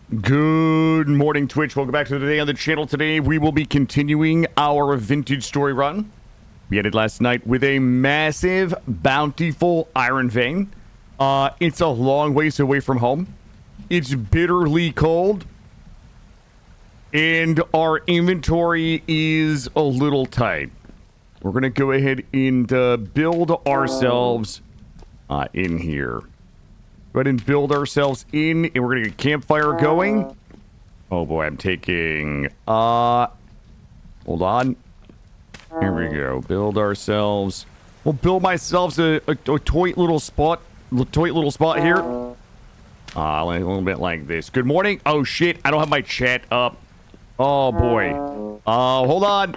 Good morning, Twitch. Welcome back to the day on the channel. Today, we will be continuing our vintage story run. We ended last night with a massive, bountiful iron vein. It's a long ways away from home. It's bitterly cold. And our inventory is a little tight. We're going to go ahead and build ourselves in here. Go ahead and build ourselves in, and we're going to get a campfire going. Oh boy, I'm taking, hold on. Here we go. Build ourselves. We'll build myself a toy little spot here. A little bit like this. Good morning. Oh shit, I don't have my chat up. Oh boy. Hold on.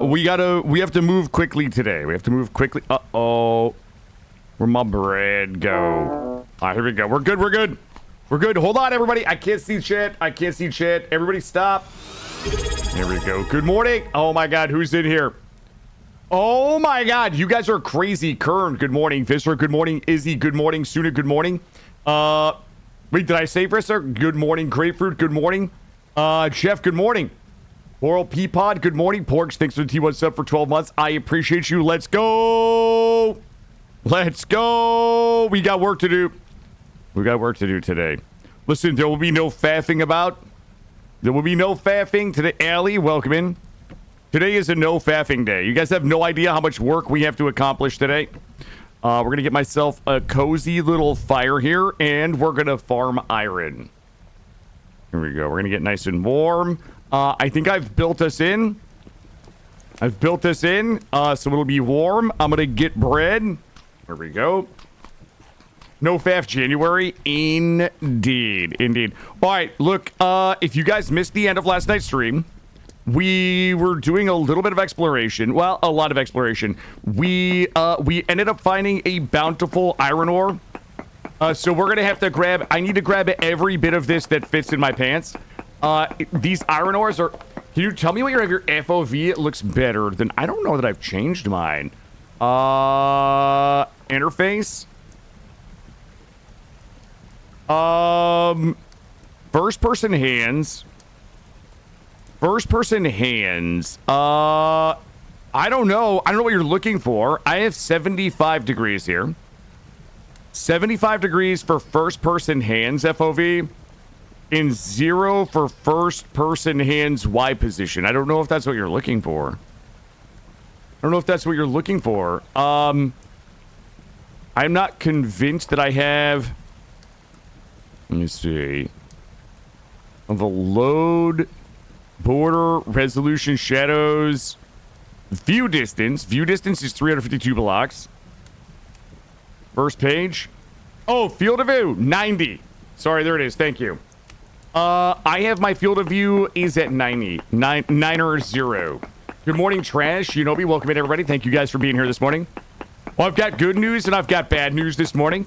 We have to move quickly today. We have to move quickly. Uh-oh. Where'd my bread go? All right, here we go. We're good. Hold on, everybody. I can't see chat. Everybody stop. There we go. Good morning. Oh my God, who's in here? Oh my God, you guys are crazy. Kern, good morning. Visser, good morning. Izzy, good morning. Suna, good morning. Wait, did I say Visser? Good morning. Grapefruit, good morning. Jeff, good morning. Oral Peapod, good morning. Porks, thanks for the T1 sub for 12 months. I appreciate you. Let's go. We got work to do. Today. Listen, there will be no faffing about. There will be no faffing today. Allie, welcome in. Today is a no faffing day. You guys have no idea how much work we have to accomplish today. We're going to get myself a cozy little fire here, and we're going to farm iron. Here we go. We're going to get nice and warm. I think I've built us in. So it'll be warm. I'm going to get bread. There we go. No faff January. Indeed. All right, look, if you guys missed the end of last night's stream, we were doing a little bit of exploration. Well, a lot of exploration. We ended up finding a bountiful iron ore. So we're going to have to grab... I need to grab every bit of this that fits in my pants. These iron ores are... Can you tell me what your FOV? It looks better than... I don't know that I've changed mine. Interface. First person hands. I don't know what you're looking for. I have 75 degrees here. 75 degrees for first person hands FOV. And 0 for first person hands Y position. I don't know if that's what you're looking for. I'm not convinced that I have... Let me see. The load, border, resolution, shadows, view distance. View distance is 352 blocks. First page. Oh, field of view, 90. Sorry, there it is. Thank you. I have my field of view is at 90. 9 or 0. Good morning, Trash. Shinobi, welcome in, everybody. Thank you guys for being here this morning. Well, I've got good news and I've got bad news this morning.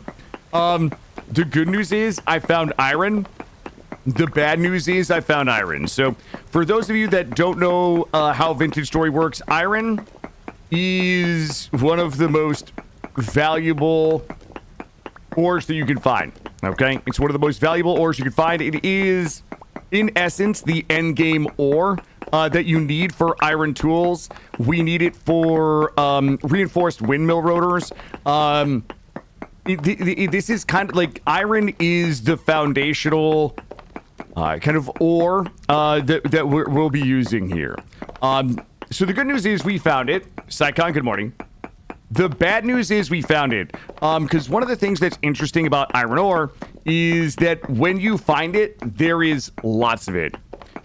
The good news is I found iron. The bad news is I found iron. So, for those of you that don't know how Vintage Story works, iron is one of the most valuable ores that you can find. Okay? It's one of the most valuable ores you can find. It is, in essence, the end game ore that you need for iron tools. We need it for reinforced windmill rotors. This is kind of like iron is the foundational kind of ore that we'll be using here. So the good news is we found it. Psycon, good morning. The bad news is we found it. Because one of the things that's interesting about iron ore is that when you find it, there is lots of it.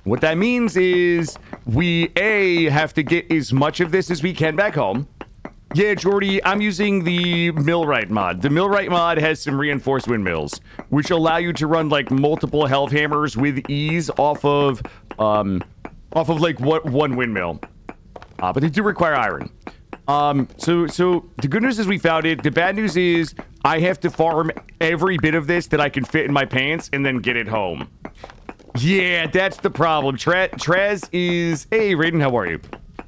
What that means is we, have to get as much of this as we can back home. Yeah, Jordy, I'm using the millwright mod. The millwright mod has some reinforced windmills, which allow you to run like multiple health hammers with ease off of like one windmill. But they do require iron. So the good news is we found it. The bad news is I have to farm every bit of this that I can fit in my pants and then get it home. Yeah, that's the problem. Traz is... Hey, Raiden, how are you?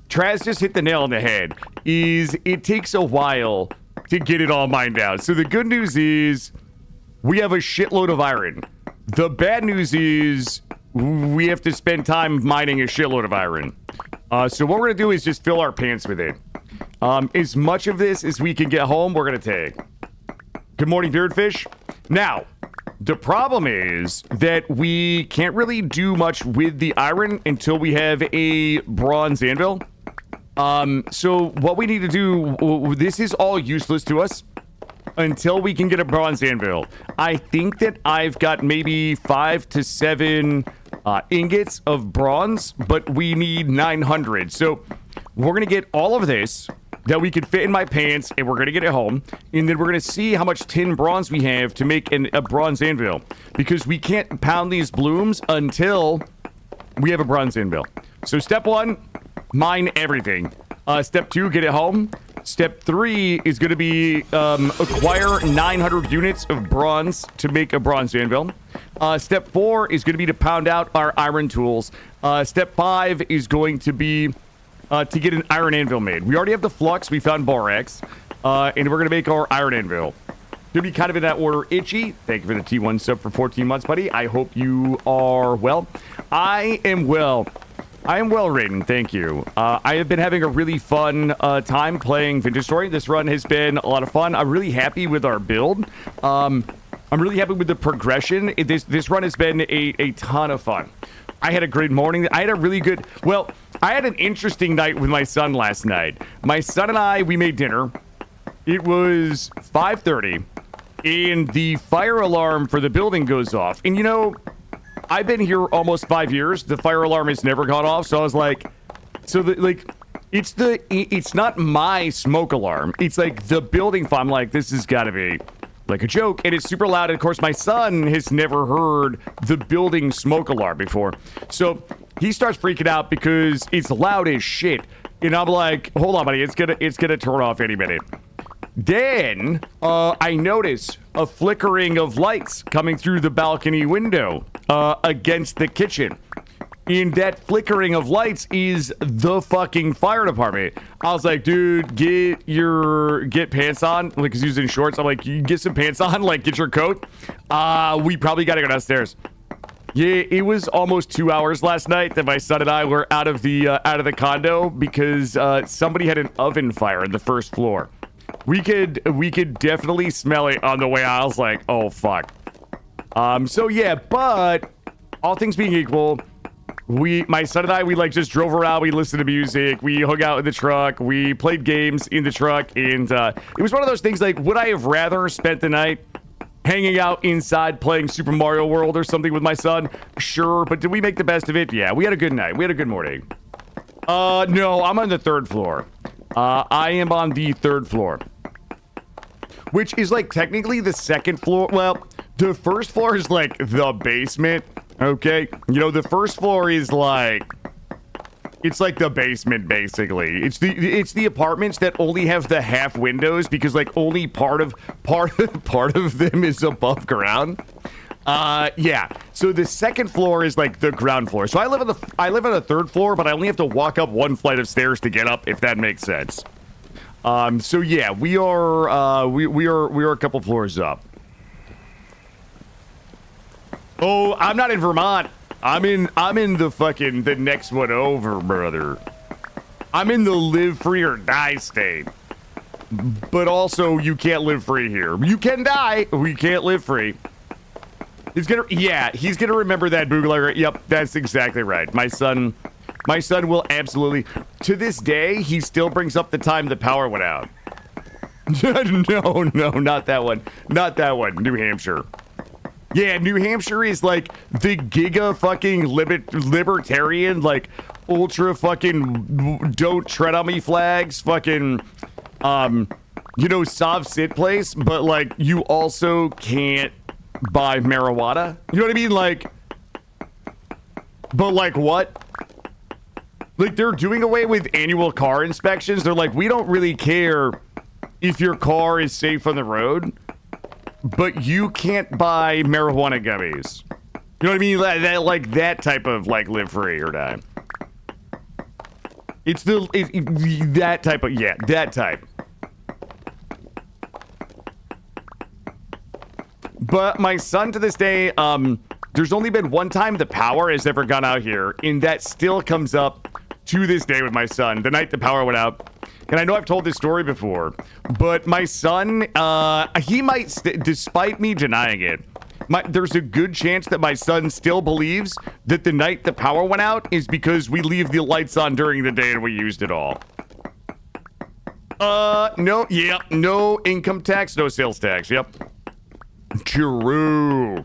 Traz just hit the nail on the head. It takes a while to get it all mined out. So the good news is we have a shitload of iron. The bad news is we have to spend time mining a shitload of iron. So what we're going to do is just fill our pants with it. As much of this as we can get home, we're going to take. Good morning, Beardfish. Now, the problem is that we can't really do much with the iron until we have a bronze anvil. So what we need to do, this is all useless to us until we can get a bronze anvil. I think that I've got maybe 5 to 7 ingots of bronze, but we need 900. So we're going to get all of this that we can fit in my pants, and we're going to get it home, and then we're going to see how much tin bronze we have to make a bronze anvil, because we can't pound these blooms until we have a bronze anvil. So step 1, mine everything. Step 2, get it home. Step 3 is going to be acquire 900 units of bronze to make a bronze anvil. Step 4 is going to be to pound out our iron tools. Step 5 is going to be to get an iron anvil made. We already have the flux. We found borax. And we're going to make our iron anvil. Gonna be kind of in that order. Itchy, thank you for the T1 sub for 14 months, buddy. I hope you are well. I am well. I am well, Raiden. Thank you. I have been having a really fun time playing Vintage Story. This run has been a lot of fun. I'm really happy with our build. I'm really happy with the progression. This run has been a ton of fun. I had a great morning. I had a really good... Well, I had an interesting night with my son last night. My son and I, we made dinner. It was 5:30, and the fire alarm for the building goes off. And, you know, I've been here almost 5 years. The fire alarm has never gone off, so I was like... It's not my smoke alarm. It's like the building fire. I'm like, this has got to be... like a joke, and it's super loud. And of course, my son has never heard the building smoke alarm before, so he starts freaking out because it's loud as shit. And I'm like, hold on, buddy, it's gonna turn off any minute. Then I notice a flickering of lights coming through the balcony window against the kitchen. And that flickering of lights is the fucking fire department. I was like, dude, get pants on. Like, because he was in shorts. I'm like, you get some pants on, like, get your coat. We probably gotta go downstairs. Yeah, it was almost 2 hours last night that my son and I were out of the condo because somebody had an oven fire in the first floor. We could definitely smell it on the way out. I was like, oh fuck. So yeah, but all things being equal, my son and I, we like just drove around, we listened to music, we hung out in the truck, we played games in the truck, and it was one of those things like, would I have rather spent the night hanging out inside playing Super Mario World or something with my son? Sure, but did we make the best of it? Yeah, we had a good night. We had a good morning. No, I'm on the 3rd floor. I am on the 3rd floor. Which is like technically the 2nd floor. Well, the 1st floor is like the basement. Okay, you know, the 1st floor is like, it's like the basement basically. It's the apartments that only have the half windows because like only part of them is above ground. Yeah. So the 2nd floor is like the ground floor. So I live on the 3rd floor, but I only have to walk up 1 flight of stairs to get up, if that makes sense. So yeah, we are a couple floors up. Oh, I'm not in Vermont. I'm in the next one over, brother. I'm in the live free or die state. But also, you can't live free here. You can die. We can't live free. He's gonna remember that bootlegger. Yep, that's exactly right. My son will absolutely. To this day, he still brings up the time the power went out. No, not that one. Not that one. New Hampshire. Yeah, New Hampshire is like the giga fucking libertarian, like ultra fucking don't tread on me flags, fucking, you know, Sov Sit place, but like you also can't buy marijuana. You know what I mean? Like, but like what? Like they're doing away with annual car inspections. They're like, we don't really care if your car is safe on the road. But you can't buy marijuana gummies. You know what I mean? That type of like live free or die. It's that type of, yeah, that type. But my son to this day, there's only been one time the power has ever gone out here, and that still comes up to this day with my son. The night the power went out. And I know I've told this story before, but my son, he might, despite me denying it, there's a good chance that my son still believes that the night the power went out is because we leave the lights on during the day and we used it all. No, yep, no income tax, no sales tax, yep. True.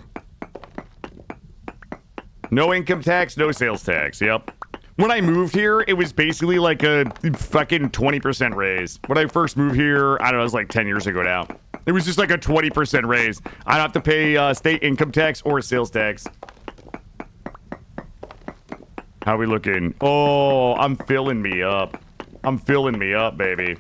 No income tax, no sales tax, yep. When I moved here, it was basically like a fucking 20% raise. When I first moved here, I don't know, it was like 10 years ago now. It was just like a 20% raise. I don't have to pay state income tax or sales tax. How we looking? Oh, I'm filling me up. I'm filling me up, baby.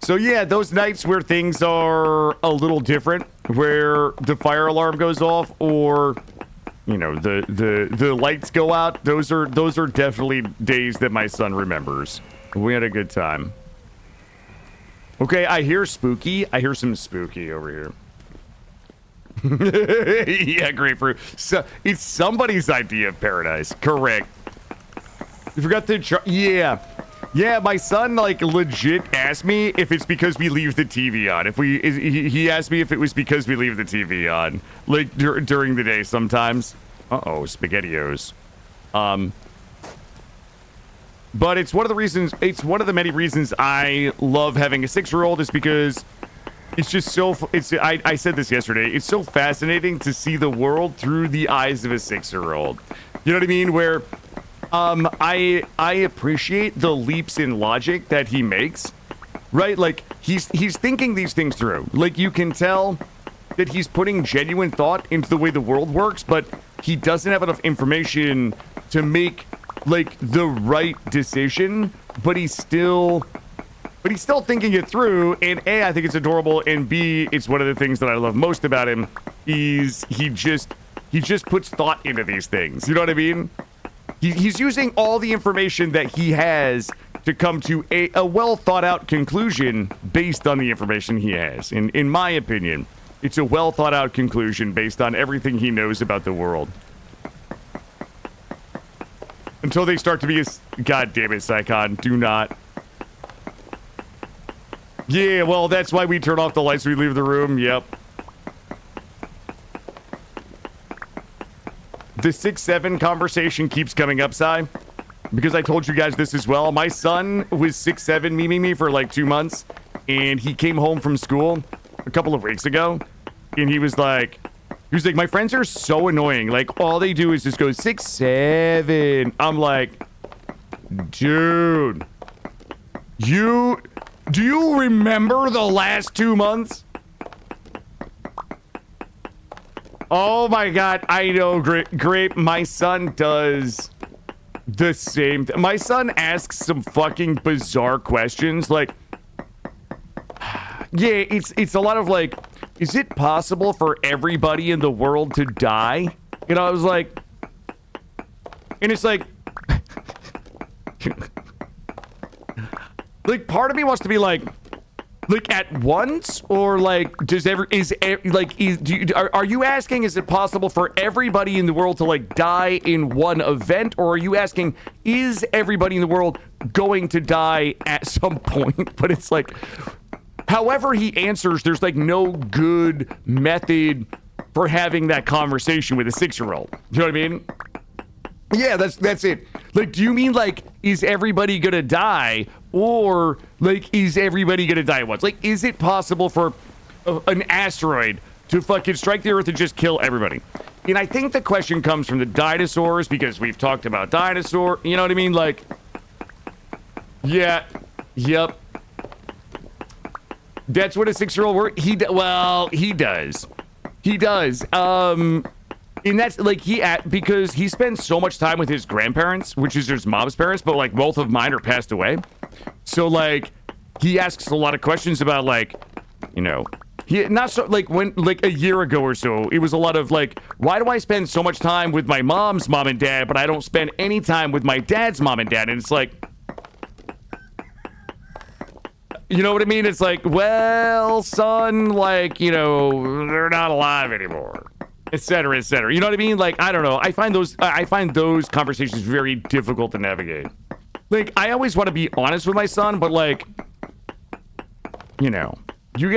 So yeah, those nights where things are a little different, where the fire alarm goes off or, you know, the lights go out, those are definitely days that my son remembers. We had a good time. Okay, I hear spooky. I hear some spooky over here. Yeah, grapefruit. So it's somebody's idea of paradise. Correct. You forgot to yeah. Yeah, my son, like, legit asked me if it's because we leave the TV on. He asked me if it was because we leave the TV on, like, during the day sometimes. Uh-oh, SpaghettiOs. But it's one of the many reasons I love having a 6-year-old is because it's just so, I said this yesterday, it's so fascinating to see the world through the eyes of a 6-year-old. You know what I mean? Where... I appreciate the leaps in logic that he makes, right? Like, he's thinking these things through. Like, you can tell that he's putting genuine thought into the way the world works, but he doesn't have enough information to make, like, the right decision, but he's still thinking it through, and A, I think it's adorable, and B, it's one of the things that I love most about him, is he just puts thought into these things. You know what I mean? He's using all the information that he has to come to a well-thought-out conclusion based on the information he has. In my opinion, it's a well-thought-out conclusion based on everything he knows about the world. Until they start to be God damn it, Psychon, do not. Yeah, well, that's why we turn off the lights when we leave the room, yep. The 6'7" conversation keeps coming up, Sai, because I told you guys this as well. My son was 6'7", memeing me for like 2 months, and he came home from school a couple of weeks ago, and he was like, my friends are so annoying. Like, all they do is just go 6'7". I'm like, dude, do you remember the last 2 months? Oh my God, I know, Grape, my son does the same thing. My son asks some fucking bizarre questions, like, yeah, it's a lot of like, is it possible for everybody in the world to die? You know, I was like, and it's like, like, part of me wants to be like at once, or like, are you asking, is it possible for everybody in the world to like die in one event, or are you asking, is everybody in the world going to die at some point? But it's like, however he answers, there's like no good method for having that conversation with a 6-year-old. You know what I mean? Yeah, that's it. Like, do you mean like, is everybody gonna die? Or, like, is everybody gonna die at once? Like, is it possible for an asteroid to fucking strike the Earth and just kill everybody? And I think the question comes from the dinosaurs, because we've talked about dinosaur, you know what I mean? Like, yeah, yep. That's what a 6-year-old works. He does. He does. And that's like because he spends so much time with his grandparents, which is his mom's parents, but like both of mine are passed away. So like he asks a lot of questions about like, you know, he not so like when like a year ago or so, it was a lot of like, why do I spend so much time with my mom's mom and dad, but I don't spend any time with my dad's mom and dad? And it's like, You know what I mean? It's like, well, son, like, you know, they're not alive anymore, et cetera, et cetera. You know what I mean? Like, I don't know. I find those conversations very difficult to navigate. Like, I always want to be honest with my son, but like, you know, you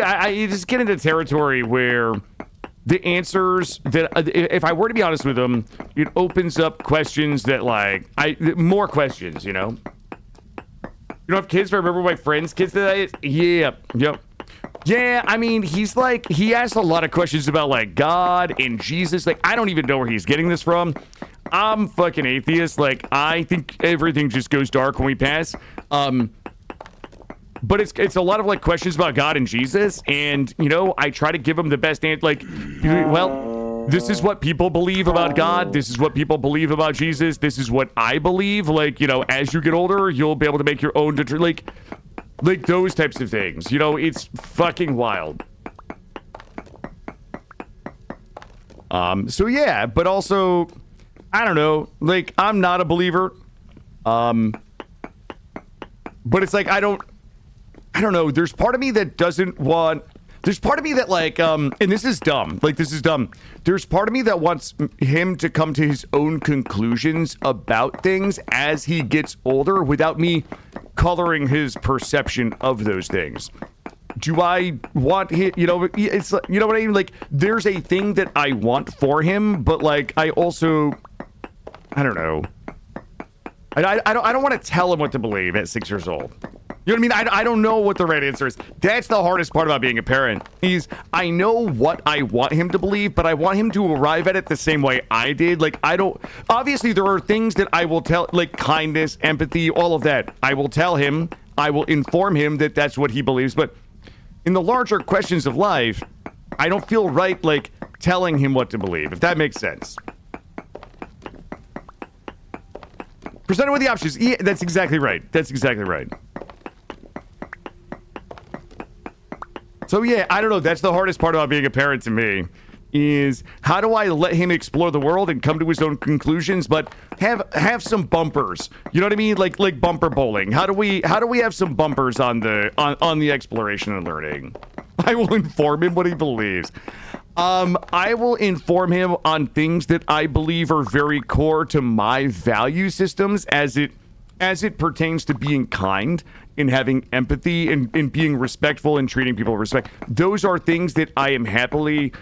just get into territory where the answers that, if I were to be honest with him, it opens up questions that like, more questions, you know? You don't have kids, but I remember my friend's kids today. Yeah, yep. Yeah, I mean, he's like, he asked a lot of questions about like God and Jesus. Like, I don't even know where he's getting this from. I'm fucking atheist. Like, I think everything just goes dark when we pass. But it's a lot of like questions about God and Jesus, and you know, I try to give him the best answer. Like, well, this is what people believe about God. This is what people believe about Jesus. This is what I believe. Like, you know, as you get older, you'll be able to make your own like those types of things. You know, it's fucking wild. So yeah, but also, I don't know. Like, I'm not a believer. But it's like I don't know. There's part of me that doesn't want. There's part of me that like, and this is dumb. Like, this is dumb. There's part of me that wants him to come to his own conclusions about things as he gets older without me coloring his perception of those things. Do I want him, you know, it's, you know what I mean? Like, there's a thing that I want for him, but like, I also, I don't know. I don't want to tell him what to believe at 6 years old. You know what I mean? I don't know what the right answer is. That's the hardest part about being a parent. I know what I want him to believe, but I want him to arrive at it the same way I did. Like, obviously there are things that I will tell, like kindness, empathy, all of that. I will tell him, I will inform him that that's what he believes. But in the larger questions of life, I don't feel right, like, telling him what to believe, if that makes sense. Presented with the options. Yeah, that's exactly right. That's exactly right. So yeah, I don't know. That's the hardest part about being a parent to me, is how do I let him explore the world and come to his own conclusions, but have some bumpers. You know what I mean? Like bumper bowling. How do we have some bumpers on the exploration and learning? I will inform him what he believes. I will inform him on things that I believe are very core to my value systems as it pertains to being kind and having empathy and being respectful and treating people with respect. Those are things that I'm happy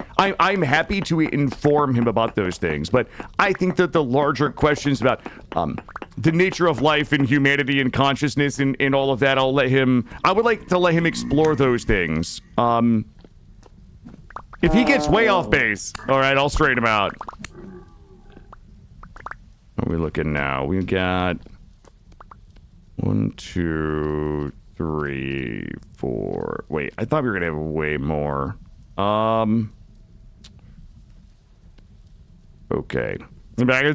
to inform him about those things. But I think that the larger questions about the nature of life and humanity and consciousness and all of that, I would like to let him explore those things. If he gets way off base, all right, I'll straighten him out. What are we looking now? We got 1, 2, 3, 4. Wait, I thought we were gonna have way more. Okay. I'm gonna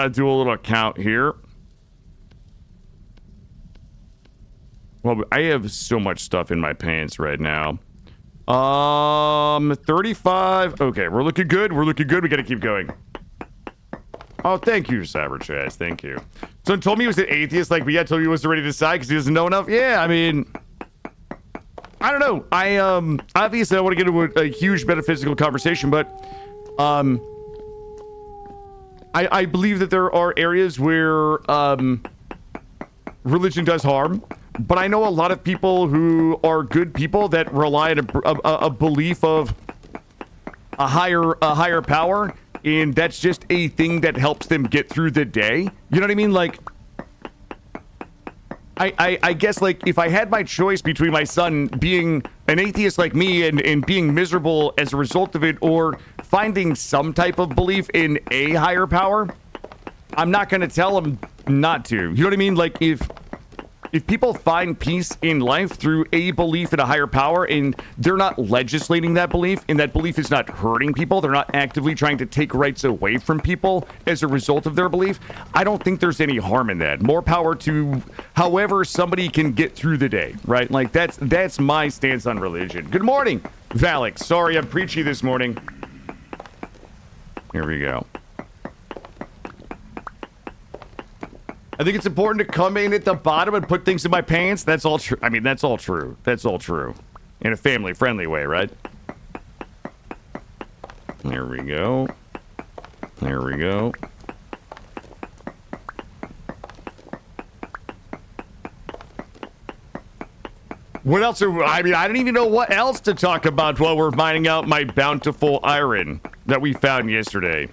do a little count here. Well, I have so much stuff in my pants right now. 35. Okay, we're looking good. We gotta keep going. Oh, thank you, Cyberchaz. Thank you. Someone told me he was an atheist, like, but yeah, told me he wasn't ready to decide because he doesn't know enough. Yeah, I mean, I don't know. Obviously, I want to get into a huge metaphysical conversation, but, I believe that there are areas where, religion does harm, but I know a lot of people who are good people that rely on a belief of a higher power. And that's just a thing that helps them get through the day. You know what I mean? Like, I guess, like, if I had my choice between my son being an atheist like me and being miserable as a result of it, or finding some type of belief in a higher power, I'm not going to tell him not to. You know what I mean? Like, if people find peace in life through a belief in a higher power and they're not legislating that belief and that belief is not hurting people, they're not actively trying to take rights away from people as a result of their belief, I don't think there's any harm in that. More power to however somebody can get through the day, right? Like, that's my stance on religion. Good morning, Valak. Sorry I'm preachy this morning. Here we go. I think it's important to come in at the bottom and put things in my pants. That's all true. I mean, that's all true. That's all true. In a family-friendly way, right? There we go. There we go. What else are... I mean, I don't even know what else to talk about while we're mining out my bountiful iron that we found yesterday.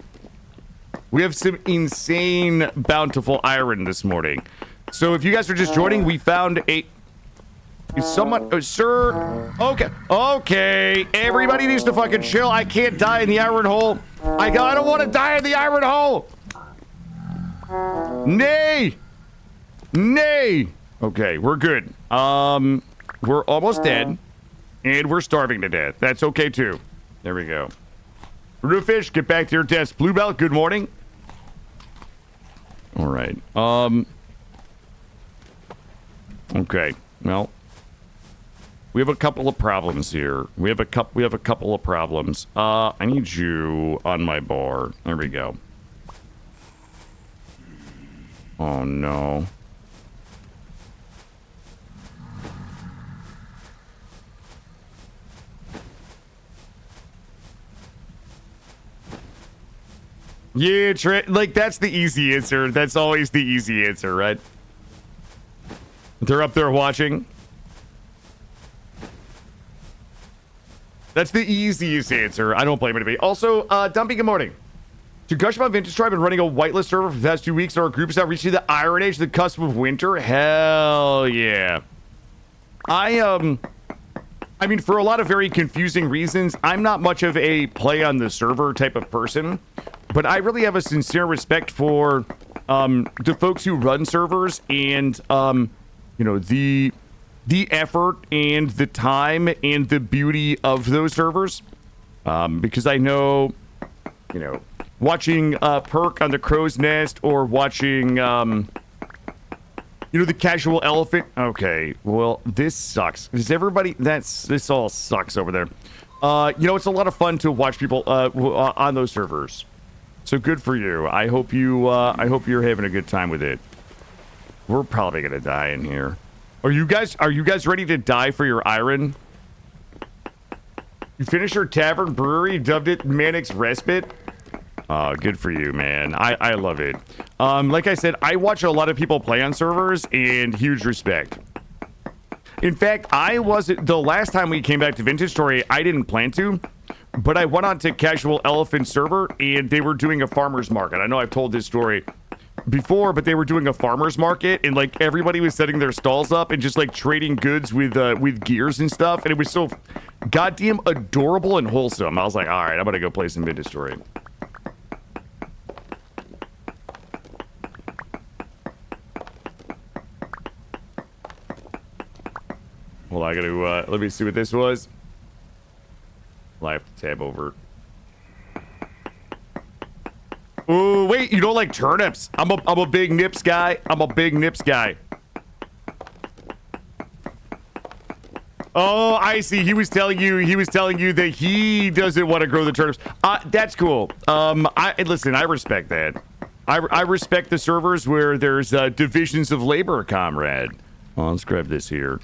We have some insane bountiful iron this morning. So if you guys are just joining, we found a... Is someone... sir? Okay. Okay. Everybody needs to fucking chill. I can't die in the iron hole. I don't want to die in the iron hole. Nay. Nay. Okay, we're good. We're almost dead. And we're starving to death. That's okay, too. There we go. Roofish, get back to your desk. Bluebell, good morning. All right. Okay. Well, we have a couple of problems here. We have a couple of problems. I need you on my bar. There we go. Oh no. Yeah, like that's the easy answer. That's always the easy answer, right? They're up there watching. That's the easiest answer. I don't blame anybody. Also, Dumpy, good morning. To gush about Vintage Tribe and running a whitelist server for the past 2 weeks, our group is now reaching the Iron Age, the cusp of winter. Hell yeah. I mean, for a lot of very confusing reasons, I'm not much of a play on the server type of person, but I really have a sincere respect for the folks who run servers and, you know, the effort and the time and the beauty of those servers. Because I know, you know, watching Perk on the Crow's Nest or watching, you know, the Casual Elephant. Okay, well, this sucks. Does everybody... This all sucks over there. You know, it's a lot of fun to watch people on those servers. So good for you. I hope you're having a good time with it. We're probably gonna die in here. Are you guys ready to die for your iron? You finished your tavern brewery, dubbed it Manix Respite. Good for you, man. I love it. Like I said, I watch a lot of people play on servers, and huge respect. In fact, the last time we came back to Vintage Story, I didn't plan to, but I went on to Casual Elephant server, and they were doing a farmer's market. I know I've told this story before, but they were doing a farmer's market, and like everybody was setting their stalls up and just like trading goods with gears and stuff, and it was so goddamn adorable and wholesome. I was like, all right, I'm gonna go play some Vintage Story. Well, I gotta, let me see what this was. Well, I have to tab over. Oh, wait, you don't like turnips? I'm a big nips guy. I'm a big nips guy. Oh, I see. He was telling you that he doesn't want to grow the turnips. That's cool. Listen, I respect that. I respect the servers where there's divisions of labor, comrade. Oh, let's grab this here.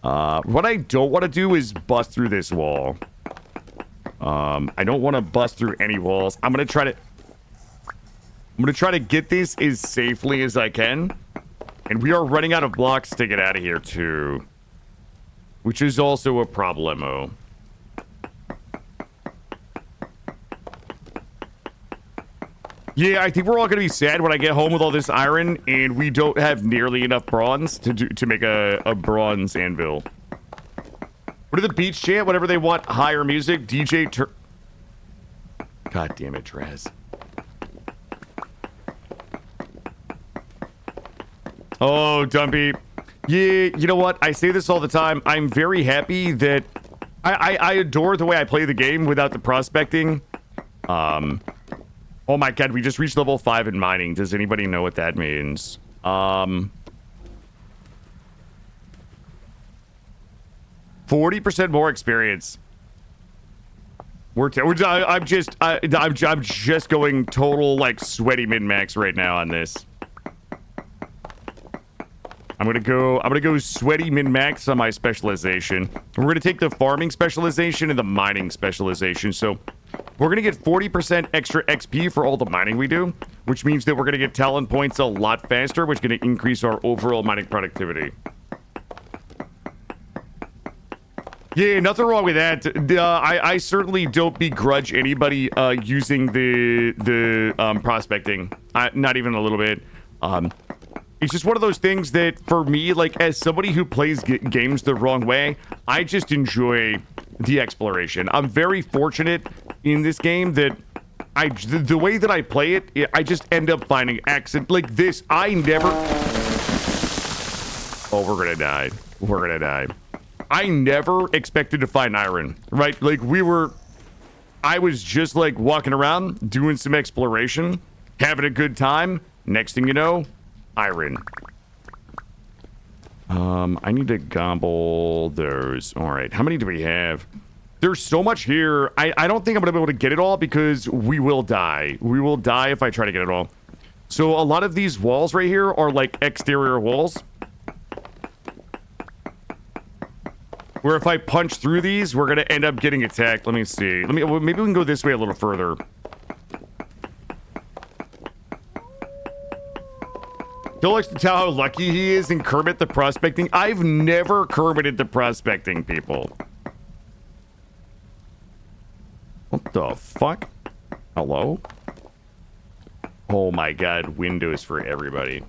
What I don't want to do is bust through this wall. I don't want to bust through any walls. I'm gonna try to get this as safely as I can. And we are running out of blocks to get out of here too, which is also a problemo. Yeah, I think we're all gonna be sad when I get home with all this iron and we don't have nearly enough bronze to make a bronze anvil. What do the beach chant? Whatever they want, higher music, DJ God damn it, Trez. Oh, Dumpy. Yeah, you know what? I say this all the time. I'm very happy that I adore the way I play the game without the prospecting. Oh my god, we just reached level 5 in mining. Does anybody know what that means? 40% more experience. I'm just going total like sweaty min-max right now on this. I'm gonna go sweaty min-max on my specialization. We're gonna take the farming specialization and the mining specialization. So we're gonna get 40% extra XP for all the mining we do, which means that we're gonna get talent points a lot faster, which is gonna increase our overall mining productivity. Yeah, nothing wrong with that. I certainly don't begrudge anybody using the prospecting. Not even a little bit. It's just one of those things that, for me, like, as somebody who plays games the wrong way, I just enjoy the exploration. I'm very fortunate in this game that the way that I play it, I just end up finding accident like this. I never... Oh, we're gonna die. We're gonna die. I never expected to find iron, right? Like, I was just, like, walking around, doing some exploration, having a good time. Next thing you know... iron. I need to gobble those. All right, how many do we have? There's so much here. I don't think I'm gonna be able to get it all because we will die. We will die if I try to get it all. So a lot of these walls right here are like exterior walls, where if I punch through these, we're gonna end up getting attacked. Let me see. Maybe we can go this way a little further. Phil likes to tell how lucky he is in Kermit the Prospecting. I've never Kermited the Prospecting, people. What the fuck? Hello? Oh my god, Windows for everybody.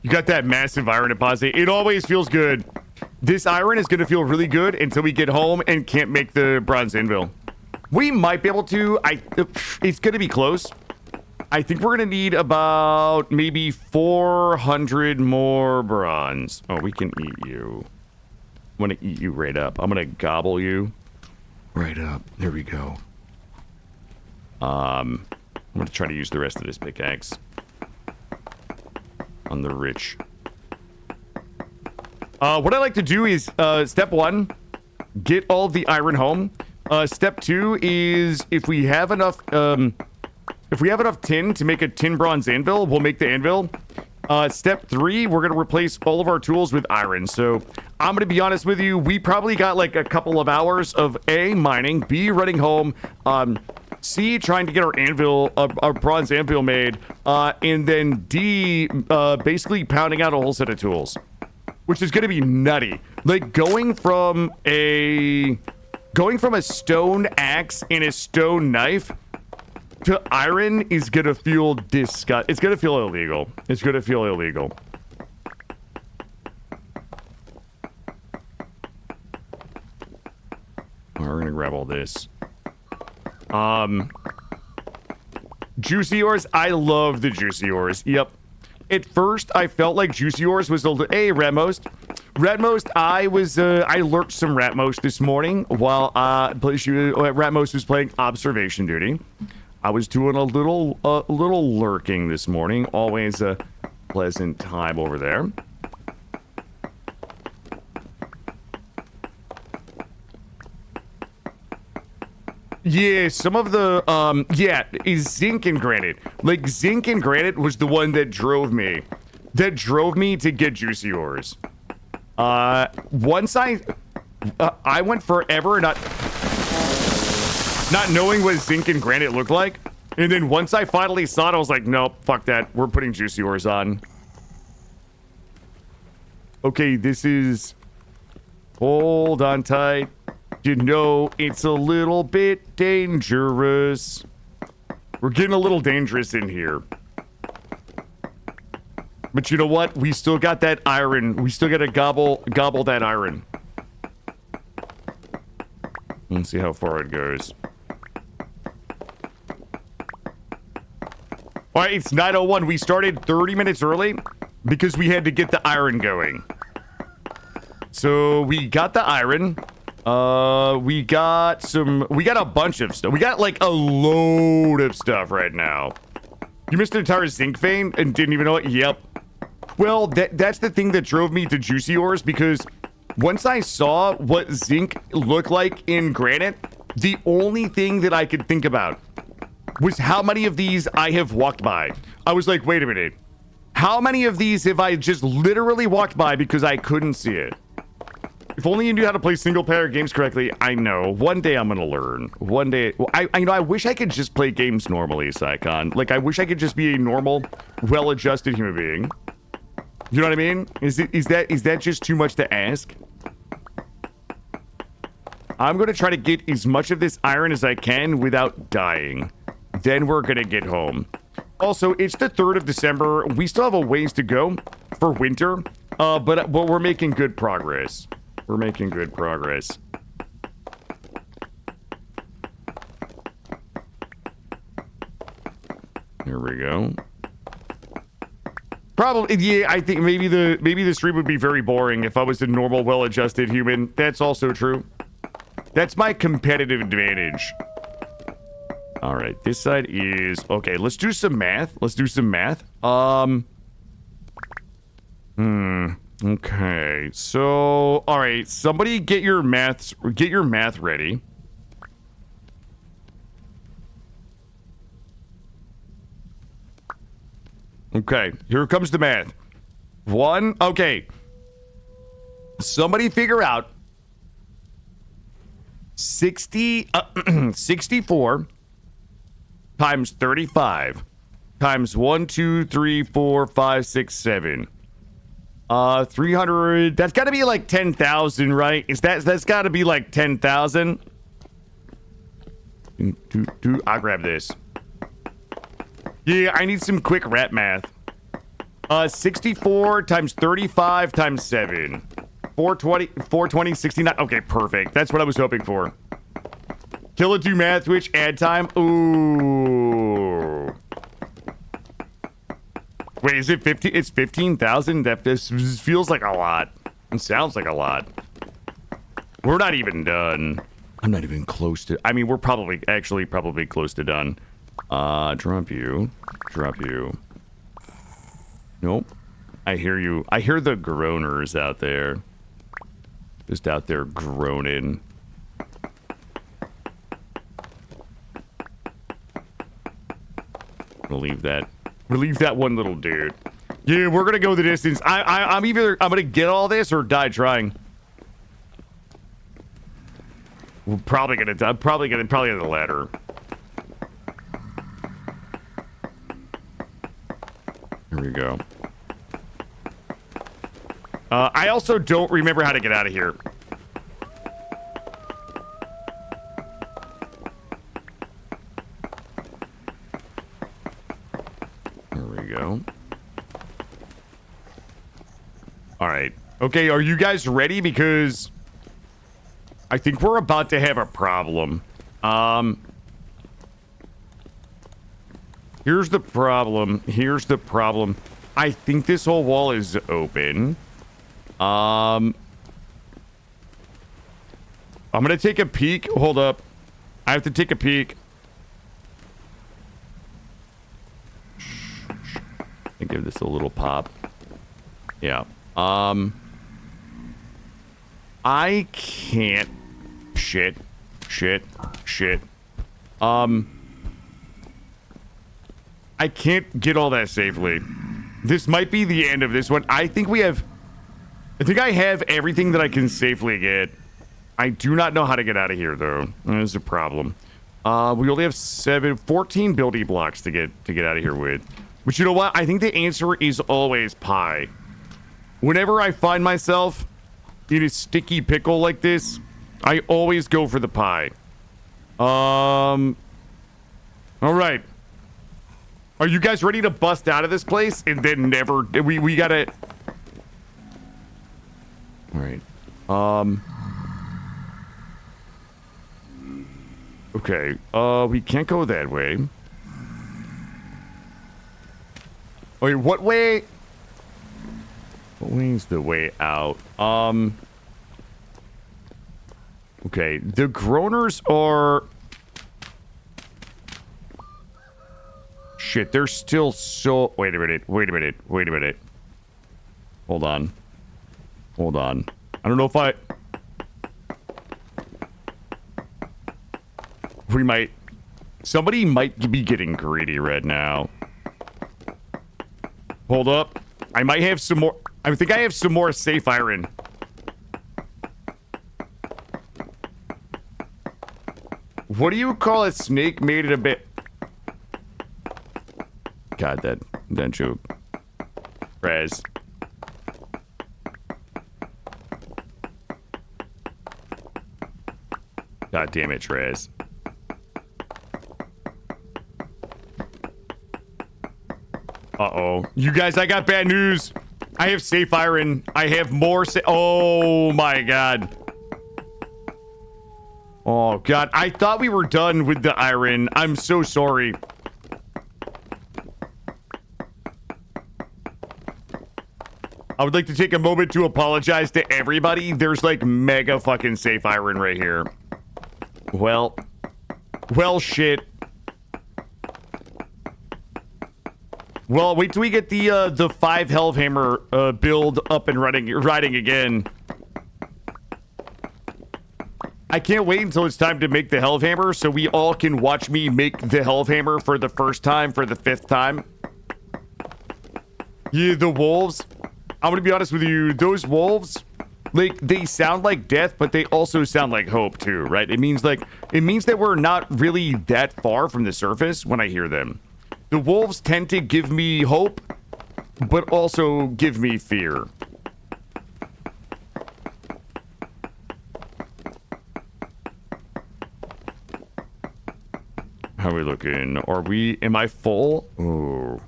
You got that massive iron deposit. It always feels good. This iron is going to feel really good until we get home and can't make the bronze anvil. We might be able to. It's going to be close. I think we're going to need about maybe 400 more bronze. Oh, we can eat you. I'm going to eat you right up. I'm going to gobble you right up. There we go. I'm going to try to use the rest of this pickaxe on the rich. What I like to do is, step 1, get all the iron home. Step 2 is if we have enough tin to make a tin bronze anvil, we'll make the anvil. Step 3, we're gonna replace all of our tools with iron. So I'm gonna be honest with you, we probably got like a couple of hours of A, mining, B, running home, C, trying to get our anvil, our bronze anvil made, and then D, basically pounding out a whole set of tools, which is gonna be nutty. Like going from a stone axe and a stone knife to iron is gonna feel disgusting. It's gonna feel illegal. It's gonna feel illegal. We're gonna grab all this. Juicy ores. I love the juicy ores. Yep. At first, I felt like juicy ores was a little... Hey, Ratmost. Ratmost, I lurked some Ratmost this morning while Ratmost was playing observation duty. I was doing a little lurking this morning. Always a pleasant time over there. Yeah, some of the, is zinc and granite. Like, zinc and granite was the one that drove me to get juicy ores. Once I went forever not knowing what zinc and granite looked like. And then once I finally saw it, I was like, nope, fuck that. We're putting juicy ores on. Okay, this is... Hold on tight. You know, it's a little bit dangerous. We're getting a little dangerous in here. But you know what? We still got that iron. We still gotta gobble that iron. Let's see how far it goes. All right, it's 9:01. We started 30 minutes early because we had to get the iron going. So we got the iron. We got a bunch of stuff. We got like a load of stuff right now. You missed an entire zinc vein and didn't even know it? Yep. Well, that's the thing that drove me to juicy ores, because Once I saw what zinc looked like in granite, the only thing that I could think about was how many of these I have walked by. I was like, wait a minute. How many of these have I just literally walked by because I couldn't see it? If only you knew how to play single-player games correctly. I know. One day I'm gonna learn. One day. Well, I wish I could just play games normally, Sycon. Like, I wish I could just be a normal, well-adjusted human being. You know what I mean? Is that just too much to ask? I'm gonna try to get as much of this iron as I can without dying. Then we're gonna get home. Also, it's the 3rd of December. We still have a ways to go for winter, but we're making good progress. We're making good progress. Here we go. Probably, yeah, I think maybe the stream would be very boring if I was a normal, well-adjusted human. That's also true. That's my competitive advantage. All right, this side is... Okay, let's do some math. Let's do some math. Okay, so... All right, somebody get your math ready. Okay, here comes the math. Okay. Somebody figure out 64 times 35 times 1, 2, 3, 4, 5, 6, 7. 300. That's got to be like 10,000, right? That's got to be like 10,000. I'll grab this. Yeah, I need some quick rap math. 64 times 35 times 7. 420, 69. Okay, perfect. That's what I was hoping for. Kill it, do math, which add time. Ooh. Wait, is it 50? It's 15,000? This feels like a lot. It sounds like a lot. We're not even done. I'm not even close to... I mean, we're probably close to done. Drop you. Drop you. Nope. I hear you. I hear the groaners out there. Just out there groaning. Relieve that one little dude. Yeah, we're gonna go the distance. I'm gonna get all this or die trying. We're probably gonna die. Probably the latter. Here we go. I also don't remember how to get out of here. There we go. All right. Okay, are you guys ready? Because I think we're about to have a problem. Here's the problem. I think this whole wall is open. I'm gonna take a peek. Hold up. I have to take a peek. And give this a little pop. Yeah. I can't. Shit. I can't get all that safely. This might be the end of this one. I think I have everything that I can safely get. I do not know how to get out of here, though. That's a problem. We only have 14 building blocks to get out of here with. But you know what? I think the answer is always pie. Whenever I find myself in a sticky pickle like this, I always go for the pie. All right. Are you guys ready to bust out of this place and then never? We gotta. All right. Okay. We can't go that way. Wait, what way? What way's the way out? Okay, the groaners are... Shit, they're still so... Wait a minute. Hold on. I don't know if we might... Somebody might be getting greedy right now. Hold up. I might have some more... I think I have some more safe iron. What do you call a snake made it a bit... God, that joke. Raz. God damn it, Trez. Uh-oh. You guys, I got bad news. I have safe iron. I have more oh my god. Oh god. I thought we were done with the iron. I'm so sorry. I would like to take a moment to apologize to everybody. There's like mega fucking safe iron right here. Well, shit. Well, wait till we get the 5 Hellhammer build up and riding again. I can't wait until it's time to make the Hellhammer so we all can watch me make the Hellhammer for the first time, for the 5th time. Yeah, the wolves. I'm gonna be honest with you, those wolves, like, they sound like death, but they also sound like hope too, right? It means that we're not really that far from the surface when I hear them. The wolves tend to give me hope, but also give me fear. How are we looking? Am I full? Oh.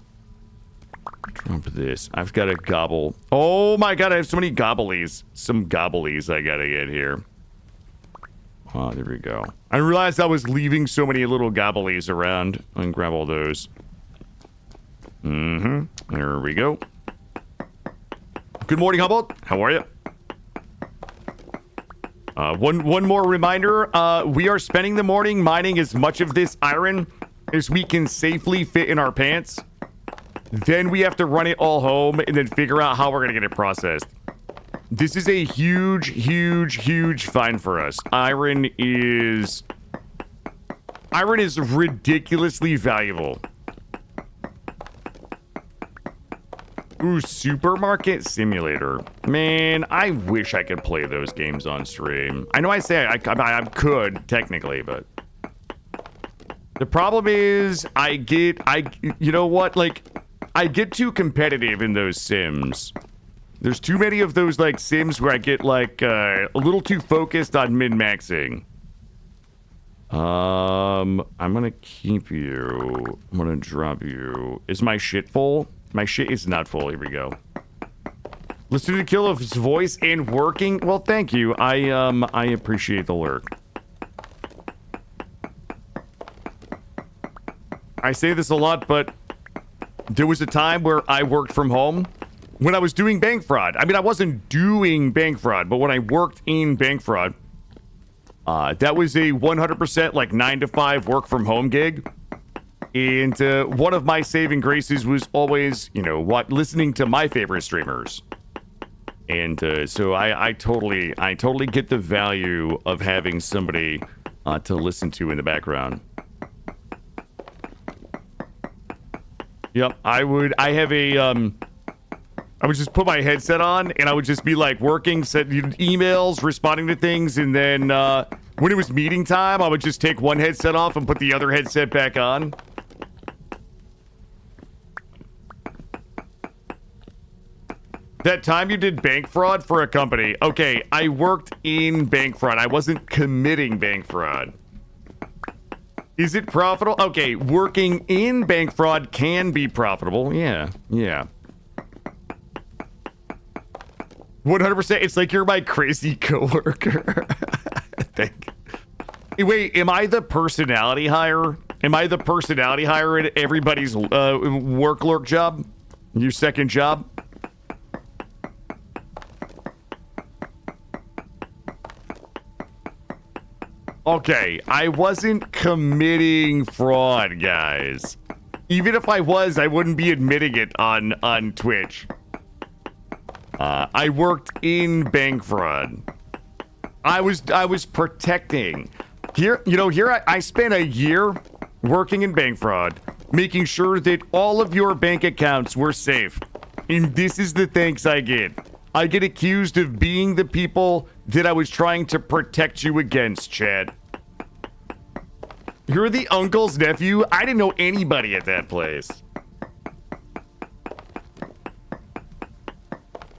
Drop this. I've got to gobble. Oh my god, I have so many gobblies. Some gobblies I gotta get here. Oh, there we go. I realized I was leaving so many little gobblies around. I can grab all those. Mm-hmm. There we go. Good morning, Humboldt. How are you? One more reminder. We are spending the morning mining as much of this iron as we can safely fit in our pants. Then we have to run it all home and then figure out how we're gonna get it processed. This is a huge, huge, huge find for us. Iron is ridiculously valuable. Ooh, Supermarket Simulator. Man, I wish I could play those games on stream. I know I say I could, technically, but... The problem is, you know what, like... I get too competitive in those sims. There's too many of those, like, sims where I get, like, a little too focused on min-maxing. I'm gonna keep you. I'm gonna drop you. Is my shit full? My shit is not full. Here we go. Listen to Killadrix's voice and working. Well, thank you. I appreciate the lurk. I say this a lot, but there was a time where I worked from home when I was doing bank fraud. I mean, I wasn't doing bank fraud, but when I worked in bank fraud, that was a 100% like 9 to 5 work from home gig. And one of my saving graces was always, you know, listening to my favorite streamers. And so I totally get the value of having somebody to listen to in the background. Yep, I would just put my headset on and I would just be like working, sending emails, responding to things, and then when it was meeting time, I would just take one headset off and put the other headset back on. That time you did bank fraud for a company. Okay, I worked in bank fraud. I wasn't committing bank fraud. Is it profitable? Okay, working in bank fraud can be profitable. Yeah. 100%. It's like you're my crazy coworker. I think. Wait, am I the personality hire? Am I the personality hire at everybody's work lurk job? Your second job? Okay, I wasn't committing fraud, guys. Even if I was, I wouldn't be admitting it on Twitch. I worked in bank fraud. I was protecting. Here, I spent a year working in bank fraud, making sure that all of your bank accounts were safe. And this is the thanks I get. I get accused of being the people that I was trying to protect you against, Chad. You're the uncle's nephew? I didn't know anybody at that place.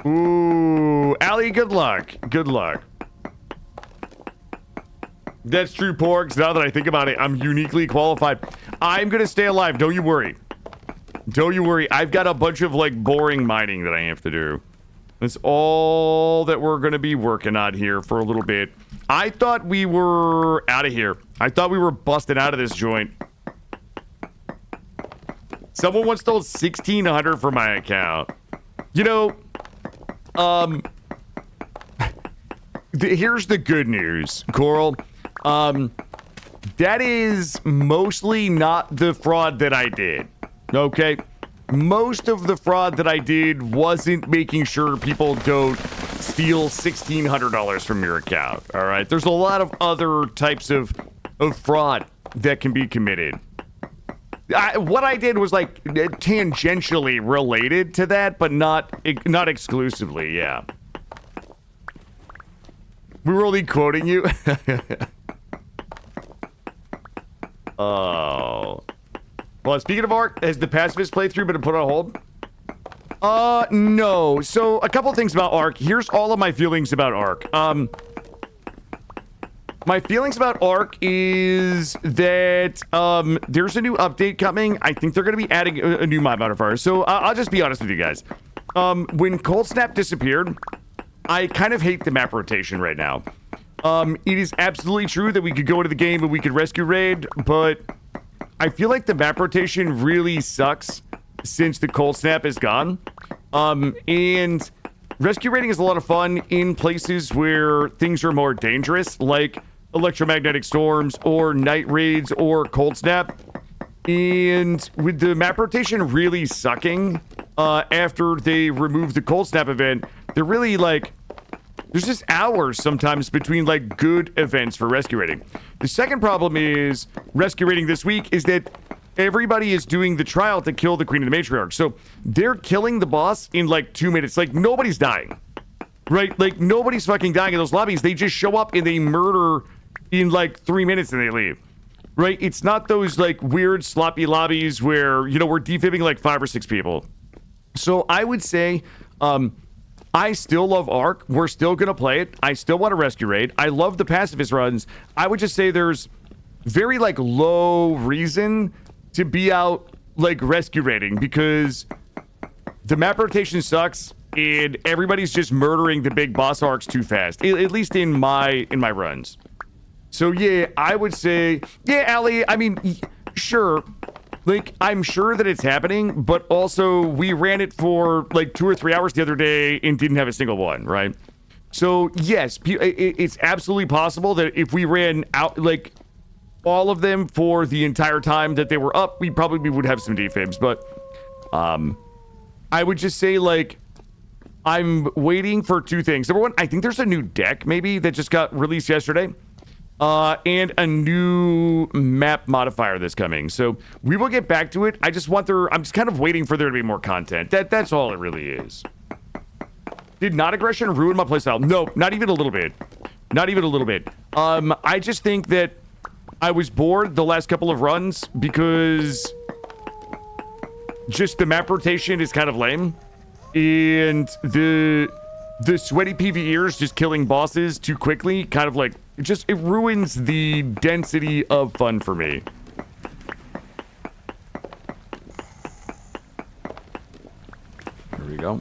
Ooh, Allie, good luck. Good luck. That's true, Porks. Now that I think about it, I'm uniquely qualified. I'm going to stay alive. Don't you worry. Don't you worry. I've got a bunch of, like, boring mining that I have to do. That's all that we're going to be working on here for a little bit. I thought we were out of here. I thought we were busted out of this joint. Someone once stole $1,600 from my account. You know, here's the good news, Coral. That is mostly not the fraud that I did. Okay? Most of the fraud that I did wasn't making sure people don't steal $1,600 from your account. All right? There's a lot of other types of fraud that can be committed. What I did was like tangentially related to that, but not exclusively. Yeah. We were only quoting you. Oh. Well, speaking of Ark, has the pacifist playthrough been put on hold? No. So a couple things about Ark. Here's all of my feelings about Ark. My feelings about Ark is that there's a new update coming. I think they're going to be adding a new mod modifier. So I'll just be honest with you guys. When Cold Snap disappeared, I kind of hate the map rotation right now. It is absolutely true that we could go into the game and we could rescue raid, but I feel like the map rotation really sucks since the Cold Snap is gone. And rescue raiding is a lot of fun in places where things are more dangerous, like electromagnetic storms or night raids or Cold Snap. And with the map rotation really sucking after they removed the Cold Snap event, they're really like, there's just hours sometimes between like good events for rescue raiding. The second problem is rescue raiding this week is that everybody is doing the trial to kill the Queen of the Matriarch. So they're killing the boss in like 2 minutes. Like nobody's dying, right? Like nobody's fucking dying in those lobbies. They just show up and they murder in like 3 minutes and they leave, right? It's not those like weird sloppy lobbies where, you know, we're defibbing like 5 or 6 people. So I would say, I still love Ark. We're still going to play it. I still want to rescue raid. I love the pacifist runs. I would just say there's very like low reason to be out like rescue raiding because the map rotation sucks and everybody's just murdering the big boss arcs too fast. At least in my runs. So yeah, I would say, yeah, Allie, I mean, sure. Like, I'm sure that it's happening, but also we ran it for like 2 or 3 hours the other day and didn't have a single one, right? So yes, it's absolutely possible that if we ran out like all of them for the entire time that they were up, we probably would have some defibs. But I would just say like I'm waiting for 2 things. Number one, I think there's a new deck maybe that just got released yesterday. And a new map modifier that's coming. So we will get back to it. I'm just kind of waiting for there to be more content. That's all it really is. Did not aggression ruin my playstyle? No, not even a little bit. Not even a little bit. I just think that I was bored the last couple of runs because just the map rotation is kind of lame. And the sweaty PvEers just killing bosses too quickly kind of like it ruins the density of fun for me. There we go.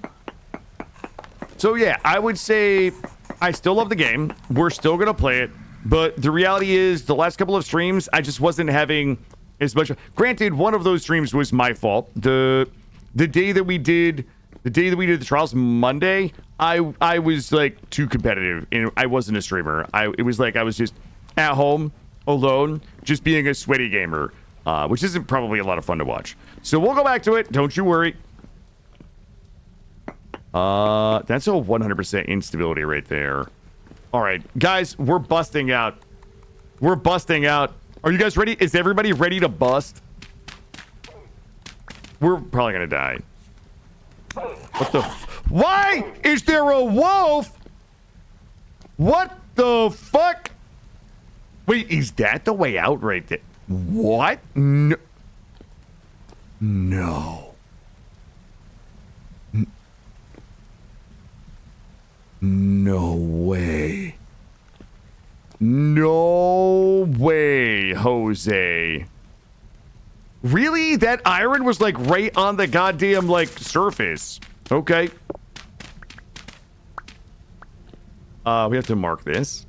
So yeah, I would say I still love the game. We're still gonna play it, but the reality is the last couple of streams I just wasn't having as much. Granted, one of those streams was my fault. The day that we did the trials Monday, I was like too competitive and I wasn't a streamer. It was like I was just at home alone, just being a sweaty gamer, which isn't probably a lot of fun to watch. So we'll go back to it. Don't you worry. That's a 100% instability right there. All right, guys, we're busting out. We're busting out. Are you guys ready? Is everybody ready to bust? We're probably gonna die. What the? Why is there a wolf? What the fuck? Wait, is that the way out right there? What? No. No. No way. No way, Jose. Really? That iron was like right on the goddamn like surface. Okay. We have to mark this.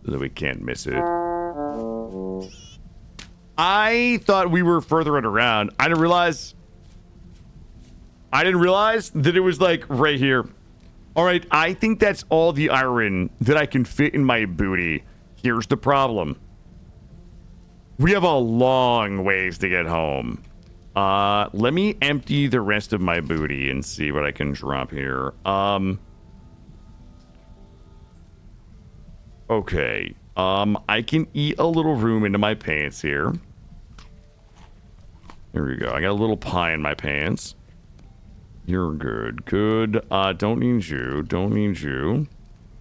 So that we can't miss it. I thought we were further it around. I didn't realize that it was like right here. All right, I think that's all the iron that I can fit in my booty. Here's the problem. We have a long ways to get home. Let me empty the rest of my booty and see what I can drop here. Okay. I can eat a little room into my pants here. Here we go. I got a little pie in my pants. You're good. Good. Don't need you. Don't need you.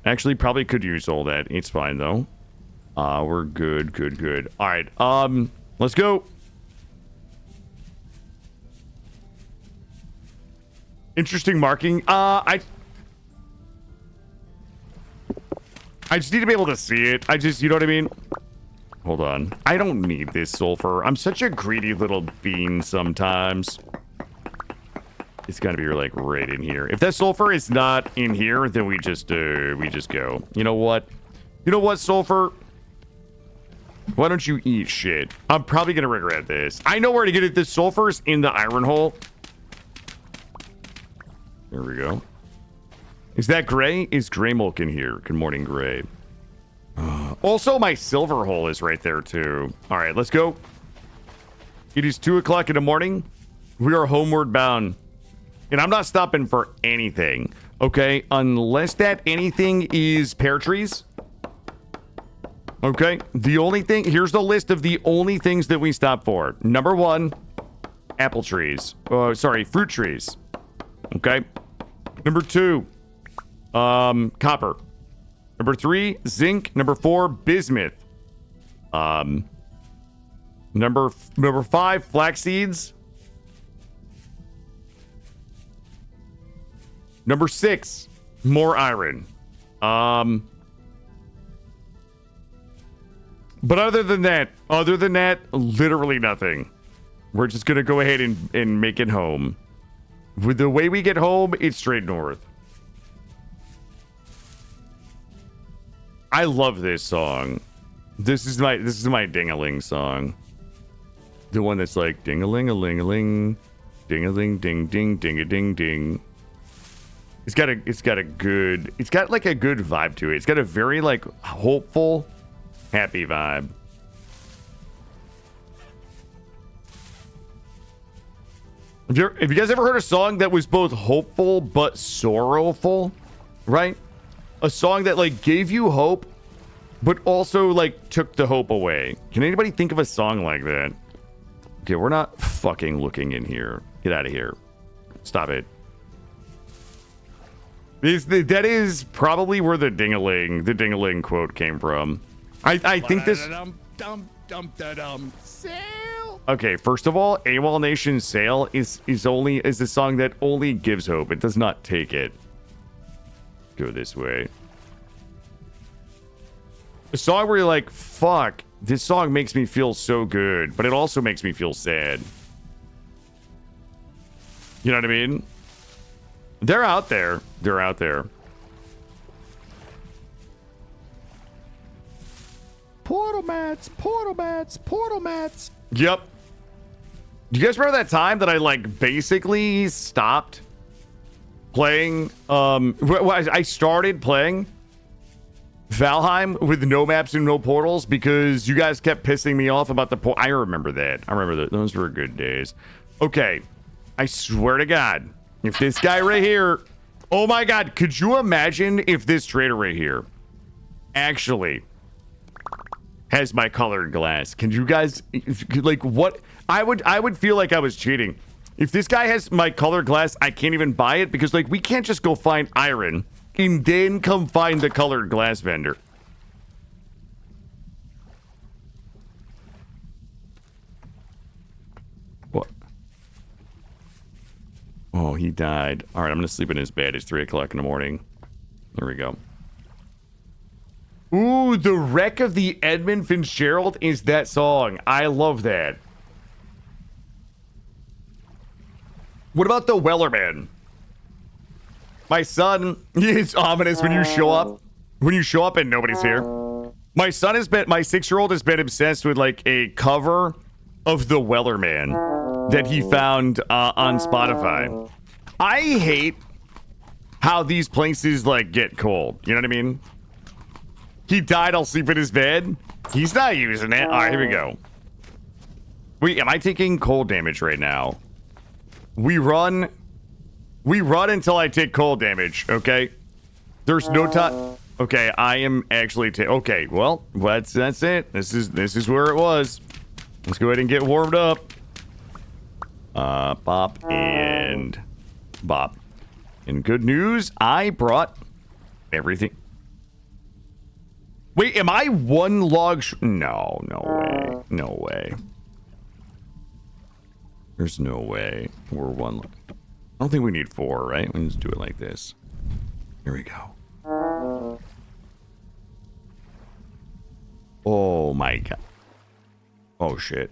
Actually, probably could use all that. It's fine, though. We're good. Good, good. All right. Let's go. Interesting marking. I just need to be able to see it. You know what I mean? Hold on. I don't need this sulfur. I'm such a greedy little bean sometimes. It's gotta be like right in here. If that sulfur is not in here, then we just go. You know what? You know what, sulfur? Why don't you eat shit? I'm probably gonna regret this. I know where to get it. This sulfur's in the iron hole. There we go. Is that Gray? Is Gray Milk in here? Good morning, Gray. Also, my silver hole is right there, too. All right, let's go. It is 2 o'clock in the morning. We are homeward bound. And I'm not stopping for anything, okay? Unless that anything is pear trees. Okay? The only thing... Here's the list of the only things that we stop for. Number 1, apple trees. Sorry, fruit trees. Okay? Number 2... copper. Number 3, zinc. Number 4, bismuth. Number 5, flax seeds. Number 6, more iron. But other than that, literally nothing. We're just gonna go ahead and make it home. With the way we get home, it's straight north. I love this song. This is my ding-a-ling song. The one that's like ding-a-ling-a-ling-a-ling, ding-a-ling-ding-ding, ding-a-ding-ding. It's got like a good vibe to it. It's got a very like hopeful, happy vibe. Have you guys ever heard a song that was both hopeful but sorrowful? Right? A song that like gave you hope, but also like took the hope away. Can anybody think of a song like that? Okay, we're not fucking looking in here. Get out of here. Stop it. That is probably where the ding-a-ling quote came from. I think this... Okay, first of all, AWOL Nation Sail is a song that only gives hope. It does not take it. Go this way. A song where you're like, fuck, this song makes me feel so good, but it also makes me feel sad. You know what I mean? They're out there. They're out there. Portal mats, portal mats, portal mats. Yep. Do you guys remember that time that I like basically stopped playing? I started playing Valheim with no maps and no portals because you guys kept pissing me off about the I remember that. I remember that. Those were good days. Okay. I swear to God, if this guy right here... Oh my God, could you imagine if this trader right here actually has my colored glass? Can you guys... Like, what... I would feel like I was cheating. If this guy has my colored glass, I can't even buy it because, like, we can't just go find iron and then come find the colored glass vendor. What? Oh, he died. All right, I'm going to sleep in his bed. It's 3 o'clock in the morning. Here we go. Ooh, the wreck of the Edmund Fitzgerald is that song. I love that. What about the Wellerman? My son, it's ominous when you show up. When you show up and nobody's here. My 6-year-old has been obsessed with like a cover of the Wellerman that he found on Spotify. I hate how these places like get cold. You know what I mean? He died, I'll sleep in his bed. He's not using it. All right, here we go. Wait, am I taking cold damage right now? We run until I take cold damage, okay? There's no time. Okay, I am actually okay, well, that's it. This is where it was. Let's go ahead and get warmed up. Bop and bop. And good news, I brought everything. Wait, am I one log no way. No way. There's no way we're one. I don't think we need 4, right? We just do it like this. Here we go. Oh my God. Oh shit.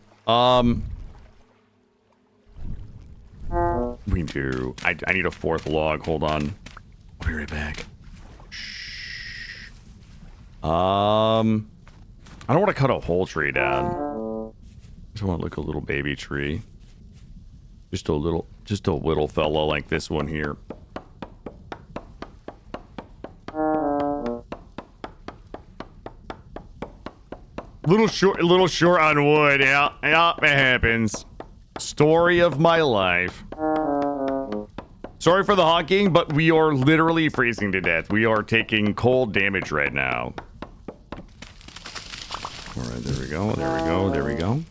We do. I need a 4th log. Hold on. I'll be right back. Shh. I don't want to cut a whole tree down. I just want to look a little baby tree. Just a little fella like this one here. Little short on wood. Yeah, it happens. Story of my life. Sorry for the honking, but we are literally freezing to death. We are taking cold damage right now. All right, there we go. There we go. There we go.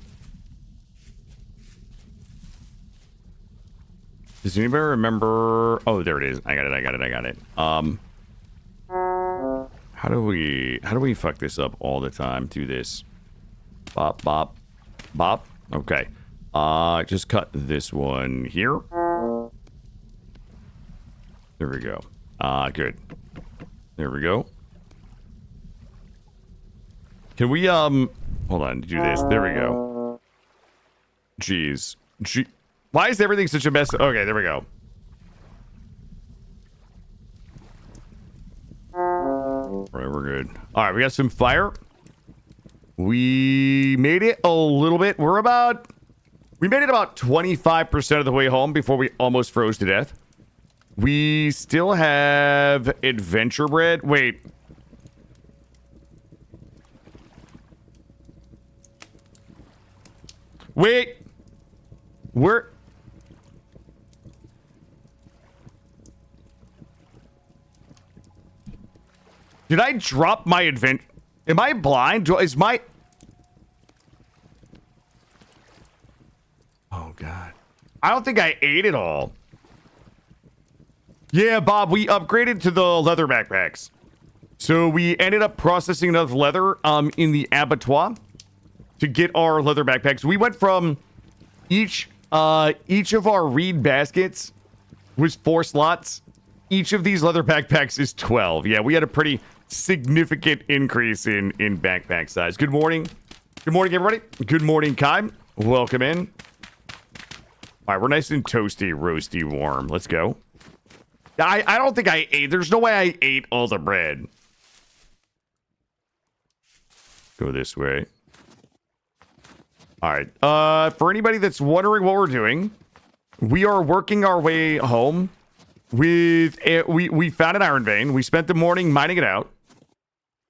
Does anybody remember? Oh, there it is. I got it. How do we fuck this up all the time? Do this. Bop, bop, bop. Okay. Just cut this one here. There we go. Good. There we go. Can we, hold on, do this. There we go. Jeez. Why is everything such a mess? Okay, there we go. All right, we're good. All right, we got some fire. We made it a little bit. We made it about 25% of the way home before we almost froze to death. We still have adventure bread. Wait. Where? Did I drop my adventure? Am I blind? Is my... Oh, God. I don't think I ate it all. Yeah, Bob, we upgraded to the leather backpacks. So we ended up processing enough leather in the abattoir to get our leather backpacks. We went from each of our reed baskets was 4 slots. Each of these leather backpacks is 12. Yeah, we had a pretty significant increase in backpack size. Good morning. Good morning, everybody. Good morning, Kai. Welcome in. All right, we're nice and toasty, roasty, warm. Let's go. I don't think I ate. There's no way I ate all the bread. Go this way. All right. For anybody that's wondering what we're doing, we are working our way home with we found an iron vein. We spent the morning mining it out.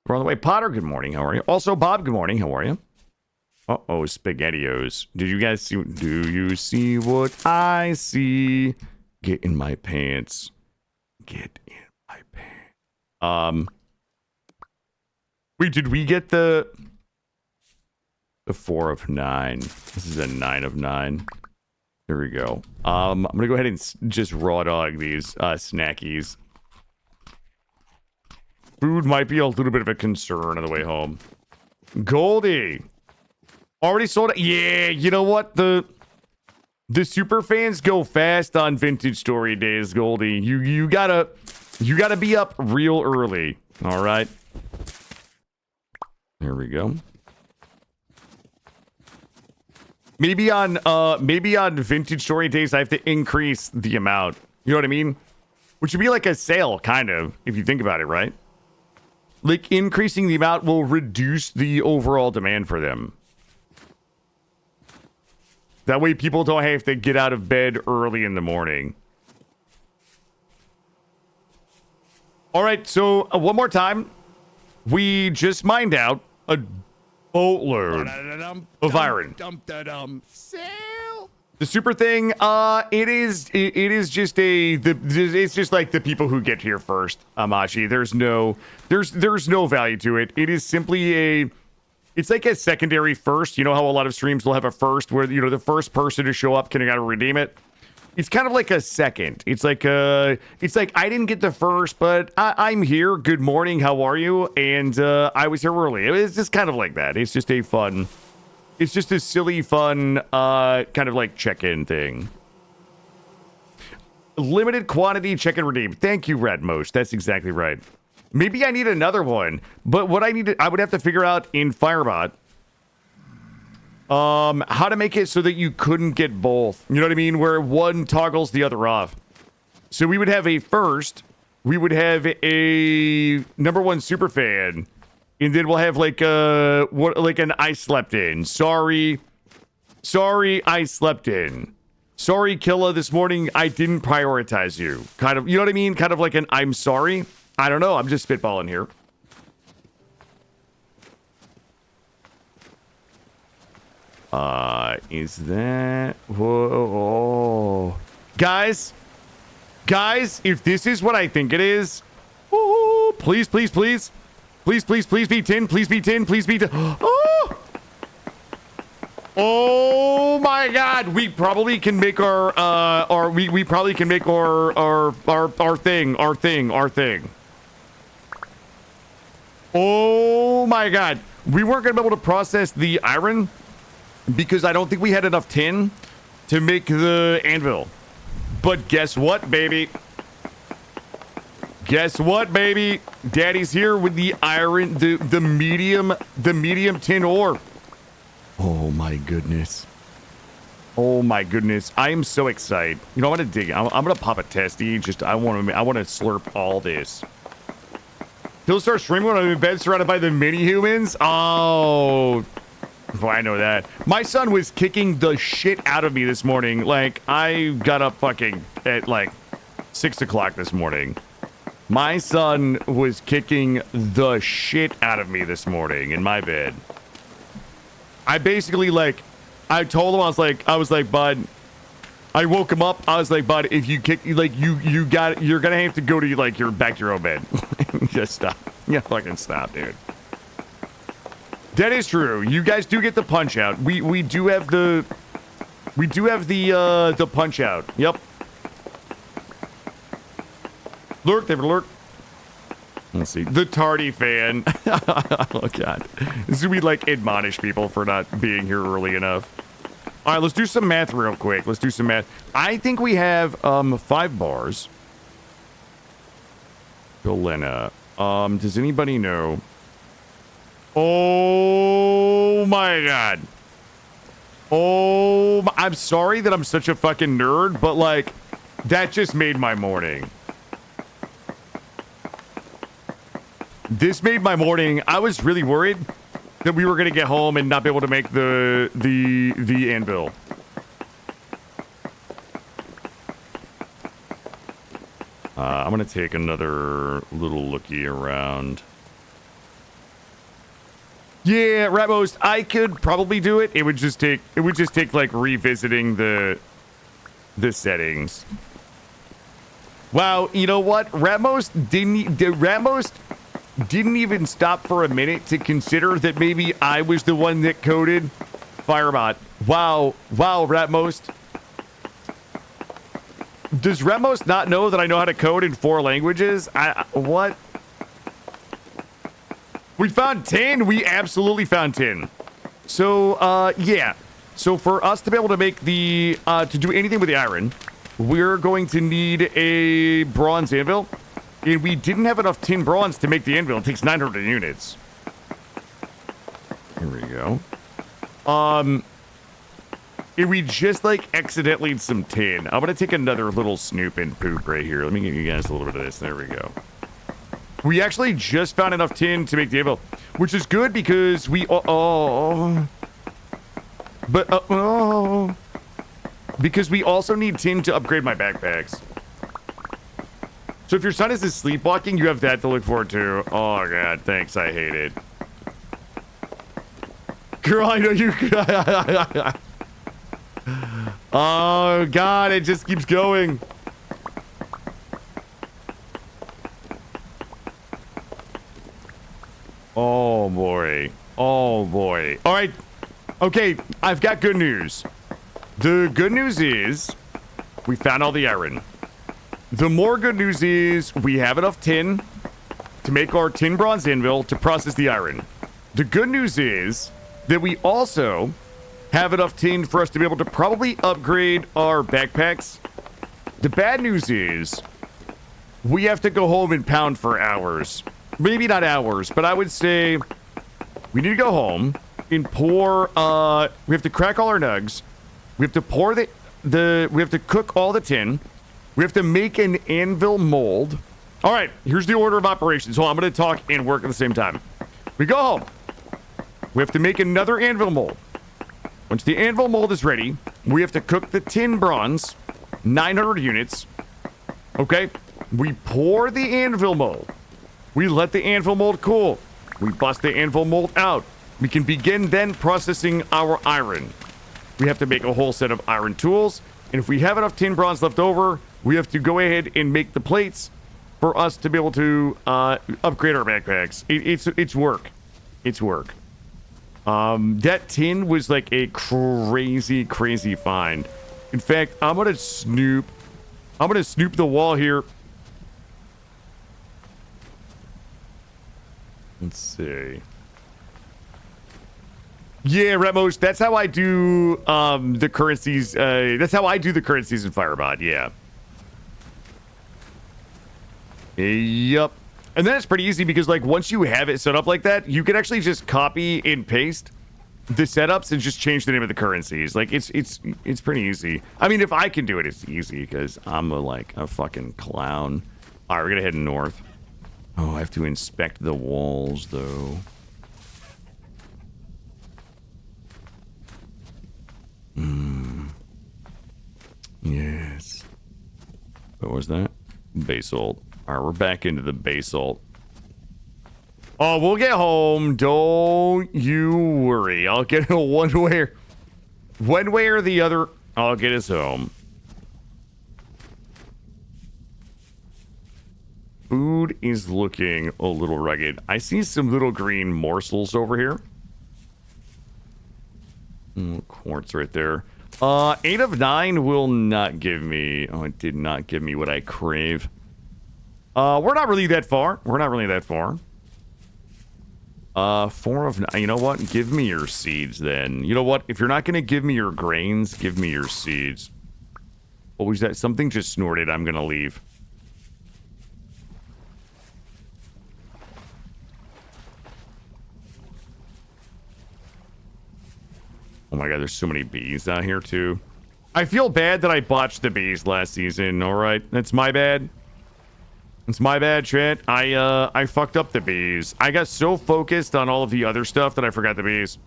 We're on the way. Potter, good morning. How are you? Also, Bob, good morning. How are you? Uh-oh, SpaghettiOs. Did you guys see? Do you see what I see? Get in my pants. Get in my pants. Wait, did we get the 4 of 9? This is a 9 of 9. Here we go. I'm gonna go ahead and just raw dog these snackies. Food might be a little bit of a concern on the way home. Goldie, already sold it. Yeah, you know what? The super fans go fast on vintage story days, Goldie. You gotta be up real early. All right. There we go. Maybe on vintage story days I have to increase the amount. You know what I mean? Which would be like a sale, kind of, if you think about it, right? Like increasing the amount will reduce the overall demand for them. That way people don't have to get out of bed early in the morning. All right, so one more time. We just mined out a boatload of iron. The super thing, it is just it's just like the people who get here first, Amashi. There's no value to it. It is simply it's like a secondary first. You know how a lot of streams will have a first where, you know, the first person to show up can gotta redeem it. It's kind of like a second. It's like I didn't get the first, but I'm here. Good morning. How are you? And I was here early. It's just kind of like that. It's just it's just a silly, fun, kind of like check-in thing. Limited quantity check and redeem. Thank you, Redmost. That's exactly right. Maybe I need another one, but what I would have to figure out in Firebot. How to make it so that you couldn't get both. You know what I mean? Where one toggles the other off. So we would have a first. We would have a #1 super fan. And then we'll have like an I slept in. Sorry, I slept in. Sorry, Killa, this morning I didn't prioritize you. Kind of, you know what I mean? Kind of like an I'm sorry. I don't know. I'm just spitballing here. Is that... Whoa. Guys, if this is what I think it is... Ooh, please. Please be 10. Please be 10. Please be 10. Oh! Oh my God! We probably can make we probably can make our thing. Oh my God! We weren't gonna be able to process the iron because I don't think we had enough tin to make the anvil. But guess what, baby? Guess what, baby? Daddy's here with the iron, the medium tin ore. Oh my goodness. Oh my goodness. I am so excited. You know, I'm gonna dig. I'm gonna pop a testy. I want to slurp all this. He'll start streaming when I'm in bed surrounded by the mini humans. Oh, I know that. My son was kicking the shit out of me this morning. Like, I got up fucking at like 6 o'clock this morning. My son was kicking the shit out of me this morning in my bed. I basically, like, I told him, I was like, bud, I woke him up. I was like, bud, if you kick, like, you're gonna have to go to, like, back to your own bed. Just stop. Yeah, fucking stop, dude. That is true. You guys do get the punch out. We do have the punch out. Yep. Lurk, they lurk. Let's see. The tardy fan. Oh, God. This is we like admonish people for not being here early enough. All right, let's do some math real quick. Let's do some math. I think we have 5 bars. Galena. Does anybody know? Oh, my God. Oh, I'm sorry that I'm such a fucking nerd, but, like, that just made my morning. This made my morning. I was really worried that we were going to get home and not be able to make the anvil. I'm going to take another little looky around. Yeah, Ratmost, I could probably do it. It would just take like revisiting the settings. Wow, you know what? Ratmost didn't even stop for a minute to consider that maybe I was the one that coded Firebot. Wow, Ratmost. Does Ratmost not know that I know how to code in 4 languages? What? We found tin. We absolutely found tin. So, yeah. So for us to be able to make the, to do anything with the iron, we're going to need a bronze anvil. And we didn't have enough tin bronze to make the anvil. It takes 900 units. Here we go. And we just, like, accidentally some tin. I'm gonna take another little snoop and poop right here. Let me give you guys a little bit of this. There we go. We actually just found enough tin to make the anvil, which is good because we... because we also need tin to upgrade my backpacks. So if your son is sleepwalking, you have that to look forward to. Oh, God, thanks. I hate it. Girl, I know you... Oh, God, it just keeps going. Oh, boy. Oh, boy. All right. Okay, I've got good news. The good news is we found all the iron. The more good news is we have enough tin to make our tin bronze anvil to process the iron. The good news is that we also have enough tin for us to be able to probably upgrade our backpacks. The bad news is we have to go home and pound for hours. Maybe not hours, but I would say we need to go home and pour, we have to crack all our nugs. We have to pour we have to cook all the tin. We have to make an anvil mold. All right, here's the order of operations. So I'm going to talk and work at the same time. We go home. We have to make another anvil mold. Once the anvil mold is ready, we have to cook the tin bronze, 900 units. Okay, we pour the anvil mold. We let the anvil mold cool. We bust the anvil mold out. We can begin then processing our iron. We have to make a whole set of iron tools. And if we have enough tin bronze left over, we have to go ahead and make the plates for us to be able to upgrade our backpacks. It's work. It's work. That tin was like a crazy, crazy find. In fact, I'm gonna snoop the wall here. Let's see. Yeah, Remos, that's how I do the currencies. That's how I do the currencies in Firebot, yeah. Yep. And then it's pretty easy because, like, once you have it set up like that, you can actually just copy and paste the setups and just change the name of the currencies. Like, it's pretty easy. I mean, if I can do it, it's easy because I'm a fucking clown. All right, we're gonna head north. Oh, I have to inspect the walls, though. Yes. What was that? Basalt. All right, we're back into the basalt. Oh, we'll get home. Don't you worry. I'll get it one way or the other. I'll get us home. Food is looking a little rugged. I see some little green morsels over here. Quartz right there. 8 of 9 will not give me... Oh, it did not give me what I crave. We're not really that far. 4 of 9. You know what? Give me your seeds, then. You know what? If you're not going to give me your grains, give me your seeds. What was that? Something just snorted. I'm going to leave. Oh my god, there's so many bees out here, too. I feel bad that I botched the bees last season, alright? That's my bad. It's my bad, chat. I fucked up the bees. I got so focused on all of the other stuff that I forgot the bees.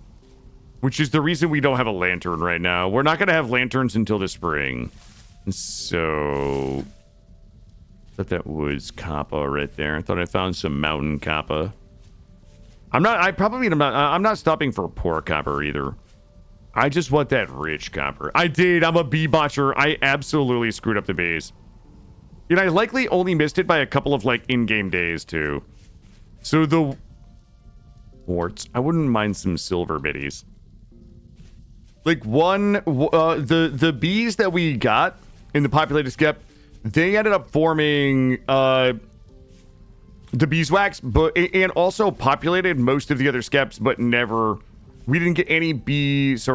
Which is the reason we don't have a lantern right now. We're not going to have lanterns until the spring. So... I thought that was Kappa right there. I thought I found some mountain Kappa. I'm not stopping for poor copper either. I just want that rich copper. I did. I'm a bee botcher. I absolutely screwed up the bees. And I likely only missed it by a couple of, like, in-game days, too. So the... Quartz. I wouldn't mind some silver biddies. Like, the bees that we got in the populated skep, they ended up forming, the beeswax, and also populated most of the other skeps, but never... We didn't get any beeswax,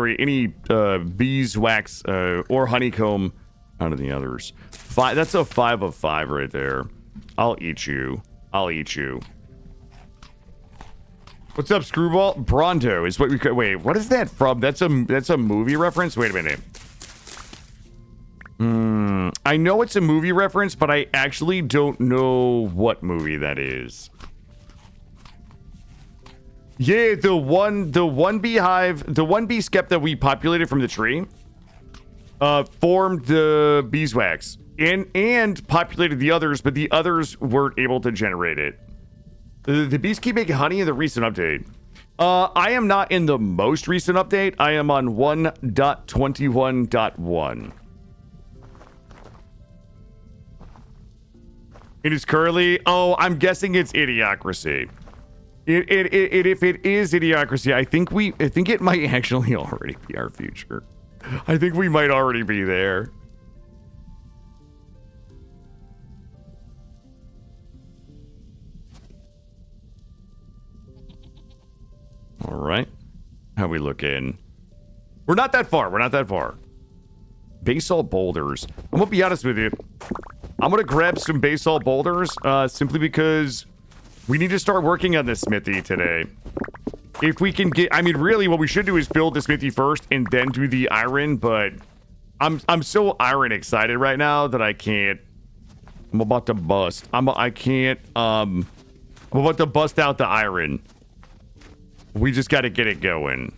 or honeycomb out of the others. That's a 5 of 5 right there. I'll eat you. I'll eat you. What's up, Screwball? Bronto is what we could... Wait, what is that from? That's a movie reference? Wait a minute. I know it's a movie reference, but I actually don't know what movie that is. Yeah, the one beehive, the one bee skep that we populated from the tree, formed the beeswax and populated the others, but the others weren't able to generate it. The bees keep making honey in the recent update. I am not in the most recent update. I am on 1.21.1. It is currently... Oh, I'm guessing it's Idiocracy. If it is Idiocracy, I think it might actually already be our future. I think we might already be there. All right. How we looking? We're not that far. We're not that far. Basalt boulders. I'm gonna be honest with you. I'm gonna grab some basalt boulders, simply because we need to start working on this smithy today. If we can get, I mean, really, what we should do is build the smithy first and then do the iron. But I'm so iron excited right now that I can't. I'm about to bust. I'm about to bust out the iron. We just got to get it going.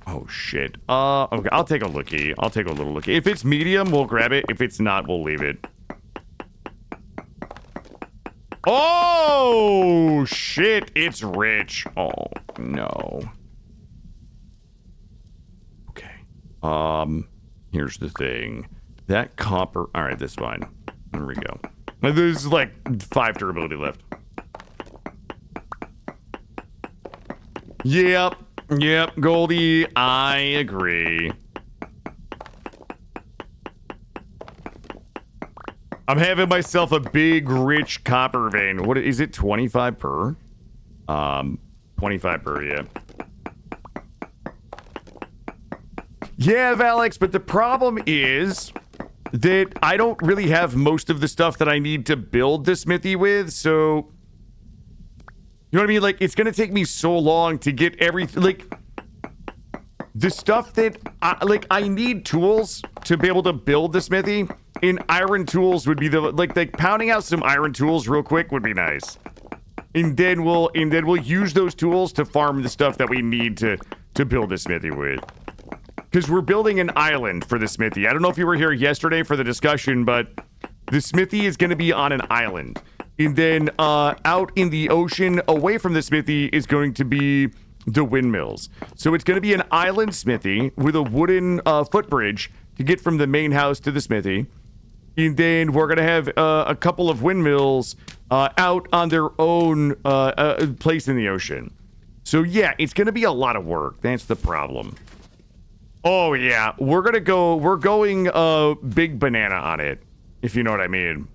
Oh, shit. Okay, I'll take a lookie. I'll take a little lookie. If it's medium, we'll grab it. If it's not, we'll leave it. Oh, shit. It's rich. Oh, no. Okay. Here's the thing. That copper... All right, that's fine. There we go. There's like 5 durability left. Yep, Goldie, I agree. I'm having myself a big, rich copper vein. What is it, 25 per? 25 per, yeah. Yeah, Valix, but the problem is that I don't really have most of the stuff that I need to build the smithy with, so... You know what I mean? Like, it's gonna take me so long to get everything, like, the stuff that, I need tools to be able to build the smithy, and iron tools would be like pounding out some iron tools real quick would be nice. And then we'll use those tools to farm the stuff that we need to build the smithy with. Because we're building an island for the smithy. I don't know if you were here yesterday for the discussion, but the smithy is gonna be on an island. And then out in the ocean, away from the smithy, is going to be the windmills. So it's going to be an island smithy with a wooden footbridge to get from the main house to the smithy. And then we're going to have a couple of windmills out on their own place in the ocean. So yeah, it's going to be a lot of work. That's the problem. Oh yeah, we're going big banana on it, if you know what I mean.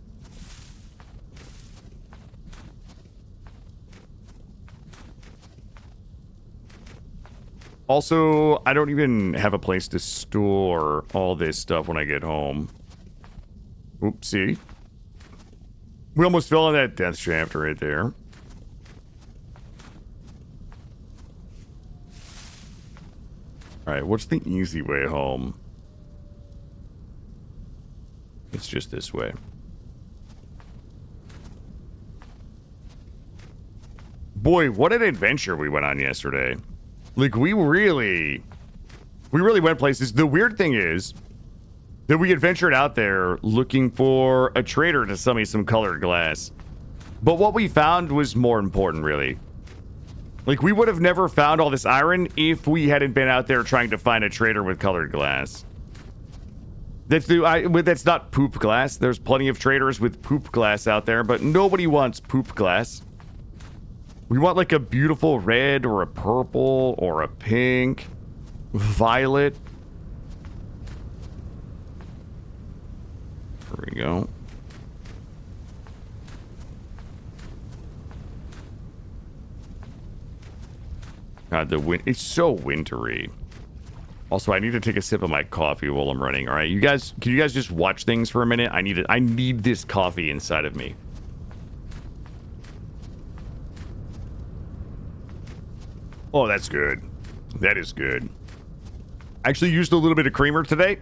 Also, I don't even have a place to store all this stuff when I get home. Oopsie. We almost fell on that death shaft right there. Alright, what's the easy way home? It's just this way. Boy, what an adventure we went on yesterday. Like, we really went places. The weird thing is that we adventured out there looking for a trader to sell me some colored glass. But what we found was more important, really. Like, we would have never found all this iron if we hadn't been out there trying to find a trader with colored glass. That's not poop glass. There's plenty of traders with poop glass out there, but nobody wants poop glass. We want like a beautiful red or a purple or a pink, violet. There we go. God, it's so wintry. Also, I need to take a sip of my coffee while I'm running. All right, you guys, can you guys just watch things for a minute? I need this coffee inside of me. Oh, that's good. That is good. I actually used a little bit of creamer today.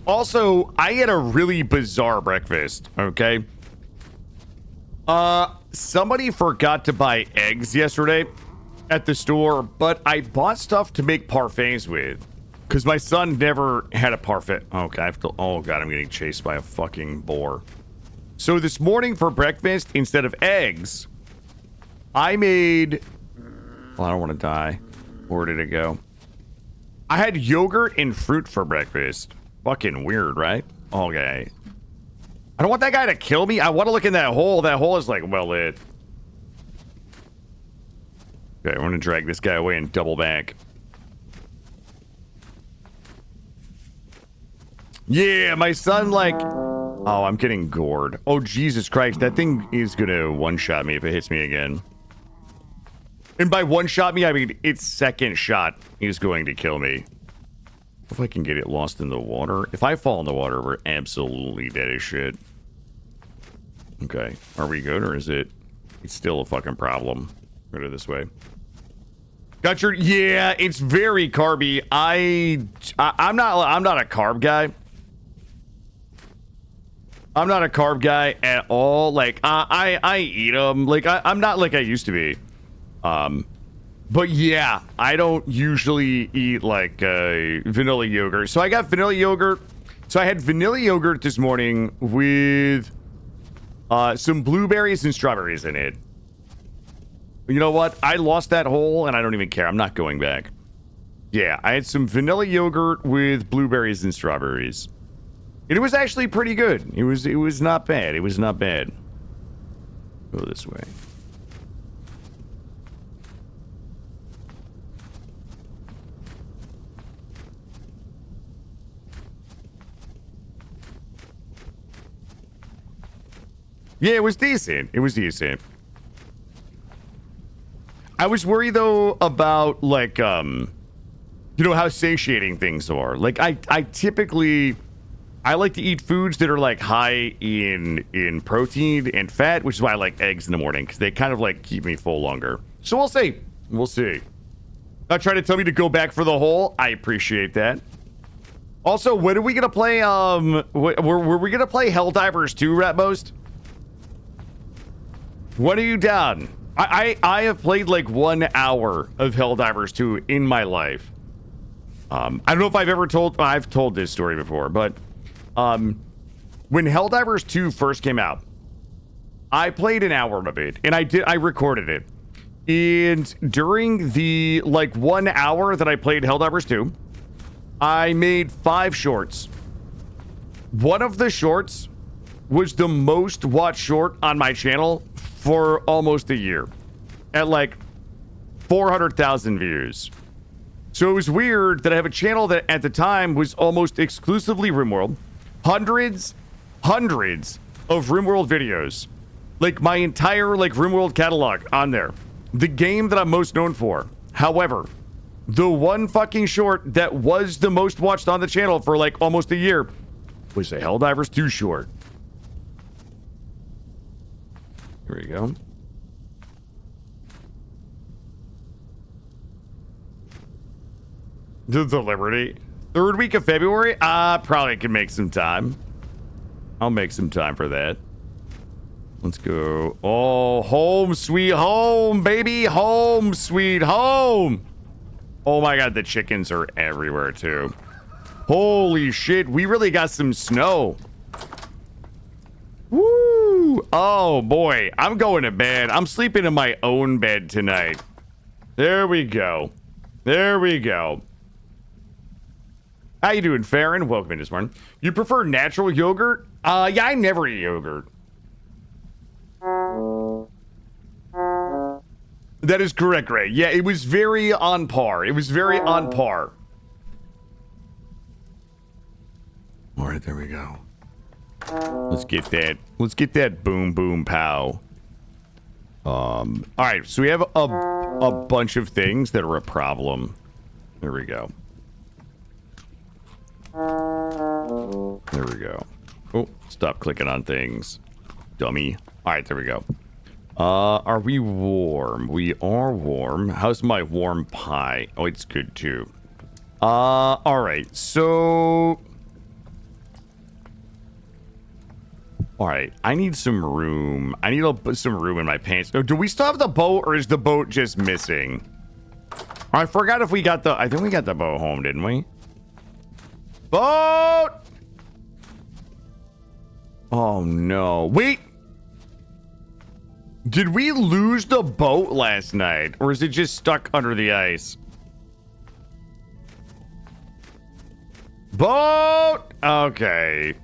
Also, I had a really bizarre breakfast, okay? Somebody forgot to buy eggs yesterday at the store, but I bought stuff to make parfaits with. Because my son never had a parfait. Okay, oh god, I'm getting chased by a fucking boar. So this morning for breakfast, instead of eggs, I made... Well, I don't want to die. Where did it go? I had yogurt and fruit for breakfast. Fucking weird, right? Okay. I don't want that guy to kill me. I want to look in that hole. That hole is like well lit. Okay, I'm gonna drag this guy away and double back. Yeah, my son like... Oh, I'm getting gored. Oh, Jesus Christ. That thing is gonna one-shot me if it hits me again. And by one-shot me, I mean its second shot is going to kill me. If I can get it lost in the water. If I fall in the water, we're absolutely dead as shit. Okay. Are we good, or is it... It's still a fucking problem. Go to this way. Got your... Yeah, it's very carby. I'm not a carb guy. I'm not a carb guy at all. Like, I eat them. Like, I'm not like I used to be. But yeah, I don't usually eat like vanilla yogurt. So I got vanilla yogurt. So I had vanilla yogurt this morning with some blueberries and strawberries in it. You know what? I lost that hole and I don't even care. I'm not going back. Yeah, I had some vanilla yogurt with blueberries and strawberries. And it was actually pretty good. It was not bad. It was not bad. Go this way. Yeah, it was decent. It was decent. I was worried though about like you know how satiating things are. Like I typically I like to eat foods that are like high in protein and fat, which is why I like eggs in the morning because they kind of like keep me full longer. So we'll see. We'll see. Not trying to tell me to go back for the hole. I appreciate that. Also, when are we gonna play? Were we gonna play Helldivers 2, Ratmost? When are you down? I have played like 1 hour of Helldivers 2 in my life. I don't know if I've told this story before, but when Helldivers 2 first came out, I played an hour of it and I recorded it. And during the like 1 hour that I played Helldivers 2, I made 5 shorts. One of the shorts was the most watched short on my channel for almost a year at like 400,000 views. So it was weird that I have a channel that at the time was almost exclusively RimWorld. Hundreds of RimWorld videos. Like my entire like RimWorld catalog on there. The game that I'm most known for. However, the one fucking short that was the most watched on the channel for like almost a year was a Helldivers 2 short. Here we go. The Liberty. 3rd week of February? Probably can make some time. I'll make some time for that. Let's go. Oh, home sweet home, baby. Home sweet home. Oh my god, the chickens are everywhere too. Holy shit, we really got some snow. Woo! Oh boy, I'm going to bed. I'm sleeping in my own bed tonight. There we go. There we go. How you doing, Farron? Welcome in this morning. You prefer natural yogurt? Yeah, I never eat yogurt. That is correct, Ray. Yeah, it was very on par. It was very on par. All right, there we go. Let's get that. Let's get that boom, boom, pow. All right, so we have a bunch of things that are a problem. There we go. There we go. Oh, stop clicking on things, dummy. All right, there we go. Are we warm? We are warm. How's my warm pie? Oh, it's good too. All right, so... All right, I need some room. I need some room in my pants. Oh, do we still have the boat, or is the boat just missing? I forgot if we got the... I think we got the boat home, didn't we? Boat! Oh, no. Wait! Did we lose the boat last night? Or is it just stuck under the ice? Boat! Okay.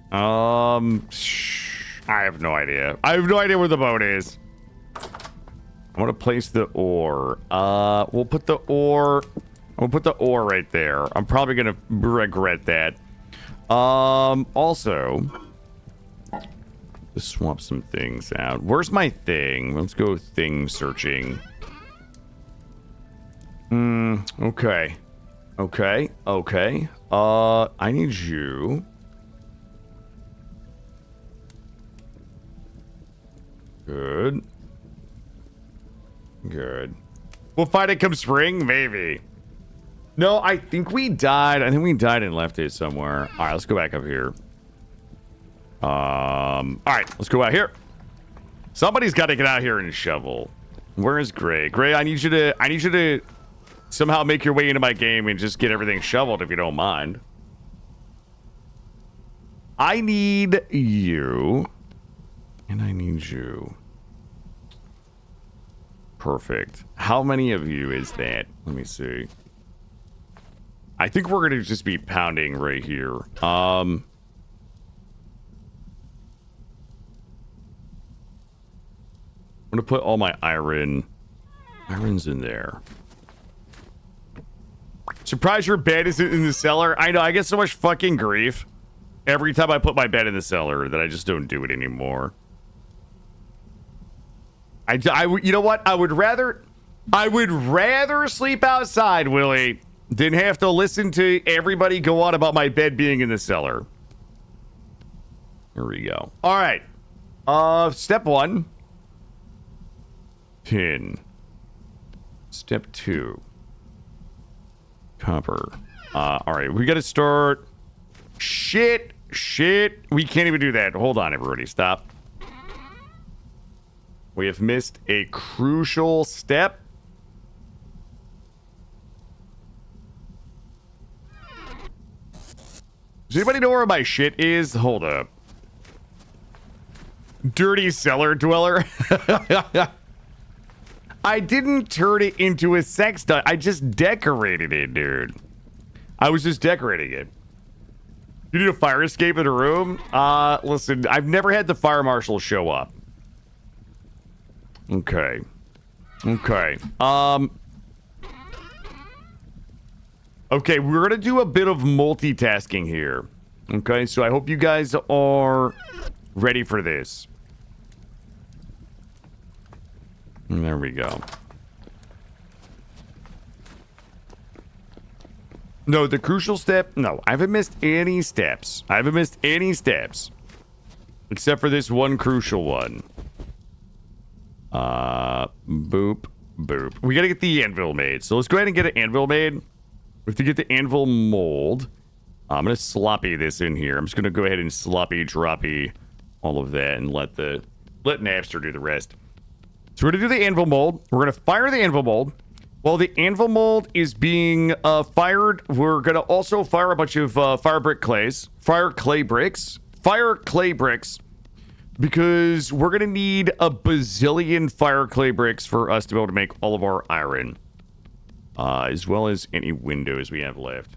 I have no idea. I have no idea where the boat is. I want to place the ore. We'll put the ore... We'll put the ore right there. I'm probably going to regret that. Also... Let's swap some things out. Where's my thing? Let's go thing searching. Okay. Okay. Okay. I need you. Good. Good. We'll find it come spring? Maybe. No, I think we died. I think we died and left it somewhere. All right, let's go back up here. All right, let's go out here. Somebody's got to get out here and shovel. Where is Gray? Gray, I need you to somehow make your way into my game and just get everything shoveled if you don't mind. I need you. And I need you. Perfect. How many of you is that? Let me see. I think we're going to just be pounding right here. I'm going to put all my iron's in there. Surprised your bed isn't in the cellar. I know, I get so much fucking grief every time I put my bed in the cellar that I just don't do it anymore. You know what? I would rather sleep outside, Willie, than have to listen to everybody go on about my bed being in the cellar. Here we go. All right. Step 1. Tin. Step 2. Copper. All right. We got to start. Shit. We can't even do that. Hold on, everybody. Stop. We have missed a crucial step. Does anybody know where my shit is? Hold up. Dirty cellar dweller. I didn't turn it into a sex doll. I just decorated it, dude. I was just decorating it. You need a fire escape in a room? Listen, I've never had the fire marshal show up. Okay. Okay. Okay, we're gonna do a bit of multitasking here. Okay, so I hope you guys are ready for this. And there we go. No, the crucial step. No, I haven't missed any steps. I haven't missed any steps. Except for this one crucial one. Boop, boop. We gotta get the anvil made. So let's go ahead and get an anvil made. We have to get the anvil mold. I'm gonna sloppy this in here. I'm just gonna go ahead and sloppy droppy all of that and let Napster do the rest. So we're gonna do the anvil mold. We're gonna fire the anvil mold. While the anvil mold is being fired, we're gonna also fire a bunch of fire clay bricks, because we're gonna need a bazillion fire clay bricks for us to be able to make all of our iron. as well as any windows we have left.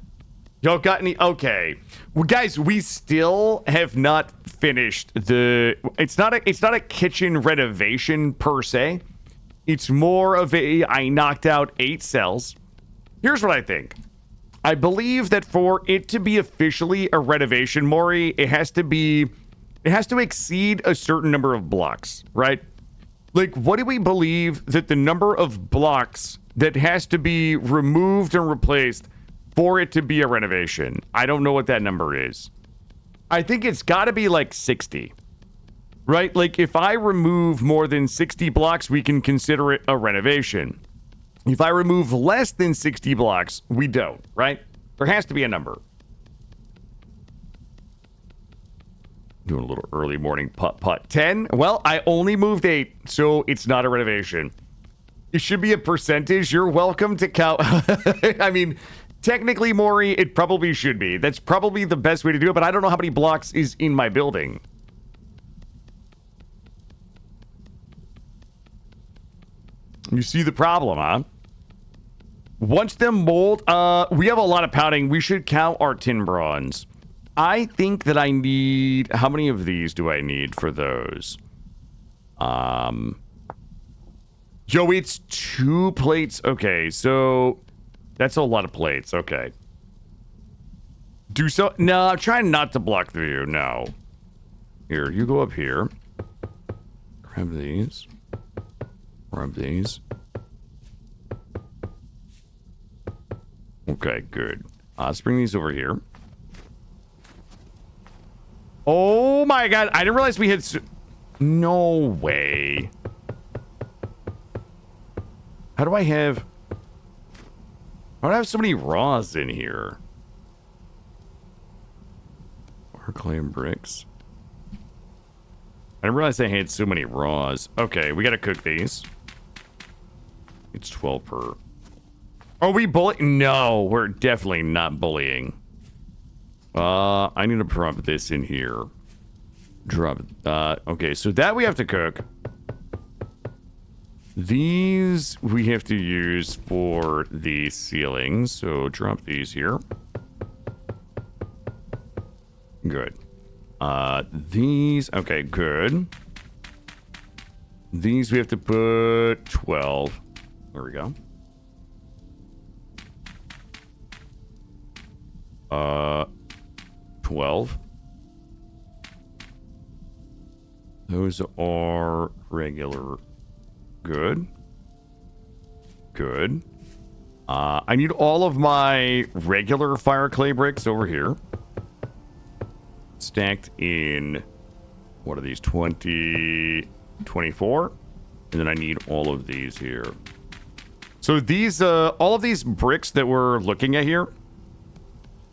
Y'all got any? Okay, well, guys, we still have not finished the. It's not a kitchen renovation per se. It's more of a. I knocked out 8 cells. Here's what I think. I believe that for it to be officially a renovation, Maury, it has to exceed a certain number of blocks, right? Like, what do we believe that the number of blocks that has to be removed and replaced for it to be a renovation? I don't know what that number is. I think it's got to be like 60, right? Like, if I remove more than 60 blocks, we can consider it a renovation. If I remove less than 60 blocks, we don't, right? There has to be a number. Doing a little early morning putt. 10? Well, I only moved 8, so it's not a renovation. It should be a percentage. You're welcome to count. I mean, technically, Maury, it probably should be. That's probably the best way to do it, but I don't know how many blocks is in my building. You see the problem, huh? Once the mold, we have a lot of pouting. We should count our tin bronze. I think that I need, how many of these do I need for those? Yo, it's 2 plates. Okay, so that's a lot of plates. Okay. No, I'm trying not to block the view. No. Here, you go up here. Grab these. Grab these. Okay, good. Let's bring these over here. Oh my god, I didn't realize we had no way. How do I have so many raws in here? Or clay and bricks. I didn't realize I had so many raws. Okay, we gotta cook these. It's 12 per. Are we bullying? No, we're definitely not bullying. I need to drop this in here. Okay, so that we have to cook. These we have to use for the ceilings, so drop these here. Good. These, okay, good. These we have to put 12. There we go. 12. Those are regular. Good. Good. I need all of my regular fire clay bricks over here. Stacked in, what are these, 20, 24? And then I need all of these here. So these, all of these bricks that we're looking at here,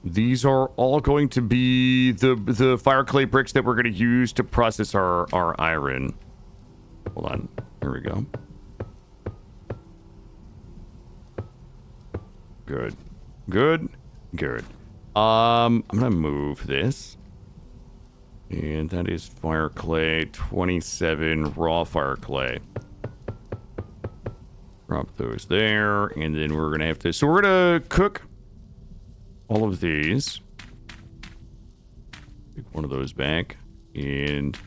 these are all going to be the fire clay bricks that we're going to use to process our iron. Hold on. Here we go. Good. Good. Good. I'm going to move this. And that is fire clay, 27 raw fire clay. Drop those there. And then we're going to have to... So we're going to cook all of these. Take one of those back. And...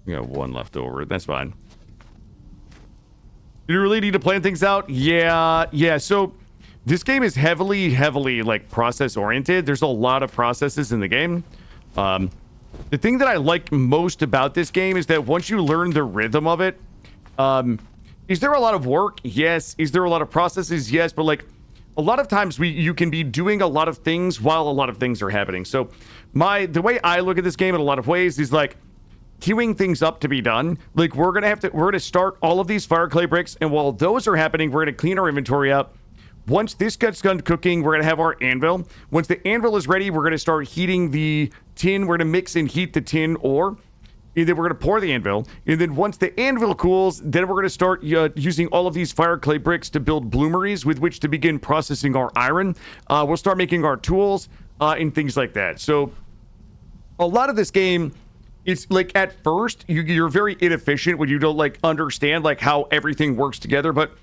we got one left over. That's fine. You really need to plan things out? Yeah. So... this game is heavily, like, process-oriented. There's a lot of processes in the game. The thing that I like most about this game is that once you learn the rhythm of it, is there a lot of work? Yes. Is there a lot of processes? Yes. But, like, a lot of times you can be doing a lot of things while a lot of things are happening. So, the way I look at this game in a lot of ways is, like, queuing things up to be done. Like, we're gonna start all of these fire clay bricks, and while those are happening, we're gonna clean our inventory up. Once this gets done cooking, we're going to have our anvil. Once the anvil is ready, we're going to start heating the tin. We're going to mix and heat the tin ore. And then we're going to pour the anvil. And then once the anvil cools, then we're going to start using all of these fire clay bricks to build bloomeries with which to begin processing our iron. We'll start making our tools and things like that. So a lot of this game it's like at first you're very inefficient when you don't like understand like how everything works together, but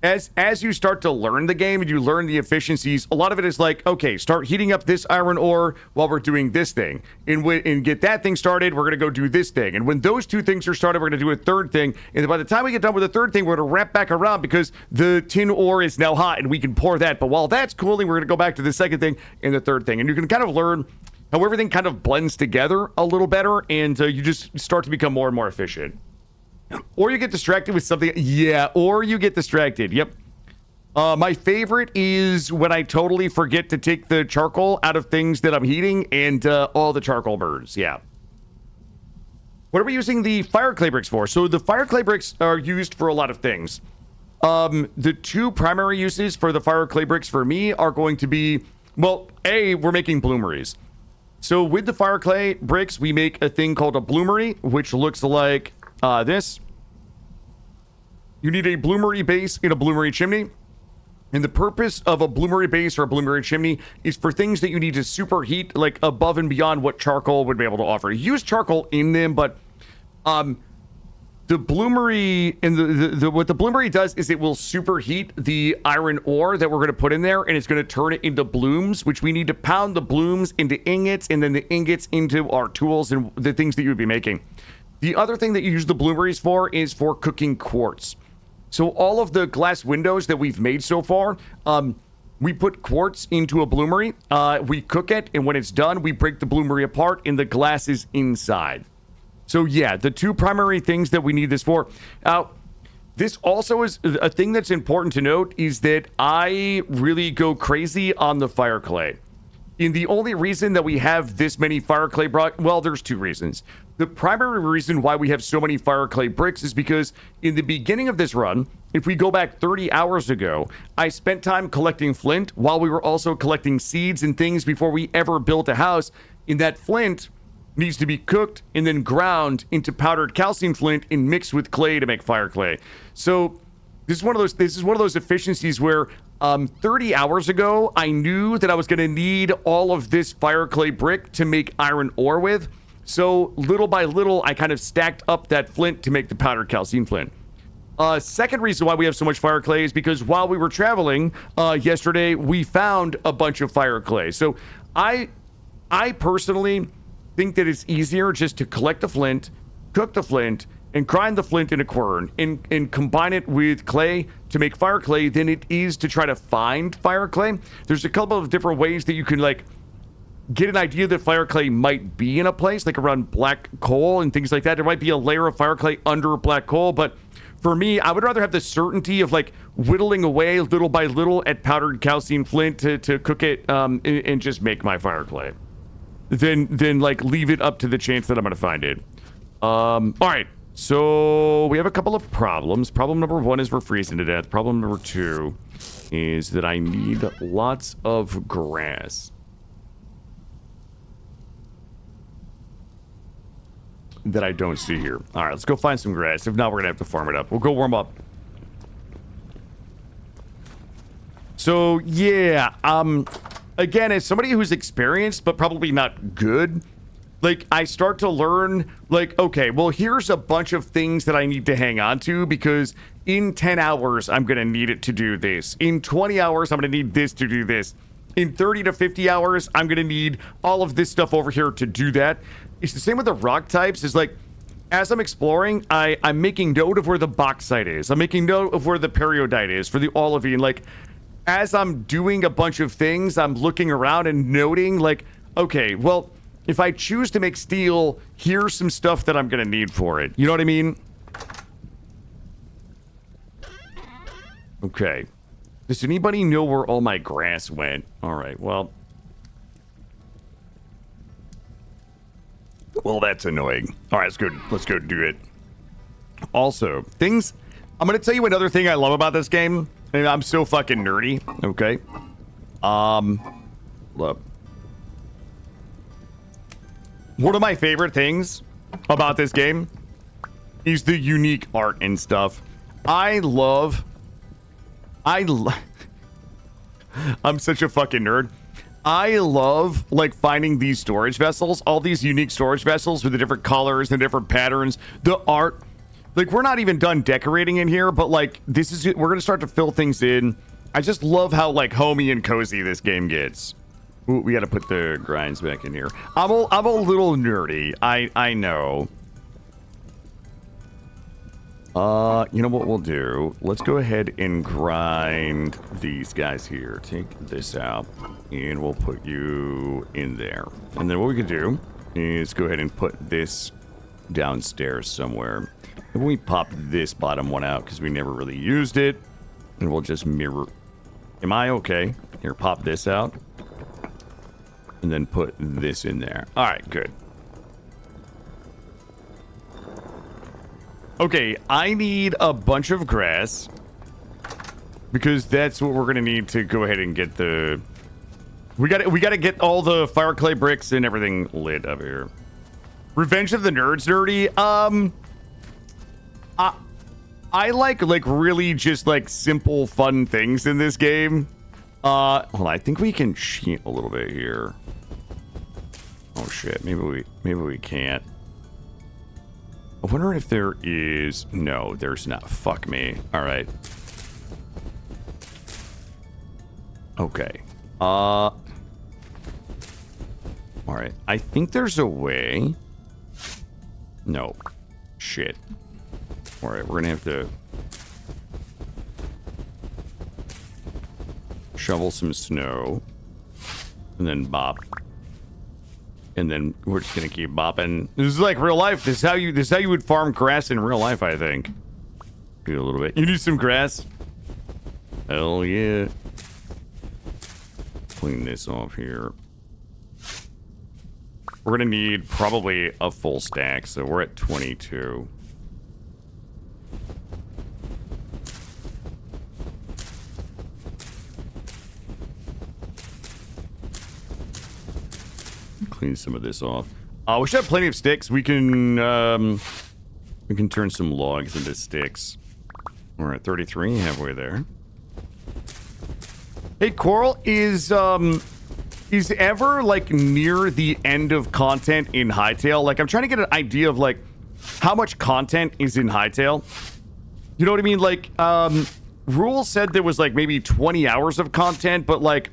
as you start to learn the game and you learn the efficiencies, a lot of it is like, okay, start heating up this iron ore while we're doing this thing. And get that thing started, we're going to go do this thing. And when those two things are started, we're going to do a third thing. And by the time we get done with the third thing, we're going to wrap back around because the tin ore is now hot and we can pour that. But while that's cooling, we're going to go back to the second thing and the third thing. And you can kind of learn how everything kind of blends together a little better. And you just start to become more and more efficient. Or you get distracted with something. Yeah, or you get distracted. Yep. My favorite is when I totally forget to take the charcoal out of things that I'm heating and all the charcoal burns. Yeah. What are we using the fire clay bricks for? So the fire clay bricks are used for a lot of things. The two primary uses for the fire clay bricks for me are going to be, well, A, we're making bloomeries. So with the fire clay bricks, we make a thing called a bloomery, which looks like this. You need a bloomery base in a bloomery chimney. And the purpose of a bloomery base or a bloomery chimney is for things that you need to superheat, like above and beyond what charcoal would be able to offer. Use charcoal in them, but the bloomery and what the bloomery does is it will superheat the iron ore that we're going to put in there, and it's going to turn it into blooms, which we need to pound the blooms into ingots, and then the ingots into our tools and the things that you would be making. The other thing that you use the bloomeries for is for cooking quartz. So all of the glass windows that we've made so far, we put quartz into a bloomery, we cook it, and when it's done, we break the bloomery apart, and the glass is inside. So yeah, the two primary things that we need this for. This also is a thing that's important to note is that I really go crazy on the fire clay. And the only reason that we have this many fire clay well, there's two reasons. The primary reason why we have so many fire clay bricks is because in the beginning of this run, if we go back 30 hours ago, I spent time collecting flint while we were also collecting seeds and things before we ever built a house. And that flint needs to be cooked and then ground into powdered calcium flint and mixed with clay to make fire clay. So this is one of those efficiencies where 30 hours ago, I knew that I was going to need all of this fire clay brick to make iron ore with. So little by little, I kind of stacked up that flint to make the powdered calcium flint. Second reason why we have so much fire clay is because while we were traveling yesterday, we found a bunch of fire clay. So I personally think that it's easier just to collect the flint, cook the flint, and grind the flint in a quern and combine it with clay to make fire clay than it is to try to find fire clay. There's a couple of different ways that you can like get an idea that fire clay might be in a place, like around black coal and things like that. There might be a layer of fire clay under black coal, but for me, I would rather have the certainty of like whittling away little by little at powdered calcium flint to cook it and just make my fire clay than like leave it up to the chance that I'm gonna find it. All right. So we have a couple of problems. Problem number one is we're freezing to death. Problem number two is that I need lots of grass. That I don't see here. All right, let's go find some grass. If not, we're gonna have to farm it up. We'll go warm up. So yeah, again, as somebody who's experienced but probably not good, like I start to learn like, okay, well, here's a bunch of things that I need to hang on to because in 10 hours I'm gonna need it to do this. In 20 hours I'm gonna need this to do this. In 30 to 50 hours I'm gonna need all of this stuff over here to do that. It's the same with the rock types. Is like, as I'm exploring, I'm making note of where the bauxite is. I'm making note of where the periodite is for the olivine. Like, as I'm doing a bunch of things, I'm looking around and noting, like, okay, well, if I choose to make steel, here's some stuff that I'm gonna need for it. You know what I mean? Okay. Does anybody know where all my grass went? All right, well... Well, that's annoying. All right, let's go do it. Also, things... I'm going to tell you another thing I love about this game. And I'm so fucking nerdy. Okay. Look. One of my favorite things about this game is the unique art and stuff. I'm such a fucking nerd. I love like finding these storage vessels, all these unique storage vessels with the different colors and different patterns, the art. Like, we're not even done decorating in here, but like this is we're gonna start to fill things in. I just love how like homey and cozy this game gets. Ooh, we got to put the grinds back in here. I'm a little nerdy. I know. You know what we'll do? Let's go ahead and grind these guys here. Take this out, and we'll put you in there. And then what we can do is go ahead and put this downstairs somewhere. And we pop this bottom one out because we never really used it, and we'll just mirror. Am I okay? Here, pop this out. And then put this in there. All right, good. Okay, I need a bunch of grass because that's what we're gonna need to go ahead and get the. We gotta get all the fire clay bricks and everything lit up here. Revenge of the Nerds, nerdy. I like really just like simple fun things in this game. Hold on, I think we can cheat a little bit here. Oh shit, maybe we can't. I wonder if there is... No, there's not. Fuck me. Alright. Okay. Alright, I think there's a way. No. Shit. Alright, we're gonna have to shovel some snow and then bop. And then we're just gonna keep bopping. This is like real life. This is how you would farm grass in real life, I think. Do a little bit. You need some grass? Hell yeah. Clean this off here. We're gonna need probably a full stack, so we're at 22. Clean some of this off. We should have plenty of sticks. We can turn some logs into sticks. We're at 33, halfway there. Hey, Coral, is ever like near the end of content in Hytale? Like, I'm trying to get an idea of like how much content is in Hytale. You know what I mean? Like, Rule said there was like maybe 20 hours of content, but like,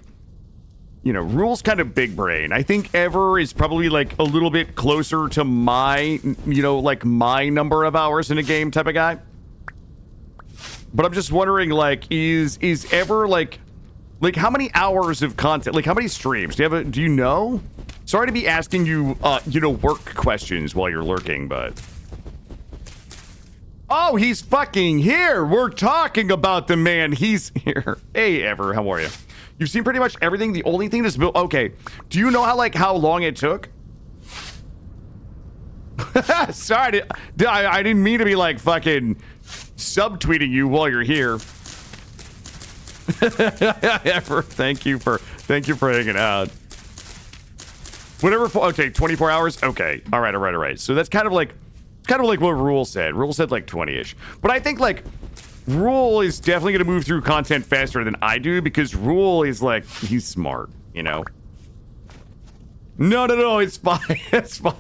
you know, Rule's kind of big brain. I think Ever is probably like a little bit closer to my, you know, like my number of hours in a game type of guy. But I'm just wondering, like, is Ever like how many hours of content, like how many streams? Do you know? Sorry to be asking you, you know, work questions while you're lurking, but. Oh, he's fucking here. We're talking about the man. He's here. Hey, Ever, how are you? You've seen pretty much everything. The only thing that's built. Okay. Do you know how long it took? Sorry, I didn't mean to be like fucking subtweeting you while you're here. Ever, thank you for hanging out. Whatever. Okay, 24 hours. Okay. All right. So that's kind of like what Rule said. Rule said like 20-ish. But I think like Rule is definitely going to move through content faster than I do because Rule is like, he's smart, you know? No, it's fine. It's fine.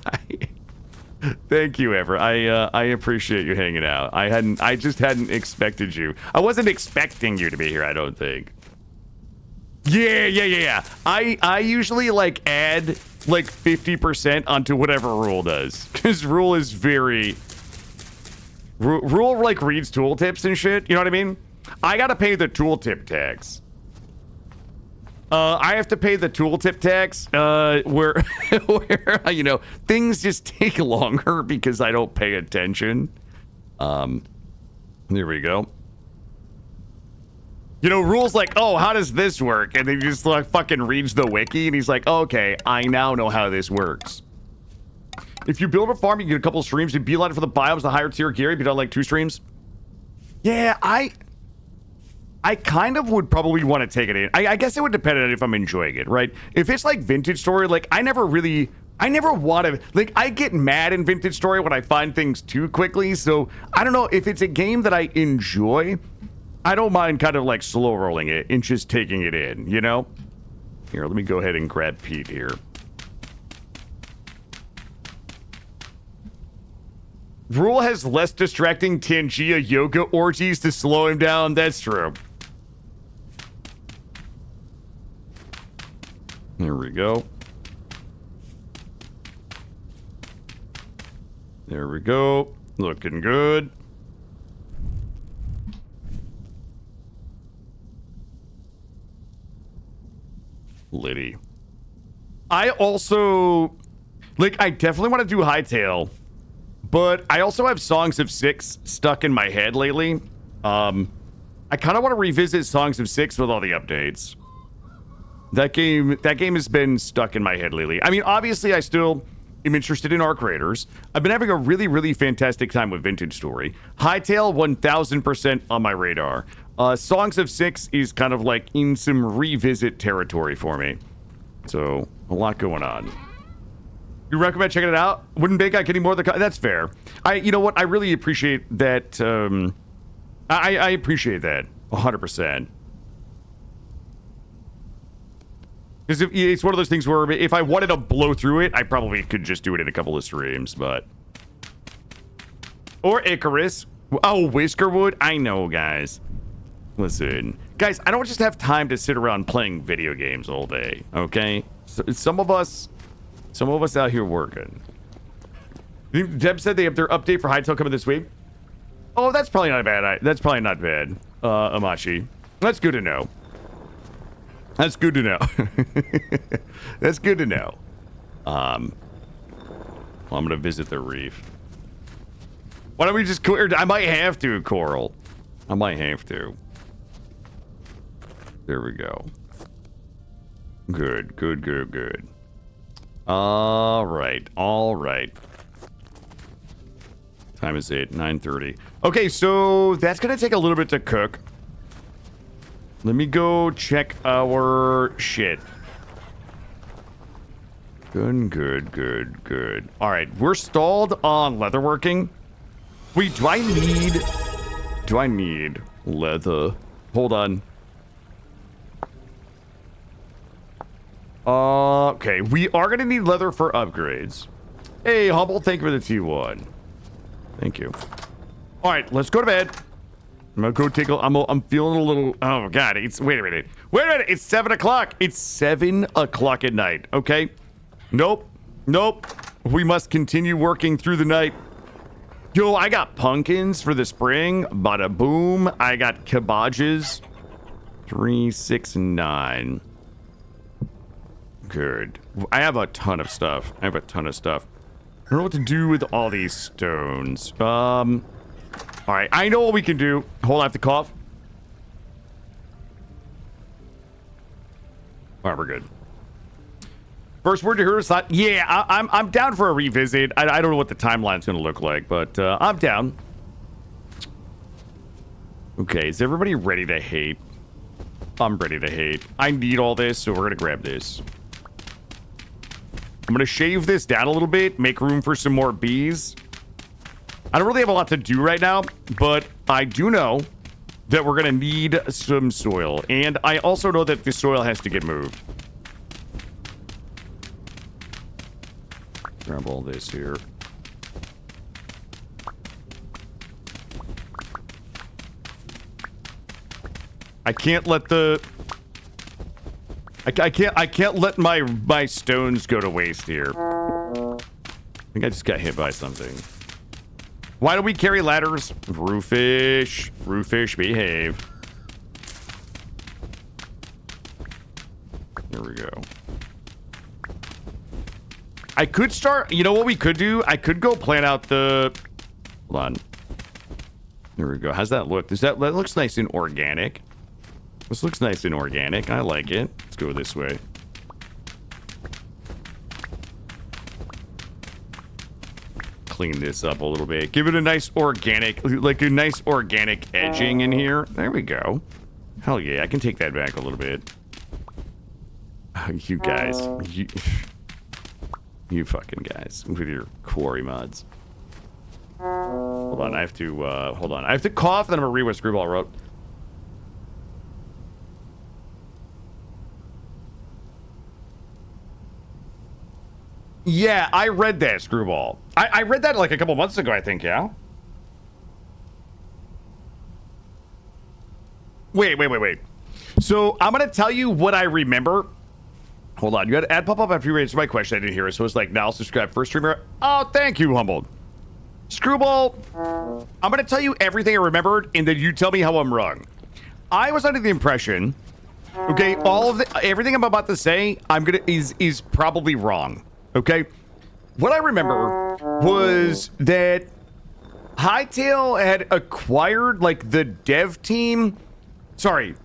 Thank you, Ever. I appreciate you hanging out. I just hadn't expected you. I wasn't expecting you to be here, I don't think. Yeah. I usually like add like 50% onto whatever Rule does. Because Rule is very... Rule like reads tooltips and shit, you know what I mean? I gotta pay the tooltip tax. I have to pay the tooltip tax, where you know, things just take longer because I don't pay attention. There we go. You know, Rule's like, oh, how does this work? And then he just like fucking reads the wiki and he's like, okay, I now know how this works. If you build a farm, you get a couple of streams. You beeline for the biomes, the higher tier gear. If you done like 2 streams. Yeah, I kind of would probably want to take it in. I guess it would depend on if I'm enjoying it, right? If it's like Vintage Story, like I never want to, like I get mad in Vintage Story when I find things too quickly. So I don't know if it's a game that I enjoy. I don't mind kind of like slow rolling it and just taking it in, you know? Here, let me go ahead and grab Pete here. Rule has less distracting Tangia yoga orgies to slow him down. That's true. There we go. There we go. Looking good. Liddy. I also, like, I definitely want to do Hightail, but I also have Songs of Six stuck in my head lately. I kind of want to revisit Songs of Six with all the updates. That game has been stuck in my head lately. I mean, obviously, I still am interested in Arc Raiders. I've been having a really, really fantastic time with Vintage Story. Hightail, 1000% on my radar. Songs of Six is kind of like in some revisit territory for me. So, a lot going on. You recommend checking it out? Wouldn't Big Guy get any more of the... That's fair. You know what? I really appreciate that. I appreciate that 100%. Because it's one of those things where if I wanted to blow through it, I probably could just do it in a couple of streams, but... Or Icarus. Oh, Whiskerwood. I know, guys. Listen. Guys, I don't just have time to sit around playing video games all day, okay? So, some of us out here working. Deb said they have their update for Hightail coming this week. Oh, that's probably not bad. That's probably not bad, Amachi. That's good to know. That's good to know. That's good to know. Well, I'm gonna visit the reef. Why don't we just clear? I might have to, Coral. I might have to. There we go. Good, good, good, good. All right, all right. Time is 9:30. Okay, so that's gonna take a little bit to cook. Let me go check our shit. Good, good, good, good. All right, we're stalled on leatherworking. Wait, do I need leather? Hold on. Okay, we are gonna need leather for upgrades. Hey, Humble, thank you for the T1. Thank you. All right, let's go to bed. I'm gonna go take a... I'm feeling a little... Oh, God. Wait a minute. Wait a minute. It's 7 o'clock. It's 7 o'clock at night. Okay? Nope. Nope. We must continue working through the night. Yo, I got pumpkins for the spring. Bada boom. I got cabbages. 3, 6, 9. Good. I have a ton of stuff. I don't know what to do with all these stones. All right, I know what we can do. Hold on, I have to cough. All right, we're good. First word to hear is that, yeah, I'm down for a revisit. I don't know what the timeline's going to look like, but I'm down. Okay, is everybody ready to hate? I'm ready to hate. I need all this, so we're going to grab this. I'm going to shave this down a little bit, make room for some more bees. I don't really have a lot to do right now, but I do know that we're going to need some soil. And I also know that the soil has to get moved. Grab all this here. I can't let the... I can't let my stones go to waste here. I think I just got hit by something. Why do we carry ladders? Roofish. Roofish, behave. There we go. I could start... You know what we could do? I could go plan out the... Hold on. There we go. How's that look? That looks nice and organic. This looks nice and organic. I like it. Let's go this way. Clean this up a little bit. Give it a nice organic, like a nice organic edging in here. There we go. Hell yeah, I can take that back a little bit. You guys. You fucking guys with your quarry mods. Hold on, I have to, hold on. I have to cough, then I'm gonna read what Screwball wrote. Yeah, I read that, Screwball. I read that like a couple months ago, I think, yeah? Wait. So I'm going to tell you what I remember. Hold on. You had to ad pop up after you answered my question. I didn't hear it. So it's like, now subscribe first streamer. Oh, thank you, Humbled. Screwball, I'm going to tell you everything I remembered, and then you tell me how I'm wrong. I was under the impression, okay, everything I'm about to say, is probably wrong. Okay? What I remember was that Hytale had acquired, like, the dev team. Sorry.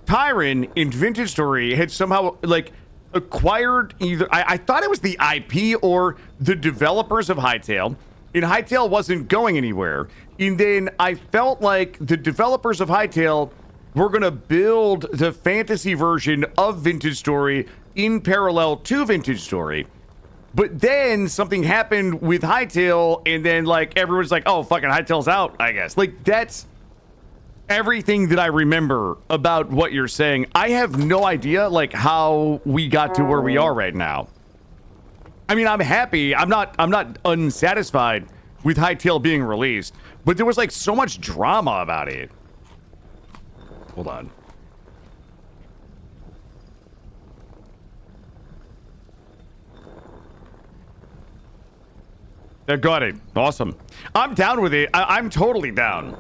Tyron in Vintage Story had somehow, like, acquired either... I thought it was the IP or the developers of Hytale. And Hytale wasn't going anywhere. And then I felt like the developers of Hytale were going to build the fantasy version of Vintage Story in parallel to Vintage Story. But then something happened with Hytale, and then, like, everyone's like, oh, fucking Hytale's out, I guess. Like, that's everything that I remember about what you're saying. I have no idea, like, how we got to where we are right now. I mean, I'm happy. I'm not unsatisfied with Hytale being released, but there was, like, so much drama about it. Hold on. I got it. Awesome. I'm down with it. I'm totally down.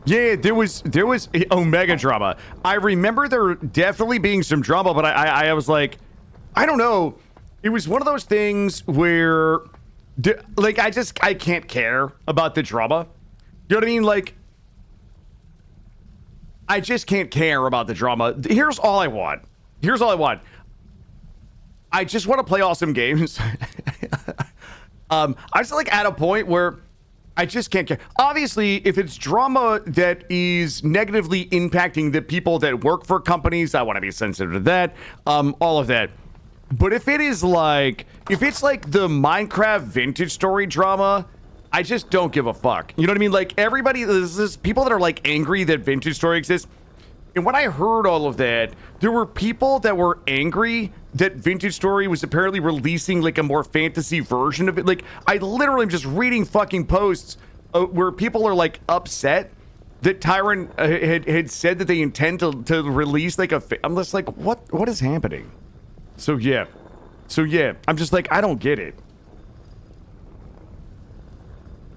Yeah, there was Omega drama. I remember there definitely being some drama, but I was like, I don't know. It was one of those things where, like, I can't care about the drama. You know what I mean? Like, I just can't care about the drama. Here's all I want. I just want to play awesome games. I just, like, at a point where I just can't care. Obviously, if it's drama that is negatively impacting the people that work for companies, I want to be sensitive to that. All of that. But if it's like the Minecraft Vintage Story drama, I just don't give a fuck. You know what I mean? Like, everybody, there's people that are, like, angry that Vintage Story exists. And when I heard all of that, there were people that were angry that Vintage Story was apparently releasing, like, a more fantasy version of it. Like, I literally am just reading fucking posts where people are, like, upset that Tyron had said that they intend to release, like, I'm just like, what is happening? So yeah, I'm just like, I don't get it.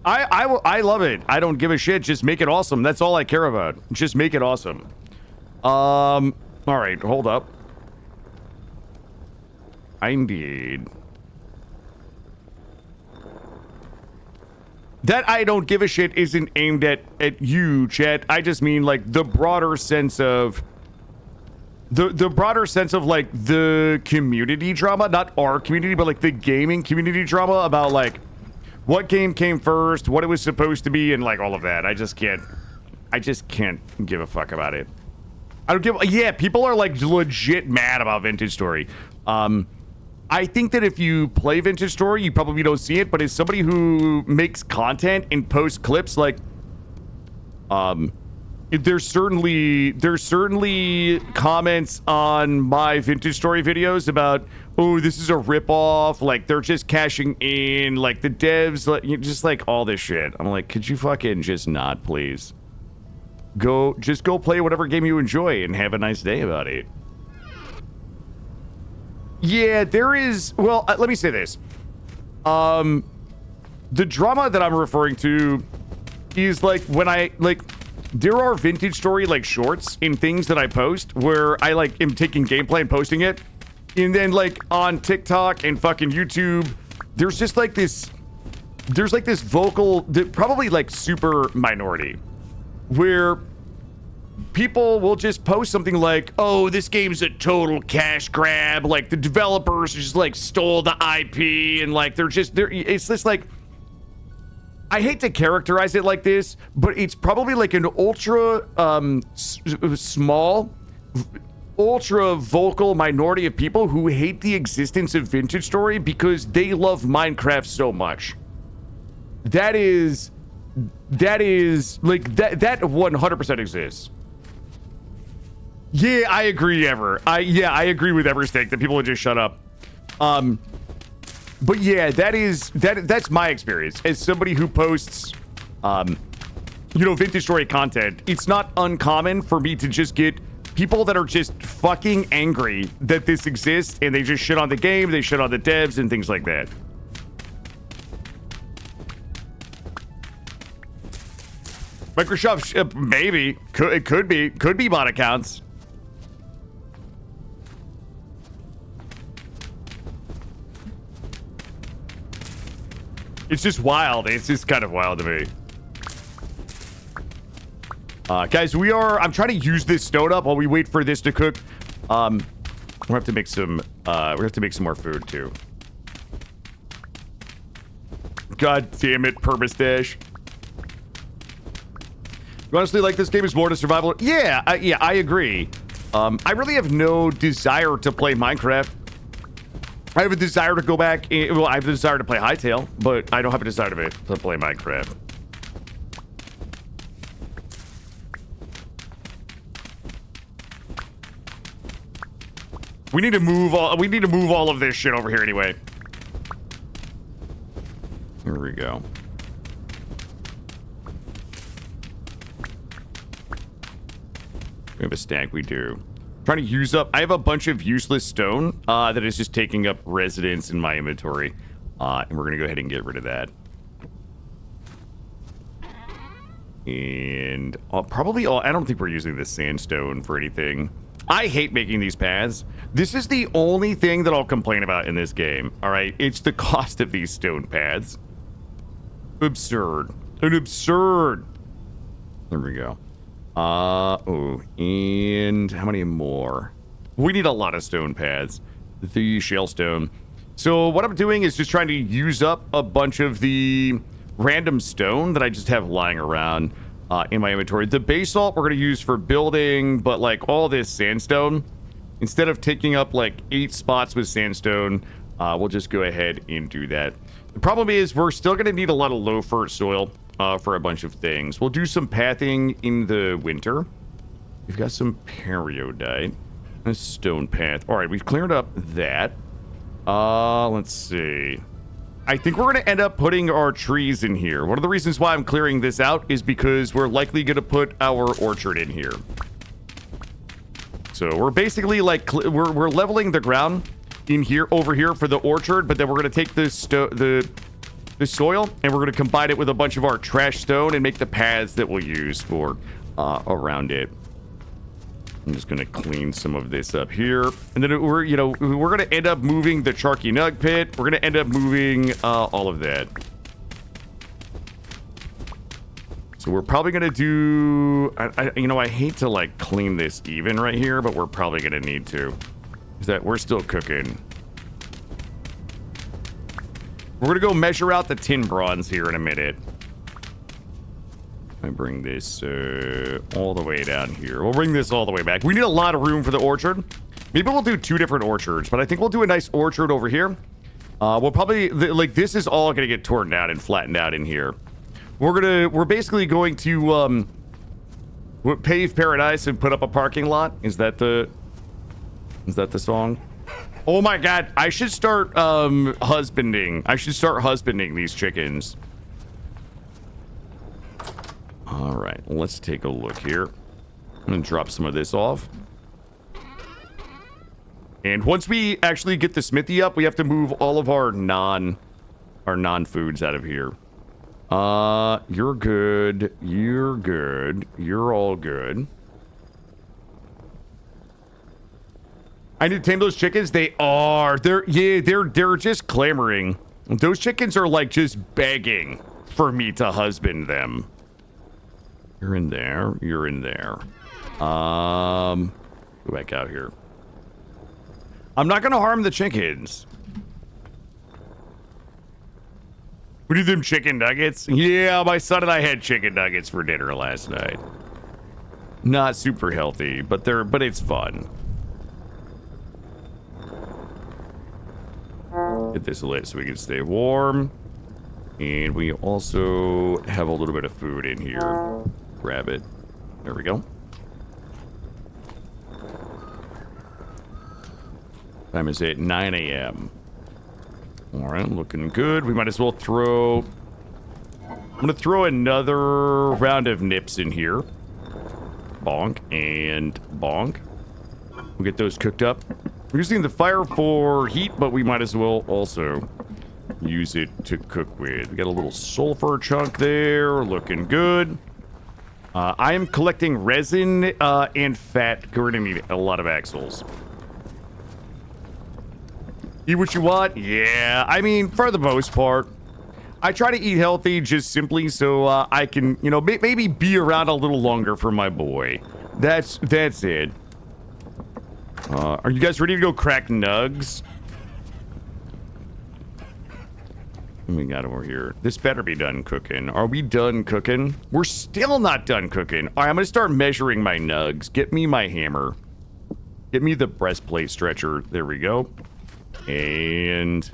I love it. I don't give a shit. Just make it awesome. That's all I care about. Just make it awesome. All right, hold up. Indeed. That I don't give a shit isn't aimed at you, chat. I just mean, like, the broader sense of the broader sense of, like, the community drama, not our community, but, like, the gaming community drama about, like, what game came first, what it was supposed to be, and, like, all of that. I just can't give a fuck about it. Yeah, people are, like, legit mad about Vintage Story. I think that if you play Vintage Story, you probably don't see it, but as somebody who makes content and posts clips, like, there's certainly comments on my Vintage Story videos about, oh, this is a ripoff, like, they're just cashing in, like, the devs, like, just, like, all this shit. I'm like, could you fucking just not, please? Just go play whatever game you enjoy and have a nice day about it. Yeah, there is, well, let me say this. The drama that I'm referring to is, like, when there are Vintage Story, like, shorts and things that I post where I, like, am taking gameplay and posting it. And then, like, on TikTok and fucking YouTube, there's just, like, this vocal, probably, like, super minority, where people will just post something like, oh, this game's a total cash grab, like, the developers just, like, stole the IP, and, like, it's just, like, I hate to characterize it like this, but it's probably, like, an ultra small, ultra vocal minority of people who hate the existence of Vintage Story because they love Minecraft so much. That is like, that 100% exists. Yeah, I agree, Ever. I agree with Eversteak that people would just shut up. But yeah, that's my experience as somebody who posts, vintage story content. It's not uncommon for me to just get people that are just fucking angry that this exists, and they just shit on the game, they shit on the devs, and things like that. Microsoft, maybe. It could be bot accounts. It's just wild. It's just kind of wild to me. Guys, I'm trying to use this stone up while we wait for this to cook. We'll have to make some, more food too. God damn it, Permastash. You honestly like this game is more to survival? Yeah, I agree. I really have no desire to play Minecraft. I have a desire to go back. Well, I have a desire to play Hytale, but I don't have a desire to play Minecraft. We need to move all of this shit over here anyway. Here we go. We have a stack. We do. Trying to use up. I have a bunch of useless stone that is just taking up residence in my inventory, and we're gonna go ahead and get rid of that. And probably all. I don't think we're using the sandstone for anything. I hate making these paths. This is the only thing that I'll complain about in this game. All right, it's the cost of these stone paths. Absurd. An absurd. There we go. And how many more? We need a lot of stone pads. The shale stone. So what I'm doing is just trying to use up a bunch of the random stone that I just have lying around in my inventory. The basalt we're going to use for building, but like all this sandstone, instead of taking up like 8 spots with sandstone, we'll just go ahead and do that. The problem is we're still going to need a lot of low fert soil for a bunch of things. We'll do some pathing in the winter. We've got some periodite, a stone path. All right, we've cleared up that. Let's see. I think we're going to end up putting our trees in here. One of the reasons why I'm clearing this out is because we're likely going to put our orchard in here. So we're basically like we're leveling the ground in here over here for the orchard, but then we're going to take the soil and we're going to combine it with a bunch of our trash stone and make the paths that we'll use for around it. I'm just going to clean some of this up here, and then we're going to end up moving the Charky Nug pit. We're going to end up moving all of that. So we're probably going to do I hate to like clean this even right here, but we're probably going to need to. Is that we're still cooking. We're going to go measure out the tin bronze here in a minute. I bring this all the way down here. We'll bring this all the way back. We need a lot of room for the orchard. Maybe we'll do 2 different orchards, but I think we'll do a nice orchard over here. We'll probably like this is all going to get torn down and flattened out in here. We're basically going to pave paradise and put up a parking lot. Is that the song? Oh my god, I should start husbanding. I should start husbanding these chickens. All right, let's take a look here. I'm gonna drop some of this off. And once we actually get the smithy up, we have to move all of our non-foods out of here. You're good. You're good. You're all good. I need to tame those chickens. They are. They're just clamoring. Those chickens are like just begging for me to husband them. You're in there. You're in there. Go back out here. I'm not gonna harm the chickens. We do them chicken nuggets. Yeah, my son and I had chicken nuggets for dinner last night. Not super healthy, but it's fun. Get this lit so we can stay warm. And we also have a little bit of food in here. Grab it. There we go. Time is at 9 a.m. All right, looking good. We might as well throw... I'm going to throw another round of nips in here. Bonk and bonk. We'll get those cooked up. We're using the fire for heat, but we might as well also use it to cook with. We got a little sulfur chunk there. Looking good. I am collecting resin and fat. We're going to need a lot of axles. Eat what you want? Yeah, I mean, for the most part. I try to eat healthy just simply so I can, you know, maybe be around a little longer for my boy. That's it. Are you guys ready to go crack nugs? What we got over here? This better be done cooking. Are we done cooking? We're still not done cooking. All right, I'm going to start measuring my nugs. Get me my hammer. Get me the breastplate stretcher. There we go. And...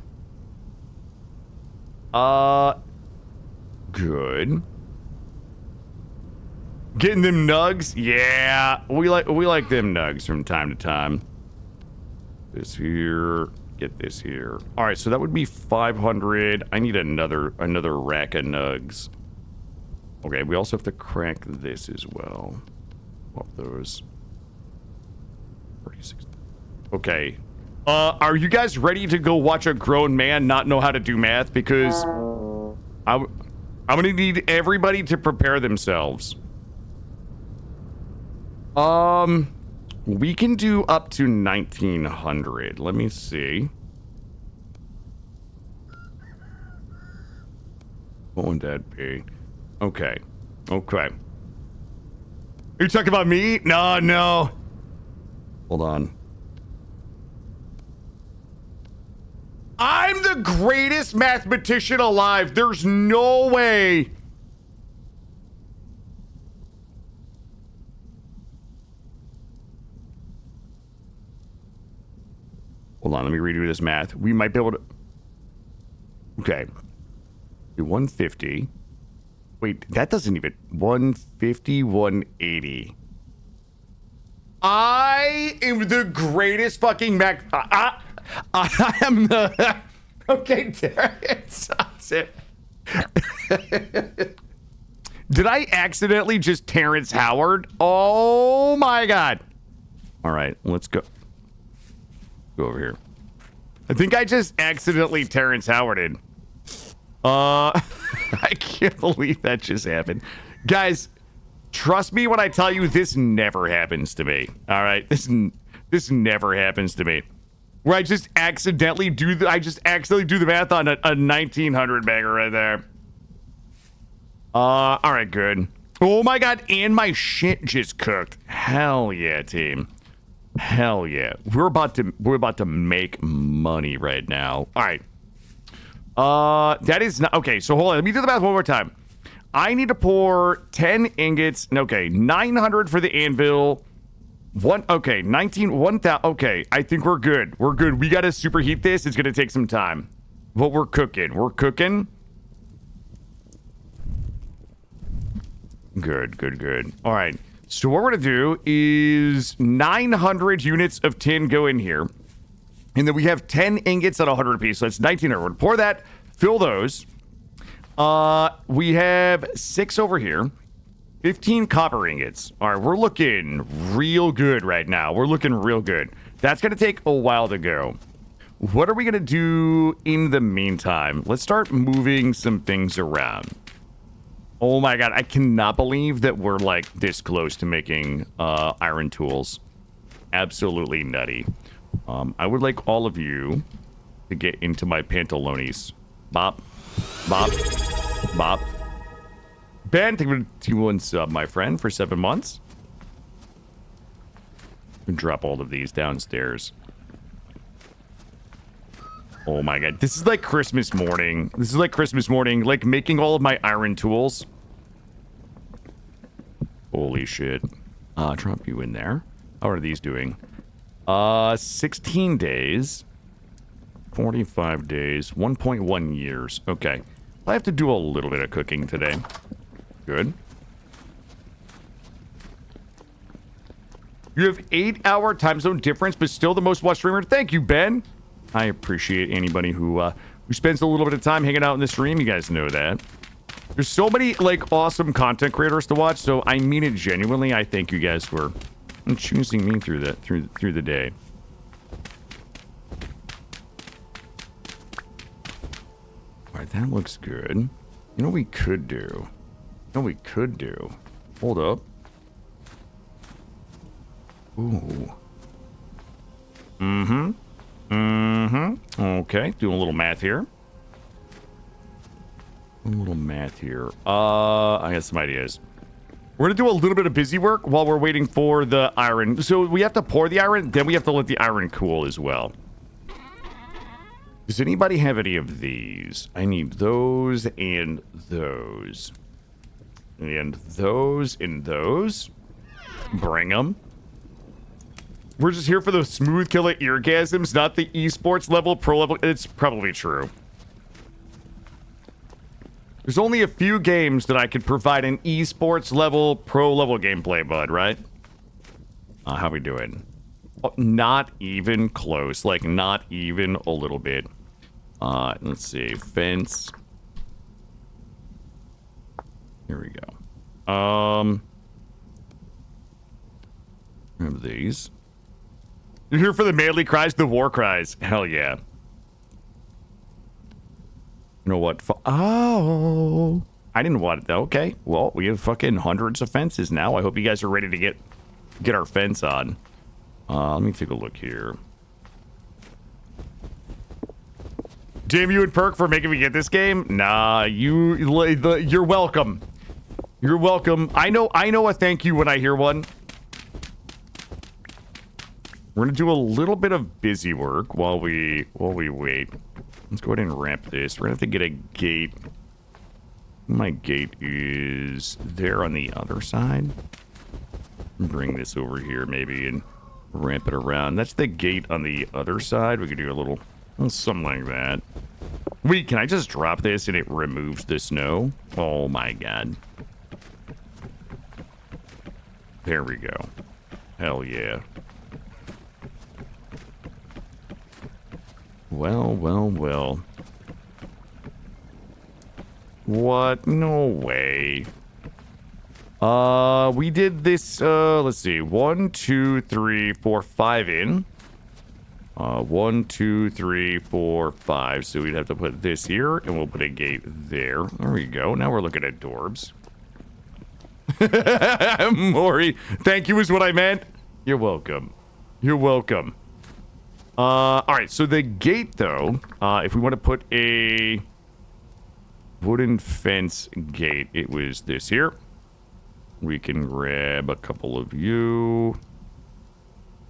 good. Getting them nugs? Yeah, we like them nugs from time to time. This here, get this here. All right, so that would be 500. I need another rack of nugs. Okay, we also have to crack this as well. What those? 36. Okay. Are you guys ready to go watch a grown man not know how to do math? Because I'm gonna need everybody to prepare themselves. We can do up to 1900. Let me see. What would that be? Okay. Okay. Are you talking about me? No. Hold on. I'm the greatest mathematician alive. There's no way. Hold on, let me redo this math. We might be able to... Okay. 150. Wait, that doesn't even... 150, 180. I am the greatest fucking math... I am the... Okay, Terrence. That's it. Did I accidentally just Terrence Howard? Oh my god. All right, let's go. Go over here. I think I just accidentally Terrence Howarded. I can't believe that just happened. Guys, trust me when I tell you this never happens to me. All right? This never happens to me. Where I just accidentally do the math on a 1900 bagger right there. All right, good. Oh my god, and my shit just cooked. Hell yeah, team. Hell yeah. We're about to make money right now. All right. That is not okay. So hold on. Let me do the math one more time. I need to pour 10 ingots. Okay, 900 for the anvil. 1,000. Okay, I think we're good. We're good. We got to superheat this. It's going to take some time. But we're cooking. We're cooking. Good. All right. So what we're going to do is 900 units of tin go in here. And then we have 10 ingots at 100 apiece. So that's 1900. We're going to pour that, fill those. We have 6 over here. 15 copper ingots. All right, we're looking real good right now. We're looking real good. That's going to take a while to go. What are we going to do in the meantime? Let's start moving some things around. Oh my god, I cannot believe that we're like this close to making iron tools. Absolutely nutty. I would like all of you to get into my pantalones. Bop. Bop. Bop. Ben, thank you for 2 sub, my friend, for 7 months. Drop all of these downstairs. Oh my god, this is like Christmas morning. This is like Christmas morning, like making all of my iron tools. Holy shit. Drop you in there. How are these doing? 16 days. 45 days. 1.1 years. Okay. I have to do a little bit of cooking today. Good. You have 8-hour time zone difference, but still the most watched streamer. Thank you, Ben. I appreciate anybody who who spends a little bit of time hanging out in the stream. You guys know that. There's so many, like, awesome content creators to watch, so I mean it genuinely. I thank you guys for choosing me through the day. All right, that looks good. You know what we could do? Hold up. Ooh. Okay, doing a little math here. I got some ideas. We're gonna do a little bit of busy work while we're waiting for the iron. So we have to pour the iron, then we have to let the iron cool as well. Does anybody have any of these? I need those and those. And those and those. Bring them. We're just here for the smooth killer eargasms, not the esports level, pro level. It's probably true. There's only a few games that I could provide an esports level, pro level gameplay, bud, right? How we doing? Oh, not even close. Like, not even a little bit. Let's see. Fence. Here we go. Have these. You're here for the manly cries, the war cries. Hell yeah. You know what? Oh, I didn't want it though. Okay, well, we have fucking hundreds of fences now. I hope you guys are ready to get our fence on. Let me take a look here. Damn you and Perk for making me get this game. Nah, you're welcome. You're welcome. I know a thank you when I hear one. We're gonna do a little bit of busy work while we wait. Let's go ahead and ramp this. We're gonna have to get a gate. My gate is there on the other side. Bring this over here maybe and ramp it around. That's the gate on the other side. We could do a little something like that. Wait, can I just drop this and it removes the snow? Oh my god. There we go. Hell yeah. Well. What? No way. We did this, let's see. 1, 2, 3, 4, 5 in. 1, 2, 3, 4, 5. So we'd have to put this here, and we'll put a gate there. There we go. Now we're looking at Dorbs. Maury, thank you is what I meant. You're welcome. You're welcome. All right, so the gate, though, if we want to put a wooden fence gate, it was this here. We can grab a couple of you.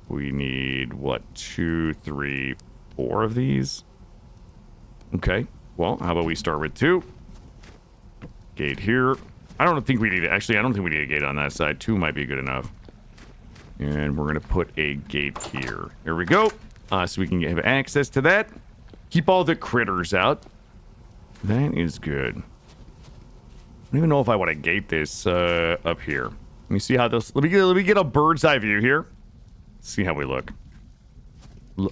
We need, what, 2, 3, 4 of these? Okay, well, how about we start with 2? Gate here. I don't think we need it. Actually, I don't think we need a gate on that side. 2 might be good enough. And we're going to put a gate here. There we go. So we can have access to that. Keep all the critters out. That is good. I don't even know if I want to gate this up here. Let me see how this... Let me get a bird's eye view here. See how we look.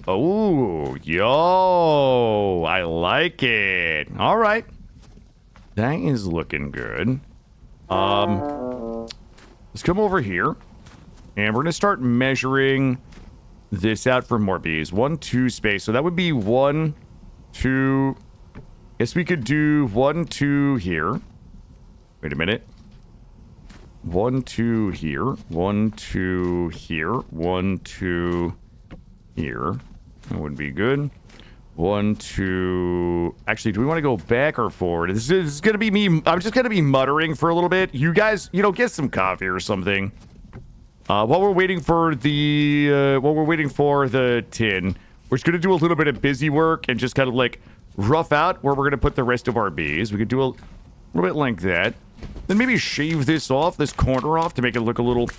Oh, yo. I like it. All right. That is looking good. Let's come over here. And we're going to start measuring this out for more bees. 1, 2 space. So that would be 1, 2. Guess we could do 1, 2 here. Wait a minute. 1, 2 here. 1, 2 here. 1, 2 here. That would be good. 1, 2. Actually, do we want to go back or forward? This is going to be me. I'm just going to be muttering for a little bit. You guys, get some coffee or something. While we're waiting for the tin, we're just gonna do a little bit of busy work and just kind of like rough out where we're gonna put the rest of our bees. We could do a little bit like that. Then maybe shave this corner off to make it look a little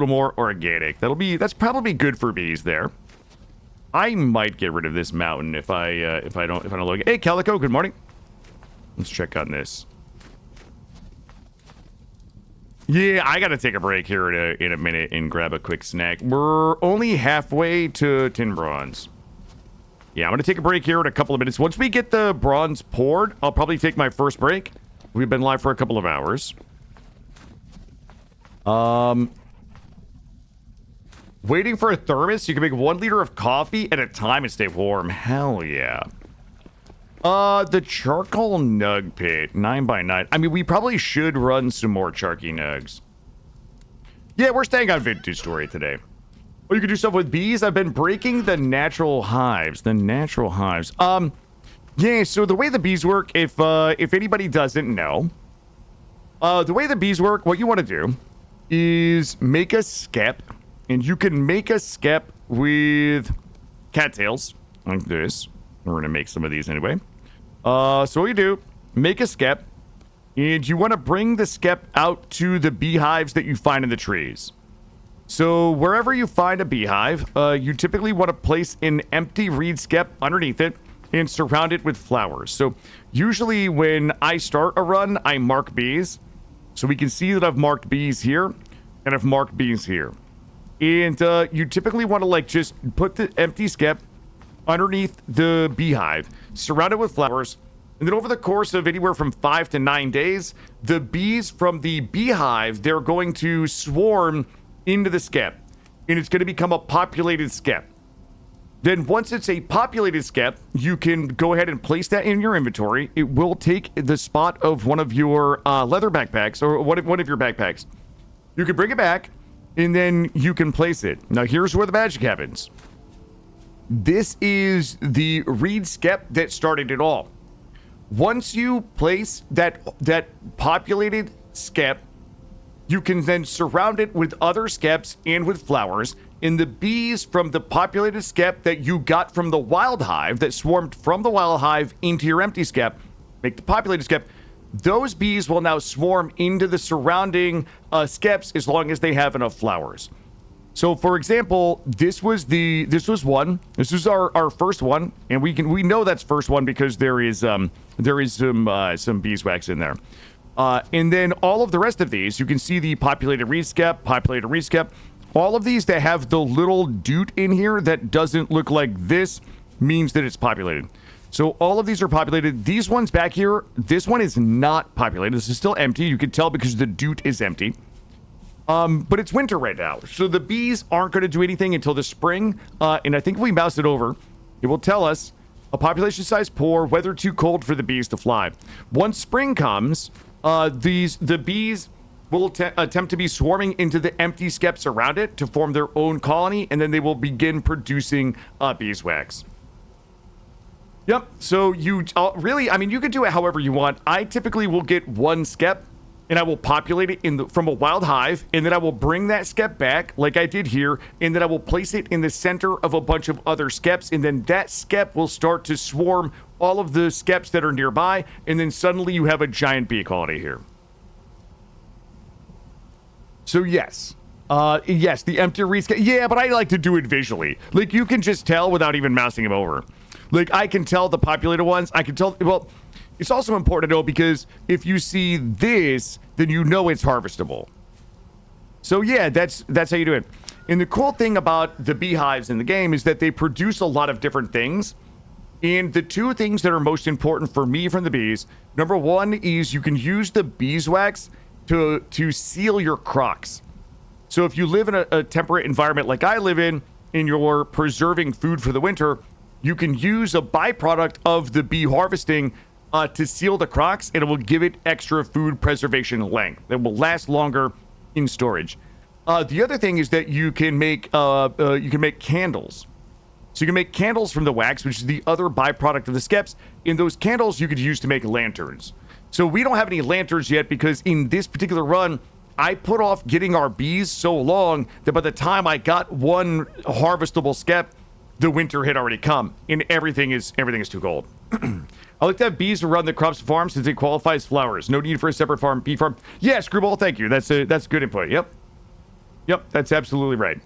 more organic. That's probably good for bees there. I might get rid of this mountain if I don't look. Hey Calico, good morning. Let's check on this. Yeah, I gotta take a break here in a minute and grab a quick snack. We're only halfway to tin bronze. Yeah, I'm going to take a break here in a couple of minutes. Once we get the bronze poured, I'll probably take my first break. We've been live for a couple of hours. Waiting for a thermos. You can make 1 liter of coffee at a time and stay warm. Hell yeah. The charcoal nug pit, 9x9. I mean, we probably should run some more charky nugs. Yeah, we're staying on Vintage Story today. Oh, you can do stuff with bees. I've been breaking the natural hives. Yeah, so the way the bees work, if anybody doesn't know, the way the bees work, what you want to do is make a skep, and you can make a skep with cattails like this. We're going to make some of these anyway. So what you do, make a skep, and you want to bring the skep out to the beehives that you find in the trees. So wherever you find a beehive, you typically want to place an empty reed skep underneath it and surround it with flowers. So usually when I start a run, I mark bees. So we can see that I've marked bees here and I've marked bees here. And you typically want to like just put the empty skep underneath the beehive, surround it with flowers, and then over the course of anywhere from 5 to 9 days, the bees from the beehive, they're going to swarm into the skep, and it's going to become a populated skep. Then once it's a populated skep, you can go ahead and place that in your inventory. It will take the spot of one of your leather backpacks, or one of your backpacks. You can bring it back, and then you can place it. Now here's where the magic happens. This is the reed skep that started it all. Once you place that populated skep, you can then surround it with other skeps and with flowers, and the bees from the populated skep that you got from the wild hive, that swarmed from the wild hive into your empty skep, make the populated skep, those bees will now swarm into the surrounding skeps as long as they have enough flowers. So for example, this was our first one, and we know that's first one because there is some beeswax in there. And then all of the rest of these, you can see the populated reed skep, all of these that have the little doot in here that doesn't look like this means that it's populated. So all of these are populated. These ones back here, this one is not populated. This is still empty. You can tell because the doot is empty. But it's winter right now. So the bees aren't going to do anything until the spring. And I think if we mouse it over, it will tell us a population size poor, weather too cold for the bees to fly. Once spring comes, the bees will attempt to be swarming into the empty skeps around it to form their own colony, and then they will begin producing beeswax. Yep. So you really, I mean, you can do it however you want. I typically will get one skep, and I will populate it from a wild hive, and then I will bring that skep back like I did here, and then I will place it in the center of a bunch of other skeps, and then that skep will start to swarm all of the skeps that are nearby, and then suddenly you have a giant bee colony here. So yes, the empty reed. Yeah, but I like to do it visually. Like you can just tell without even mousing them over. Like I can tell the populated ones. I can tell. Well, it's also important to know because if you see this, then you know it's harvestable. So yeah, that's how you do it. And the cool thing about the beehives in the game is that they produce a lot of different things. And the two things that are most important for me from the bees, number one is you can use the beeswax to seal your crocs. So if you live in a temperate environment like I live in, and you're preserving food for the winter, you can use a byproduct of the bee harvesting to seal the crocs, and it will give it extra food preservation length. It will last longer in storage. The other thing is that you can make candles. So you can make candles from the wax, which is the other byproduct of the skeps. In those candles, you could use to make lanterns. So we don't have any lanterns yet because in this particular run, I put off getting our bees so long that by the time I got one harvestable skep, the winter had already come, and everything is too cold. I like to have bees to run the crops farm since it qualifies flowers. No need for a separate bee farm. Yeah, Screwball, thank you. That's good input. Yep, that's absolutely right.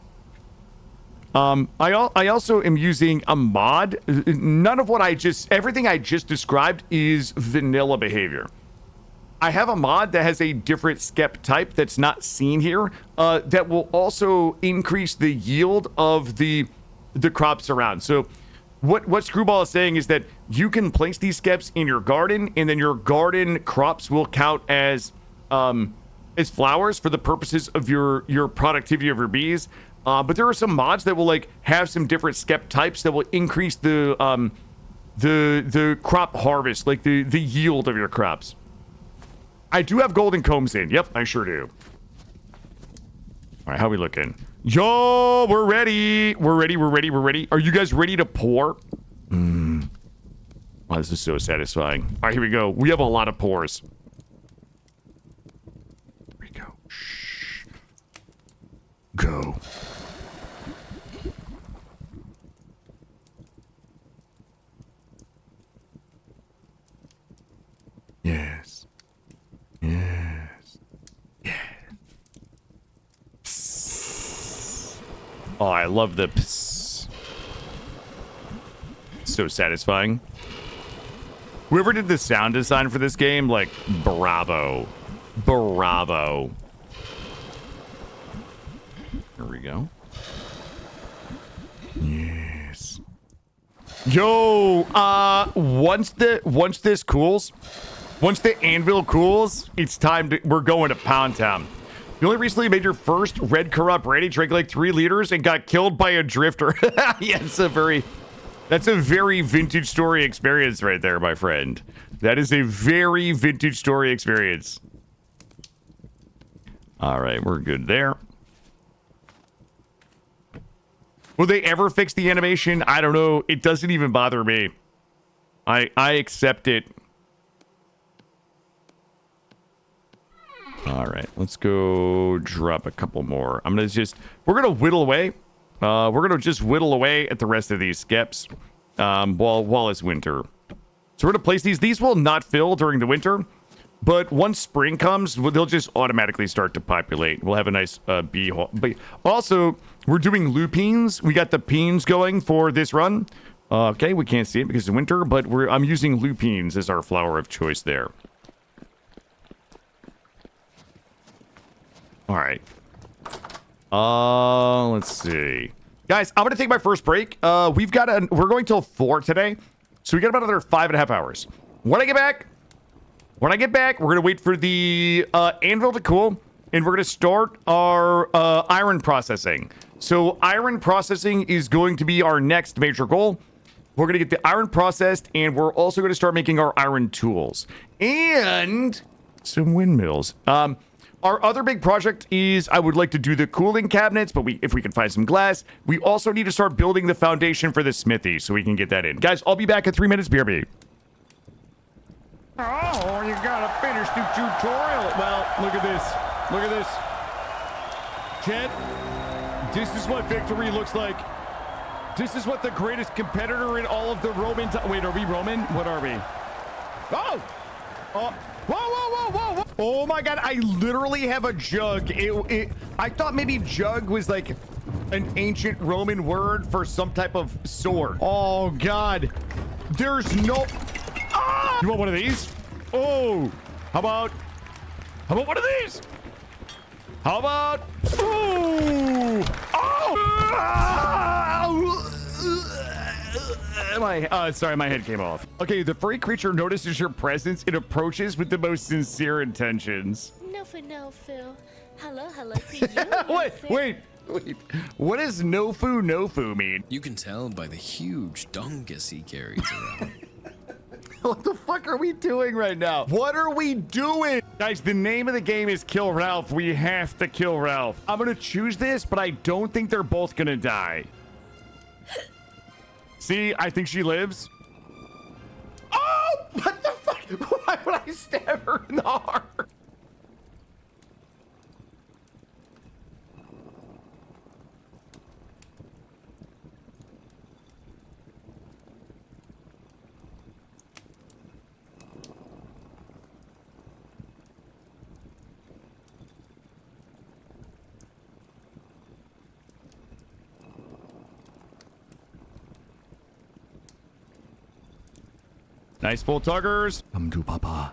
I also am using a mod. None of what everything I just described is vanilla behavior. I have a mod that has a different skep type that's not seen here, that will also increase the yield of the crops around. So what Screwball is saying is that you can place these skeps in your garden, and then your garden crops will count as flowers for the purposes of your productivity of your bees. But there are some mods that will like have some different skep types that will increase the crop harvest, like the yield of your crops. I do have golden combs in. Yep, I sure do. All right, how we looking? Yo, we're ready. We're ready. Are you guys ready to pour? Wow, this is so satisfying. All right, here we go. We have a lot of pours. Here we go. Shh. Go. Yes. Yes. Yes. Psst. Oh, I love the psst. So satisfying. Whoever did the sound design for this game, like, bravo. Bravo. Here we go. Yes. Yo, once this cools, once the anvil cools, it's time to, we're going to Pound Town. You only recently made your first red corrupt ready, drank like 3 liters, and got killed by a drifter. Yeah, that's a very vintage story experience right there, my friend. That is a very vintage story experience. All right, we're good there. Will they ever fix the animation? I don't know. It doesn't even bother me. I accept it. All right, let's go drop a couple more. We're gonna whittle away. We're gonna just whittle away at the rest of these skeps while it's winter. So we're gonna place these. These will not fill during the winter, but once spring comes, they'll just automatically start to populate. We'll have a nice bee haul. But also, we're doing lupines. We got the peens going for this run. Okay, we can't see it because it's winter, but I'm using lupines as our flower of choice there. All right. Let's see. Guys, I'm going to take my first break. We're going till 4 today. So we got about another 5.5 hours. When I get back, we're going to wait for the anvil to cool, and we're going to start our iron processing. So iron processing is going to be our next major goal. We're going to get the iron processed, and we're also going to start making our iron tools and some windmills. Our other big project is I would like to do the cooling cabinets, but if we can find some glass, we also need to start building the foundation for the smithy so we can get that in. Guys, I'll be back in 3 minutes. BRB. Oh, you gotta finish the tutorial. Well, look at this. Look at this. Chet, this is what victory looks like. This is what the greatest competitor in all of the Roman... Wait, are we Roman? What are we? Oh! Oh! Whoa, whoa, whoa, whoa, whoa. Oh my god, I literally have a jug. I thought maybe jug was like an ancient Roman word for some type of sword. Oh god. There's no... Ah! You want one of these? Oh! How about one of these? How about... Ooh! Oh! Sorry, my head came off. Okay, the furry creature notices your presence. It approaches with the most sincere intentions. No foo. Hello to you. Wait. What does no foo mean? You can tell by the huge dongus he carries around. What the fuck are we doing right now? What are we doing? Guys, the name of the game is Kill Ralph. We have to kill Ralph. I'm gonna choose this, but I don't think they're both gonna die. See, I think she lives. Oh, what the fuck? Why would I stab her in the heart? Nice full tuggers. Come to Papa.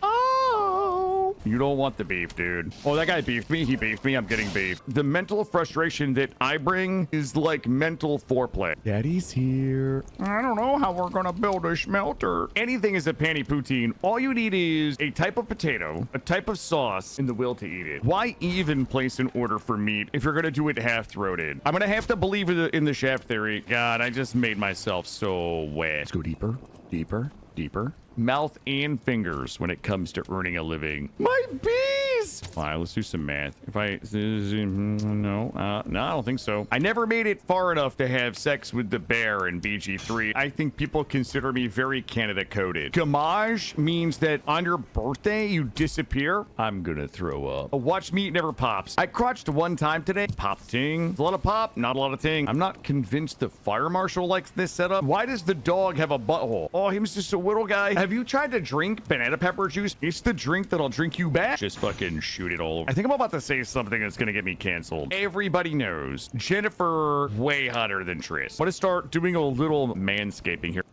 Oh, You don't want the beef, dude. Oh, that guy beefed me. He beefed me. I'm getting beef. The mental frustration that I bring is like mental foreplay. Daddy's here. I don't know how we're gonna build a smelter. Anything is a panty poutine. All you need is a type of potato, a type of sauce, and the will to eat it. Why even place an order for meat if you're gonna do it half-throated? I'm gonna have to believe in the chef theory. God, I just made myself so wet. Let's go deeper, deeper, deeper. Mouth and fingers when it comes to earning a living. My bees! All right, let's do some math. If I... No, I don't think so. I never made it far enough to have sex with the bear in BG3. I think people consider me very Canada-coded. Gamage means that on your birthday, you disappear. I'm gonna throw up. A watch meat never pops. I crotched one time today. Pop ting. A lot of pop, not a lot of ting. I'm not convinced the fire marshal likes this setup. Why does the dog have a butthole? Oh, he's just a little guy. Have you tried to drink banana pepper juice? It's the drink that'll drink you back. Just fucking shoot it all over. I think I'm about to say something that's gonna get me canceled. Everybody knows Jennifer way hotter than Tris. I'm gonna start doing a little manscaping here.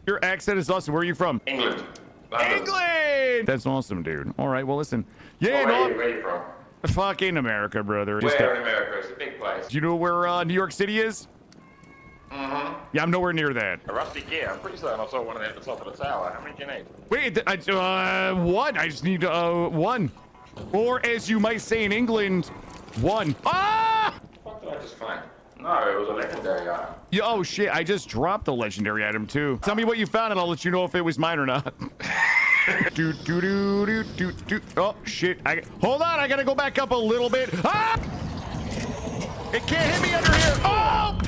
Your accent is awesome. Where are you from? England. London. England! That's awesome, dude. All right, well, listen. Yeah, Where are you from? fucking America, brother. Where in America? It's a big place. Do you know where New York City is? Mm-hmm. Yeah, I'm nowhere near that. A rusty gear. I'm pretty certain I saw one at the top of the tower. How many do you need? Wait, one. I just need one. Or as you might say in England, one. Ah! What did I just find? No, it was a legendary item. Yeah, oh shit, I just dropped a legendary item too. Tell me what you found and I'll let you know if it was mine or not. do. Oh shit, hold on, I gotta go back up a little bit. Ah! It can't hit me under here. Oh!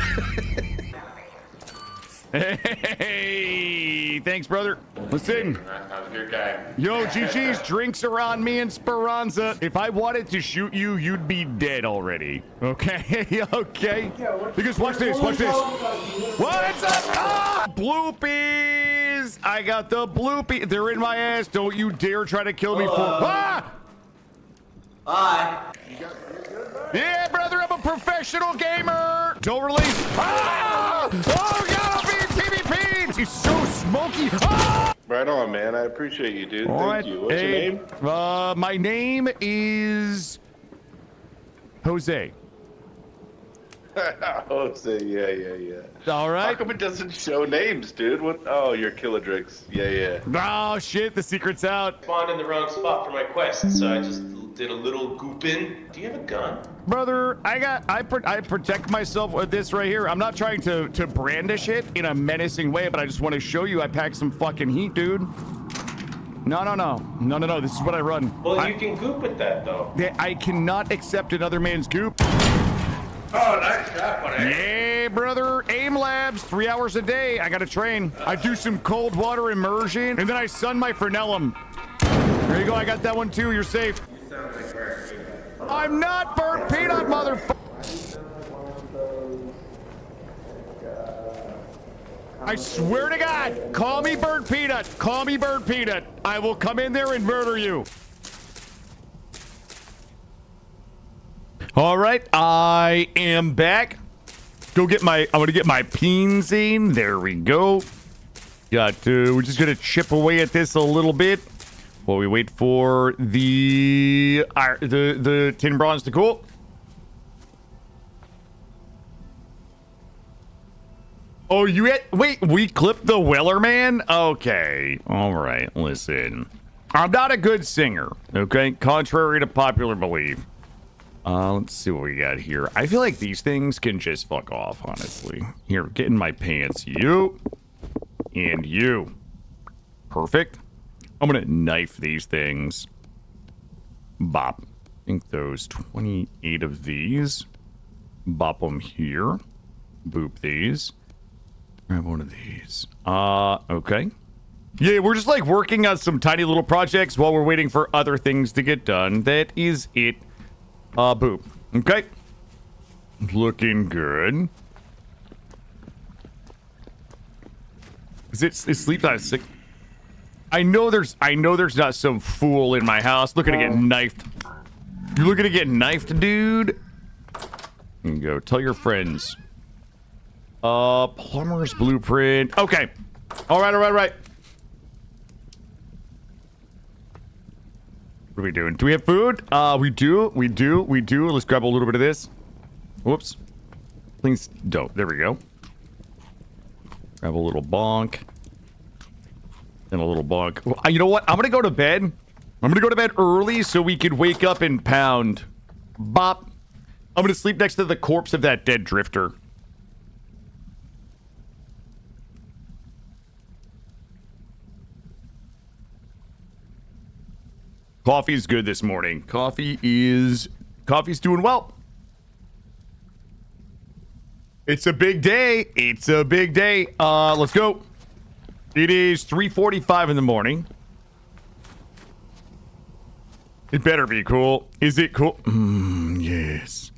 Hey, thanks, brother. Listen. That was a good game. Yo, GG's drinks are on me and Speranza. If I wanted to shoot you, you'd be dead already. Okay, okay. Because watch this, watch this. What's up? Ah! Bloopies! I got the bloopy. They're in my ass. Don't you dare try to kill me for. Ah! Hi. Yeah, brother, I'm a professional gamer. Don't release. Ah! Oh, God, I'm being TVP'd. He's so smoky. Ah! Right on, man. I appreciate you, dude. All Thank right. you. What's your Hey, name? my name is Jose. Jose, yeah. All How right. come it doesn't show names, dude? What? Oh, you're Killadrix. Yeah. Oh, shit, the secret's out. Spawned in the wrong spot for my quest, so I just did a little goop in. Do you have a gun? Brother, I protect myself with this right here. I'm not trying to brandish it in a menacing way, but I just want to show you I pack some fucking heat, dude. No. This is what I run. Well, you can goop with that, though. I cannot accept another man's goop. Oh, nice shot, buddy. Yeah, brother. AIM labs, 3 hours a day. I gotta train. I do some cold water immersion, and then I sun my frenellum. There you go. I got that one too. You're safe. I'm not burnt peanut, motherfucker. I swear to God, call me burnt peanut. Call me burnt peanut. I will come in there and murder you. All right, I am back. I'm gonna get my benzene. There we go. We're just gonna chip away at this a little bit while we wait for the tin bronze to cool. Oh, wait, we clipped the Weller man? Okay, all right, listen. I'm not a good singer, okay? Contrary to popular belief. Let's see what we got here. I feel like these things can just fuck off, honestly. Here, get in my pants. You. And you. Perfect. I'm gonna knife these things. Bop. I think those 28 of these. Bop them here. Boop these. Grab one of these. Okay. Yeah, we're just like working on some tiny little projects while we're waiting for other things to get done. That is it. Boop. Okay. Looking good. Is it sleep time 6? I know there's not some fool in my house looking to get knifed. You looking to get knifed, dude? You can go tell your friends. Plumber's blueprint. Okay. All right. What are we doing? Do we have food? We do. Let's grab a little bit of this. Whoops. Please don't. There we go. Grab a little bonk. And a little bonk. Well, you know what? I'm gonna go to bed. I'm gonna go to bed early so we could wake up and pound. Bop. I'm gonna sleep next to the corpse of that dead drifter. Coffee's good this morning. Coffee's doing well. It's a big day. Let's go. It is 3:45 in the morning. It better be cool. Is it cool? Yes.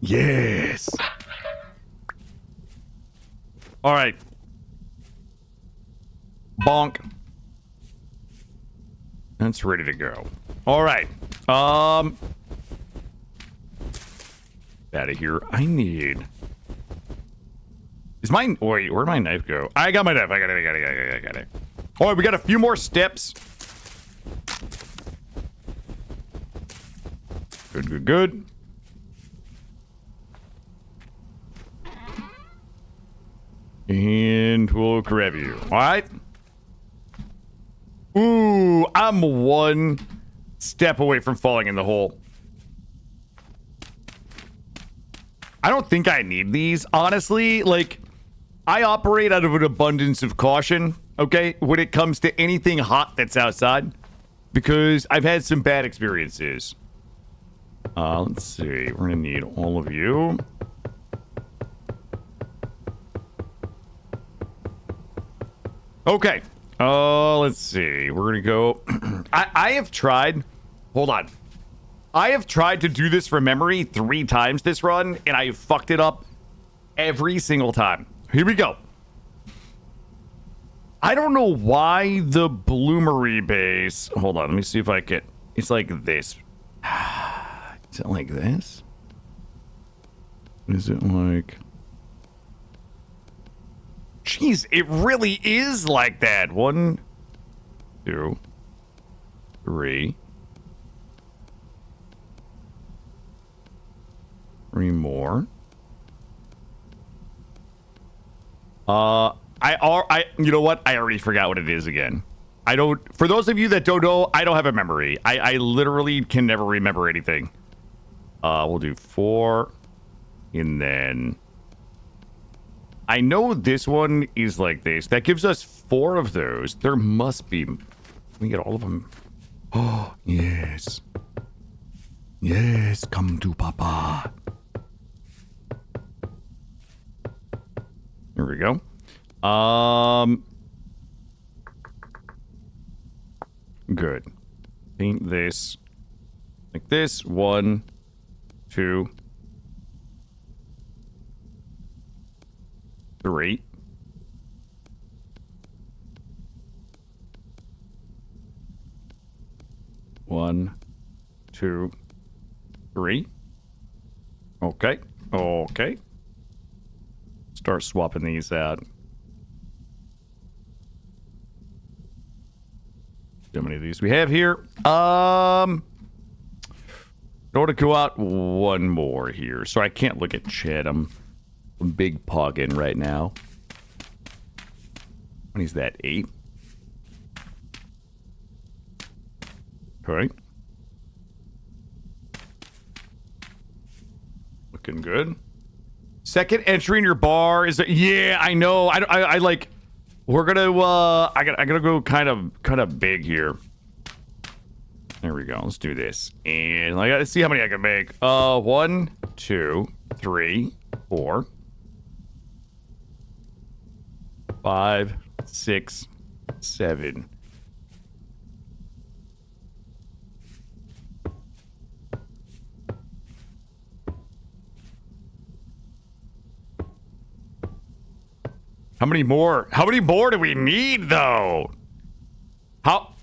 Yes. All right. Bonk. That's ready to go. All right. Out of here. I need... Is mine... Wait, where'd my knife go? I got my knife. I got it. All right, we got a few more steps. Good. And we'll grab you. All right. Ooh, I'm one step away from falling in the hole. I don't think I need these, honestly. Like, I operate out of an abundance of caution, okay, when it comes to anything hot that's outside, because I've had some bad experiences. Let's see. We're gonna need all of you. Okay. Let's see. We're gonna go. I have tried. Hold on. I have tried to do this from memory 3 times this run, and I fucked it up every single time. Here we go. I don't know why the bloomery base. Hold on. Let me see if I can. It's like this. Is it like this? Is it like... Jeez, it really is like that. 1, 2, 3. 3 more. You know what? I already forgot what it is again. I don't... For those of you that don't know, I don't have a memory. I literally can never remember anything. We'll do 4. And then... I know this one is like this. That gives us 4 of those. There must be... Can we get all of them? Oh, yes. Yes, come to Papa. Here we go. Good. Paint this like this. 1, 2, 3. One, 2, 3. Okay. Start swapping these out. How many of these we have here? In order to go out 1 more here. So I can't look at Chad. I'm big pogging right now. What is that? 8? Okay. Looking good. Second entry in your bar is yeah, I know. I like. We're gonna. I gotta go kind of big here. There we go. Let's do this, and I gotta see how many I can make. 1, 2, 3, 4, 5, 6, 7. How many more? How many more do we need, though? How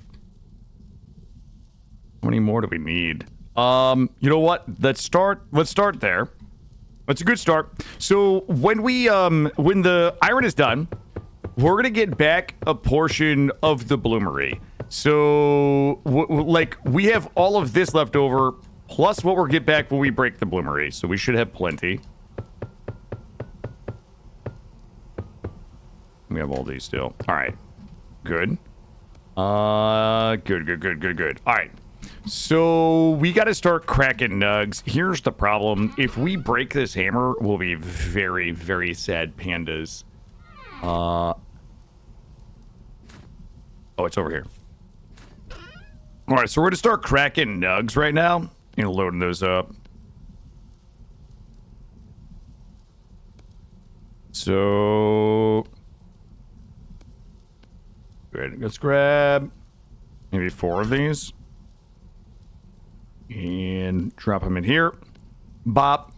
many more do we need? You know what? Let's start there. That's a good start. So when when the iron is done, we're gonna get back a portion of the bloomery. So like we have all of this left over, plus what we'll get back when we break the bloomery. So we should have plenty. We have all these still. All right. Good. Good. All right. So we got to start cracking nugs. Here's the problem. If we break this hammer, we'll be very, very sad pandas. Oh, it's over here. All right. So we're going to start cracking nugs right now. Loading those up. So... good. Let's grab maybe 4 of these. And drop them in here. Bop.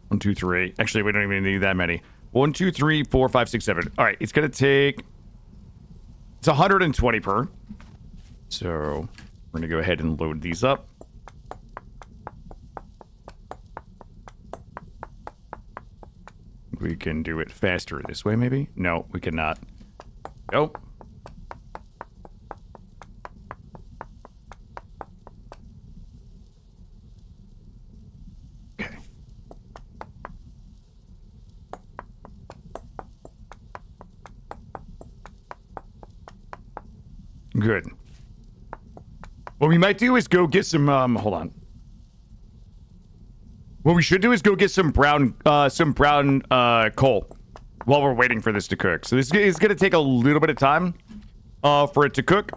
1, 2, 3. Actually, we don't even need that many. 1, 2, 3, 4, 5, 6, 7. All right, it's going to take... it's 120 per. So we're going to go ahead and load these up. We can do it faster this way, maybe? No, we cannot. Go. Okay. Good. What we might do is go get some, hold on. What we should do is go get some brown coal while we're waiting for this to cook. So this is going to take a little bit of time for it to cook.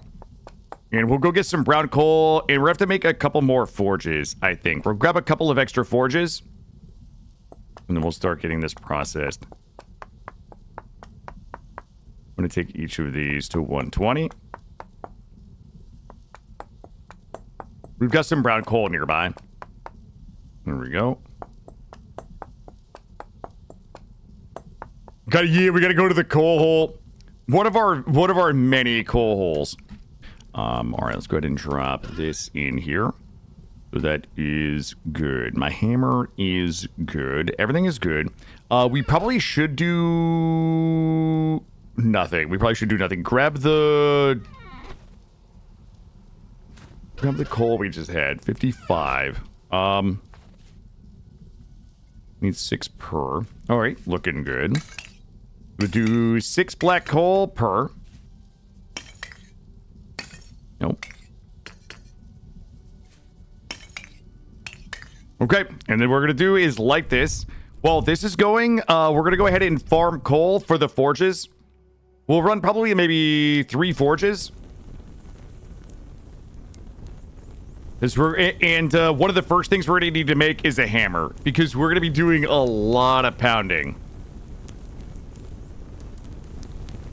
And we'll go get some brown coal, and we'll have to make a couple more forges, I think. We'll grab a couple of extra forges, and then we'll start getting this processed. I'm going to take each of these to 120. We've got some brown coal nearby. There we go. We gotta go to the coal hole. One of our many coal holes. All right, let's go ahead and drop this in here. So that is good. My hammer is good. Everything is good. We probably should do nothing. Grab the coal we just had. 55. Need 6 per. All right, looking good. We'll do 6 black coal per. Nope. Okay, and then what we're gonna do is light this. While this is going, we're gonna go ahead and farm coal for the forges. We'll run probably maybe 3 forges. One of the first things we're going to need to make is a hammer, because we're going to be doing a lot of pounding.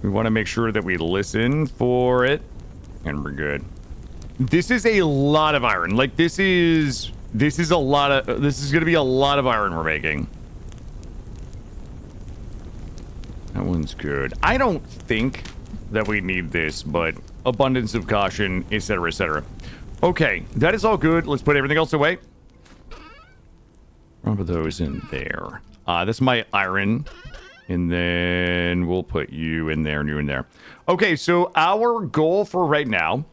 We want to make sure that we listen for it, and we're good. This is a lot of iron. Like, this is going to be a lot of iron we're making. That one's good. I don't think that we need this, but abundance of caution, etc., etc. Okay, that is all good. Let's put everything else away. Rub those in there. That's my iron. And then we'll put you in there and you in there. Okay, so our goal for right now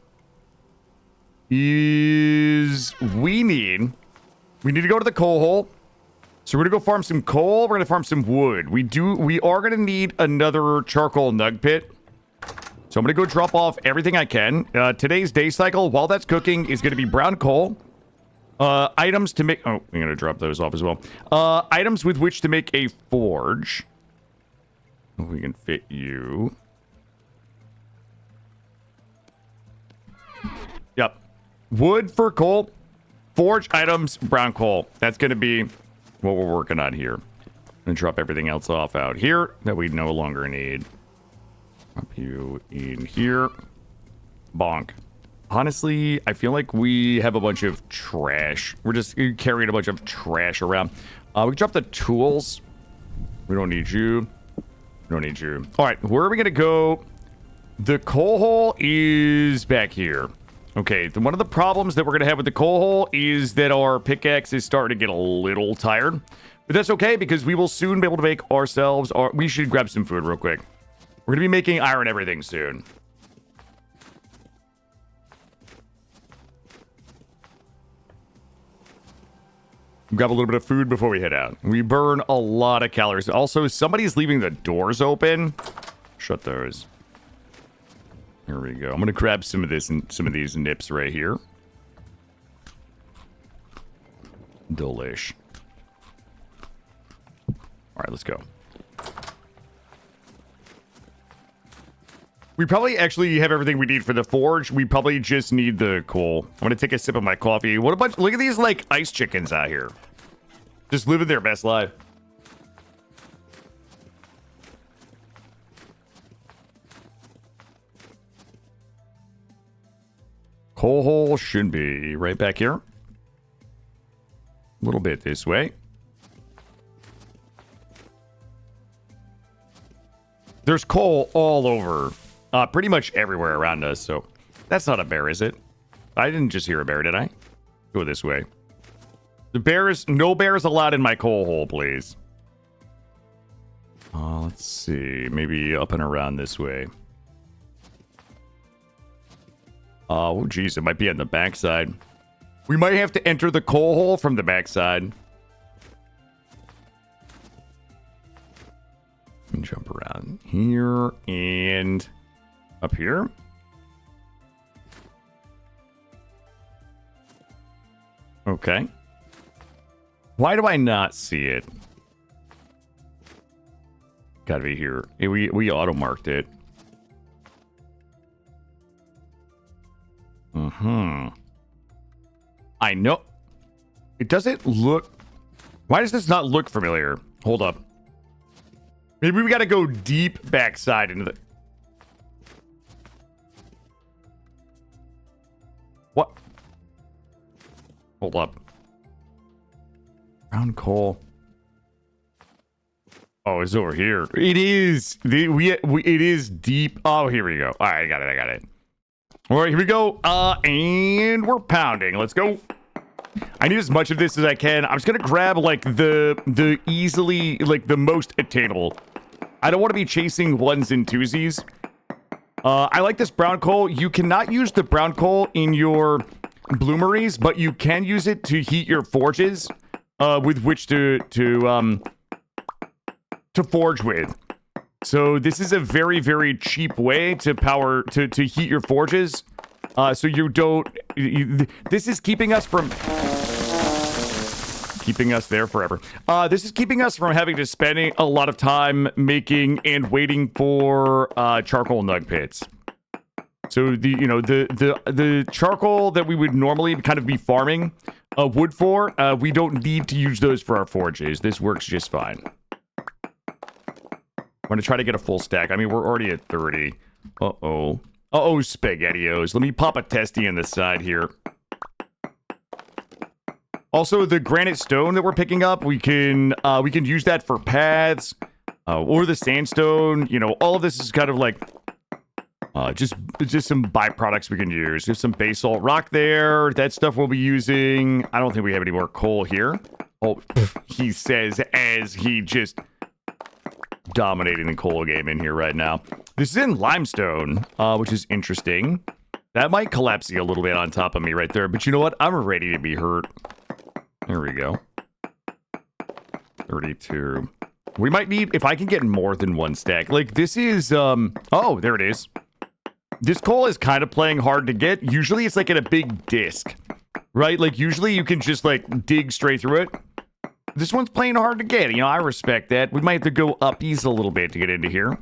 is we need to go to the coal hole. So we're gonna go farm some coal. We're gonna farm some wood. We are gonna need another charcoal nug pit. So I'm going to go drop off everything I can. Today's day cycle, while that's cooking, is going to be brown coal. Items to make... oh, I'm going to drop those off as well. Items with which to make a forge. If we can fit you. Yep. Wood for coal. Forge items, brown coal. That's going to be what we're working on here. I'm going to drop everything else off out here that we no longer need. Drop you in here. Bonk. Honestly, I feel like we have a bunch of trash. We're just carrying a bunch of trash around. We can drop the tools. We don't need you. No need you. All right, where are we going to go? The coal hole is back here. Okay, one of the problems that we're going to have with the coal hole is that our pickaxe is starting to get a little tired. But that's okay, because we will soon be able to make ourselves... we should grab some food real quick. We're going to be making iron everything soon. Grab a little bit of food before we head out. We burn a lot of calories. Also, somebody's leaving the doors open. Shut those. Here we go. I'm going to grab some of this and some of these nips right here. Delish. All right, let's go. We probably actually have everything we need for the forge. We probably just need the coal. I'm going to take a sip of my coffee. What a bunch... Look at these, like, ice chickens out here. Just living their best life. Coal hole should be right back here. A little bit this way. There's coal all over. Pretty much everywhere around us, so that's not a bear, is it? I didn't just hear a bear, did I? Go this way. The bears, no bears allowed in my coal hole, please. Let's see. Maybe up and around this way. Oh, geez, it might be on the backside. We might have to enter the coal hole from the backside. And jump around here and up here. Okay. Why do I not see it? Gotta be here. We auto-marked it. I know. It doesn't look... Why does this not look familiar? Hold up. Maybe we gotta go deep backside into the... What? Hold up. Brown coal. Oh, it's over here. It is. It is deep. Oh, here we go. All right, I got it. All right, here we go. And we're pounding. Let's go. I need as much of this as I can. I'm just gonna grab like the easily, like the most attainable. I don't want to be chasing ones and twosies. I like this brown coal. You cannot use the brown coal in your bloomeries, but you can use it to heat your forges, with which to forge with. So this is a very, very cheap way to to heat your forges. So you don't... this is keeping us from... Keeping us there forever. This is keeping us from having to spend a lot of time making and waiting for charcoal nug pits. So the charcoal that we would normally kind of be farming wood for, we don't need to use those for our forges. This works just fine. I'm going to try to get a full stack. I mean, we're already at 30. Uh-oh. Uh-oh, SpaghettiOs. Let me pop a testy in the side here. Also, the granite stone that we're picking up, we can use that for paths, or the sandstone. You know, all of this is kind of like just some byproducts we can use. There's some basalt rock there. That stuff we'll be using. I don't think we have any more coal here. Oh, he says as he just dominating the coal game in here right now. This is in limestone, which is interesting. That might collapse a little bit on top of me right there. But you know what? I'm ready to be hurt. There we go. 32. We might need, if I can get more than one stack. Like, this is, oh, there it is. This coal is kind of playing hard to get. Usually it's like in a big disc, right? Like, usually you can just, like, dig straight through it. This one's playing hard to get. You know, I respect that. We might have to go up east a little bit to get into here.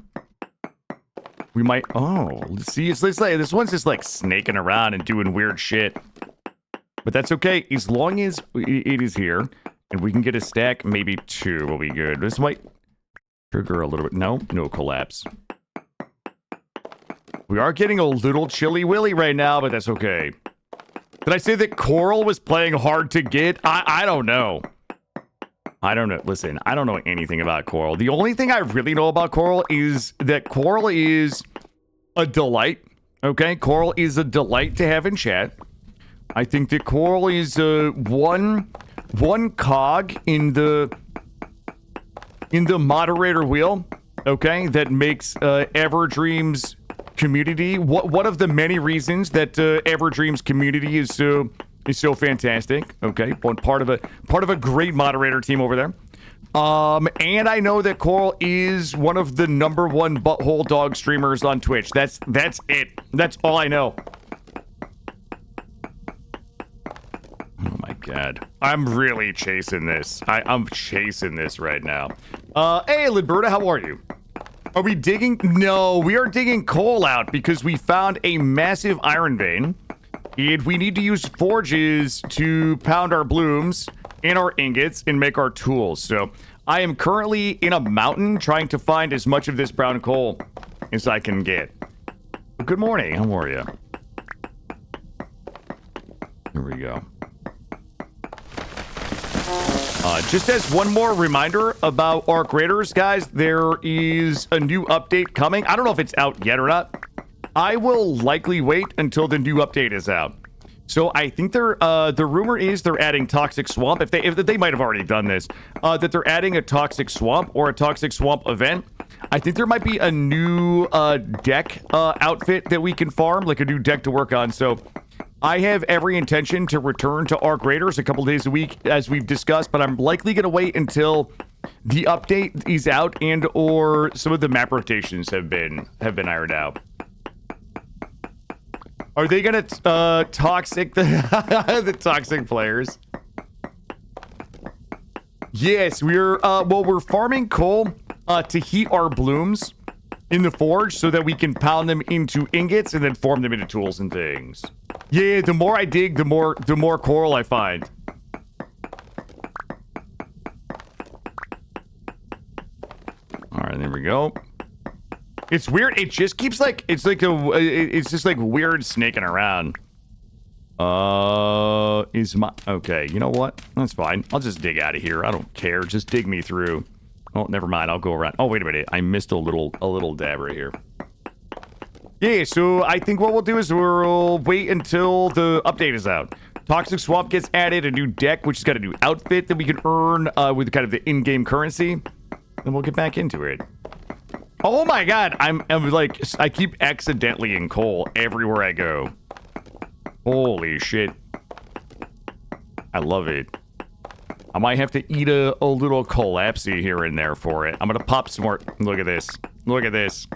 We might, oh, see, it's like, this one's just, like, snaking around and doing weird shit. But that's okay, as long as it is here, and we can get a stack, maybe two will be good. This might trigger a little bit. No collapse. We are getting a little chilly willy right now, but that's okay. Did I say that coral was playing hard to get? I don't know. I don't know. Listen, I don't know anything about coral. The only thing I really know about coral is that coral is a delight. Okay, coral is a delight to have in chat. I think that coral is one cog in the moderator wheel. Okay, that makes Everdream's community one of the many reasons that Everdream's community is so fantastic. Okay, one part of a great moderator team over there. And I know that Coral is one of the #1 butthole dog streamers on Twitch. That's it. That's all I know. Oh my god. I'm really chasing this. I'm chasing this right now. Hey, Lidberta, how are you? Are we digging? No, we are digging coal out because we found a massive iron vein. And we need to use forges to pound our blooms and our ingots and make our tools. So I am currently in a mountain trying to find as much of this brown coal as I can get. Good morning. How are you? Here we go. Just as one more reminder about Arc Raiders, guys, there is a new update coming. I don't know if it's out yet or not. I will likely wait until the new update is out. So I think the rumor is they're adding Toxic Swamp. If they might have already done this, that they're adding a Toxic Swamp or a Toxic Swamp event. I think there might be a new deck outfit that we can farm, like a new deck to work on. So I have every intention to return to Arc Raiders a couple days a week, as we've discussed, but I'm likely going to wait until the update is out and or some of the map rotations have been ironed out. Are they gonna toxic the toxic players? Yes, we're we're farming coal to heat our blooms in the forge so that we can pound them into ingots and then form them into tools and things. Yeah, the more I dig, the more coral I find. All right, there we go. It's weird. It just keeps like it's just like weird snaking around. Okay, you know what? That's fine. I'll just dig out of here. I don't care. Just dig me through. Oh, never mind. I'll go around. Oh, wait a minute. I missed a little dab right here. Yeah, so I think what we'll do is we'll wait until the update is out. Toxic Swamp gets added, a new deck, which has got a new outfit that we can earn with kind of the in-game currency. And we'll get back into it. Oh my god, I'm like, I keep accidentally in coal everywhere I go. Holy shit. I love it. I might have to eat a little collapsy here and there for it. I'm gonna pop some more. Look at this. Look at this.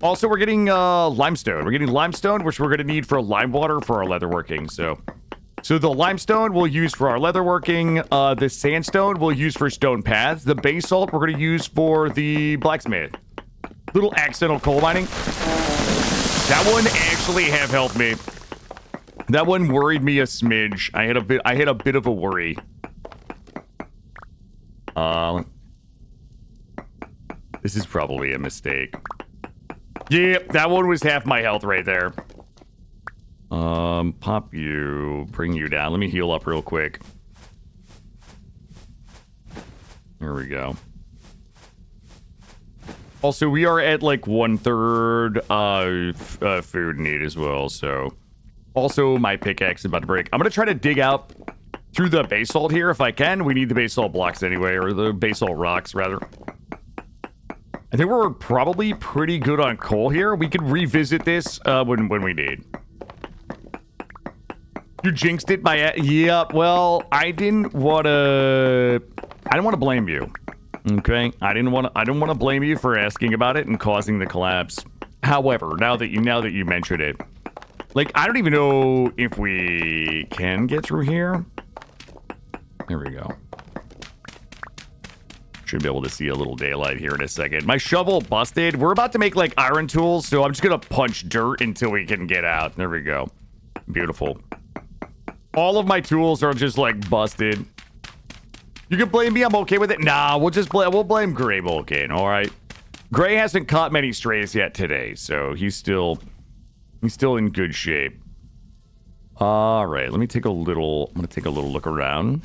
Also, we're getting limestone. We're getting limestone, which we're gonna need for lime water for our leatherworking. So the limestone we'll use for our leatherworking. The sandstone we'll use for stone paths. The basalt we're going to use for the blacksmith. Little accidental coal mining. That one actually have helped me. That one worried me a smidge. I had a bit of a worry. This is probably a mistake. Yep, that one was half my health right there. Pop you, bring you down. Let me heal up real quick. There we go. Also, we are at like 1/3 food need as well, so. Also, my pickaxe is about to break. I'm gonna try to dig out through the basalt here if I can. We need the basalt blocks anyway, or the basalt rocks, rather. I think we're probably pretty good on coal here. We could revisit this when we need. You jinxed it by... Yeah, well, I didn't want to blame you. Okay? I didn't want to blame you for asking about it and causing the collapse. However, now that you mentioned it, like, I don't even know if we can get through here. There we go. Should be able to see a little daylight here in a second. My shovel busted. We're about to make, like, iron tools, so I'm just gonna punch dirt until we can get out. There we go. Beautiful. All of my tools are just, like, busted. You can blame me. I'm okay with it. Nah, we'll blame Gray Vulcan, all right? Gray hasn't caught many strays yet today, so he's still in good shape. All right, let me take a little... I'm gonna take a little look around.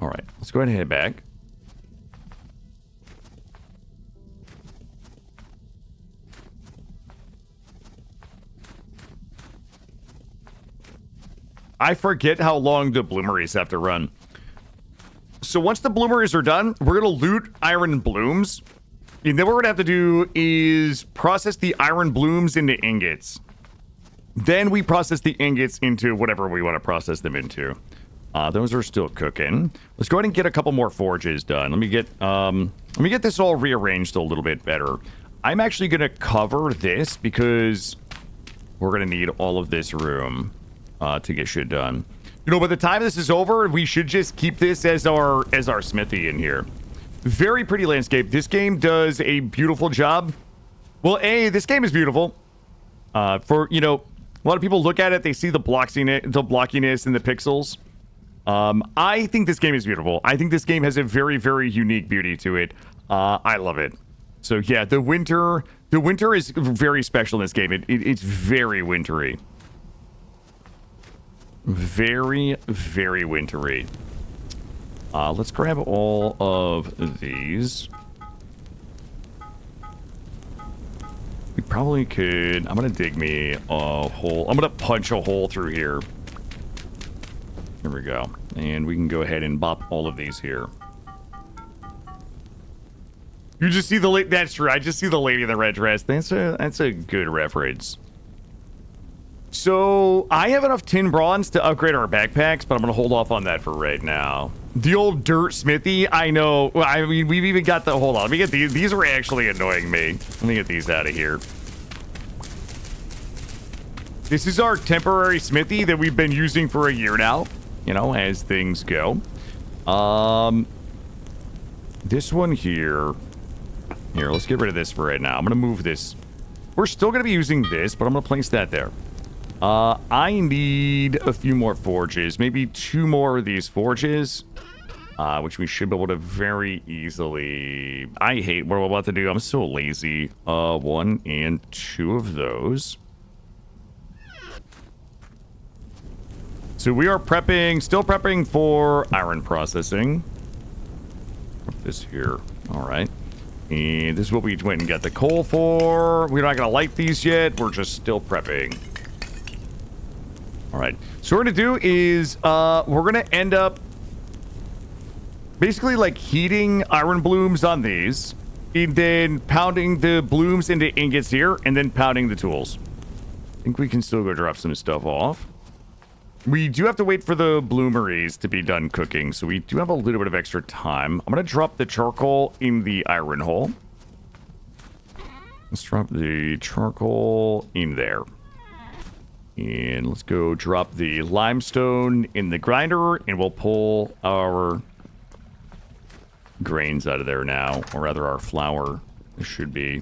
All right, let's go ahead and head back. I forget how long the bloomeries have to run. So once the bloomeries are done, we're going to loot iron blooms. And then what we're going to have to do is process the iron blooms into ingots. Then we process the ingots into whatever we want to process them into. Those are still cooking. Let's go ahead and get a couple more forges done. Let me get this all rearranged a little bit better. I'm actually going to cover this because we're going to need all of this room to get shit done. You know, by the time this is over, we should just keep this as our smithy in here. Very pretty landscape. This game does a beautiful job. Well, this game is beautiful. For, you know, a lot of people look at it, they see the blockiness and the pixels. I think this game is beautiful. I think this game has a very, very unique beauty to it. I love it. So yeah, the winter is very special in this game. It's very wintry. Very, very wintry. Let's grab all of these. We probably could... I'm going to dig me a hole. I'm going to punch a hole through here. There we go. And we can go ahead and bop all of these here. You just see the... That's true. I just see the lady in the red dress. That's a good reference. So, I have enough tin bronze to upgrade our backpacks, but I'm going to hold off on that for right now. The old dirt smithy, I know. I mean, we've even got the... Hold on, let me get these. These are actually annoying me. Let me get these out of here. This is our temporary smithy that we've been using for a year now, you know, as things go. This one here. Here, let's get rid of this for right now. I'm going to move this. We're still going to be using this, but I'm going to place that there. I need a few more forges. Maybe 2 more of these forges. Which we should be able to very easily... I hate what I'm about to do. I'm so lazy. 1 and 2 of those. So we are prepping, still prepping for iron processing. Put this here. All right. And this is what we went and got the coal for. We're not going to light these yet. We're just still prepping. All right. So what we're going to do is we're going to end up basically like heating iron blooms on these. And then pounding the blooms into ingots here. And then pounding the tools. I think we can still go drop some stuff off. We do have to wait for the bloomeries to be done cooking, so we do have a little bit of extra time. I'm going to drop the charcoal in the iron hole. Let's drop the charcoal in there. And let's go drop the limestone in the grinder, and we'll pull our grains out of there now, or rather our flour. This should be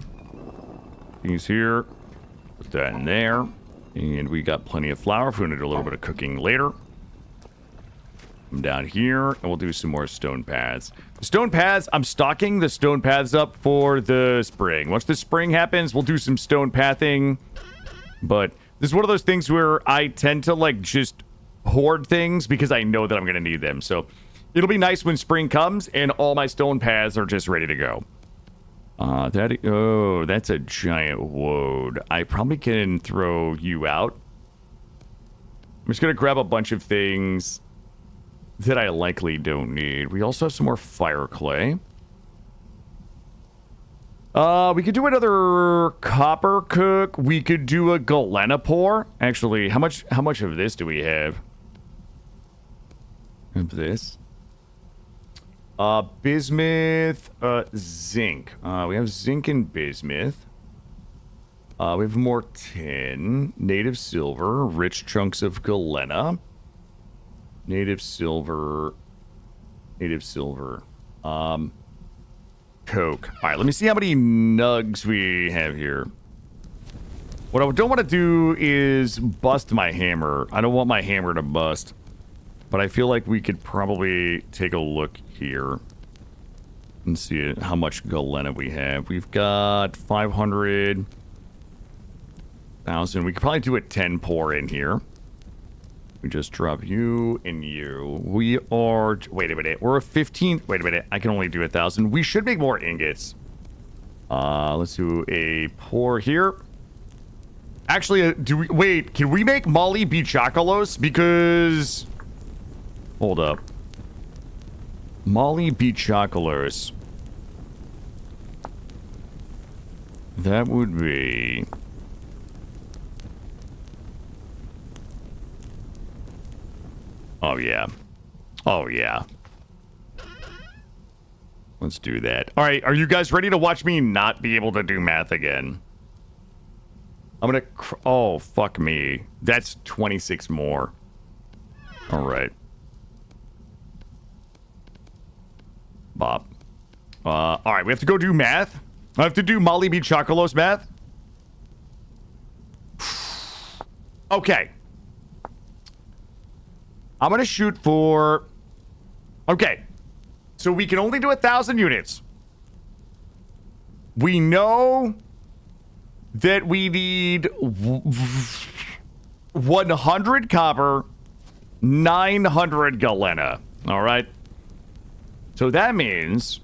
these here. Put that in there. And we got plenty of flour if we want to do a little bit of cooking later. Come down here, and we'll do some more stone paths. The stone paths, I'm stocking the stone paths up for the spring. Once the spring happens, we'll do some stone pathing. But this is one of those things where I tend to, like, just hoard things because I know that I'm going to need them. So it'll be nice when spring comes and all my stone paths are just ready to go. That's a giant woad. I probably can throw you out. I'm just gonna grab a bunch of things that I likely don't need. We also have some more fire clay. We could do another copper cook. We could do a galena pour. Actually, how much of this do we have? Of this. Bismuth, zinc. We have zinc and bismuth. We have more tin. Native silver. Rich chunks of galena. Native silver. Native silver. Coke. Alright, let me see how many nugs we have here. What I don't want to do is bust my hammer. I don't want my hammer to bust. But I feel like we could probably take a look here and see how much galena we have. We've got 500,000. We could probably do a 10 pour in here. We just drop you and you. We are... Wait a minute. We're a 15... Wait a minute. I can only do 1,000. We should make more ingots. Let's do a pour here. Actually, do we... Wait, can we make Molly Bichacolos? Because... Hold up. Molly Bichacolos. That would be... Oh, yeah. Oh, yeah. Let's do that. All right, are you guys ready to watch me not be able to do math again? I'm gonna... Oh, fuck me. That's 26 more. All right. Bob. All right, we have to go do math. I have to do Molly B. Chocolos math. Okay. I'm going to shoot for... Okay. So we can only do 1,000 units. We know that we need 100 copper, 900 galena. All right. So that means...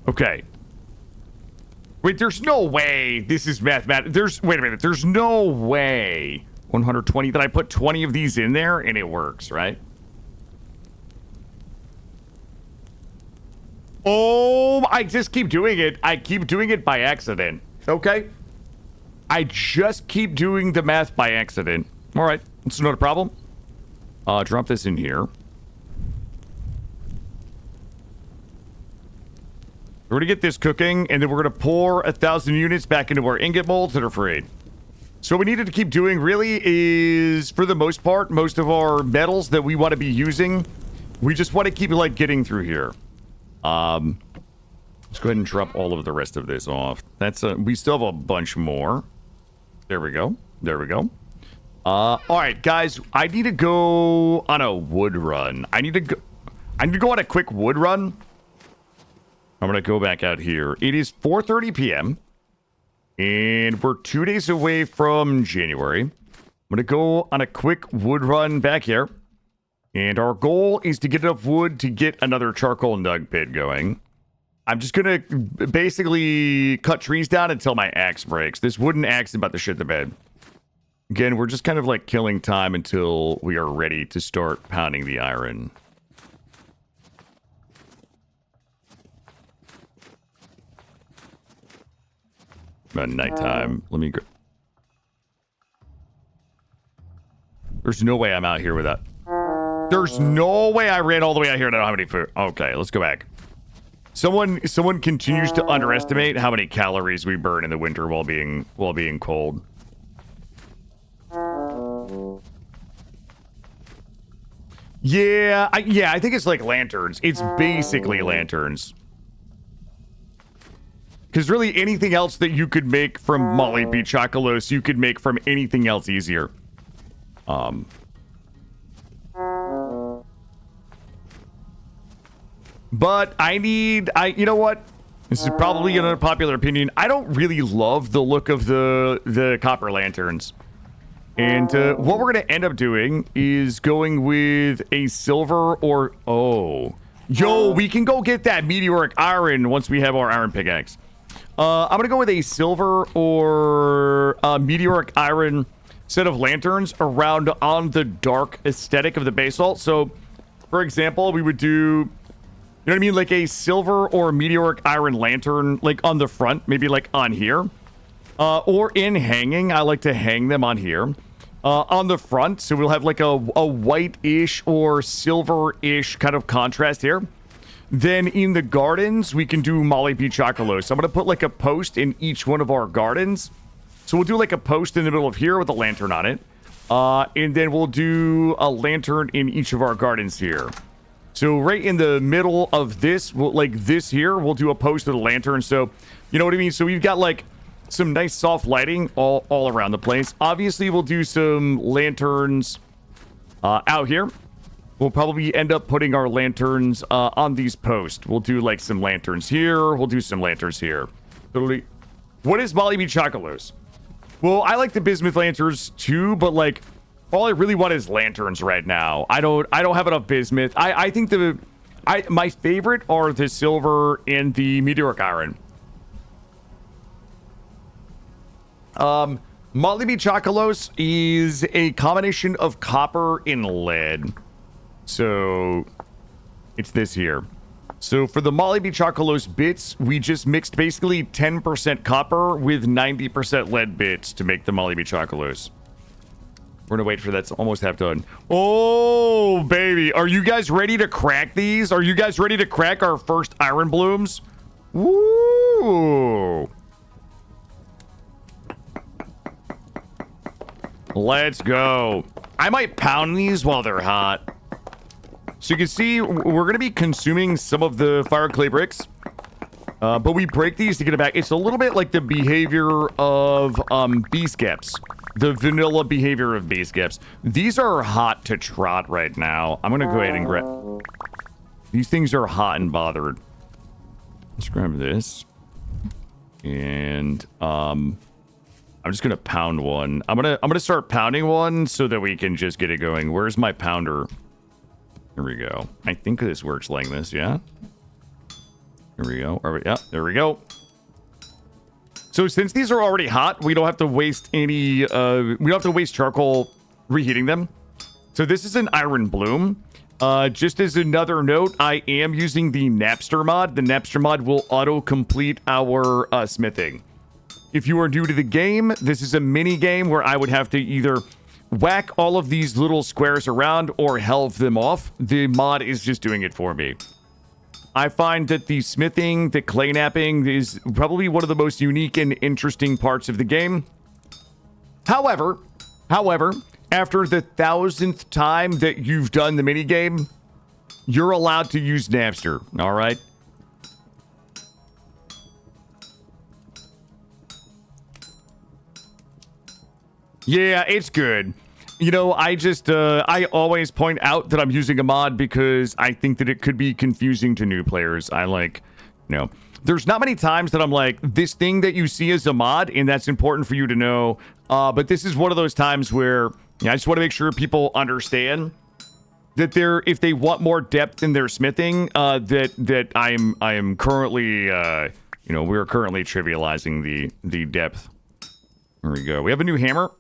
Okay. Wait, there's no way this is mathematics. Wait a minute. There's no way 120 that I put 20 of these in there and it works, right? Oh, I just keep doing it. I keep doing it by accident. Okay. I just keep doing the math by accident. All right. It's not a problem. Drop this in here. We're gonna get this cooking, and then we're gonna pour 1,000 units back into our ingot molds that are free. So what we needed to keep doing really is, for the most part, most of our metals that we want to be using, we just want to keep like getting through here. Let's go ahead and drop all of the rest of this off. That's we still have a bunch more. There we go. There we go. All right, guys. I need to go on a wood run. I need to go on a quick wood run. I'm going to go back out here. It is 4:30 p.m. And we're 2 days away from January. I'm going to go on a quick wood run back here. And our goal is to get enough wood to get another charcoal nug pit going. I'm just going to basically cut trees down until my axe breaks. This wooden axe is about to shit the bed. Again, we're just kind of like killing time until we are ready to start pounding the iron. About nighttime. Let me go. There's no way I'm out here without... There's no way I ran all the way out here and I don't have any food. Okay, let's go back. Someone continues to underestimate how many calories we burn in the winter while being cold. Yeah, I think it's like lanterns. It's basically lanterns. Because really anything else that you could make from Molly B. Chocolos, you could make from anything else easier. But you know what? This is probably an unpopular opinion. I don't really love the look of the copper lanterns. And what we're going to end up doing is going with a silver or... Oh. Yo, we can go get that meteoric iron once we have our iron pickaxe. I'm going to go with a silver or meteoric iron set of lanterns around on the dark aesthetic of the basalt. So, for example, we would do, you know what I mean? Like a silver or meteoric iron lantern, like on the front, maybe like on here. Or in hanging. I like to hang them on here. On the front, so we'll have like a white-ish or silver-ish kind of contrast here. Then in the gardens, we can do Molly B. Chocolos. So I'm going to put like a post in each one of our gardens. So we'll do like a post in the middle of here with a lantern on it. And then we'll do a lantern in each of our gardens here. So right in the middle of this, like this here, we'll do a post with a lantern. So, you know what I mean? So we've got like some nice soft lighting all around the place. Obviously, we'll do some lanterns out here. We'll probably end up putting our lanterns on these posts. We'll do like some lanterns here. We'll do some lanterns here. Totally. What is Molly B. Chocolos? Well, I like the bismuth lanterns too, but like, all I really want is lanterns right now. I don't have enough bismuth. I think my favorite are the silver and the meteoric iron. Motley B. Chocolos is a combination of copper and lead. So it's this here. So for the Molly B. Chocolos bits, we just mixed basically 10% copper with 90% lead bits to make the Molly B. Chocolos. We're gonna wait for that's almost half done. Oh, baby. Are you guys ready to crack these? Are you guys ready to crack our first iron blooms? Woo! Let's go. I might pound these while they're hot. So you can see we're going to be consuming some of the fire clay bricks. But we break these to get it back. It's a little bit like the behavior of bee skeps. The vanilla behavior of bee skeps. These are hot to trot right now. I'm going to go ahead and grab... These things are hot and bothered. Let's grab this. And I'm just going to pound one. I'm going to start pounding one so that we can just get it going. Where's my pounder? Here we go. I think this works like this, yeah? Here we go. Yeah, there we go. So since these are already hot, we don't have to waste any, we don't have to waste charcoal reheating them. So this is an iron bloom. Just as another note, I am using the Napster mod. The Napster mod will auto-complete our smithing. If you are new to the game, this is a mini game where I would have to either whack all of these little squares around or helve them off. The mod is just doing it for me. I find that the smithing, the clay napping is probably one of the most unique and interesting parts of the game. However, after the 1000th time that you've done the minigame, you're allowed to use Napster, all right? Yeah, it's good. You know, I just, I always point out that I'm using a mod because I think that it could be confusing to new players. I like, you know, there's not many times that I'm like, this thing that you see is a mod, and that's important for you to know. But this is one of those times where, yeah, I just want to make sure people understand that if they want more depth in their smithing, that I am currently, you know, we're currently trivializing the depth. There we go. We have a new hammer.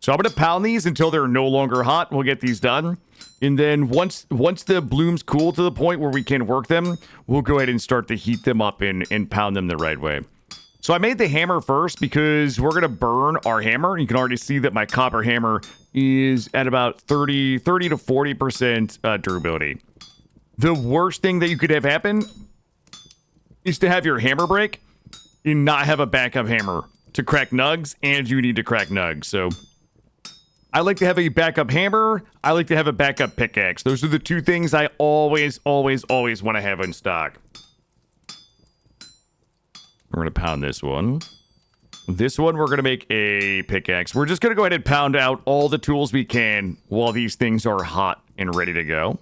So I'm going to pound these until they're no longer hot. We'll get these done. And then once the blooms cool to the point where we can work them, we'll go ahead and start to heat them up and pound them the right way. So I made the hammer first because we're going to burn our hammer. You can already see that my copper hammer is at about 30 to 40% durability. The worst thing that you could have happen is to have your hammer break and not have a backup hammer to crack nugs, and you need to crack nugs. So I like to have a backup hammer. I like to have a backup pickaxe. Those are the two things I always want to have in stock. We're going to pound this one. This one, we're going to make a pickaxe. We're just going to go ahead and pound out all the tools we can while these things are hot and ready to go.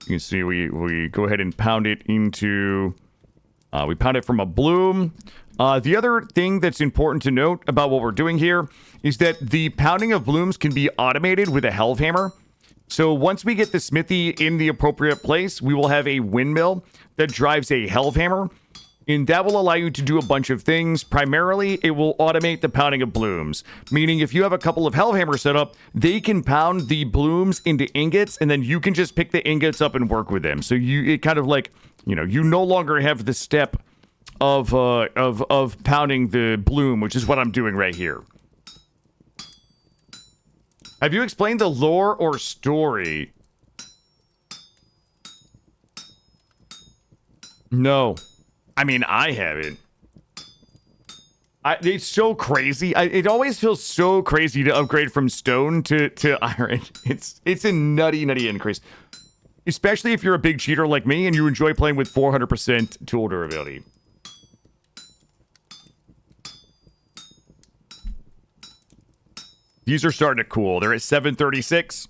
You can see we go ahead and pound it into... we pound it from a bloom. The other thing that's important to note about what we're doing here is that the pounding of blooms can be automated with a helve hammer. So once we get the smithy in the appropriate place, we will have a windmill that drives a helve hammer, and that will allow you to do a bunch of things. Primarily, it will automate the pounding of blooms, meaning if you have a couple of helve hammers set up, they can pound the blooms into ingots, and then you can just pick the ingots up and work with them. So it kind of like, you know, you no longer have the step of pounding the bloom, which is what I'm doing right here. Have you explained the lore or story? No. I mean, I haven't. It's so crazy. It always feels so crazy to upgrade from stone to iron. It's a nutty increase. Especially if you're a big cheater like me and you enjoy playing with 400% tool durability. These are starting to cool. They're at 736.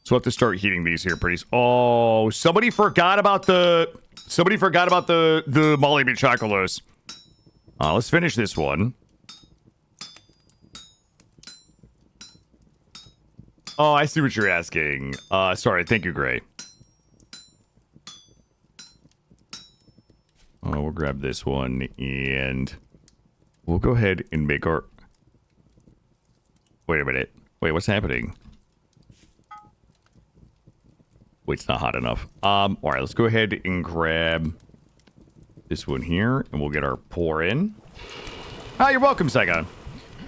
So we'll have to start heating these here pretty soon. Oh, somebody forgot about the Molly B. Chocolos. Let's finish this one. Oh, I see what you're asking. Sorry. Thank you, Gray. Oh, we'll grab this one, and we'll go ahead and make our... Wait a minute. Wait, what's happening? Wait, it's not hot enough. All right, let's go ahead and grab this one here, and we'll get our pour in. Ah, you're welcome, Saigon.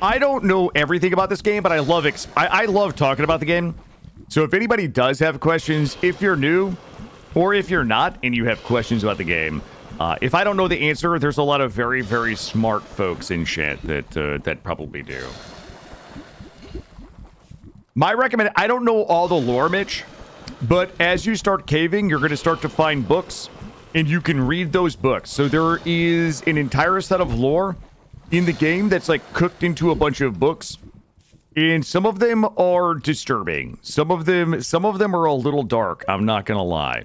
I don't know everything about this game, but I love I love talking about the game. So if anybody does have questions, if you're new, or if you're not, and you have questions about the game, if I don't know the answer, there's a lot of very, very smart folks in chat that probably do. My recommend, I don't know all the lore, Mitch, but as you start caving, you're going to start to find books, and you can read those books. So there is an entire set of lore in the game that's like cooked into a bunch of books, and some of them are disturbing. Some of them are a little dark. I'm not going to lie.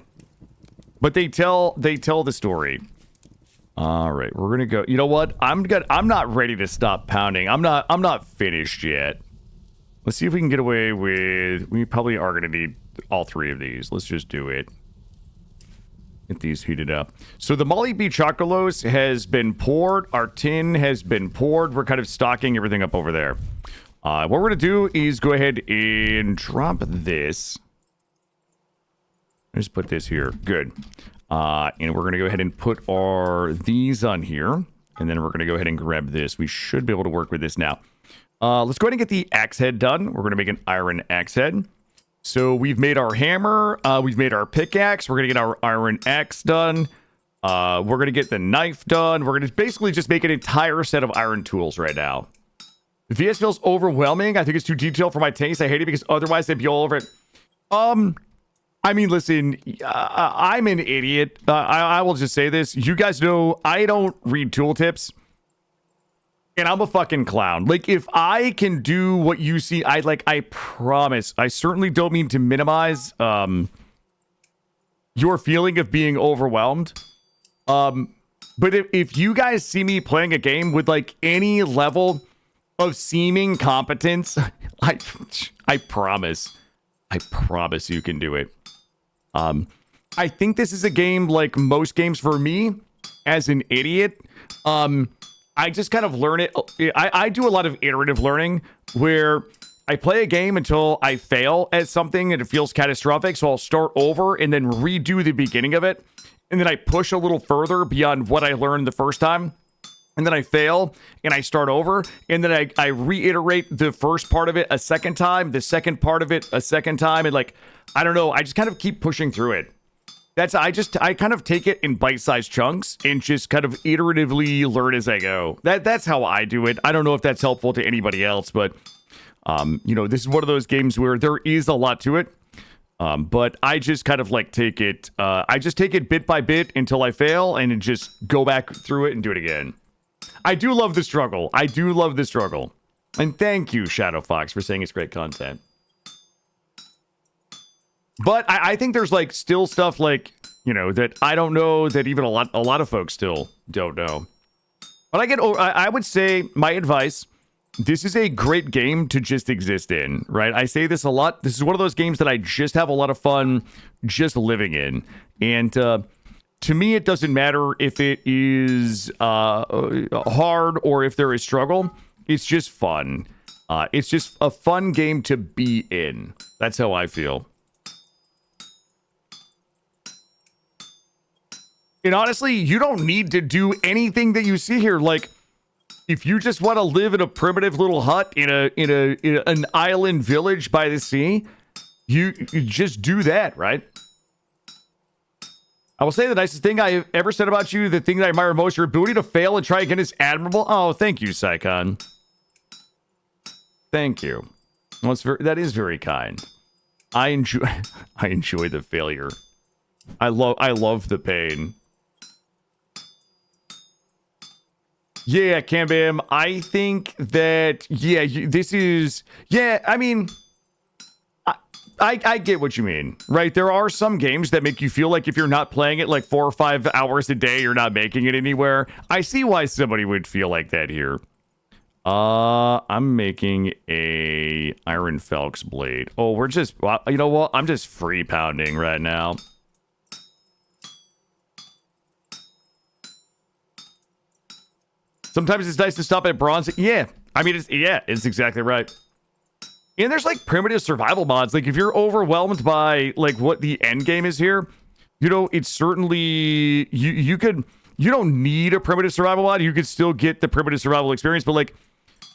But they tell the story. All right, we're gonna go. You know what? I'm not ready to stop pounding. I'm not finished yet. Let's see if we can get away with. We probably are gonna need all three of these. Let's just do it. Get these heated up. So the Molly B Chocolos has been poured. Our tin has been poured. We're kind of stocking everything up over there. What we're gonna do is go ahead and drop this. Let's put this here. Good. And we're going to go ahead and put these on here. And then we're going to go ahead and grab this. We should be able to work with this now. Let's go ahead and get the axe head done. We're going to make an iron axe head. So we've made our hammer. We've made our pickaxe. We're going to get our iron axe done. We're going to get the knife done. We're going to basically just make an entire set of iron tools right now. The VS feels overwhelming. I think it's too detailed for my taste. I hate it because otherwise I'd be all over it. I mean, listen, I'm an idiot. I will just say this. You guys know I don't read tooltips. And I'm a fucking clown. Like, if I can do what you see, I promise. I certainly don't mean to minimize your feeling of being overwhelmed. But if you guys see me playing a game with, like, any level of seeming competence, I promise. I promise you can do it. I think this is a game like most games for me as an idiot. I just kind of learn it. I do a lot of iterative learning where I play a game until I fail at something and it feels catastrophic. So I'll start over and then redo the beginning of it. And then I push a little further beyond what I learned the first time. And then I fail and I start over. And then I reiterate the first part of it a second time, the second part of it a second time. And like, I don't know. I just kind of keep pushing through it. I kind of take it in bite-sized chunks and just kind of iteratively learn as I go. That's how I do it. I don't know if that's helpful to anybody else, but you know, this is one of those games where there is a lot to it. But I just kind of like take it. I just take it bit by bit until I fail and just go back through it and do it again. I do love the struggle. I do love the struggle. And thank you, Shadow Fox, for saying it's great content. But I think there's like still stuff like, you know, that I don't know that even a lot of folks still don't know. But I would say my advice, this is a great game to just exist in, right? I say this a lot. This is one of those games that I just have a lot of fun just living in. And to me, it doesn't matter if it is hard or if there is struggle. It's just fun. It's just a fun game to be in. That's how I feel. And honestly, you don't need to do anything that you see here. Like, if you just want to live in a primitive little hut in an island village by the sea, you just do that, right? I will say the nicest thing I have ever said about you, the thing that I admire most, your ability to fail and try again is admirable. Oh, thank you, Saikon. Thank you. Well, that is very kind. I enjoy the failure. I love the pain. Yeah, Cambam, I think that, yeah, this is, yeah, I mean, I get what you mean, right? There are some games that make you feel like if you're not playing it like 4 or 5 hours a day, you're not making it anywhere. I see why somebody would feel like that here. I'm making a Iron Felx blade. Oh, we're just, you know what? I'm just free pounding right now. Sometimes it's nice to stop at bronze. Yeah, I mean, it's exactly right. And there's like primitive survival mods. Like if you're overwhelmed by like what the end game is here, you know, it's certainly you don't need a primitive survival mod. You could still get the primitive survival experience, but like,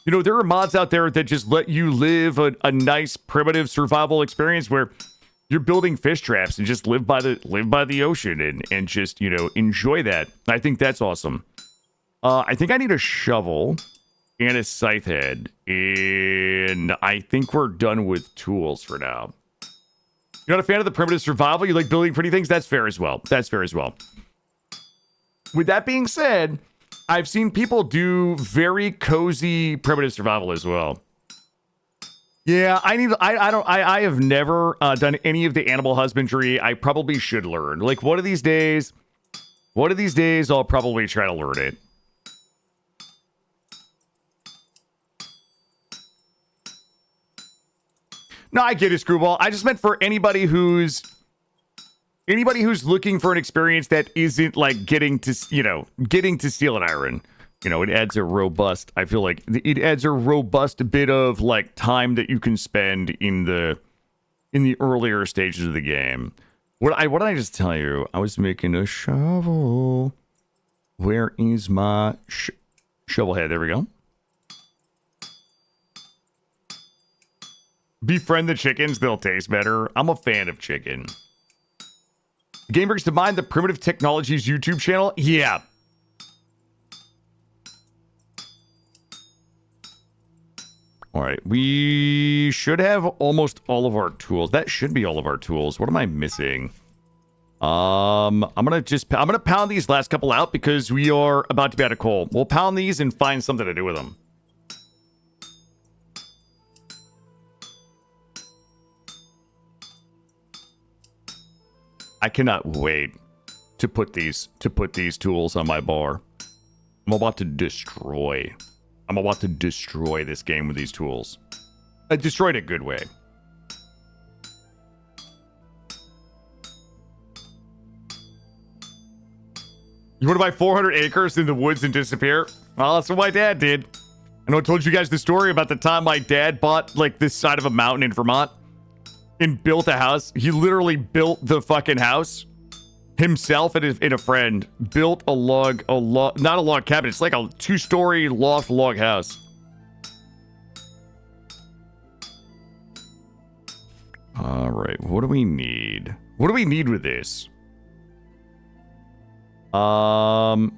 you know, there are mods out there that just let you live a nice primitive survival experience where you're building fish traps and just live by the ocean and just, you know, enjoy that. I think that's awesome. I think I need a shovel and a scythe head, and I think we're done with tools for now. You're not a fan of the primitive survival? You like building pretty things? That's fair as well. That's fair as well. With that being said, I've seen people do very cozy primitive survival as well. Yeah, I have never done any of the animal husbandry. I probably should learn. Like one of these days, I'll probably try to learn it. No, I get it, Screwball. I just meant for anybody who's looking for an experience that isn't like getting to steel and iron. You know, it adds a robust, I feel like it adds a robust bit of like time that you can spend in the earlier stages of the game. What did I just tell you? I was making a shovel. Where is my shovel head? There we go. Befriend the chickens, they'll taste better. I'm a fan of chicken. Game brings to mind the Primitive Technologies YouTube channel. Yeah. All right, we should have almost all of our tools. That should be all of our tools. What am I missing? I'm gonna pound these last couple out because we are about to be out of coal. We'll pound these and find something to do with them. I cannot wait to put these tools on my bar. I'm about to destroy this game with these tools. I destroyed a good way. You want to buy 400 acres in the woods and disappear? Well, that's what my dad did. I know I told you guys the story about the time my dad bought like this side of a mountain in Vermont and built a house. He literally built the fucking house himself and a friend. Built not a log cabin. It's like a 2-story loft log house. All right, what do we need? What do we need with this? You know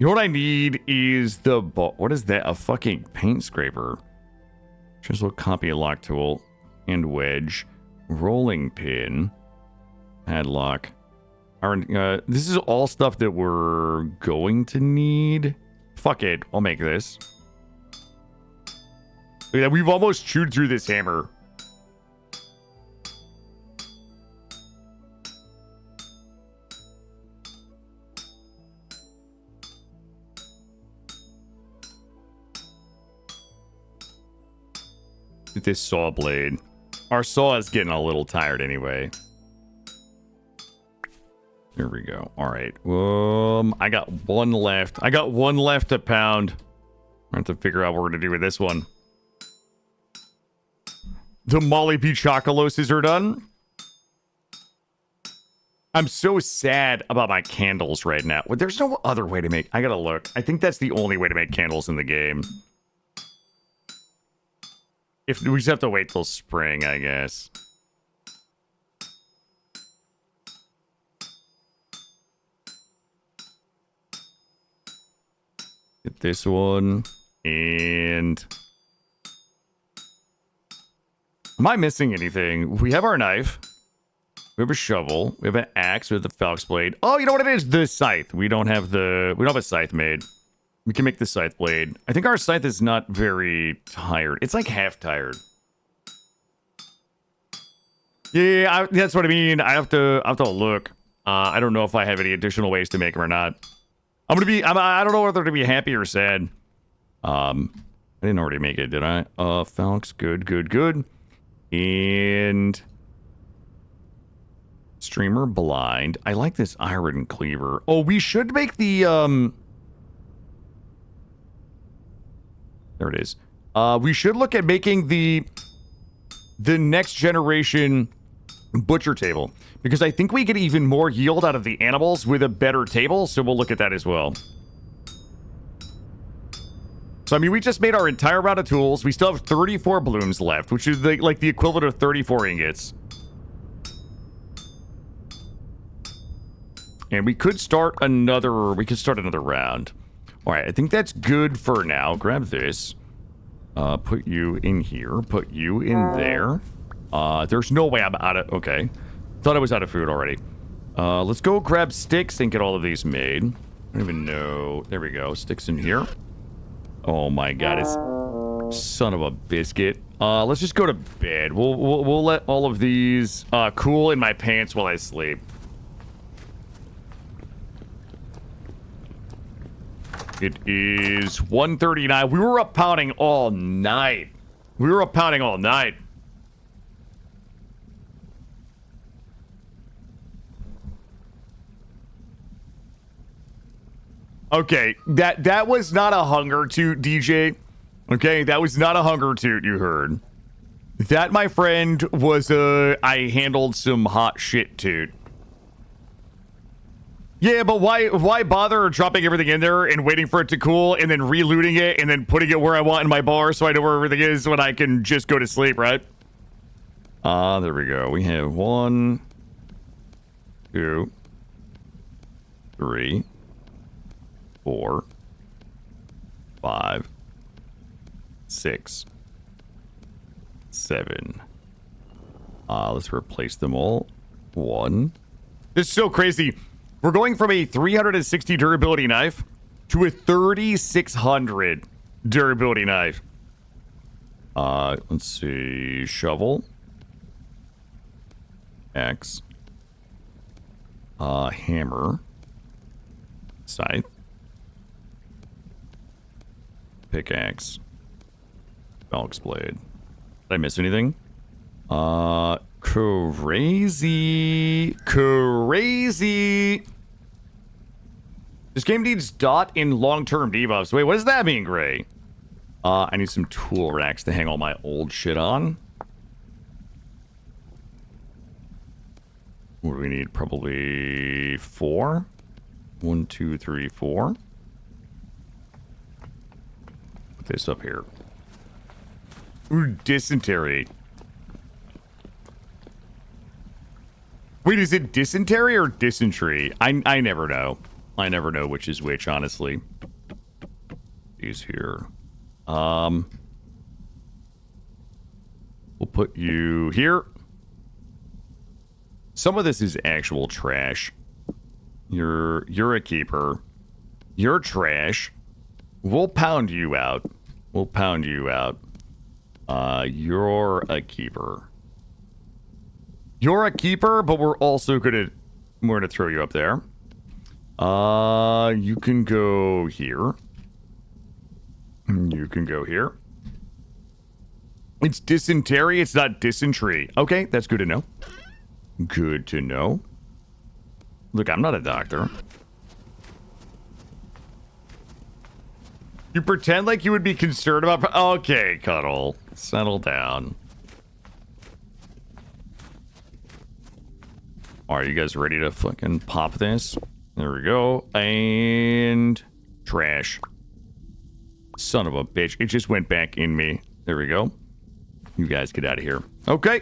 what I need is what is that? A fucking paint scraper. Chisel, copy, lock tool, and wedge, rolling pin, padlock. This is all stuff that we're going to need. Fuck it, I'll make this. Look at that, we've almost chewed through this hammer. This saw blade. Our saw is getting a little tired anyway. There we go. All right. I got one left. I got one left to pound. I have to figure out what we're gonna do with this one. The Molly P. Chocoloses are done. I'm so sad about my candles right now. Well, there's no other way to make. I gotta look. I think that's the only way to make candles in the game. If we just have to wait till spring, I guess. Get this one. And am I missing anything? We have our knife. We have a shovel. We have an axe with the Felx blade. Oh, you know what it is? The scythe. We don't have a scythe made. We can make the scythe blade. I think our scythe is not very tired. It's like half tired. Yeah, that's what I mean. I have to look. I don't know if I have any additional ways to make them or not. I don't know whether to be happy or sad. I didn't already make it, did I? Falx, good. And streamer blind. I like this iron cleaver. Oh, we should make the there it is. We should look at making the next generation butcher table, because I think we get even more yield out of the animals with a better table, so we'll look at that as well. So, I mean, we just made our entire round of tools. We still have 34 blooms left, which is like the equivalent of 34 ingots. And we could start another round. All right, I think that's good for now. Grab this. Put you in here. Put you in there. There's no way I'm out of... Okay. Thought I was out of food already. Let's go grab sticks and get all of these made. I don't even know. There we go. Sticks in here. Oh my god, it's... Son of a biscuit. Let's just go to bed. We'll let all of these cool in my pants while I sleep. It is 1:39. We were up pounding all night. Okay, that was not a hunger toot, DJ. Okay, that was not a hunger toot you heard. That, my friend, was I handled some hot shit toot. Yeah, but why bother dropping everything in there and waiting for it to cool and then relooting it and then putting it where I want in my bar so I know where everything is when I can just go to sleep, right? There we go. We have 1, 2, 3, 4, 5, 6, 7. Let's replace them all. 1. This is so crazy. We're going from a 360 durability knife to a 3600 durability knife. Let's see. Shovel. Axe. Hammer. Scythe. Pickaxe. Falx blade. Did I miss anything? Crazy. This game needs dot in long-term debuffs. Wait, what does that mean, Gray? I need some tool racks to hang all my old shit on. What do we need? Probably 4. 1, 2, 3, 4. Put this up here. Ooh, dysentery. Wait, is it dysentery or dysentery? I never know. I never know which is which, honestly. These here. We'll put you here. Some of this is actual trash. You're a keeper. You're trash. We'll pound you out. You're a keeper. You're a keeper, but we're also gonna throw you up there. You can go here. You can go here. It's dysentery, it's not dysentery. Okay, that's good to know. Good to know. Look, I'm not a doctor. You pretend like you would be concerned about... Okay, Cuddle. Settle down. Are you guys ready to fucking pop this? There we go. And... trash. Son of a bitch. It just went back in me. There we go. You guys get out of here. Okay.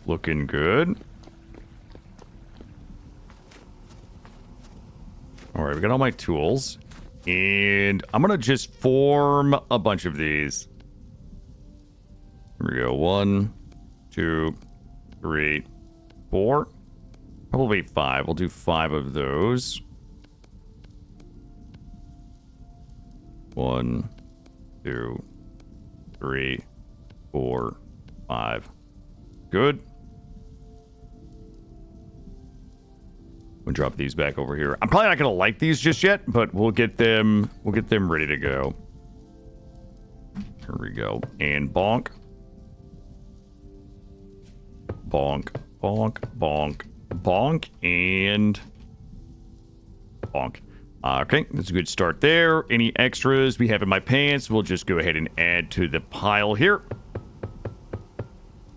Looking good. Alright, we got all my tools. And I'm gonna just form a bunch of these. Here we go. 1, 2, 3, 4. Probably 5. We'll do 5 of those. 1, 2, 3, 4, 5. Good. We'll drop these back over here. I'm probably not gonna like these just yet, but we'll get them ready to go. Here we go. And bonk. Bonk. Bonk. Bonk. Bonk. And bonk. Okay, that's a good start there. Any extras we have in my pants, we'll just go ahead and add to the pile here.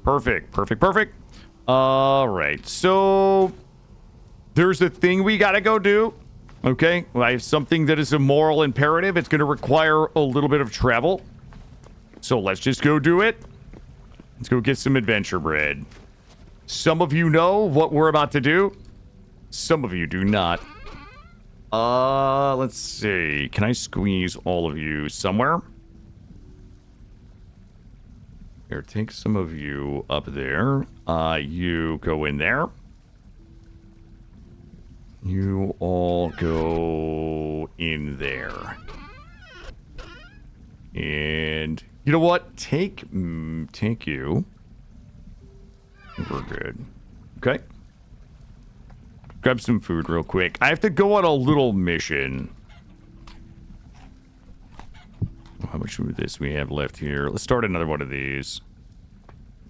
Perfect, perfect, perfect. All right, so there's a thing we gotta go do. Okay, well, I have something that is a moral imperative. It's gonna require a little bit of travel. So let's just go do it. Let's go get some adventure bread. Some of you know what we're about to do. Some of you do not. Let's see. Can I squeeze all of you somewhere? Here, take some of you up there. You go in there. You all go in there. And you know what? Take you. We're good. Okay. Grab some food real quick. I have to go on a little mission. How much of this we have left here? Let's start another one of these.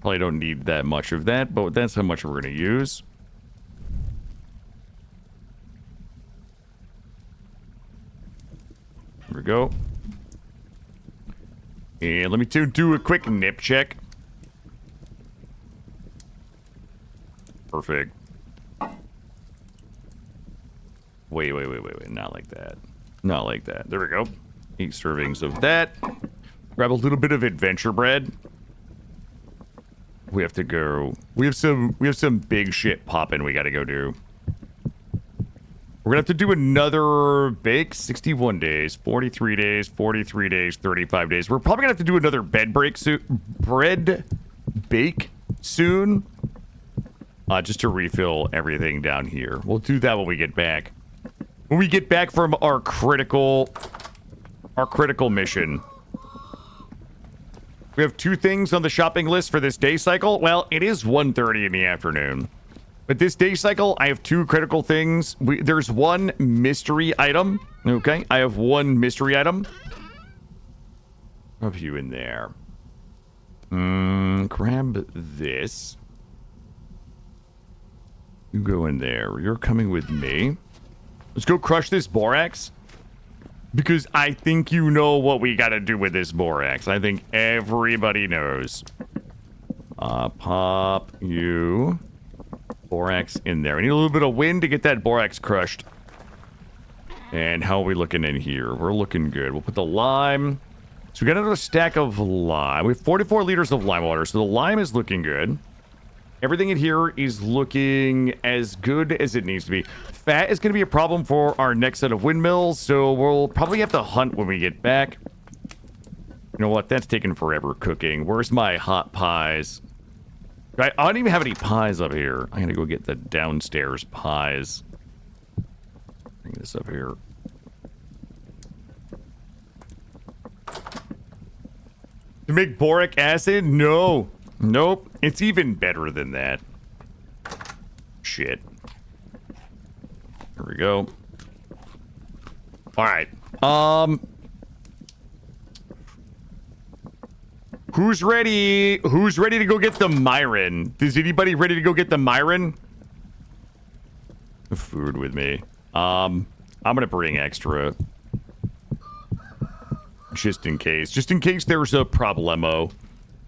Probably don't need that much of that, but that's how much we're going to use. Here we go. And let me do a quick nip check. Perfect. Wait. Not like that. Not like that. There we go. 8 servings of that. Grab a little bit of adventure bread. We have to go. We have some big shit popping we gotta go do. We're gonna have to do another bake. 61 days, 43 days, 43 days, 35 days. We're probably gonna have to do another bread bake soon. Just to refill everything down here. We'll do that when we get back. When we get back from our critical mission. We have 2 things on the shopping list for this day cycle. Well, it is 1:30 in the afternoon. But this day cycle, I have 2 critical things. There's 1 mystery item. Okay, I have 1 mystery item. Have you in there? Grab this. You go in there. You're coming with me. Let's go crush this borax. Because I think you know what we gotta do with this borax. I think everybody knows. Pop you. Borax in there. We need a little bit of wind to get that borax crushed. And how are we looking in here? We're looking good. We'll put the lime. So we got another stack of lime. We have 44 liters of lime water. So the lime is looking good. Everything in here is looking as good as it needs to be. Fat is going to be a problem for our next set of windmills, so we'll probably have to hunt when we get back. You know what? That's taking forever cooking. Where's my hot pies? I don't even have any pies up here. I'm going to go get the downstairs pies. Bring this up here. To make boric acid? No. Nope. It's even better than that. Shit. Here we go. Alright. Who's ready? Who's ready to go get the Myron? Is anybody ready to go get the Myron? Food with me. I'm gonna bring extra. Just in case. Just in case there's a problemo.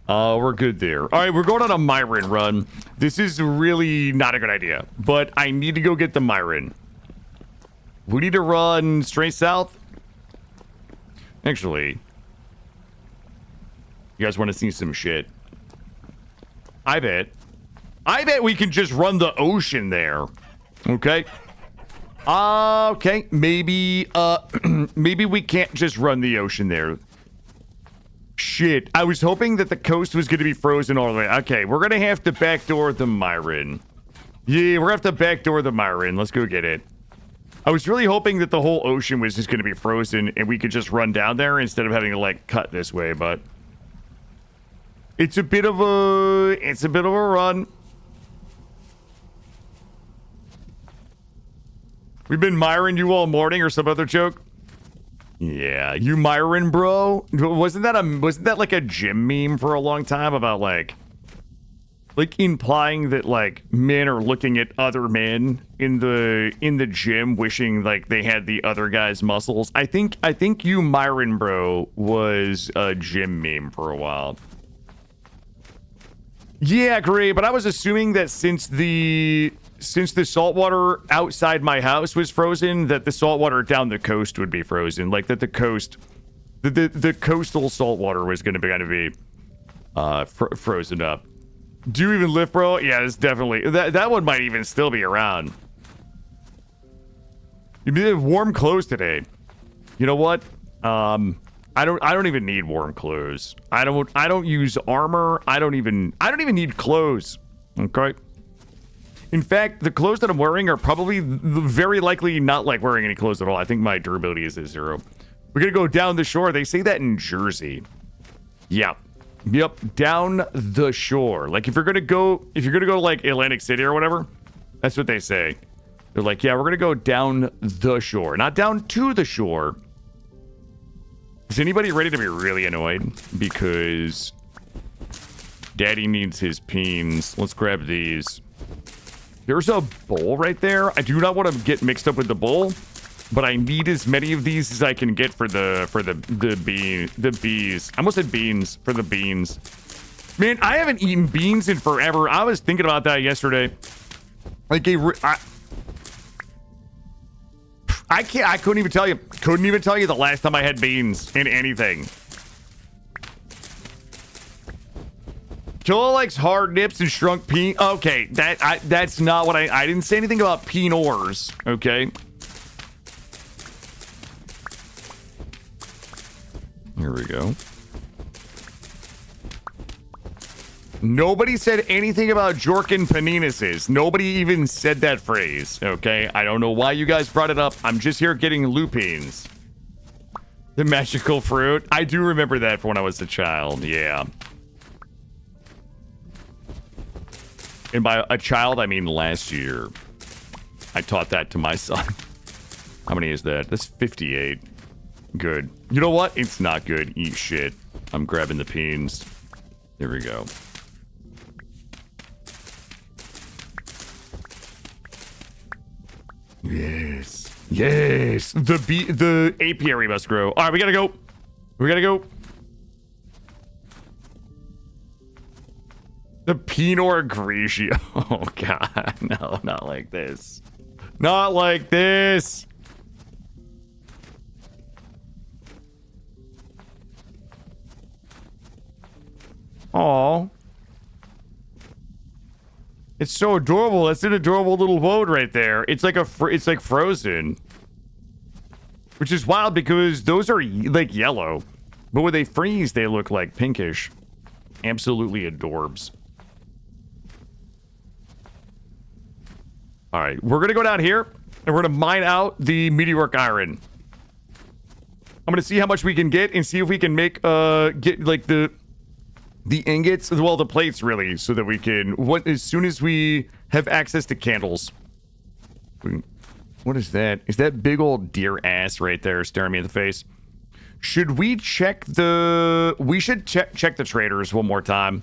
We're good there. All right, we're going on a Myron run. This is really not a good idea, but I need to go get the Myron. We need to run straight south. Actually, you guys want to see some shit? I bet we can just run the ocean there. Okay. Okay. Maybe we can't just run the ocean there. Shit, I was hoping that the coast was going to be frozen all the way. Okay, we're going to have to backdoor the Myron. Yeah, we're going to have to backdoor the Myron. Let's go get it. I was really hoping that the whole ocean was just going to be frozen and we could just run down there instead of having to, like, cut this way, but It's a bit of a run. We've been Myron you all morning or some other joke. Yeah, you Myron, bro. Wasn't that like a gym meme for a long time about like implying that like men are looking at other men in the gym wishing like they had the other guy's muscles. I think you Myron, bro, was a gym meme for a while. Yeah, great, but I was assuming that since the saltwater outside my house was frozen, that the saltwater down the coast would be frozen. Like that the coastal saltwater was going to be frozen up. Do you even lift, bro? Yeah, it's definitely that one might even still be around. You need warm clothes today. You know what? I don't even need warm clothes. I don't use armor. I don't even need clothes. Okay. In fact, the clothes that I'm wearing are probably very likely not like wearing any clothes at all. I think my durability is at 0. We're gonna go down the shore. They say that in Jersey. Yep, down the shore. Like if you're gonna go to like Atlantic City or whatever, that's what they say. They're like, yeah, we're gonna go down the shore, not down to the shore. Is anybody ready to be really annoyed? Because Daddy needs his peens. Let's grab these. There's a bowl right there. I do not want to get mixed up with the bowl, but I need as many of these as I can get for the bees. I almost said beans for the beans. Man, I haven't eaten beans in forever. I was thinking about that yesterday. Like I couldn't even tell you. Couldn't even tell you the last time I had beans in anything. Killa likes hard nips and shrunk peen. Okay, that's not what I didn't say anything about peenors. Okay. Here we go. Nobody said anything about Jorkin peninuses. Nobody even said that phrase. Okay, I don't know why you guys brought it up. I'm just here getting lupines. The magical fruit. I do remember that from when I was a child. Yeah. And by a child, I mean last year. I taught that to my son. How many is that? That's 58. Good. You know what? It's not good. Eat shit. I'm grabbing the peens. There we go. Yes. Yes. The apiary must grow. All right, we gotta go. We gotta go. The Pinot Grigio. Oh, God. No, not like this. Not like this. Aw. It's so adorable. That's an adorable little boat right there. It's like it's like frozen. Which is wild because those are like yellow. But when they freeze, they look like pinkish. Absolutely adorbs. All right, we're gonna go down here and we're gonna mine out the meteoric iron. I'm gonna see how much we can get and see if we can make get like the ingots, well, the plates really, so that we can as soon as we have access to candles. What is that? Is that big old deer ass right there staring me in the face? Should we check the? We should check the traders one more time.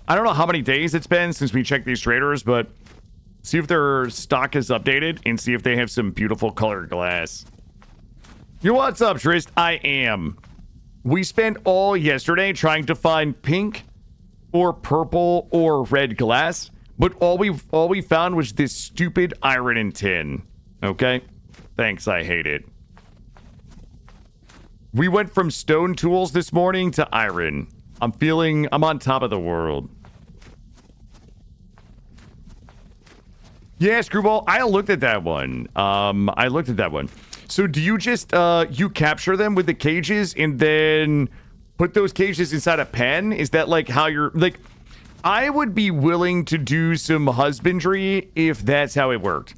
I don't know how many days it's been since we checked these traders, but. See if their stock is updated and see if they have some beautiful colored glass. Yo, what's up, Trist? I am. We spent all yesterday trying to find pink or purple or red glass, but all we found was this stupid iron and tin. Okay? Thanks, I hate it. We went from stone tools this morning to iron. I'm on top of the world. Yeah, Screwball, I looked at that one. So do you just, you capture them with the cages and then put those cages inside a pen? Is that like how you're, like, I would be willing to do some husbandry if that's how it worked.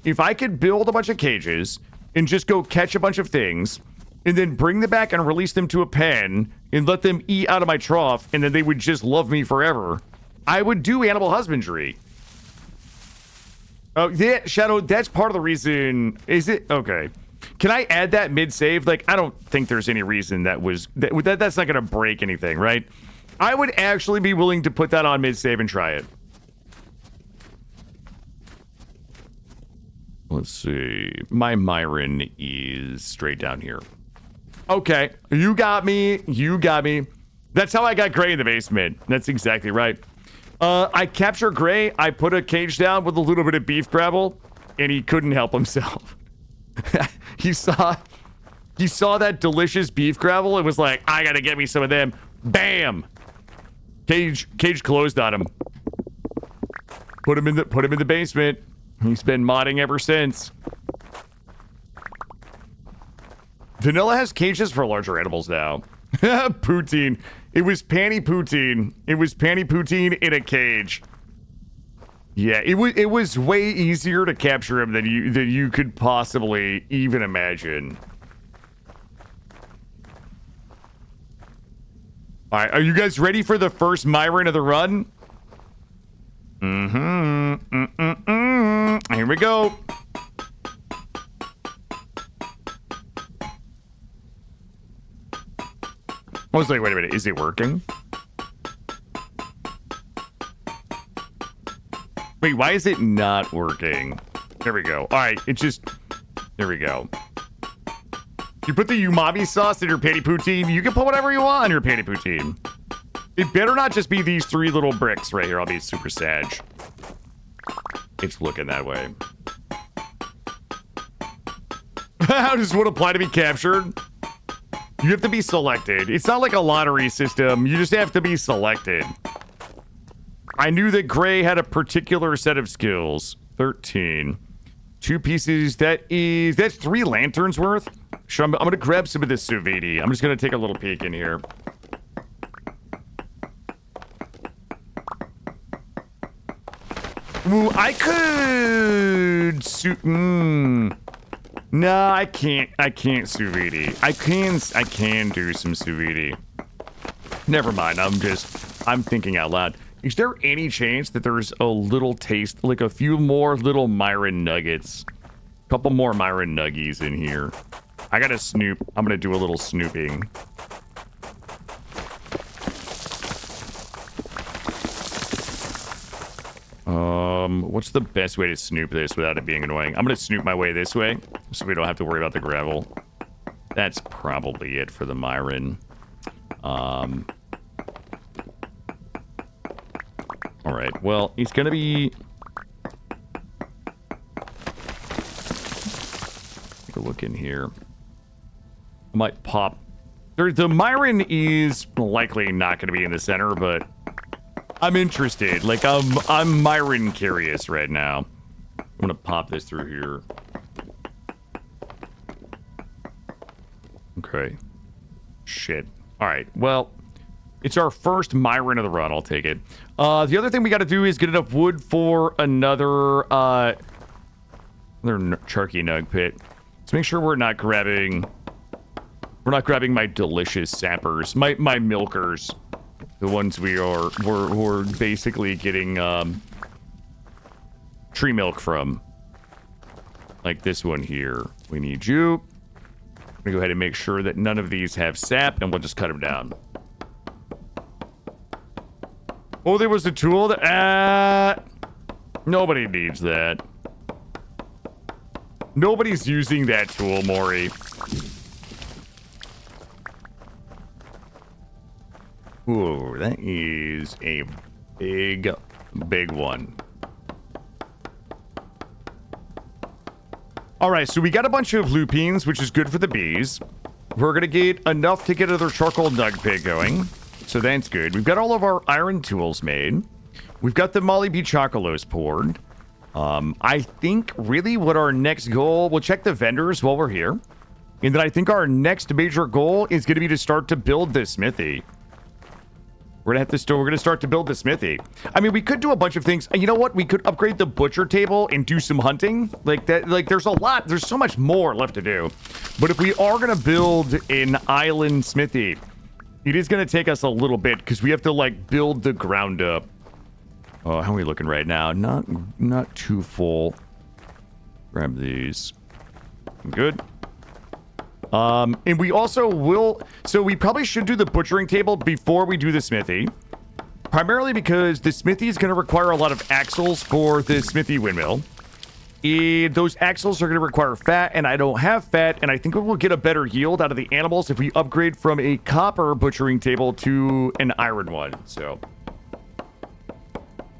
If I could build a bunch of cages and just go catch a bunch of things and then bring them back and release them to a pen, and let them eat out of my trough, and then they would just love me forever. I would do animal husbandry. Oh, yeah, Shadow, that's part of the reason. Is it? Okay. Can I add that mid-save? Like, I don't think there's any reason that's not going to break anything, right? I would actually be willing to put that on mid-save and try it. Let's see. My Myron is straight down here. Okay. You got me. You got me. That's how I got Gray in the basement. That's exactly right. I captured Gray. I put a cage down with a little bit of beef gravel, and he couldn't help himself. He saw that delicious beef gravel and was like, I gotta get me some of them. Bam! Cage closed on him. Put him in the basement. He's been modding ever since. Vanilla has cages for larger animals now. Poutine. It was Panty Poutine. It was Panty Poutine in a cage. Yeah, it was way easier to capture him than you could possibly even imagine. All right, are you guys ready for the first Myron of the run? Here we go. I was like, wait a minute, is it working? Wait, why is it not working? There we go. All right, there we go. You put the umami sauce in your panty poutine. You can put whatever you want on your panty poutine. It better not just be these 3 little bricks right here. I'll be super sad. It's looking that way. How does one apply to be captured? You have to be selected. It's not like a lottery system. You just have to be selected. I knew that Gray had a particular set of skills. 13. 2 pieces. That's 3 lanterns worth. Sure, I'm going to grab some of this sous vide. I'm just going to take a little peek in here. Ooh, I could... No, I can't sous vide. I can do some sous vide. Never mind. I'm thinking out loud. Is there any chance that there's a little taste, like a few more little Myron nuggets? A couple more Myron nuggies in here. I gotta snoop. I'm gonna do a little snooping. What's the best way to snoop this without it being annoying? I'm gonna snoop my way this way, so we don't have to worry about the gravel. That's probably it for the Myron. All right. Well, he's gonna be. Take a look in here. I might pop. The Myron is likely not gonna be in the center, but. I'm interested. Like, I'm Myron curious right now. I'm gonna pop this through here. Okay. Shit. Alright, well, it's our first Myron of the run. I'll take it. The other thing we gotta do is get enough wood for another Charky Nug pit. Let's make sure we're not grabbing my delicious sappers. My milkers. The ones we're basically getting tree milk from. Like this one here. We need you. I'm gonna go ahead and make sure that none of these have sap, and we'll just cut them down. Oh, there was a tool that... nobody needs that. Nobody's using that tool, Maury. Ooh, that is a big one. All right, so we got a bunch of lupines, which is good for the bees. We're going to get enough to get another charcoal nug pit going. So that's good. We've got all of our iron tools made. We've got the Molly Bee Chocolos poured. I think really what our next goal... We'll check the vendors while we're here. And then I think our next major goal is going to be to start to build this smithy. We're gonna start to build the smithy. I mean, we could do a bunch of things. You know what? We could upgrade the butcher table and do some hunting. Like that. Like there's so much more left to do. But if we are gonna build an island smithy, It is going to take us a little bit because we have to like build the ground up. Oh, how are we looking right now? Not too full. Grab these. Good. And we also will... So we probably should do the butchering table before we do the smithy. Primarily because the smithy is going to require a lot of axles for the smithy windmill. And those axles are going to require fat, and I don't have fat, and I think we will get a better yield out of the animals if we upgrade from a copper butchering table to an iron one. So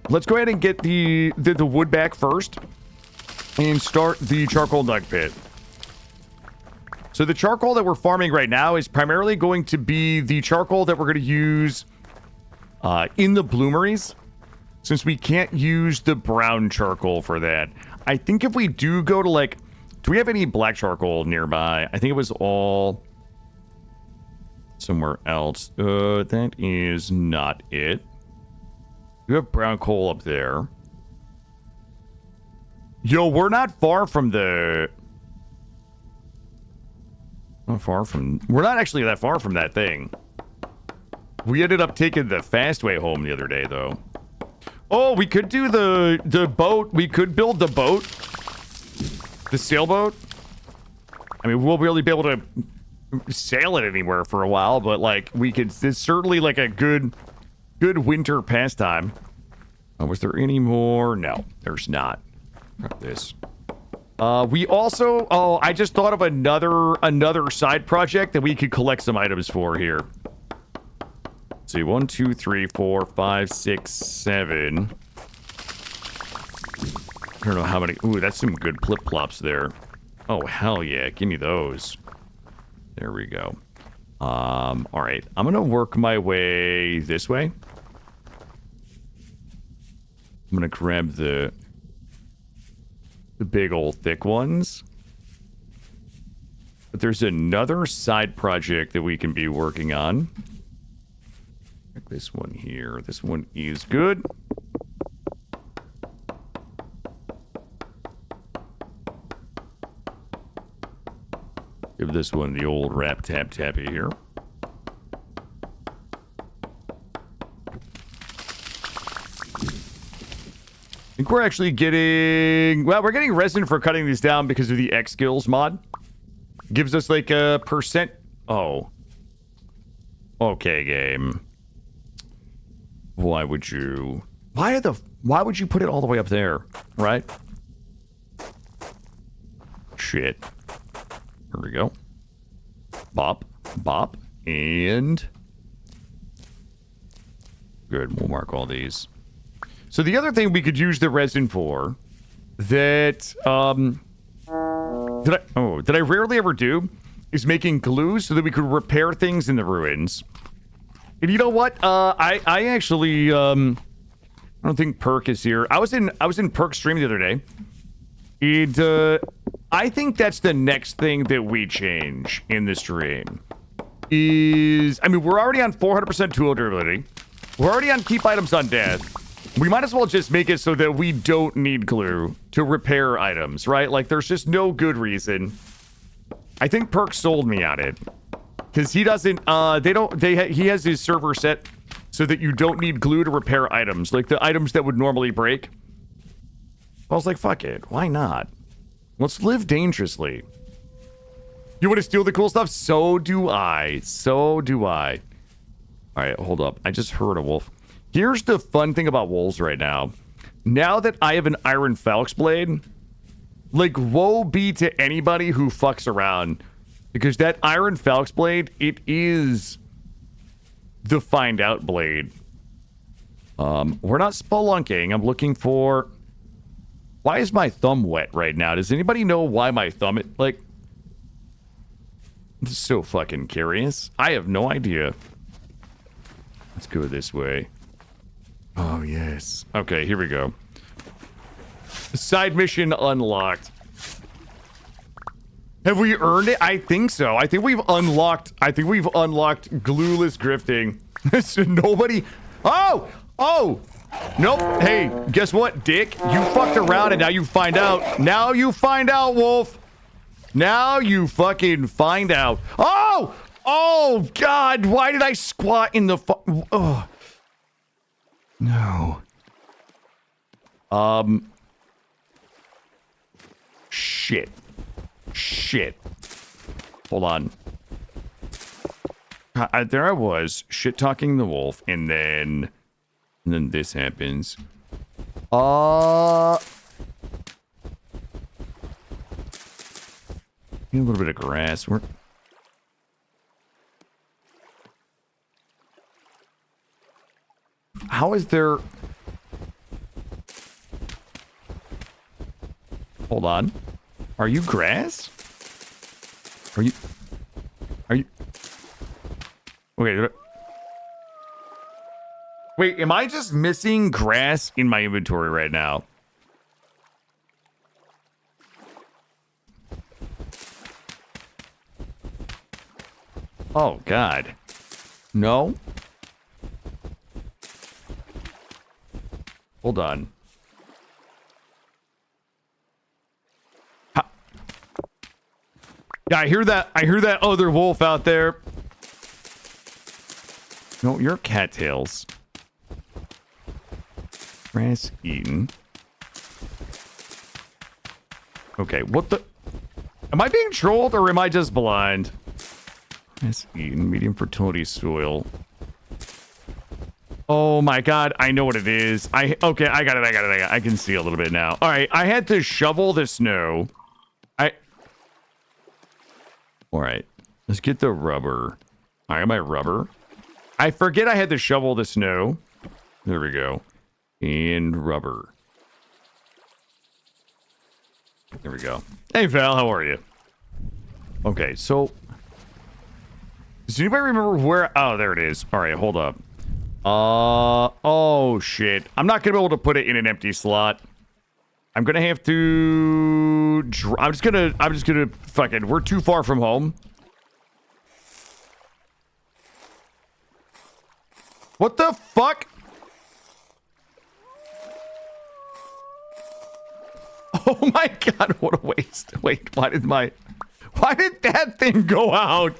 let's go ahead and get the wood back first and start the charcoal nug pit. So the charcoal that we're farming right now is primarily going to be the charcoal that we're going to use in the bloomeries, since we can't use the brown charcoal for that. I think if we do go to like... Do we have any black charcoal nearby? I think it was all somewhere else. That is not it. You have brown coal up there. Yo, we're not far from the... We're not actually that far from that thing. We ended up taking the fast way home the other day, though. Oh, we could do the boat. We could build the boat. The sailboat. I mean, we'll really be able to sail it anywhere for a while, but, like, we could... It's certainly, like, a good winter pastime. Oh, was there any more? No, there's not. Not this. We also... Oh, I just thought of another side project that we could collect some items for here. Let's see, 1, 2, 3, 4, 5, 6, 7. I don't know how many... Ooh, that's some good flip-flops there. Oh, hell yeah. Give me those. There we go. All right. I'm going to work my way this way. I'm going to grab the big old thick ones. But there's another side project that we can be working on. Check this one here. This one is good. Give this one the old rap tap tappy here. I think we're actually getting... Well, we're getting resin for cutting these down because of the X skills mod. Gives us like a percent... Oh. Okay, game. Why would you... Why would you put it all the way up there? Right? Shit. Here we go. Bop. Bop. And... Good. We'll mark all these. So the other thing we could use the resin for that that I rarely ever do is making glue so that we could repair things in the ruins. And you know what? I actually I don't think Perk is here. I was in Perk's stream the other day. And I think that's the next thing that we change in the stream. I mean, we're already on 400% tool durability. We're already on keep items on death. We might as well just make it so that we don't need glue to repair items, right? Like, there's just no good reason. I think Perk sold me on it. Because he doesn't, he has his server set so that you don't need glue to repair items. Like, the items that would normally break. I was like, fuck it. Why not? Let's live dangerously. You want to steal the cool stuff? So do I. So do I. All right, hold up. I just heard a wolf. Here's the fun thing about wolves right now. Now that I have an iron Falx blade, like, woe be to anybody who fucks around. Because that iron Falx blade, it is the find out blade. We're not spelunking. I'm looking for... Why is my thumb wet right now? Does anybody know why my thumb... Like... I'm so fucking curious. I have no idea. Let's go this way. Oh, yes. Okay, here we go. Side mission unlocked. Have we earned it? I think so. I think we've unlocked glueless grifting. Nobody... Oh! Oh! Nope. Hey, guess what, dick? You fucked around and now you find out. Now you find out, wolf. Now you fucking find out. Oh! Oh, God. Why did I squat in the... Oh. No. Shit. Shit. Hold on. There I was, shit-talking the wolf, and then this happens. Need a little bit of grass. How is there... Hold on. Are you grass? Are you... Okay. Wait, am I just missing grass in my inventory right now? Oh, God. No? Hold on. Yeah, I hear that other wolf out there. No, you're cattails. Grass eaten. Okay, what the... Am I being trolled or am I just blind? Grass eaten, medium fertility soil. Oh my God, I know what it is. Okay, I got it. I can see a little bit now. All right, I had to shovel the snow. All right, let's get the rubber. I got my rubber. I forget I had to shovel the snow. There we go. And rubber. There we go. Hey, Val, how are you? Okay, so... Does anybody remember where... Oh, there it is. All right, hold up. Oh, shit. I'm not going to be able to put it in an empty slot. I'm going to have to... I'm just going to... Fucking... We're too far from home. What the fuck? Oh my God, what a waste. Wait, why did that thing go out?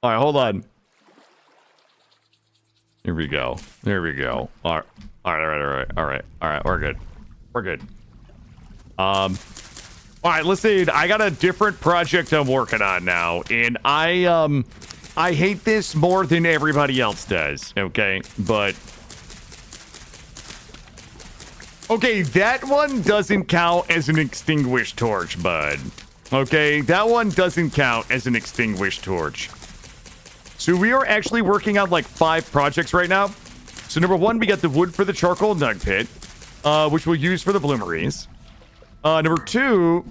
All right, hold on. Here we go. There we go. All right. We're good. All right, listen, I got a different project I'm working on now, and I hate this more than everybody else does, okay? But okay, that one doesn't count as an extinguished torch, bud. Okay, that one doesn't count as an extinguished torch. So we are actually working on like 5 projects right now. So number 1, we got the wood for the charcoal nug pit, which we'll use for the bloomeries. Number 2,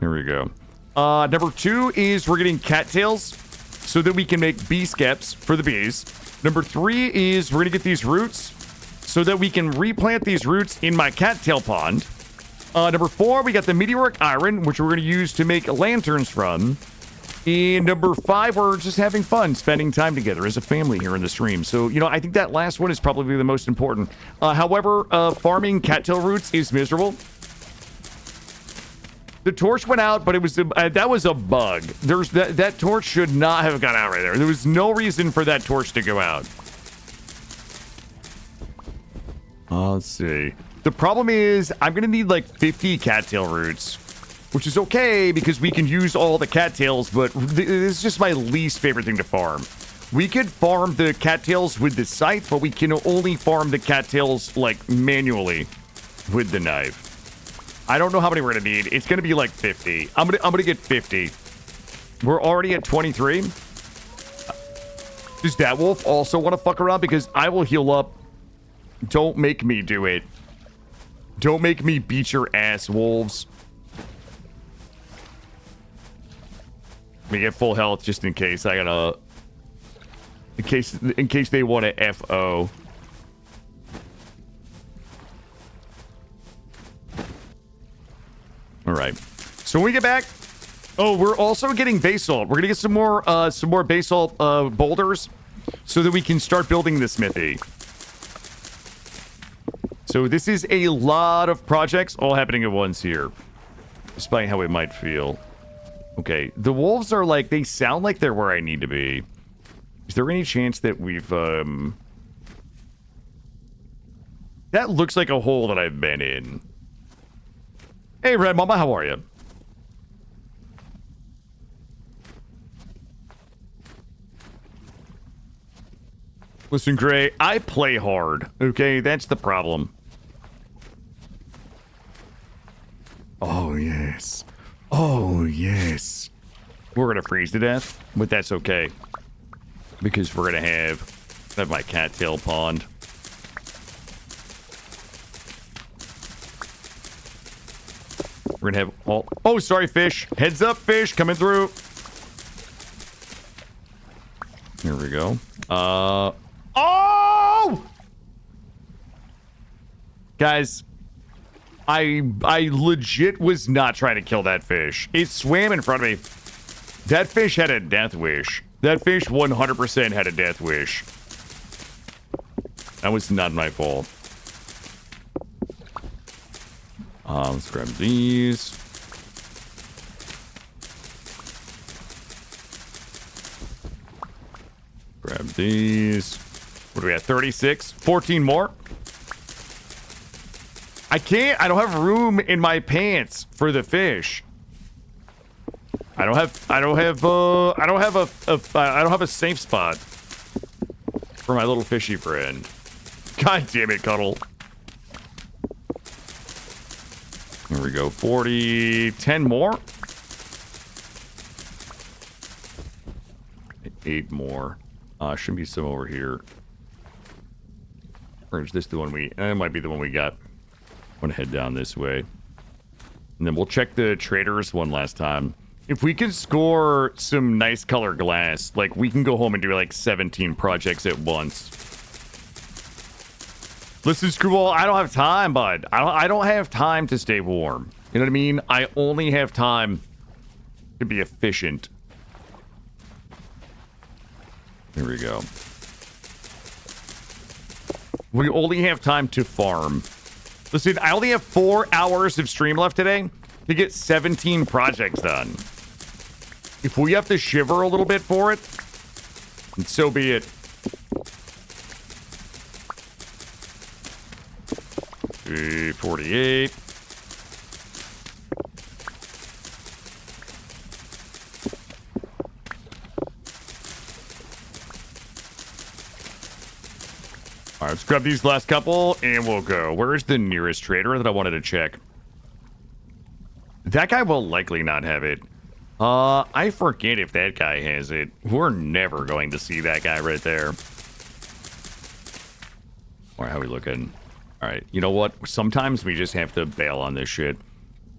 here we go. Number 2 is we're getting cattails so that we can make bee skeps for the bees. Number 3 is we're gonna get these roots so that we can replant these roots in my cattail pond. Number 4, we got the meteoric iron, which we're gonna use to make lanterns from. And number 5, we're just having fun spending time together as a family here in the stream. So, you know, I think that last one is probably the most important. However, farming cattail roots is miserable. The torch went out, but it was that was a bug. That torch should not have gone out right there. There was no reason for that torch to go out. Let's see. The problem is I'm going to need like 50 cattail roots, which is okay because we can use all the cattails, but this is just my least favorite thing to farm. We could farm the cattails with the scythe, but we can only farm the cattails like manually with the knife. I don't know how many we're gonna need. It's gonna be like 50. I'm gonna get 50. We're already at 23. Does that wolf also want to fuck around? Because I will heal up. Don't make me do it. Don't make me beat your ass, wolves. Let me get full health just in case. I gotta... In case they want to FO. All right. So when we get back... Oh, we're also getting basalt. We're gonna get some more basalt boulders so that we can start building the smithy. So this is a lot of projects all happening at once here, despite how it might feel. Okay, the wolves are like, they sound like they're where I need to be. Is there any chance that we've, that looks like a hole that I've been in. Hey, Red Mama, how are you? Listen, Gray, I play hard, okay? That's the problem. Oh, yes. Oh, yes. We're gonna freeze to death, but that's okay. Because we're gonna have my cattail pond. We're gonna have all... Oh, sorry, fish. Heads up, fish, coming through. Here we go. Oh! Guys, I legit was not trying to kill that fish. It swam in front of me. That fish had a death wish. That fish 100% had a death wish. That was not my fault. Let's grab these. Grab these. What do we have? 36? 14 more? I don't have room in my pants for the fish. I don't have a safe spot for my little fishy friend. God damn it, Cuddle. Here we go. 40, 10 more. 8 more. Should be some over here. Or is this the one we... It might be the one we got. I'm gonna head down this way. And then we'll check the traders one last time. If we can score some nice color glass, like, we can go home and do, like, 17 projects at once. Listen, Screwball, I don't have time, bud. I don't have time to stay warm. You know what I mean? I only have time to be efficient. Here we go. We only have time to farm. Listen, I only have 4 hours of stream left today to get 17 projects done. If we have to shiver a little bit for it, and so be it. 48. All right, let's grab these last couple, and we'll go. Where is the nearest trader that I wanted to check? That guy will likely not have it. I forget if that guy has it. We're never going to see that guy right there. All right, how we looking? All right, you know what? Sometimes we just have to bail on this shit.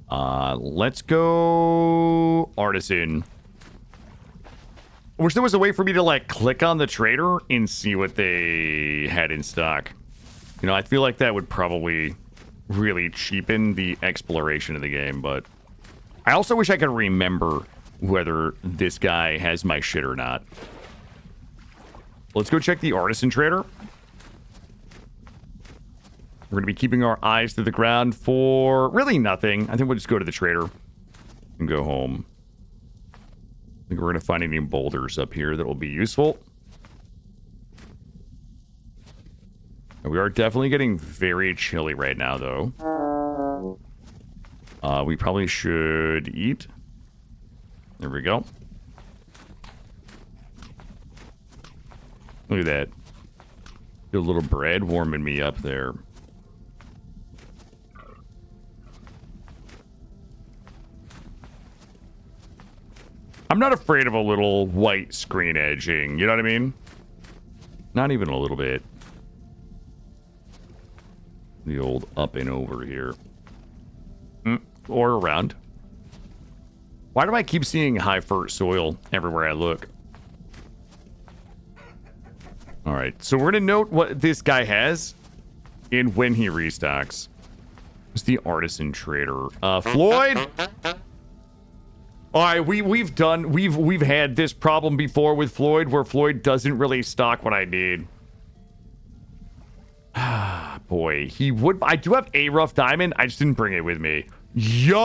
Let's go artisan. I wish there was a way for me to, like, click on the trader and see what they had in stock. You know, I feel like that would probably really cheapen the exploration of the game, but I also wish I could remember whether this guy has my shit or not. Let's go check the artisan trader. We're going to be keeping our eyes to the ground for really nothing. I think we'll just go to the trader and go home. I think we're going to find any boulders up here that will be useful. And we are definitely getting very chilly right now, though. We probably should eat. There we go. Look at that. A little bread warming me up there. I'm not afraid of a little white screen edging, you know what I mean? Not even a little bit. The old up and over here. Or around. Why do I keep seeing high fert soil everywhere I look? Alright, so we're going to note what this guy has and when he restocks. It's the artisan trader. Floyd! Alright, we've had this problem before with Floyd, where Floyd doesn't really stock what I need. Ah, boy, he would... I do have a rough diamond, I just didn't bring it with me. Yo!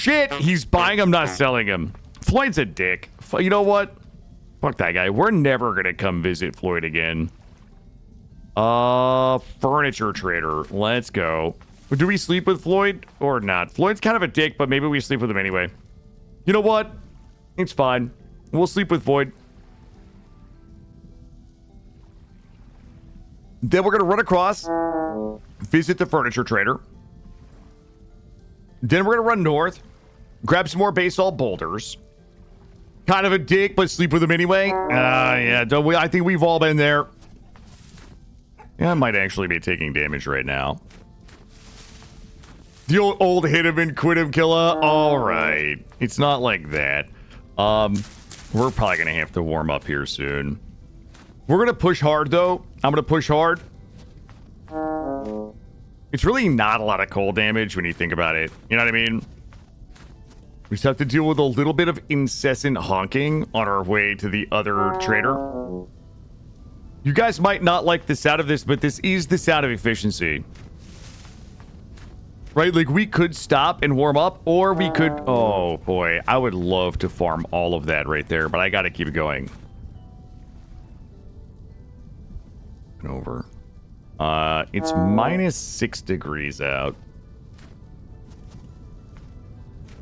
shit. He's buying them, not selling them. Floyd's a dick. You know what? Fuck that guy. We're never going to come visit Floyd again. Furniture trader. Let's go. Do we sleep with Floyd or not? Floyd's kind of a dick, but maybe we sleep with him anyway. You know what? It's fine. We'll sleep with Floyd. Then we're going to run across, visit the furniture trader. Then we're going to run north, grab some more basalt boulders. Kind of a dick, but sleep with him anyway. Yeah, don't we? I think we've all been there. Yeah, I might actually be taking damage right now. The old hit him and quit him killer. All right. It's not like that. We're probably going to have to warm up here soon. We're going to push hard, though. I'm going to push hard. It's really not a lot of cold damage when you think about it. You know what I mean? We just have to deal with a little bit of incessant honking on our way to the other trader. You guys might not like the sound of this, but this is the sound of efficiency. Right? Like, we could stop and warm up, or we could... Oh, boy. I would love to farm all of that right there, but I got to keep going. Over. It's minus 6 degrees out.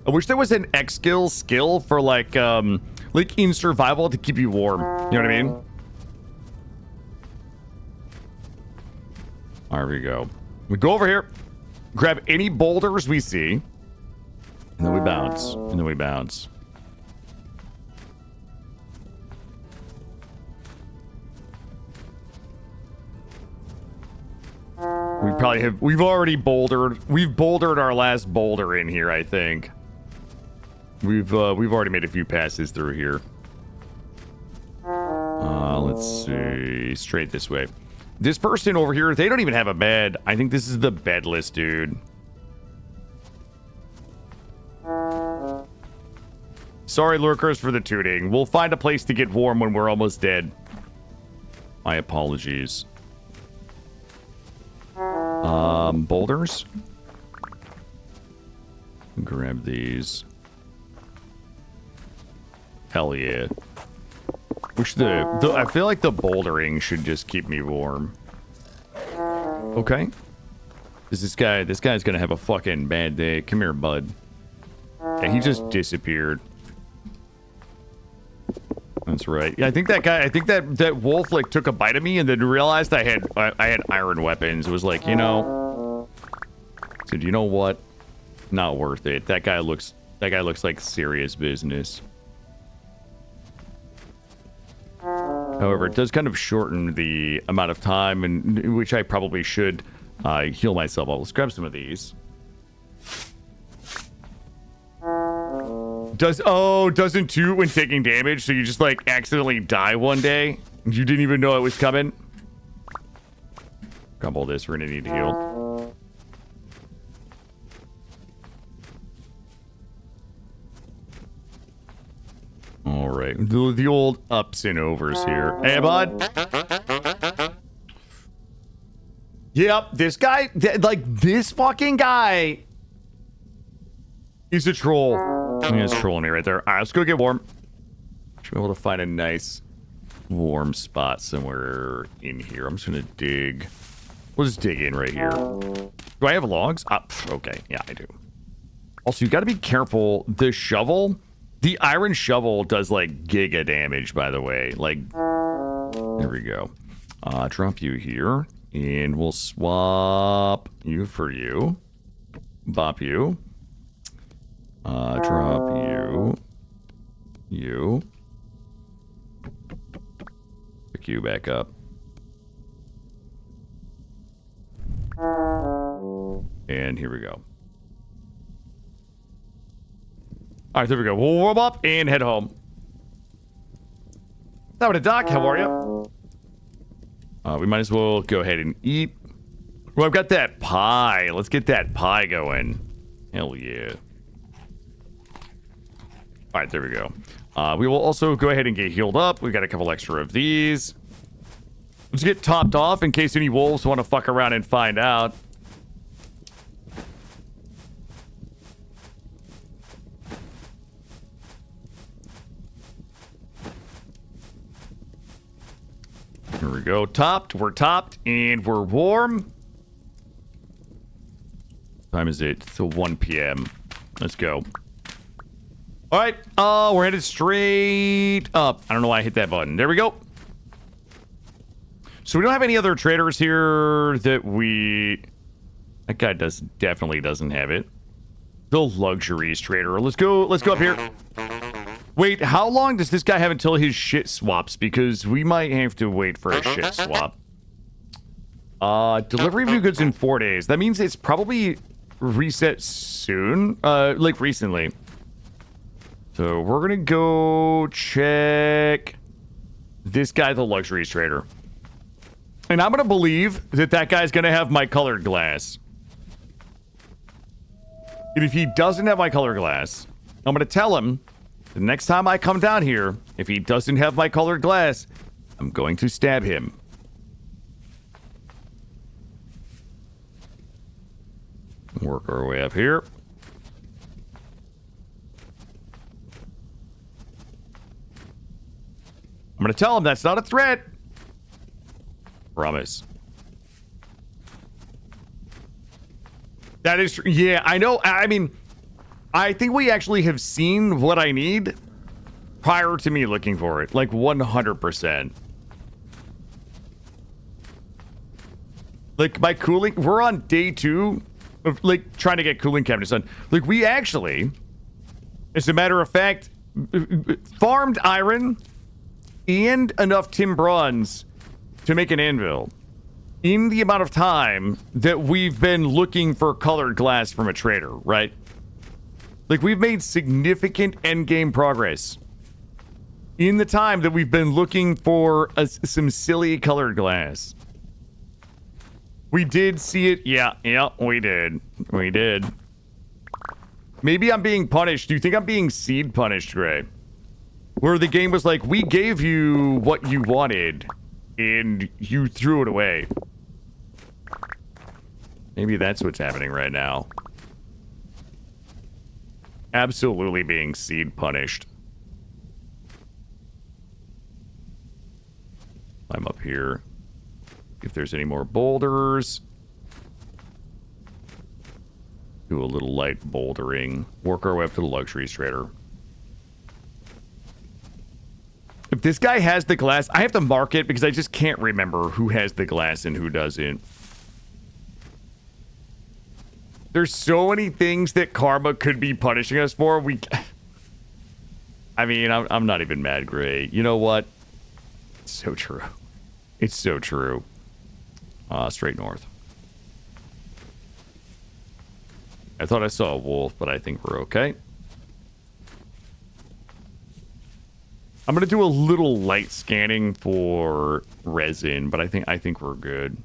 I wish there was an X skill for like in survival to keep you warm. You know what I mean? There we go. We go over here, grab any boulders we see, and then we bounce. And then we bounce. We probably have. We've already bouldered. We've bouldered our last boulder in here, I think. We've already made a few passes through here. Let's see. Straight this way. This person over here, they don't even have a bed. I think this is the bedless dude. Sorry, lurkers, for the tooting. We'll find a place to get warm when we're almost dead. My apologies. Boulders. Grab these. Hell yeah. Wish I feel like the bouldering should just keep me warm. Okay. This guy's gonna have a fucking bad day. Come here, bud. Yeah, he just disappeared. That's right. Yeah, I think that wolf like took a bite of me and then realized I had iron weapons. It was like, you know, said, you know what? Not worth it. That guy looks like serious business. However, it does kind of shorten the amount of time in which I probably should heal myself. Let's grab some of these. Doesn't toot when taking damage, so you just like accidentally die one day. You didn't even know it was coming. Grab all this, we're gonna need to heal. All right, the old ups and overs here. Hey, bud. Yep, this guy, like this fucking guy, is a troll. He's trolling me right there. All right, let's go get warm. Should be able to find a nice warm spot somewhere in here. I'm just gonna dig. We'll just dig in right here. Do I have logs? Okay, yeah, I do. Also, you got to be careful. The shovel, the iron shovel, does like giga damage. By the way, like, there we go. Drop you here, and we'll swap you for you. Bop you. Drop you. You. Pick you back up. And here we go. Alright, there we go. We'll warm up and head home. Hello, Doc. How are you? We might as well go ahead and eat. Well, I've got that pie. Let's get that pie going. Hell yeah. Alright, there we go. We will also go ahead and get healed up. We got a couple extra of these. Let's get topped off in case any wolves want to fuck around and find out. we go. Topped. We're topped. And we're warm. Time is it? Till 1 p.m. Let's go. All right. We're headed straight up. I don't know why I hit that button. There we go. So we don't have any other traders here that we... That guy definitely doesn't have it. The luxuries trader. Let's go up here. Wait, how long does this guy have until his shit swaps? Because we might have to wait for a shit swap. Delivery of new goods in 4 days. That means it's probably reset soon. Like recently. So we're gonna go check this guy, the luxuries trader. And I'm gonna believe that that guy's gonna have my colored glass. And if he doesn't have my colored glass, I'm gonna tell him the next time I come down here, if he doesn't have my colored glass, I'm going to stab him. Work our way up here. I'm gonna tell him that's not a threat. Promise. That is true. Yeah, I know. I mean, I think we actually have seen what I need prior to me looking for it. Like 100%. Like my cooling, we're on day 2 of like trying to get cooling cabinets done. Like we actually, as a matter of fact, farmed iron and enough tin bronze to make an anvil in the amount of time that we've been looking for colored glass from a trader, right? Like, we've made significant endgame progress in the time that we've been looking for some silly colored glass. We did see it. Yeah, we did. We did. Maybe I'm being punished. Do you think I'm being seed punished, Gray? Where the game was like, we gave you what you wanted, and you threw it away. Maybe that's what's happening right now. Absolutely being seed punished. I'm up here. If there's any more boulders. Do a little light bouldering. Work our way up to the luxuries trader. If this guy has the glass, I have to mark it because I just can't remember who has the glass and who doesn't. There's so many things that karma could be punishing us for. I mean, I'm not even mad, Gray. You know what? It's so true. It's so true. Straight north. I thought I saw a wolf, but I think we're okay. I'm gonna do a little light scanning for resin, but I think we're good.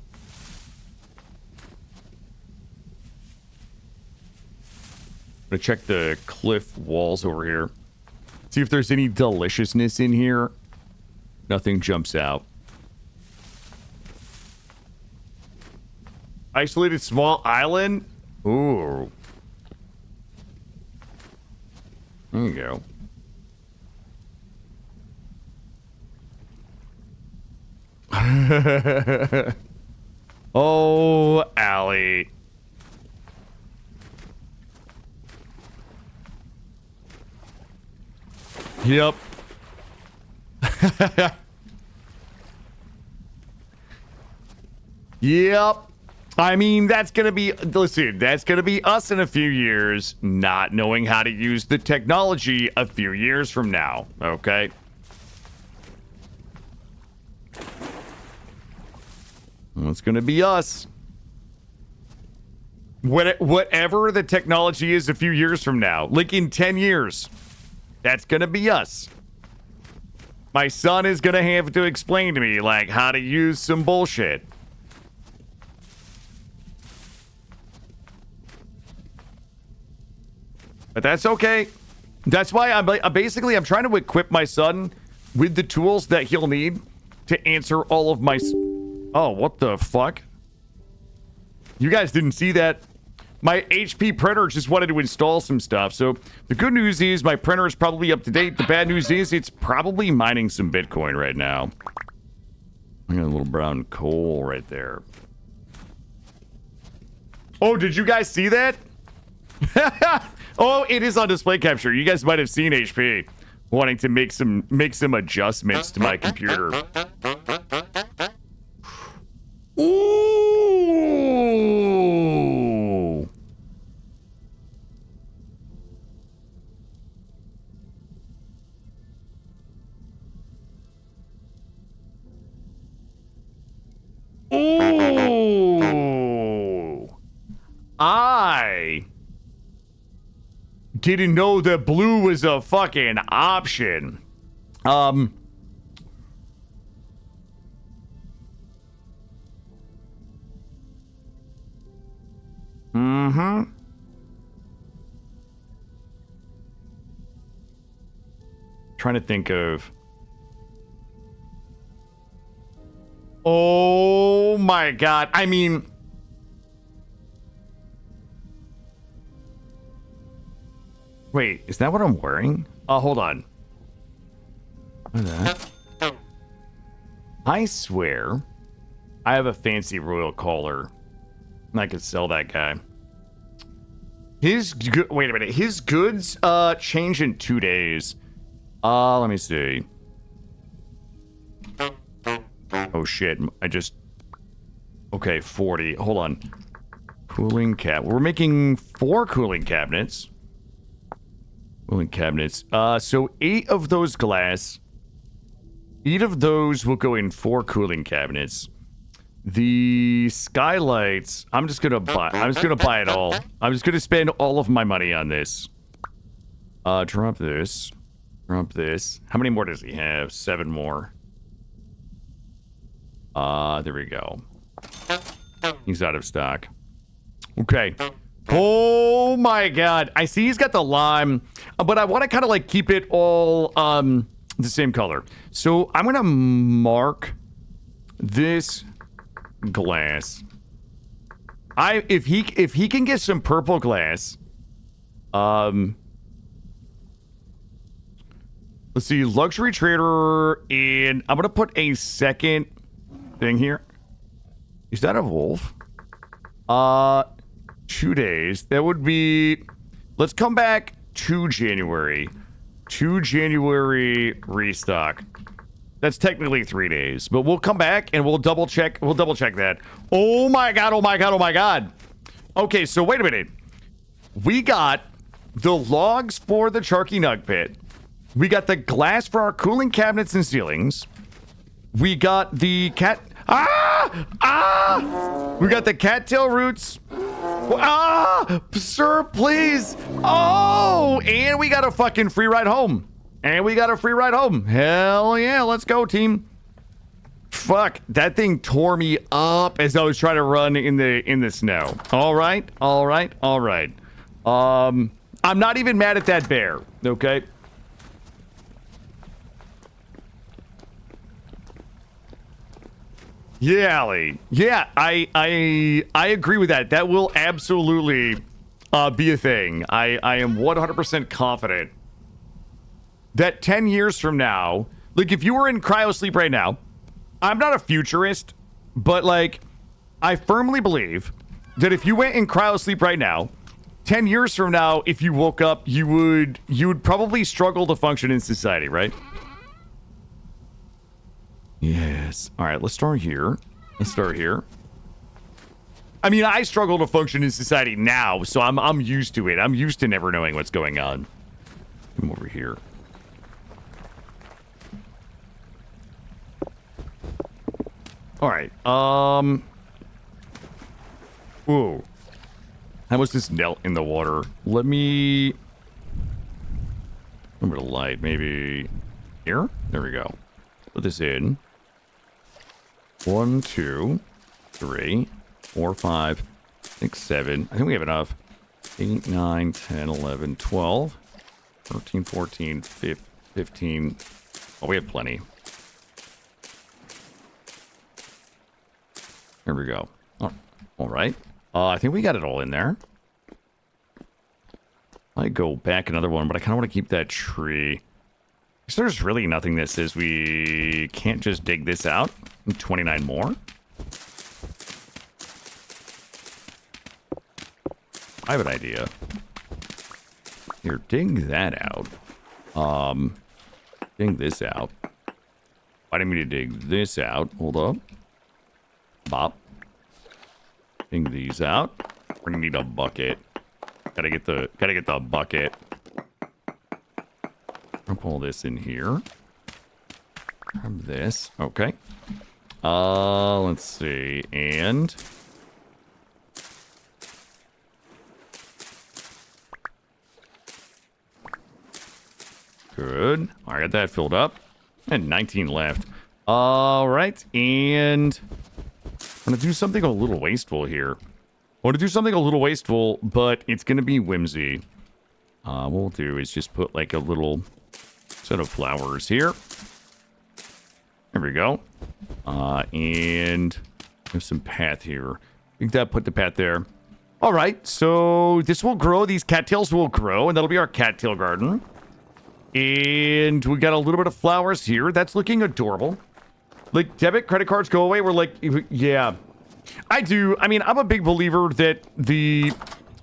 I'm gonna check the cliff walls over here. See if there's any deliciousness in here. Nothing jumps out. Isolated small island? Ooh. There you go. Oh, Allie. Yep. Yep. I mean, that's gonna be, listen, that's gonna be us in a few years not knowing how to use the technology a few years from now, okay? It's gonna be us. Whatever the technology is a few years from now, like in 10 years, that's gonna be us. My son is gonna have to explain to me, like, how to use some bullshit. But that's okay. That's why I'm trying to equip my son with the tools that he'll need to answer all of my... Oh, what the fuck? You guys didn't see that. My HP printer just wanted to install some stuff. So the good news is my printer is probably up to date. The bad news is it's probably mining some Bitcoin right now. I got a little brown coal right there. Oh, did you guys see that? Oh, it is on display capture. You guys might have seen HP wanting to make some adjustments to my computer. Ooh. Ooh. I didn't know that blue was a fucking option. Mm-hmm. Trying to think of... Oh my god. I mean... Wait, is that what I'm wearing? Hold on. What is that? I swear I have a fancy royal collar. And I could sell that guy. Wait a minute. His goods change in 2 days. Let me see. Oh shit. Okay, 40. Hold on. Cooling We're making 4 cooling cabinets. Cooling cabinets. So 8 of those glass. 8 of those will go in 4 cooling cabinets. The skylights, I'm just gonna buy it all. I'm just gonna spend all of my money on this. Drop this. Drop this. How many more does he have? 7 more. There we go. He's out of stock. Okay. Oh my god. I see he's got the lime, but I want to kind of like keep it all the same color. So I'm gonna mark this glass. If he can get some purple glass, let's see, luxury trader, and I'm gonna put a second thing here. Is that a wolf? 2 days. That would be. Let's come back to January. 2 January restock. That's technically 3 days, but we'll come back and we'll double check. We'll double check that. Oh my god! Oh my god! Oh my god! Okay, so wait a minute. We got the logs for the Charky Nug Pit. We got the glass for our cooling cabinets and ceilings. We got the cat. We got the cattail roots. Sir, please. Oh, and we got a fucking free ride home. Hell yeah, let's go, team. Fuck, that thing tore me up as I was trying to run in the snow. All right. I'm not even mad at that bear, okay? Yeah, Allie. Yeah, I agree with that. That will absolutely be a thing. I am 100% confident that 10 years from now, like if you were in cryo sleep right now, I'm not a futurist, but like I firmly believe that if you went in cryo sleep right now, 10 years from now, if you woke up, you would probably struggle to function in society, right? Yes. All right, let's start here. I mean, I struggle to function in society now, so I'm used to it. I'm used to never knowing what's going on. Come over here. All right. Ooh. How was this knelt in the water? Let me... Remember the light. Maybe here? There we go. Put this in. 1, 2, 3, 4, 5, 6, 7. I think we have enough. 8, 9, 10, 11, 12, 13, 14, 15. Oh, we have plenty. There we go. Oh, all right. I think we got it all in there. I go back another one, but I kind of want to keep that tree. So there's really nothing that says we can't just dig this out. 29 more. I have an idea. Here, dig that out. Dig this out. I didn't mean to dig this out. Hold up. Bop. Dig these out. We're gonna need a bucket. Gotta get the bucket. I'll pull this in here. Grab this. Okay. Let's see. And good. I got that filled up. And 19 left. All right. And I'm going to do something a little wasteful here. I want to do something a little wasteful, but it's going to be whimsy. What we'll do is just put like a little set of flowers here. There we go. And there's some path here. I think that put the path there. All right. So this will grow. These cattails will grow, and that'll be our cattail garden. And we got a little bit of flowers here. That's looking adorable. Like, debit, credit cards go away. We're like, yeah. I do. I mean, I'm a big believer that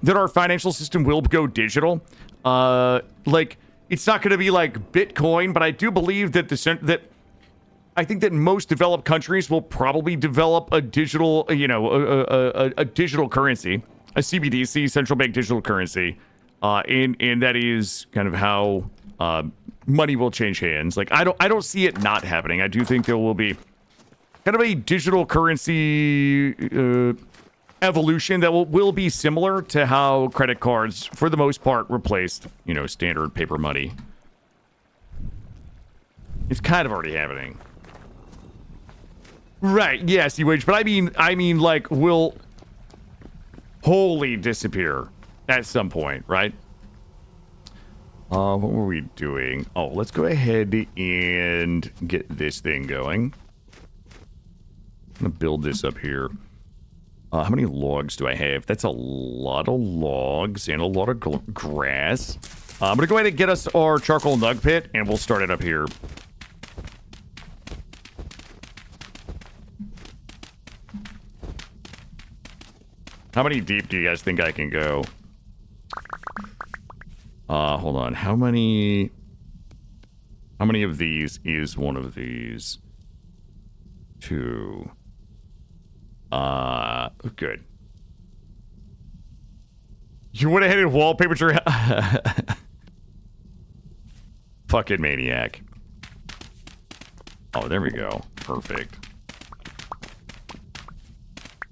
our financial system will go digital. Like, it's not going to be like Bitcoin, but I do believe that I think that most developed countries will probably develop a digital, a digital currency, a CBDC, central bank digital currency. And that is kind of how money will change hands. Like, I don't see it not happening. I do think there will be kind of a digital currency evolution that will be similar to how credit cards, for the most part, replaced, standard paper money. It's kind of already happening. Right, yes, but I mean, like, will wholly disappear at some point, right? What were we doing? Oh, let's go ahead and get this thing going. I'm gonna build this up here. How many logs do I have? That's a lot of logs and a lot of grass. I'm gonna go ahead and get us our charcoal nug pit, and we'll start it up here. How many deep do you guys think I can go? Hold on. How many of these is one of these? 2. Good. You went ahead and wallpapered your fucking maniac. Oh, there we go. Perfect.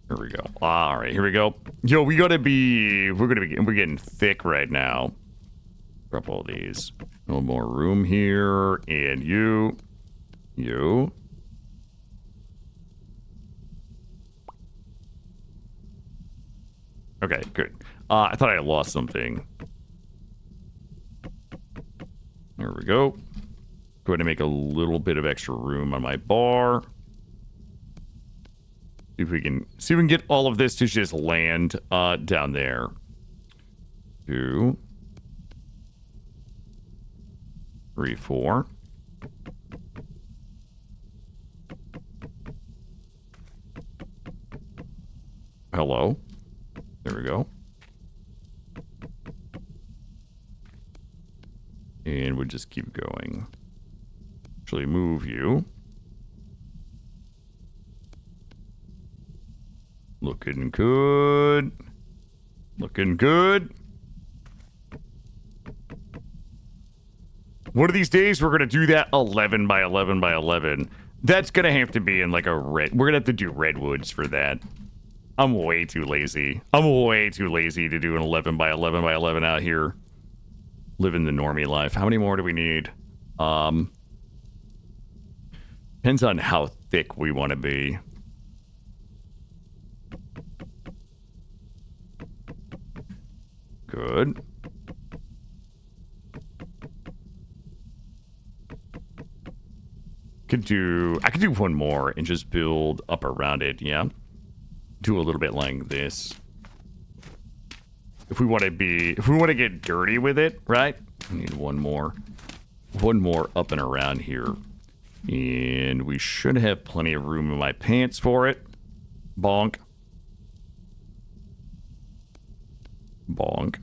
Here we go. All right, here we go. Yo, we're getting thick right now. Drop all these. No more room here. And you. Okay, good. I thought I lost something. There we go. Go ahead and make a little bit of extra room on my bar. See if we can get all of this to just land down there. 2, 3, 4. Hello. There we go. And we'll just keep going. Actually move you. Looking good. Looking good. One of these days, we're going to do that 11 by 11 by 11. That's going to have to be in like a red. We're going to have to do redwoods for that. I'm way too lazy. I'm way too lazy to do an 11 by 11 by 11 out here. Living the normie life. How many more do we need? Depends on how thick we want to be. Good. I could do one more and just build up around it, yeah? Do a little bit like this. If we want to get dirty with it, right? We need one more. one more up and around here. And we should have plenty of room in my pants for it. Bonk. Bonk.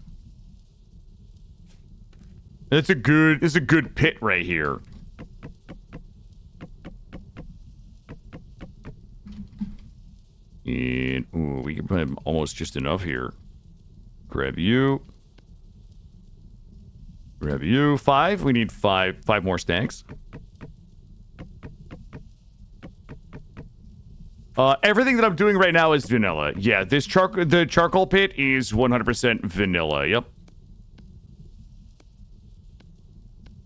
It's a good pit right here. And ooh, we can put almost just enough here. Grab you. Grab you. 5. We need 5 more stacks. Everything that I'm doing right now is vanilla. Yeah, the charcoal pit is 100% vanilla. Yep.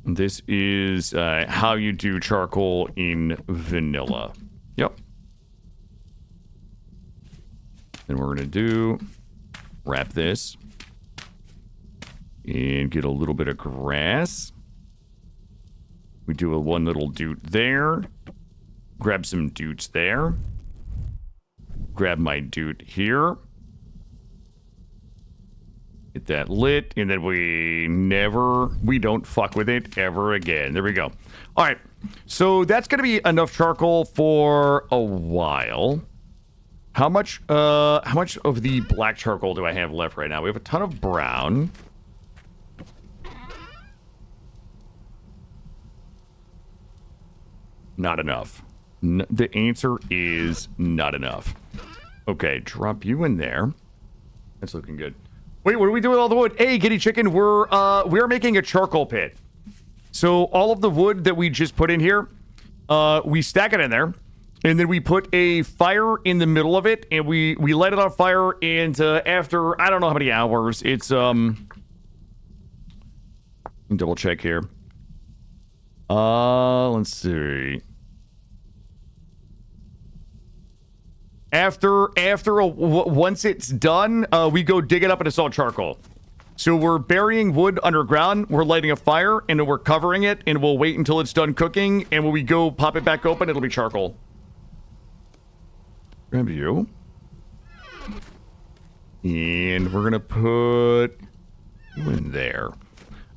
This is how you do charcoal in vanilla. Yep. And we're gonna do wrap this and get a little bit of grass. We do one little doot there. Grab some doots there. Grab my doot here. Get that lit, and then we don't fuck with it ever again. There we go. All right, so that's gonna be enough charcoal for a while. How much of the black charcoal do I have left right now? We have a ton of brown. Not enough. The answer is not enough. Okay, drop you in there. That's looking good. Wait, what are we doing with all the wood? Hey, Giddy Chicken, we're making a charcoal pit. So all of the wood that we just put in here, we stack it in there. And then we put a fire in the middle of it, and we light it on fire, and after, I don't know how many hours, it's, double check here. Let's see. Once it's done, we go dig it up and it's all charcoal. So we're burying wood underground, we're lighting a fire, and then we're covering it, and we'll wait until it's done cooking, and when we go pop it back open, it'll be charcoal. Grab you. And we're gonna put you in there.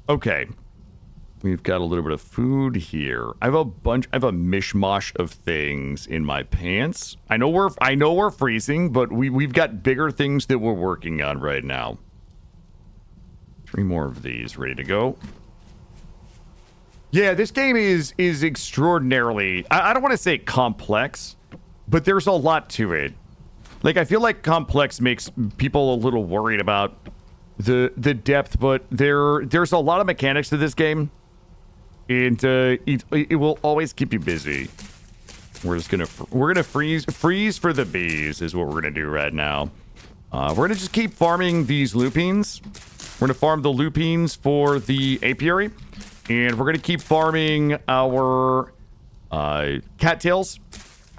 Okay. We've got a little bit of food here. I have a mishmash of things in my pants. I know we're freezing, but we've got bigger things that we're working on right now. 3 more of these ready to go. Yeah, this game is extraordinarily, I don't want to say complex, but there's a lot to it. Like, I feel like complex makes people a little worried about the depth, but there's a lot of mechanics to this game, and it will always keep you busy. We're gonna freeze for the bees is what we're gonna do right now. We're gonna just keep farming these lupines. We're gonna farm the lupines for the apiary, and we're gonna keep farming our cattails,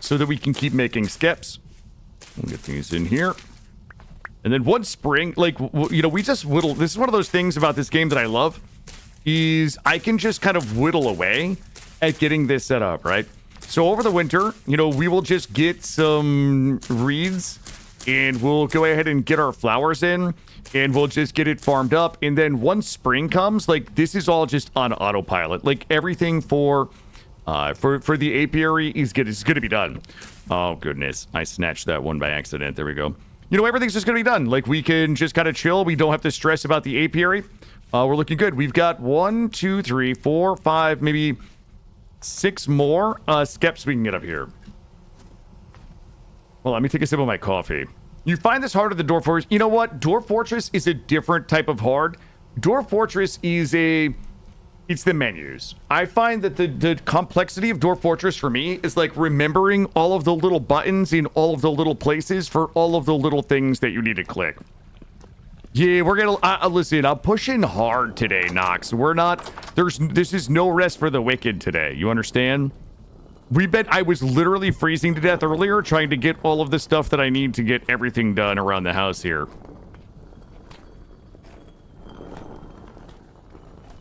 so that we can keep making skeps. We'll get these in here. And then one spring, like, you know, we just whittle. This is one of those things about this game that I love, is I can just kind of whittle away at getting this set up, right? So over the winter, you know, we will just get some reeds, and we'll go ahead and get our flowers in, and we'll just get it farmed up. And then once spring comes, like, this is all just on autopilot. Like, everything for the apiary is gonna be done. Oh goodness, I snatched that one by accident. There we go. You know, everything's just gonna be done. Like, we can just kind of chill. We don't have to stress about the apiary. We're looking good. We've got 1, 2, 3, 4, 5, maybe 6 more skeps we can get up here. Well, let me take a sip of my coffee. You find this harder than Dwarf Fortress. You know what? Dwarf Fortress is a different type of hard. Dwarf Fortress is it's the menus. I find that the complexity of Dwarf Fortress for me is like remembering all of the little buttons in all of the little places for all of the little things that you need to click. Yeah, we're gonna listen. I'm pushing hard today, Nox. We're not. This is no rest for the wicked today. You understand? I was literally freezing to death earlier trying to get all of the stuff that I need to get everything done around the house here.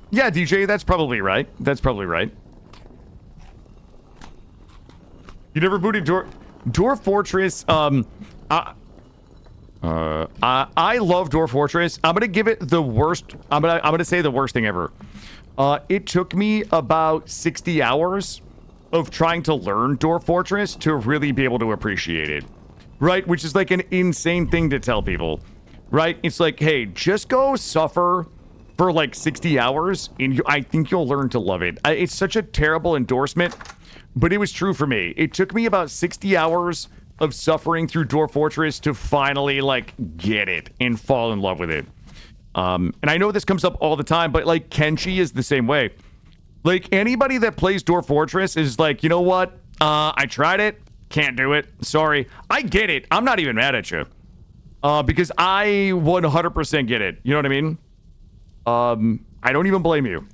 Yeah, DJ, that's probably right. That's probably right. You never booted Dwarf Fortress. I love Dwarf Fortress. I'm gonna give it the worst. I'm gonna say the worst thing ever. It took me about 60 hours of trying to learn Dwarf Fortress to really be able to appreciate it. Right? Which is like an insane thing to tell people. Right? It's like, hey, just go suffer for like 60 hours and I think you'll learn to love it. It's such a terrible endorsement, but it was true for me. It took me about 60 hours of suffering through Dwarf Fortress to finally like get it and fall in love with it. And I know this comes up all the time, but like Kenshi is the same way. Like anybody that plays Dwarf Fortress is like, you know what? I tried it. Can't do it. Sorry. I get it. I'm not even mad at you. Because I 100% get it. You know what I mean? I don't even blame you.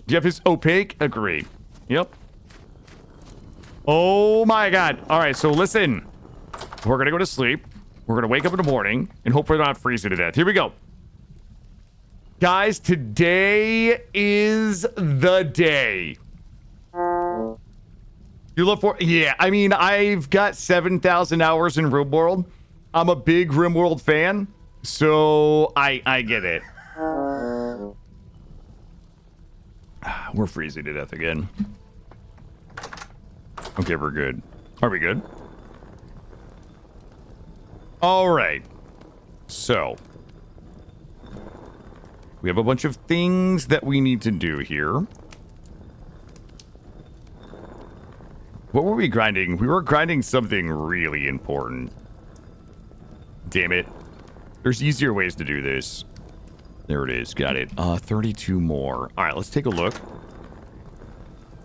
Jeff is opaque. Agree. Yep. Oh my god. All right, so listen. We're going to go to sleep. We're going to wake up in the morning and hope we're not freezing to death. Here we go. Guys, today is the day. You look for... Yeah, I mean, I've got 7,000 hours in RimWorld. I'm a big RimWorld fan, so I get it. We're freezing to death again. Okay, we're good. Are we good? All right. So, we have a bunch of things that we need to do here. What were we grinding? We were grinding something really important. Damn it. There's easier ways to do this. There it is. Got it. 32 more. All right, let's take a look.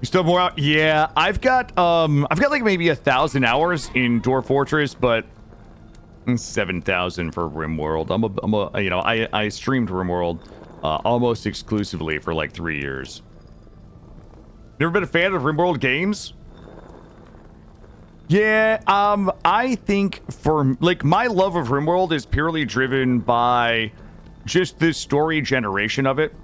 You still have more out? Yeah, I've got like maybe 1,000 hours in Dwarf Fortress, but 7,000 for RimWorld. I streamed RimWorld almost exclusively for like 3 years. Never been a fan of RimWorld games? Yeah, I think for like my love of RimWorld is purely driven by just the story generation of it.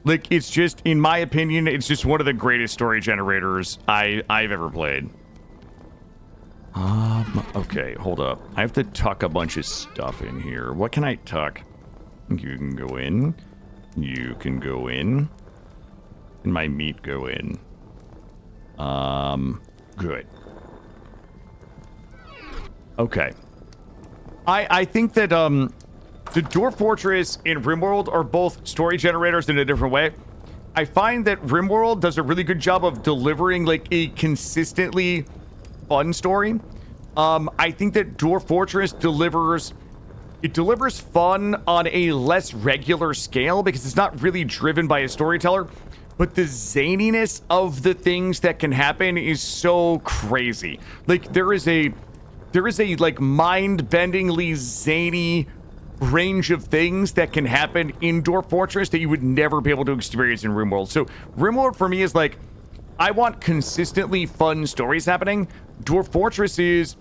Like it's just, in my opinion, it's just one of the greatest story generators I've ever played. Okay, hold up. I have to tuck a bunch of stuff in here. What can I tuck? You can go in. You can go in. And my meat go in. Good. Okay. I think that, the Dwarf Fortress and RimWorld are both story generators in a different way. I find that RimWorld does a really good job of delivering, like, a consistently fun story. I think that Dwarf Fortress delivers fun on a less regular scale because it's not really driven by a storyteller, but the zaniness of the things that can happen is so crazy. Like there is a like mind-bendingly zany range of things that can happen in Dwarf Fortress that you would never be able to experience in RimWorld. So RimWorld for me is like, I want consistently fun stories happening. Dwarf Fortress is,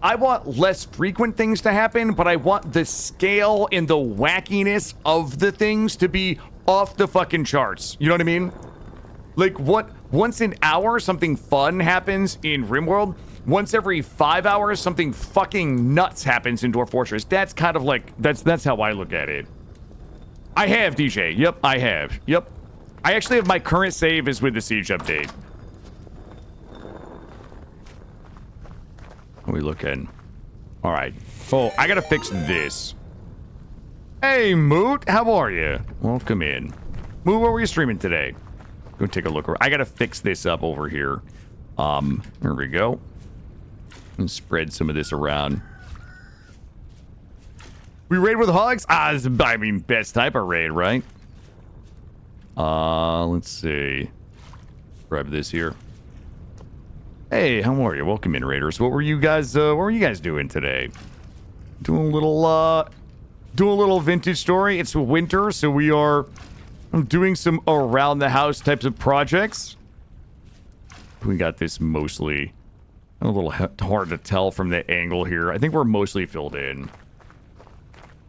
I want less frequent things to happen, but I want the scale and the wackiness of the things to be off the fucking charts. You know what I mean? Like once an hour, something fun happens in RimWorld. Once every 5 hours, something fucking nuts happens in Dwarf Fortress. That's kind of like, that's how I look at it. I have, DJ. Yep, I have. Yep. I actually have my current save is with the Siege update. What are we looking? All right. Oh, I gotta fix this. Hey, Moot, how are you? Welcome in. Moot, what were you streaming today? Go take a look. I gotta fix this up over here. There we go. And spread some of this around. We raid with hogs? I mean, best type of raid, right? Let's see. Grab this here. Hey, how are you? Welcome in, raiders. What were you guys doing today? Doing a little vintage story. It's winter, so we are doing some around the house types of projects. We got this mostly a little hard to tell from the angle here. I think we're mostly filled in.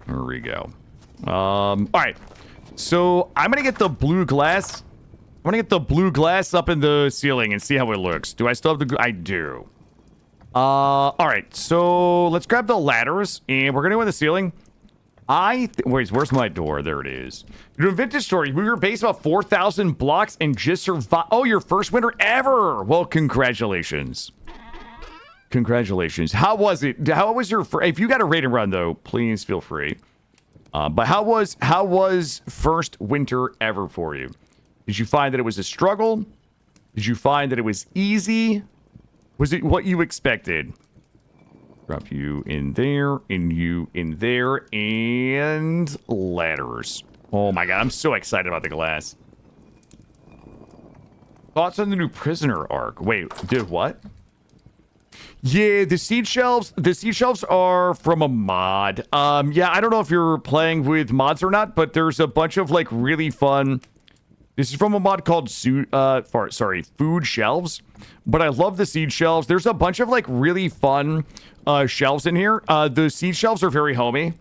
There we go. All right. So I'm going to get the blue glass. I'm going to get the blue glass up in the ceiling and see how it looks. Do I still have the... I do. All right. So let's grab the ladders and we're going to go in the ceiling. Where's my door? There it is. You're in Vintage Story. We were based about 4,000 blocks and just survived. Oh, your first winter ever. Well, congratulations. Congratulations. How was it? How was your... If you got a raid and run, though, please feel free. But how was first winter ever for you? Did you find that it was a struggle? Did you find that it was easy? Was it what you expected? Drop you in there, and you in there, and ladders. Oh my god, I'm so excited about the glass. Thoughts on the new prisoner arc? Wait, did what? Yeah, the seed shelves are from a mod. Yeah, I don't know if you're playing with mods or not, but there's a bunch of like really fun. This is from a mod called Food Shelves. But I love the seed shelves. There's a bunch of like really fun shelves in here. The seed shelves are very homey.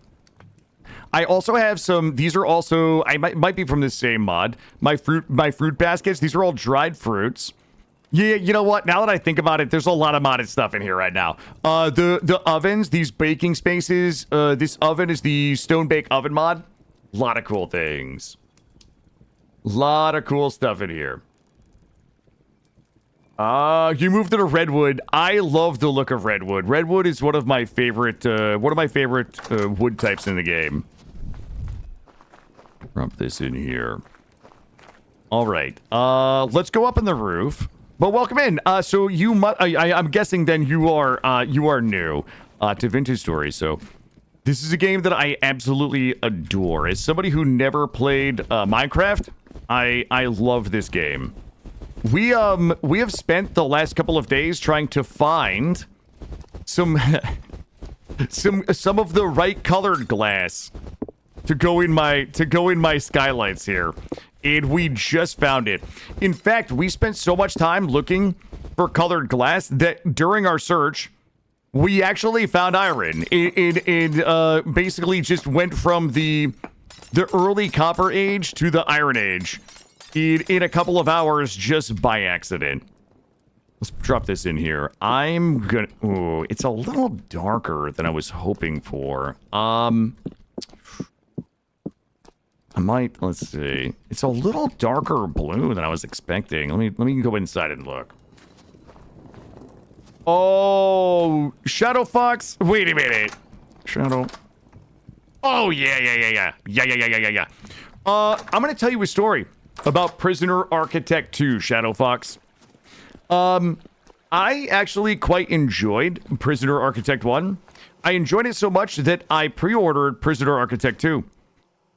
I also have some. These are also. I might be from the same mod. My fruit baskets. These are all dried fruits. Yeah, you know what? Now that I think about it, there's a lot of modded stuff in here right now. The ovens, these baking spaces. This oven is the stone bake oven mod. A lot of cool things. A lot of cool stuff in here. You moved to the redwood. I love the look of redwood. Redwood is one of my favorite wood types in the game. Drop this in here. All right. Let's go up on the roof. But welcome in. So you I'm guessing then you are new to Vintage Story. So this is a game that I absolutely adore. As somebody who never played Minecraft, I love this game. We have spent the last couple of days trying to find some of the right colored glass to go in my skylights here. And we just found it. In fact, we spent so much time looking for colored glass that during our search, we actually found iron. It basically just went from the early Copper Age to the Iron Age in a couple of hours just by accident. Let's drop this in here. I'm gonna... Ooh, it's a little darker than I was hoping for. I might, let's see. It's a little darker blue than I was expecting. Let me go inside and look. Oh, Shadow Fox. Wait a minute. Shadow. Oh, yeah. I'm going to tell you a story about Prisoner Architect 2, Shadow Fox. I actually quite enjoyed Prisoner Architect 1. I enjoyed it so much that I pre-ordered Prisoner Architect 2.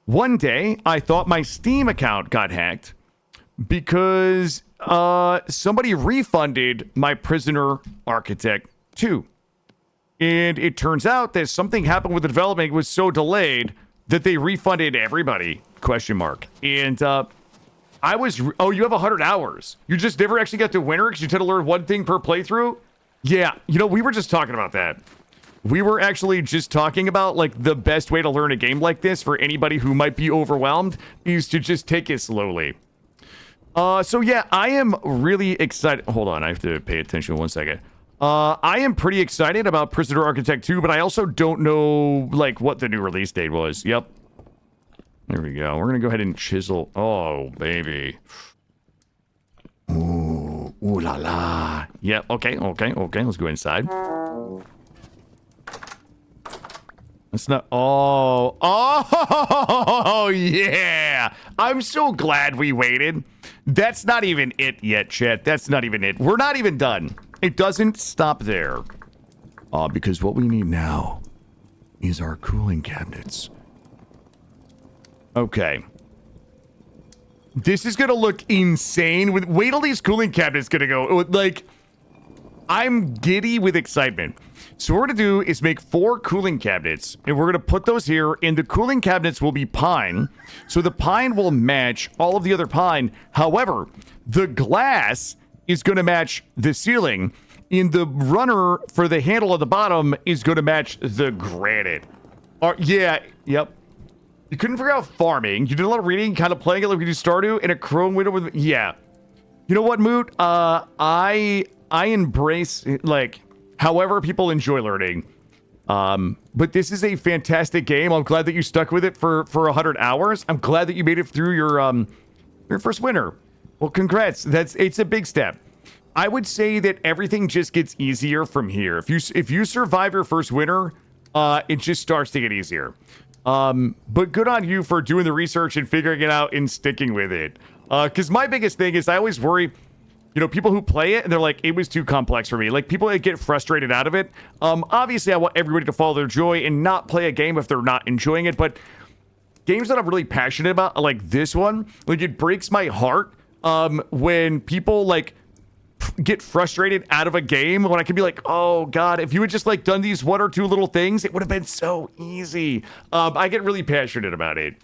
One day, I thought my Steam account got hacked because somebody refunded my Prisoner Architect 2. And it turns out that something happened with the development. It was so delayed that they refunded everybody, ? And I was... Oh, you have 100 hours. You just never actually got to winter because you tend to learn one thing per playthrough? Yeah, you know, we were just talking about that. We were actually just talking about, like, the best way to learn a game like this for anybody who might be overwhelmed is to just take it slowly. So, yeah, I am really excited. Hold on, I have to pay attention 1 second. I am pretty excited about Prisoner Architect 2, but I also don't know, like, what the new release date was. Yep. There we go. We're going to go ahead and chisel. Oh, baby. Ooh, ooh la la. Yep, okay. Let's go inside. It's not... Oh, yeah. I'm so glad we waited. That's not even it yet, chat. That's not even it. We're not even done. It doesn't stop there. Because what we need now is our cooling cabinets. Okay. This is going to look insane. Wait till these cooling cabinets going to go. Like, I'm giddy with excitement. So what we're going to do is make 4 cooling cabinets, and we're going to put those here, and the cooling cabinets will be pine. So the pine will match all of the other pine. However, the glass is going to match the ceiling, and the runner for the handle at the bottom is going to match the granite. Yeah, yep. You couldn't figure out farming. You did a lot of reading, kind of playing it like we do Stardew in a Chrome window with... Yeah. You know what, Moot? I embrace, like... However people enjoy learning. But this is a fantastic game. I'm glad that you stuck with it for 100 hours. I'm glad that you made it through your first winter. Well, congrats. It's a big step. I would say that everything just gets easier from here. If you survive your first winter, it just starts to get easier. But good on you for doing the research and figuring it out and sticking with it. Because my biggest thing is I always worry, people who play it and they're like, it was too complex for me. Like people that get frustrated out of it. Obviously, I want everybody to follow their joy and not play a game if they're not enjoying it. But games that I'm really passionate about, like this one, like it breaks my heart when people like get frustrated out of a game when I could be like, oh god, if you had just like done these one or two little things, it would have been so easy. I get really passionate about it.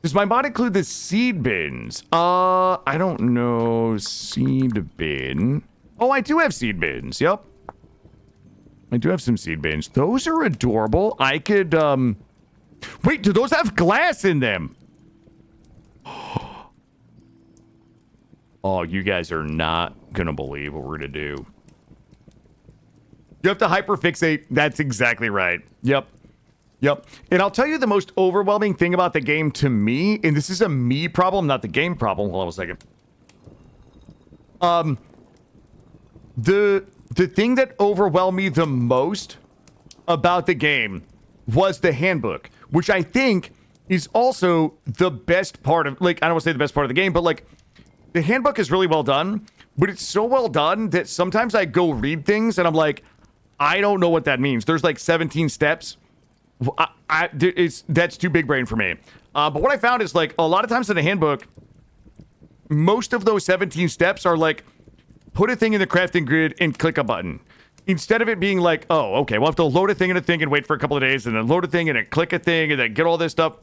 Does my mod include the seed bins? I don't know. Seed bin. Oh, I do have seed bins. Yep. I do have some seed bins. Those are adorable. I could wait, do those have glass in them? Oh, you guys are not gonna believe what we're gonna do. You have to hyperfixate. That's exactly right. Yep. And I'll tell you the most overwhelming thing about the game to me, and this is a me problem, not the game problem. Hold on a second. The thing that overwhelmed me the most about the game was the handbook, which I think is also the best part of, like, I don't want to say the best part of the game, but like, the handbook is really well done, but it's so well done that sometimes I go read things and I'm like, I don't know what that means. There's like 17 steps. That's too big brain for me. But what I found is like a lot of times in the handbook, most of those 17 steps are like, put a thing in the crafting grid and click a button. Instead of it being like, oh, okay, we'll have to load a thing in a thing and wait for a couple of days and then load a thing and then click a thing and then get all this stuff.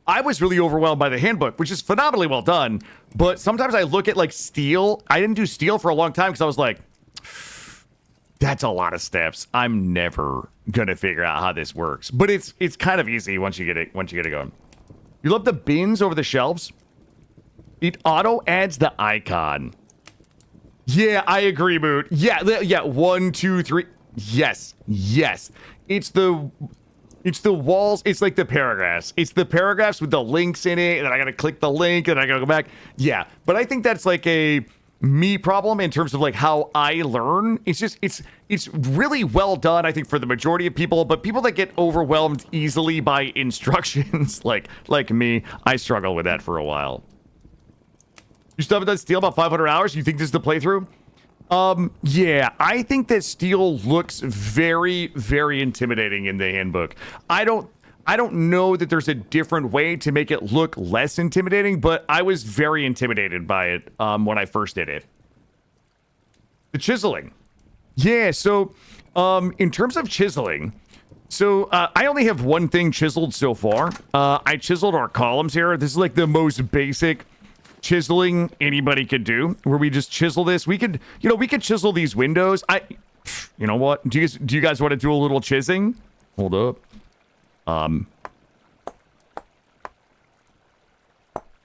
I was really overwhelmed by the handbook, which is phenomenally well done. But sometimes I look at like steel. I didn't do steel for a long time because I was like, that's a lot of steps. I'm never gonna figure out how this works. But it's kind of easy once you get it going. You love the bins over the shelves? It auto adds the icon. Yeah, I agree, Moot. Yeah. 1, 2, 3. Yes. It's the walls. It's like the paragraphs. It's the paragraphs with the links in it, and then I gotta click the link, and I gotta go back. Yeah, but I think that's like a me problem in terms of like how I learn. It's really well done, I think, for the majority of people, but people that get overwhelmed easily by instructions, like me, I struggle with that for a while. You still haven't done steel about 500 hours? You think this is the playthrough? Yeah, I think that steel looks very, very intimidating in the handbook. I don't know that there's a different way to make it look less intimidating, but I was very intimidated by it when I first did it. The chiseling. Yeah, so in terms of chiseling, so I only have one thing chiseled so far. I chiseled our columns here. This is like the most basic chiseling anybody could do, where we just chisel this. We could chisel these windows. You know what? Do you guys want to do a little chiseling? Hold up.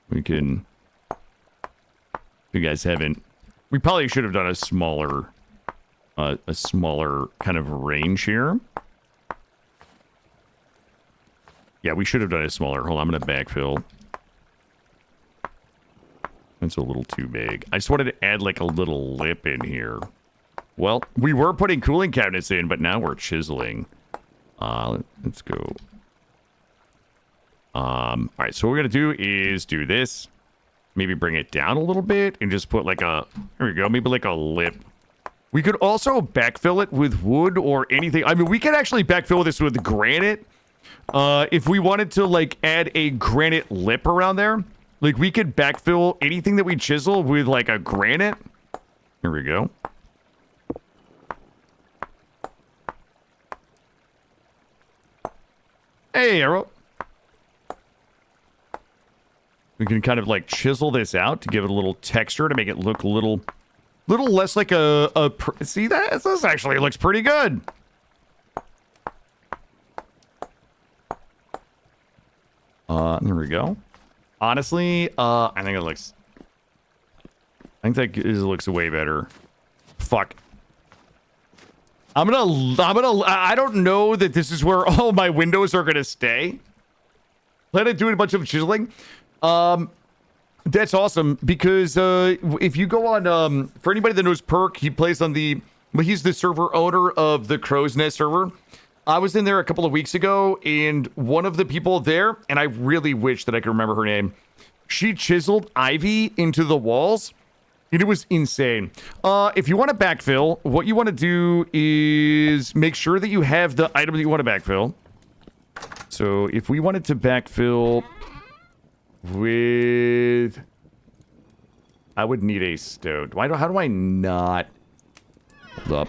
We can. You guys haven't. We probably should have done a smaller kind of range here. Yeah, we should have done a smaller. Hold on, I'm gonna backfill. That's a little too big. I just wanted to add like a little lip in here. Well, we were putting cooling cabinets in, but now we're chiseling. Let's go. All right, so what we're gonna do is do this. Maybe bring it down a little bit and just put like a, there we go, maybe like a lip. We could also backfill it with wood or anything. I mean, we could actually backfill this with granite. If we wanted to like add a granite lip around there. Like, we could backfill anything that we chisel with, like, a granite. Here we go. Hey, Arrow. We can kind of, like, chisel this out to give it a little texture to make it look a little less like see, this actually looks pretty good. There we go. Honestly, I think that looks way better. Fuck. I don't know that this is where all my windows are gonna stay. Plan on doing a bunch of chiseling. That's awesome because if you go on, for anybody that knows Perk, he plays on he's the server owner of the Crow's Nest server. I was in there a couple of weeks ago, and one of the people there, and I really wish that I could remember her name, she chiseled ivy into the walls, and it was insane. If you want to backfill, what you want to do is make sure that you have the item that you want to backfill. So if we wanted to backfill with... I would need a stone. How do I not... Hold up.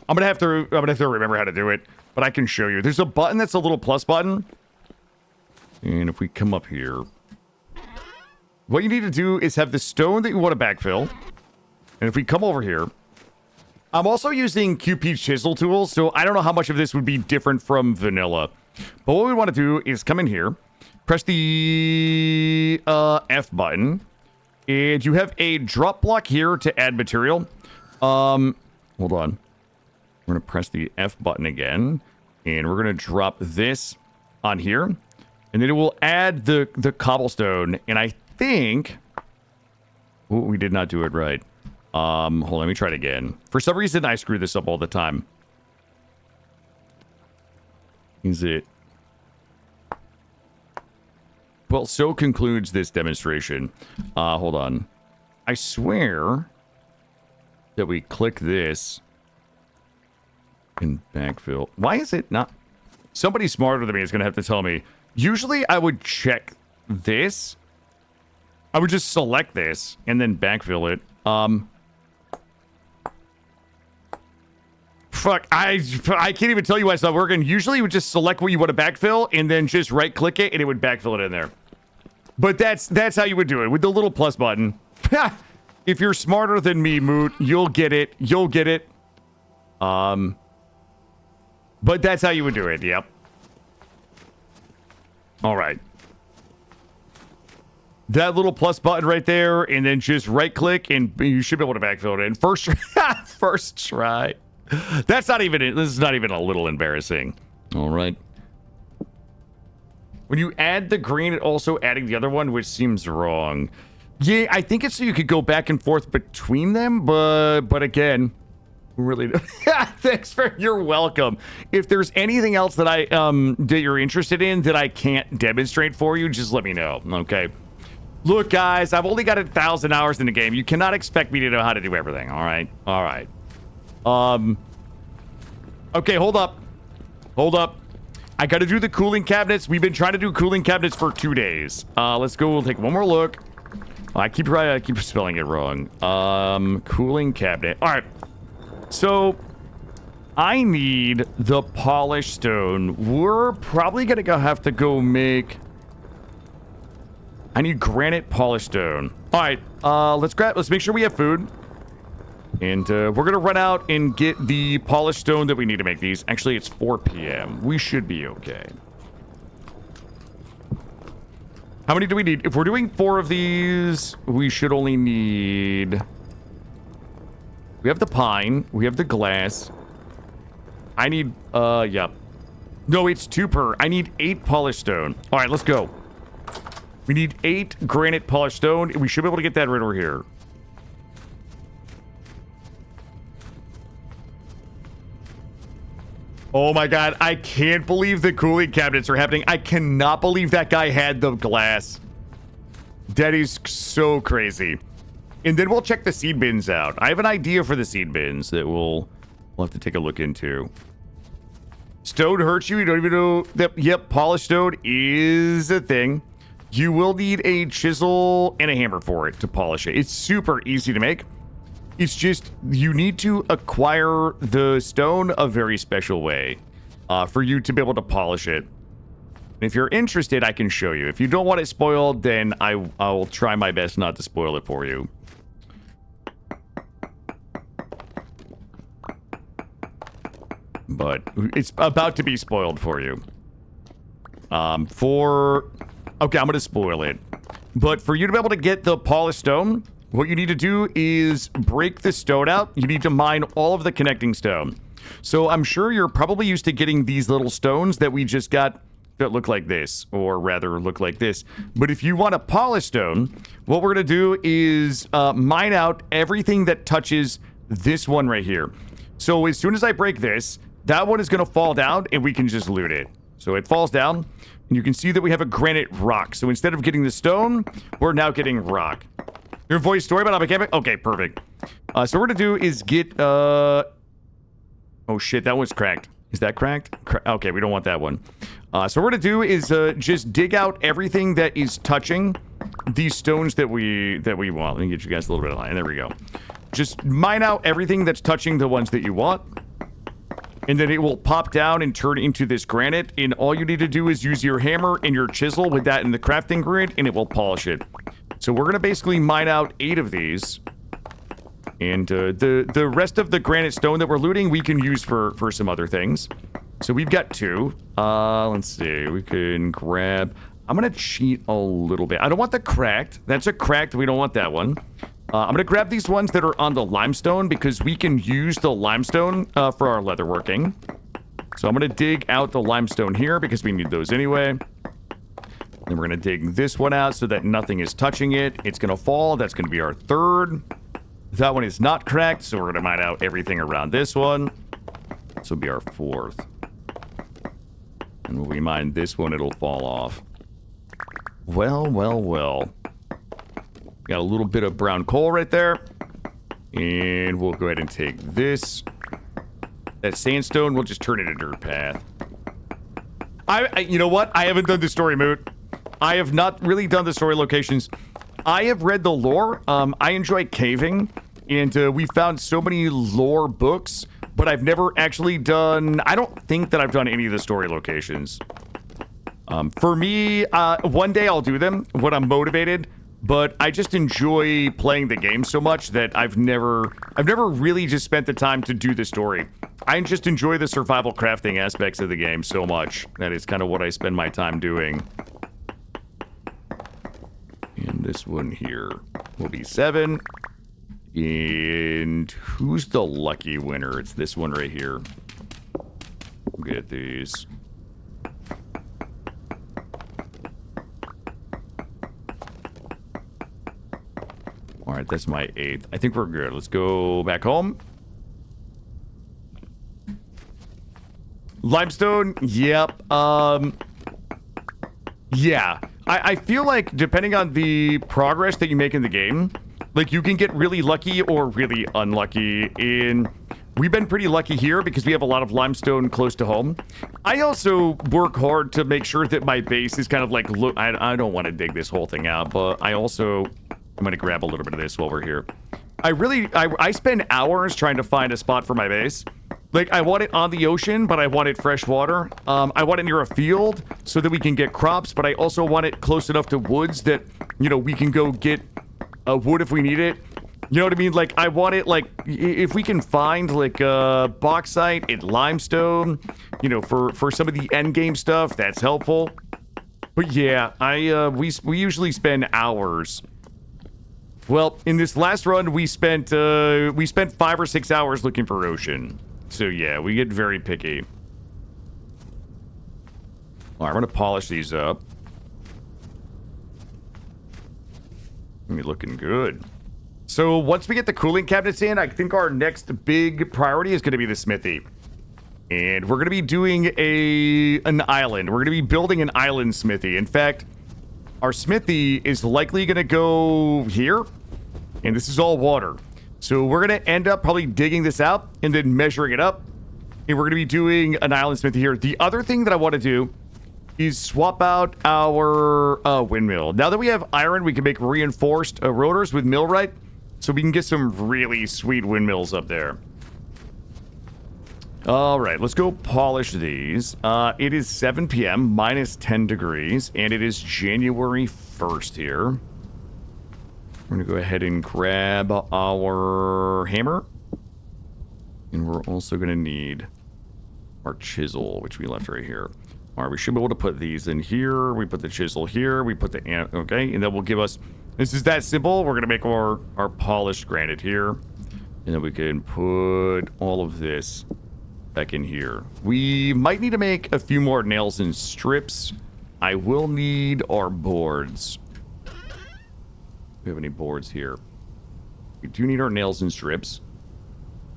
I'm gonna have to remember how to do it, but I can show you. There's a button that's a little plus button. And if we come up here, what you need to do is have the stone that you want to backfill. And if we come over here, I'm also using QP chisel tools, so I don't know how much of this would be different from vanilla. But what we want to do is come in here, press the F button, and you have a drop block here to add material. Hold on. We're going to press the F button again, and we're going to drop this on here, and then it will add the cobblestone, and I think... Ooh, we did not do it right. Hold on, let me try it again. For some reason, I screw this up all the time. Is it... Well, so concludes this demonstration. Hold on. I swear that we click this and backfill. Why is it not? Somebody smarter than me is going to have to tell me. Usually, I would check this. I would just select this and then backfill it. Fuck, I can't even tell you why it's not working. Usually, you would just select what you want to backfill and then just right-click it and it would backfill it in there. But that's how you would do it, with the little plus button. If you're smarter than me, Moot, you'll get it. You'll get it. But that's how you would do it, yep. All right. That little plus button right there, and then just right-click, and you should be able to backfill it in. First try. That's not even... This is not even a little embarrassing. All right. When you add the green, it also adding the other one, which seems wrong. Yeah, I think it's so you could go back and forth between them, but again... Really, thanks for. You're welcome. If there's anything else that that you're interested in that I can't demonstrate for you, just let me know. Okay. Look, guys, I've only got 1,000 hours in the game. You cannot expect me to know how to do everything. All right. All right. Okay, hold up. Hold up. I got to do the cooling cabinets. We've been trying to do cooling cabinets for 2 days. Let's go. We'll take one more look. I keep spelling it wrong. Cooling cabinet. All right. So, I need the polished stone. We're probably going to have to go make... I need granite polished stone. All right, let's make sure we have food. And we're going to run out and get the polished stone that we need to make these. Actually, it's 4 p.m. We should be okay. How many do we need? If we're doing 4 of these, we should only need... We have the pine. We have the glass. I need, yep. No, it's 2 per. I need 8 polished stone. All right, let's go. We need 8 granite polished stone. We should be able to get that right over here. Oh my god, I can't believe the cooling cabinets are happening. I cannot believe that guy had the glass. That is so crazy. And then we'll check the seed bins out. I have an idea for the seed bins that we'll have to take a look into. Stone hurts you? You don't even know that... Yep, polished stone is a thing. You will need a chisel and a hammer for it to polish it. It's super easy to make. It's just you need to acquire the stone a very special way for you to be able to polish it. If you're interested, I can show you. If you don't want it spoiled, then I will try my best not to spoil it for you. But it's about to be spoiled for you. Okay, I'm going to spoil it. But for you to be able to get the polished stone, what you need to do is break the stone out. You need to mine all of the connecting stone. So I'm sure you're probably used to getting these little stones that we just got that look like this, or rather look like this. But if you want a polished stone, what we're going to do is mine out everything that touches this one right here. So as soon as I break this, that one is going to fall down and we can just loot it. So it falls down and you can see that we have a granite rock. So instead of getting the stone, we're now getting rock. Your voice story about a mechanic? Okay, perfect. So what we're going to do is get... Oh shit, that one's cracked. Is that cracked? Okay, we don't want that one. So what we're going to do is just dig out everything that is touching these stones that we want. Let me get you guys a little bit of light. There we go. Just mine out everything that's touching the ones that you want. And then it will pop down and turn into this granite. And all you need to do is use your hammer and your chisel with that in the crafting grid, and it will polish it. So we're going to basically mine out 8 of these. And the rest of the granite stone that we're looting, we can use for some other things. So we've got 2. Let's see. We can grab... I'm going to cheat a little bit. I don't want the cracked. That's a cracked. We don't want that one. I'm going to grab these ones that are on the limestone because we can use the limestone for our leatherworking. So I'm going to dig out the limestone here because we need those anyway. Then we're going to dig this one out so that nothing is touching it. It's going to fall. That's going to be our 3rd. That one is not cracked, so we're going to mine out everything around this one. This will be our 4th. And when we mine this one, it'll fall off. Well, well, well. Got a little bit of brown coal right there. And we'll go ahead and take this. That sandstone, we'll just turn it into a dirt path. You know what? I haven't done the story moot. I have not really done the story locations. I have read the lore. I enjoy caving, and we found so many lore books, but I've never actually done... I don't think that I've done any of the story locations. For me, one day I'll do them when I'm motivated, but I just enjoy playing the game so much that I've never really just spent the time to do the story. I just enjoy the survival crafting aspects of the game so much. That is kind of what I spend my time doing. And this one here will be 7. And who's the lucky winner? It's this one right here. Get these. All right, that's my 8th. I think we're good. Let's go back home. Limestone, yep. Yeah. I feel like depending on the progress that you make in the game, like you can get really lucky or really unlucky. We've been pretty lucky here because we have a lot of limestone close to home. I also work hard to make sure that my base is kind of like, look, I don't want to dig this whole thing out, but I'm going to grab a little bit of this while we're here. I spend hours trying to find a spot for my base. Like, I want it on the ocean, but I want it fresh water. I want it near a field so that we can get crops, but I also want it close enough to woods that, you know, we can go get wood if we need it. You know what I mean? Like, I want it, like, if we can find, like, bauxite and limestone, you know, for some of the end game stuff, that's helpful. But yeah, we usually spend hours. Well, in this last run, we spent 5 or 6 hours looking for ocean. So yeah, we get very picky. All right, I'm gonna polish these up. Be looking good. So once we get the cooling cabinets in, I think our next big priority is gonna be the smithy. And we're gonna be doing an island. We're gonna be building an island smithy. In fact, our smithy is likely gonna go here. And this is all water. So we're going to end up probably digging this out and then measuring it up. And we're going to be doing an island smithy here. The other thing that I want to do is swap out our windmill. Now that we have iron, we can make reinforced rotors with millwright. So we can get some really sweet windmills up there. All right, let's go polish these. It is 7 p.m. minus 10 degrees. And it is January 1st here. We're going to go ahead and grab our hammer. And we're also going to need our chisel, which we left right here. All right, we should be able to put these in here. We put the chisel here. We put the... Okay, and that will give us This is that simple. We're going to make our polished granite here. And then we can put all of this back in here. We might need to make a few more nails and strips. I will need our boards. Do we have any boards here? We do need our nails and strips.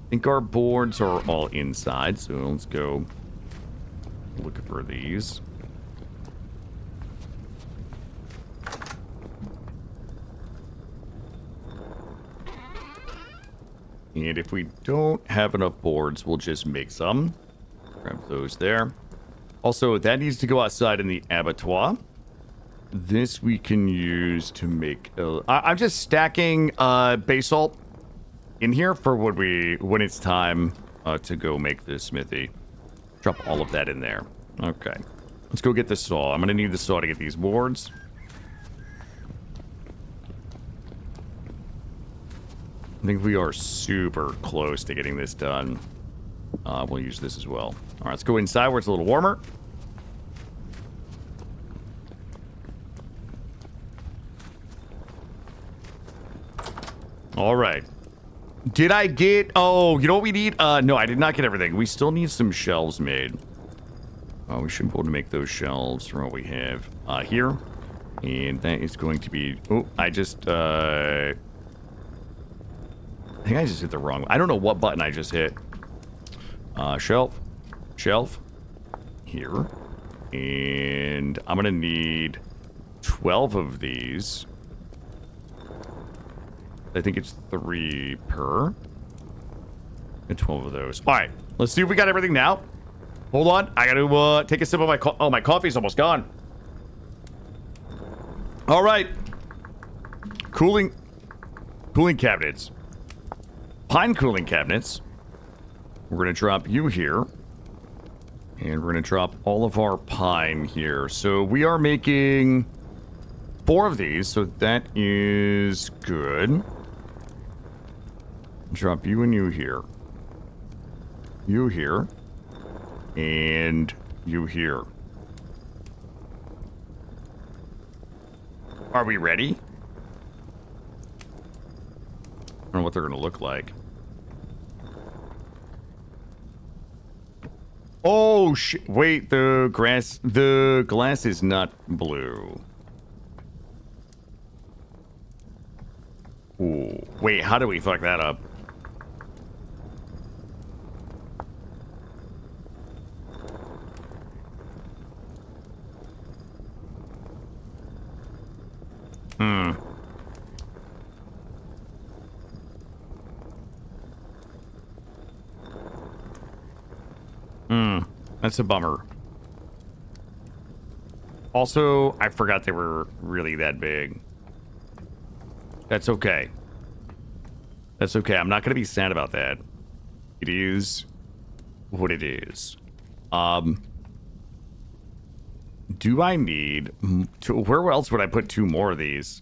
I think our boards are all inside, so let's go look for these. And if we don't have enough boards, we'll just make some. Grab those there. Also, that needs to go outside in the abattoir. This we can use to make... I'm just stacking basalt in here for when it's time to go make the smithy. Drop all of that in there. Okay. Let's go get the saw. I'm going to need the saw to get these boards. I think we are super close to getting this done. We'll use this as well. All right, let's go inside where it's a little warmer. All right. Did I get... Oh, you know what we need? No, I did not get everything. We still need some shelves made. We should be able to make those shelves from what we have here. And that is going to be... Oh, I just... I think I just hit the wrong... I don't know what button I just hit. Shelf. Shelf. Here. And I'm going to need 12 of these. I think it's 3 per. And 12 of those. All right. Let's see if we got everything now. Hold on. I got to take a sip of my coffee. Oh, my coffee's almost gone. All right. Cooling cabinets. Pine cooling cabinets. We're going to drop you here. And we're going to drop all of our pine here. So we are making 4 of these. So that is good. Drop you and you here. You here. And you here. Are we ready? I don't know what they're going to look like. Oh, wait, the glass is not blue. Ooh, wait, how do we fuck that up? That's a bummer. Also, I forgot they were really that big. That's okay. That's okay. I'm not going to be sad about that. It is what it is. Do I need... where else would I put 2 more of these?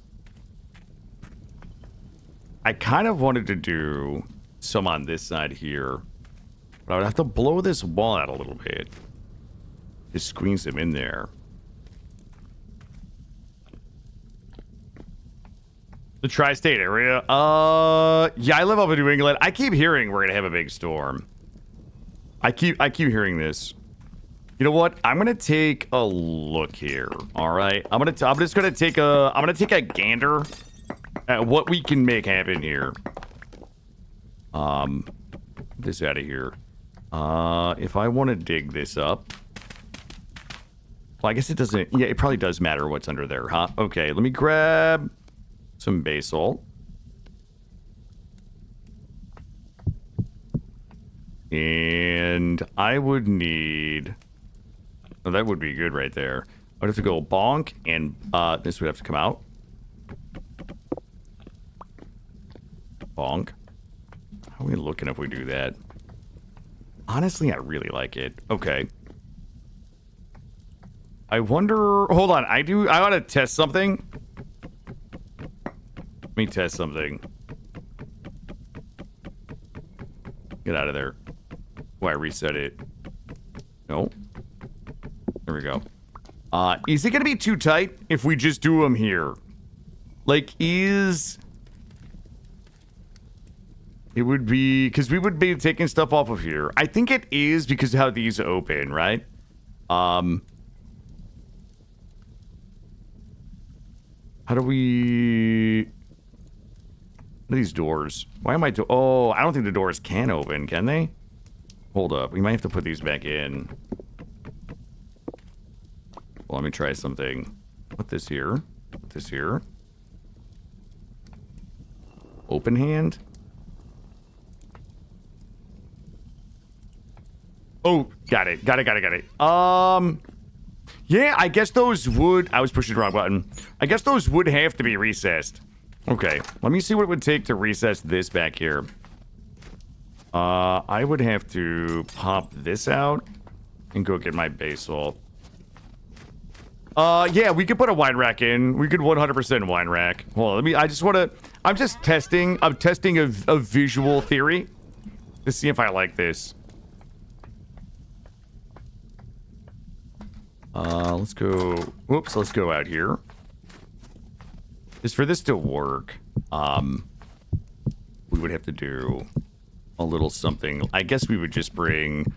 I kind of wanted to do some on this side here. But I would have to blow this wall out a little bit. Just squeeze them in there. The tri-state area? Yeah, I live up in New England. I keep hearing we're gonna have a big storm. I keep hearing this. You know what? I'm gonna take a look here. All right, I'm just gonna take a gander at what we can make happen here. This out of here. If I want to dig this up, well, I guess it doesn't. Yeah, it probably does matter what's under there, huh? Okay, let me grab some basalt. And I would need... Oh, that would be good right there. I'd have to go bonk, and this would have to come out. Bonk. How are we looking if we do that? Honestly, I really like it. Okay. I wonder... Hold on. I want to test something. Let me test something. Get out of there. Oh, I reset it. No. There we go. Is it going to be too tight if we just do them here? Like, is... It would be... Because we would be taking stuff off of here. I think it is because of how these open, right? How do we... What are these doors? Why am I... Oh, I don't think the doors can open, can they? Hold up. We might have to put these back in. Well, let me try something. Put this here. Put this here. Open hand. Oh, got it. Got it. Yeah, I guess those would... I was pushing the wrong button. I guess those would have to be recessed. Okay, let me see what it would take to recess this back here. I would have to pop this out and go get my basalt. Yeah, we could put a wine rack in. We could 100% wine rack. Hold on, let me... I just want to... I'm just testing... I'm testing a visual theory to see if I like this. Let's go... Whoops, let's go out here. Just for this to work, we would have to do a little something. I guess we would just bring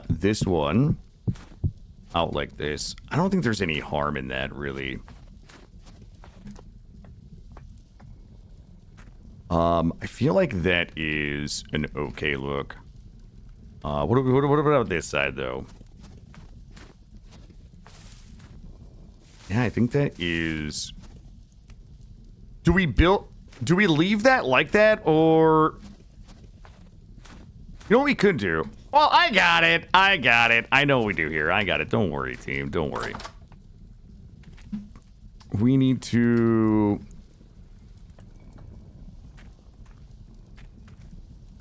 this one out like this. I don't think there's any harm in that, really. I feel like that is an okay look. What about this side, though? Yeah, I think that is... Do we leave that like that, or... You know what we could do? Well, I got it. I know what we do here. I got it. Don't worry, team. Don't worry. We need to...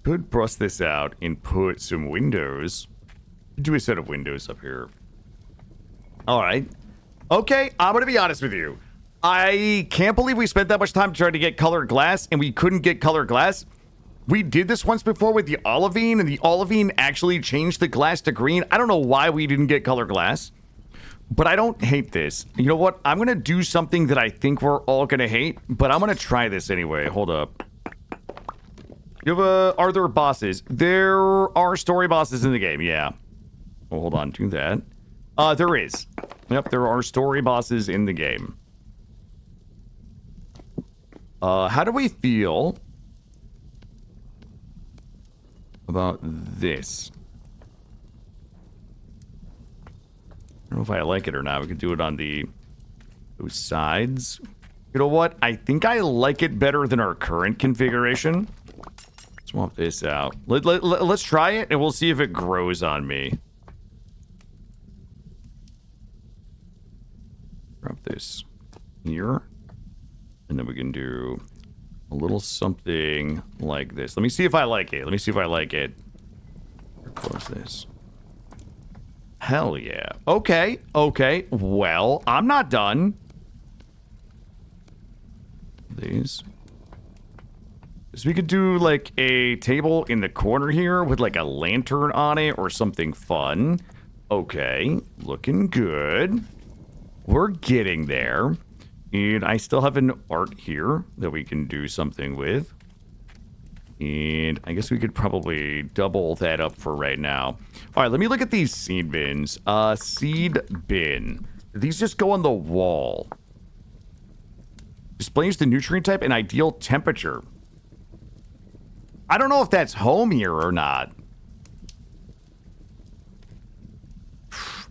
Could bust this out and put some windows. Do a set of windows up here. All right. Okay, I'm going to be honest with you. I can't believe we spent that much time trying to get colored glass, and we couldn't get colored glass. We did this once before with the olivine, and the olivine actually changed the glass to green. I don't know why we didn't get colored glass, but I don't hate this. You know what? I'm going to do something that I think we're all going to hate, but I'm going to try this anyway. Hold up. You have are there bosses? There are story bosses in the game, yeah. Oh, hold on, do that. There is. Yep, there are story bosses in the game. How do we feel about this? I don't know if I like it or not. We could do it on those sides. You know what? I think I like it better than our current configuration. Swap this out. Let's try it, and we'll see if it grows on me. Drop this here. And then we can do a little something like this. Let me see if I like it. Close this. Hell yeah. Okay. Well, I'm not done. These. So we could do like a table in the corner here with like a lantern on it or something fun. Okay. Looking good. We're getting there. And I still have an art here that we can do something with. And I guess we could probably double that up for right now. All right, let me look at these seed bins. Seed bin. These just go on the wall. Displays the nutrient type and ideal temperature. I don't know if that's home here or not.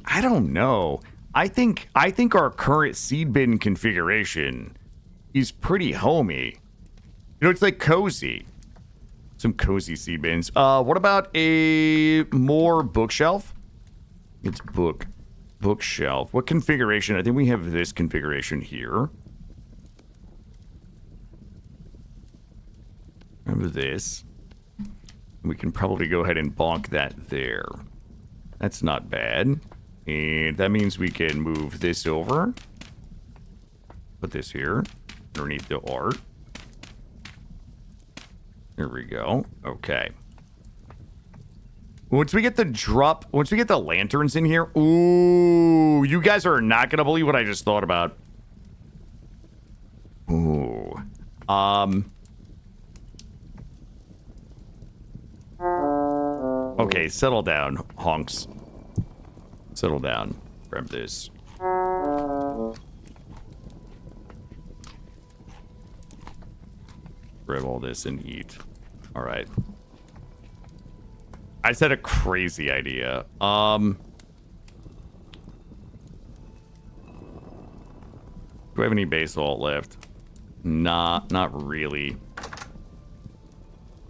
I don't know. I think our current seed bin configuration is pretty homey. You know, it's like cozy. Some cozy seed bins. What about a more bookshelf? It's bookshelf. What configuration? I think we have this configuration here. Remember this. We can probably go ahead and bonk that there. That's not bad. And that means we can move this over. Put this here underneath the art. There we go. Okay. Once we get the lanterns in here. Ooh, you guys are not going to believe what I just thought about. Ooh. Okay, settle down, honks. Settle down. Grab this. Grab all this and eat. All right. I said a crazy idea. Do I have any basalt left? Nah, not really.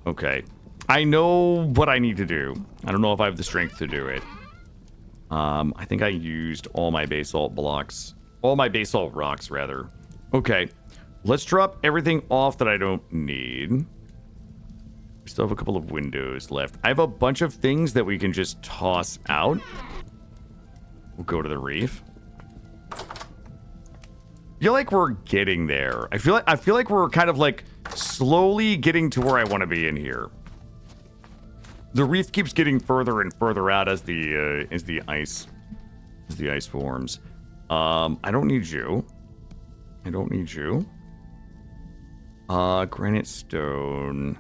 Okay. I know what I need to do. I don't know if I have the strength to do it. I think I used all my basalt blocks. All my basalt rocks, rather. Okay. Let's drop everything off that I don't need. We still have a couple of windows left. I have a bunch of things that we can just toss out. We'll go to the reef. I feel like we're getting there. I feel like we're kind of like slowly getting to where I want to be in here. The reef keeps getting further and further out as the ice forms. I don't need you. I don't need you. Granite stone.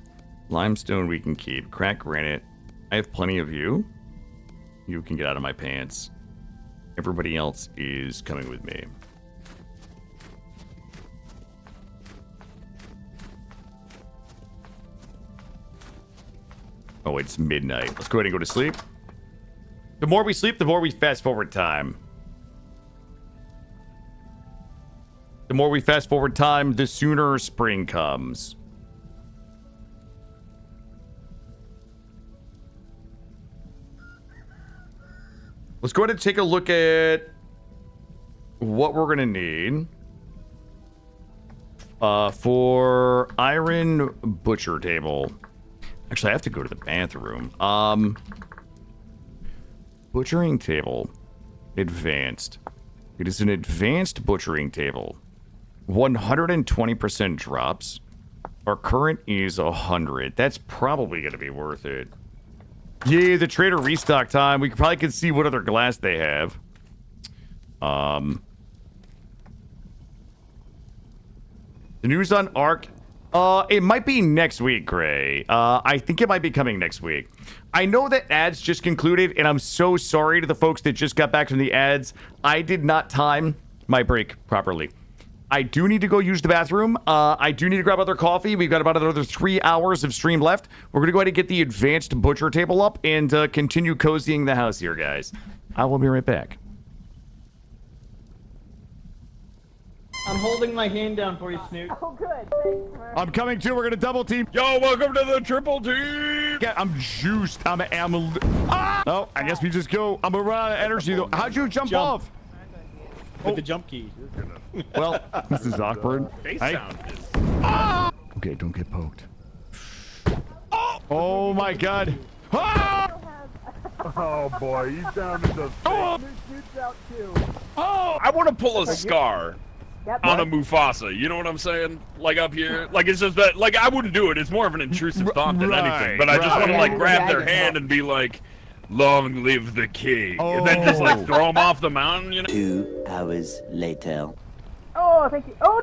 Limestone we can keep. Cracked granite. I have plenty of you. You can get out of my pants. Everybody else is coming with me. Oh, it's midnight. Let's go ahead and go to sleep. The more we sleep, the more we fast forward time. The more we fast forward time, the sooner spring comes. Let's go ahead and take a look at what we're going to need for iron butcher table. Actually, I have to go to the bathroom. Butchering table. Advanced. It is an advanced butchering table. 120% drops. Our current is 100. That's probably going to be worth it. Yeah, the trader restock time. We probably could see what other glass they have. The news on Ark. It might be next week, Gray. I think it might be coming next week. I know that ads just concluded, and I'm so sorry to the folks that just got back from the ads. I did not time my break properly. I do need to go use the bathroom. I do need to grab other coffee. We've got about another 3 hours of stream left. We're going to go ahead and get the advanced butcher table up and continue cozying the house here, guys. I will be right back. I'm holding my hand down for you, Snoot. Oh, good. Thanks, man. I'm coming too. We're going to double team. Yo, welcome to the triple team. Yeah, I'm juiced. Oh, I guess we just go. I'm gonna run out of energy though. How'd you jump off? With the jump key. Well, this is awkward. Face Hey. sound is... Okay, don't get poked. Oh my god. Ah! Oh boy, he's down in the. Snoot's out too. I want to pull a Scar Yep. on a Mufasa. You know what I'm saying? Like up here. Like it's just that. Like I wouldn't do it. It's more of an intrusive thought than anything. But I just want to like grab their hand and be like, "Long live the king," and then just like throw them off the mountain. You know? 2 hours later. Oh, thank you. Oh,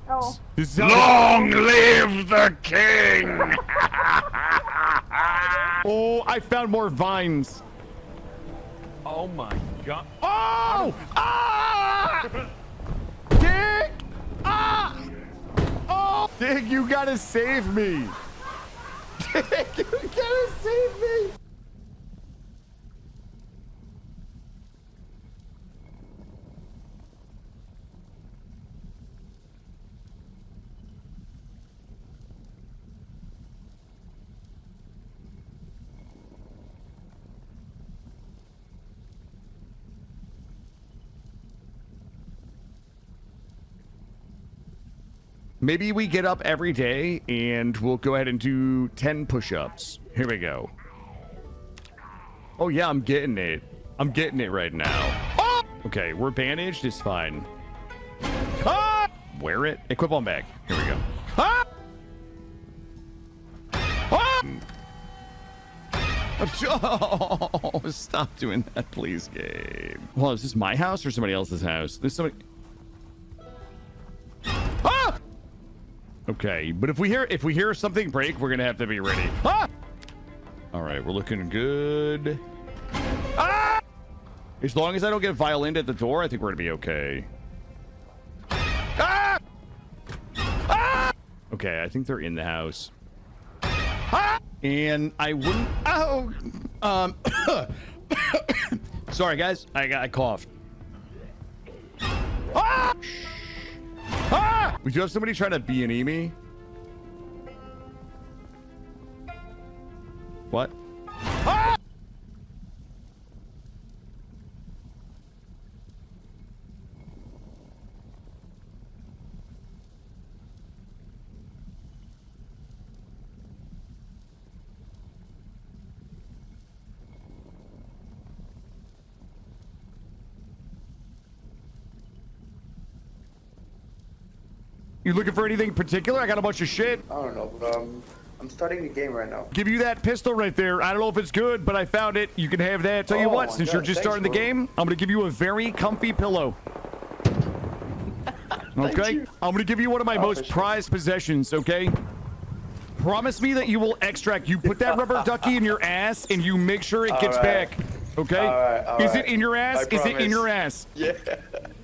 no! Oh. Long live the king! Oh, I found more vines. Oh my god! Oh! Ah! Dick! Ah! Oh! Dick, you gotta save me. Dick, you gotta save me. Maybe we get up every day and we'll go ahead and do 10 push-ups. Here we go. Oh yeah, I'm getting it. I'm getting it right now. Oh! Okay, we're bandaged. It's fine. Ah! Wear it. Equip on back. Here we go. Ah! Ah! Oh, stop doing that, please, Gabe. Well, is this my house or somebody else's house? There's somebody... Okay, but if we hear something break, we're gonna have to be ready. Ah! All right, we're looking good. Ah! As long as I don't get violined at the door, I think we're gonna be okay. Ah! Ah! Okay, I think they're in the house. Ah! And I wouldn't. Oh, sorry guys, I coughed. Ah! Ah! We do have somebody trying to B&E me. What? Ah! You looking for anything particular? I got a bunch of shit. I don't know, but I'm starting the game right now. Give you that pistol right there. I don't know if it's good, but I found it. You can have that. Tell you what, since you're just starting the game, I'm gonna give you a very comfy pillow. Okay? I'm gonna give you one of my most prized possessions, okay? Promise me that you will extract. You put that rubber ducky in your ass and you make sure it gets back. Okay? All Is right. it in your ass? Is it in your ass? Yeah.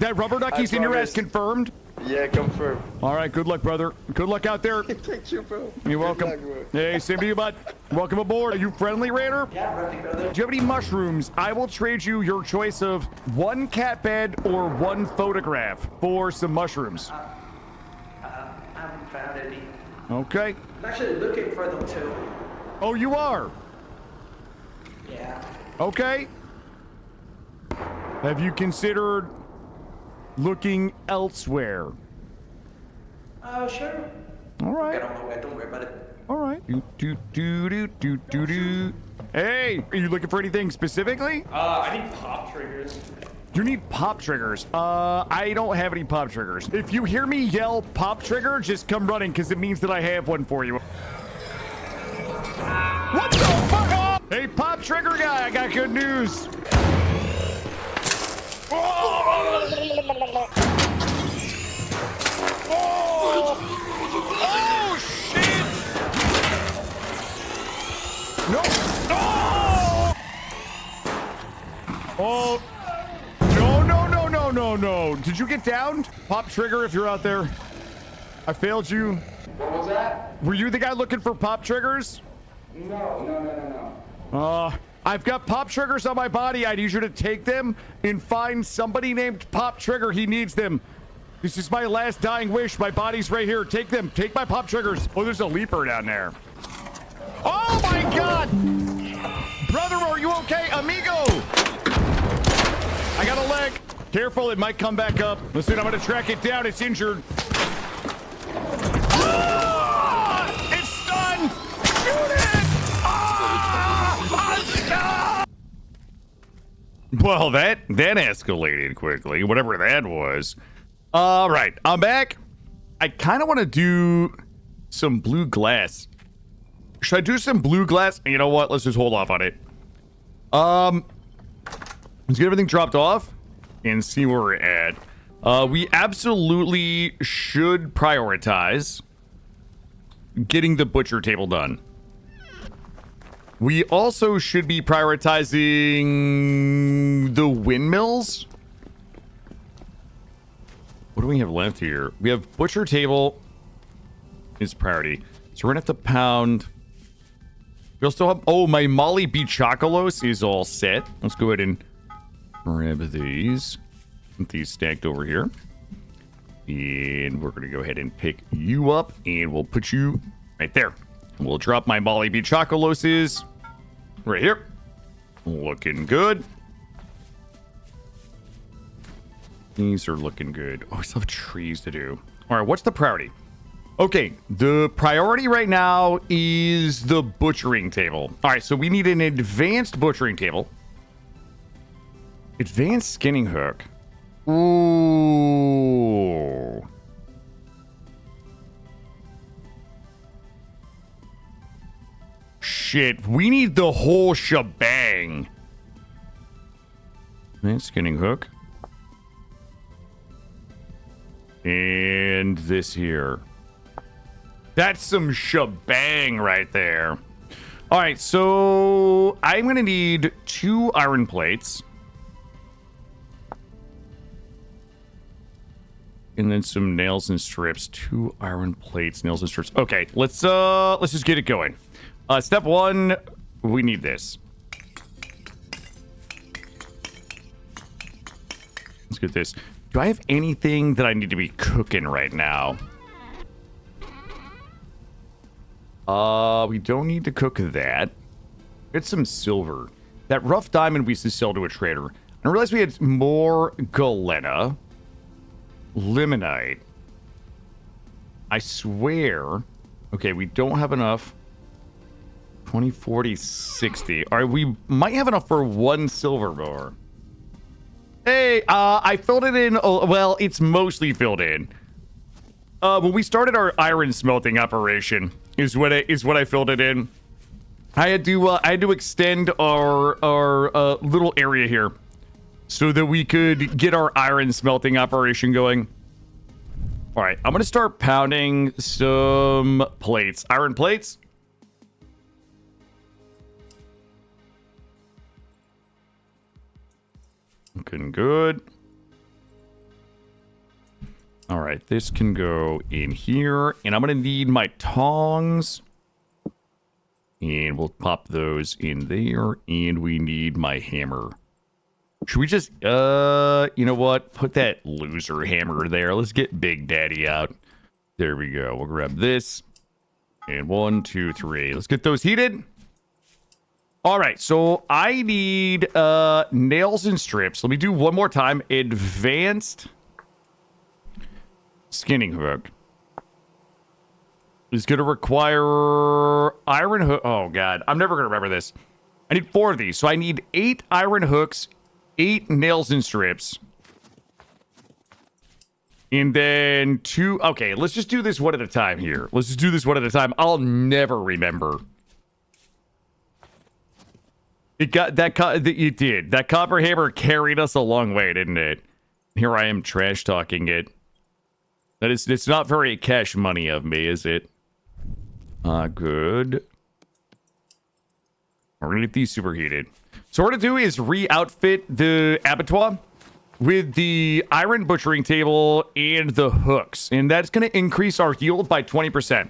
That rubber ducky's in your ass, confirmed? Yeah, confirmed. All right, good luck, brother. Good luck out there. Thank you, bro. You're welcome. Hey, same to you, bud. Welcome aboard. Are you friendly, Raider? Yeah, friendly, brother. Do you have any mushrooms? I will trade you your choice of one cat bed or one photograph for some mushrooms. I haven't found any. Okay. I'm actually looking for them too. Oh, you are? Yeah. Okay. Have you considered looking elsewhere? Sure. All right. Get on my way. Don't worry about it. All right. Do. Hey, are you looking for anything specifically? I need pop triggers. You need pop triggers. I don't have any pop triggers. If you hear me yell pop trigger, just come running because it means that I have one for you. What the fuck? Hey, pop trigger guy, I got good news. Oh, shit! No! Oh! No. Did you get downed? Pop trigger if you're out there. I failed you. What was that? Were you the guy looking for pop triggers? No. I've got pop triggers on my body. I need you to take them and find somebody named Pop Trigger. He needs them. This is my last dying wish. My body's right here. Take them. Take my pop triggers. Oh, there's a leaper down there. Oh my God! Brother, are you okay? Amigo! I got a leg. Careful, it might come back up. Listen, I'm gonna track it down. It's injured. Ah! It's stunned! Shoot it! Ah! Well, that escalated quickly, whatever that was. All right, I'm back. I kind of want to do some blue glass. Should I do some blue glass? You know what? Let's just hold off on it. Let's get everything dropped off and see where we're at. We absolutely should prioritize getting the butcher table done. We also should be prioritizing the windmills. What do we have left here? We have butcher table is priority. So we're gonna have to pound. We'll still have, oh, my Molly B Chocolos is all set. Let's go ahead and grab these. Get these stacked over here. And we're gonna go ahead and pick you up and we'll put you right there. We'll drop my Molly B Chocoloses right here. Looking good. These are looking good. Oh, I still have trees to do. All right, what's the priority? Okay, the priority right now is the butchering table. All right, so we need an advanced butchering table. Advanced skinning hook. Ooh. Shit, we need the whole shebang. Advanced skinning hook. And this here. That's some shebang right there. All right, so I'm going to need 2 iron plates. And then some nails and strips. 2 iron plates, nails and strips. Okay, let's just get it going. Step 1, we need this. Let's get this. Do I have anything that I need to be cooking right now? We don't need to cook that. Get some silver. That rough diamond we used to sell to a trader. I realized we had more galena. Limonite. I swear. Okay, we don't have enough. 20, 40, 60. All right, we might have enough for 1 silver bar. Hey, I filled it in. Well, it's mostly filled in. When we started our iron smelting operation, is what I filled it in. I had to extend our little area here so that we could get our iron smelting operation going. All right, I'm gonna start pounding some plates, iron plates. Looking good. All right, this can go in here, and I'm gonna need my tongs, and we'll pop those in there, and we need my hammer. Should we just, you know what? Put that loser hammer there. Let's get Big Daddy out. There we go. We'll grab this, and 1, 2, 3. Let's get those heated. All right, so I need nails and strips. Let me do one more time. Advanced skinning hook is going to require iron hook. Oh, God. I'm never going to remember this. I need 4 of these. So I need 8 iron hooks, 8 nails and strips. And then 2. Okay, let's just do this one at a time here. Let's just do this one at a time. I'll never remember. It got that. It did. That copper hammer carried us a long way, didn't it? Here I am trash talking it. That is, it's not very cash money of me, is it? Good. We're gonna get these superheated. So what we're gonna do is re-outfit the abattoir with the iron butchering table and the hooks, and that's gonna increase our yield by 20%.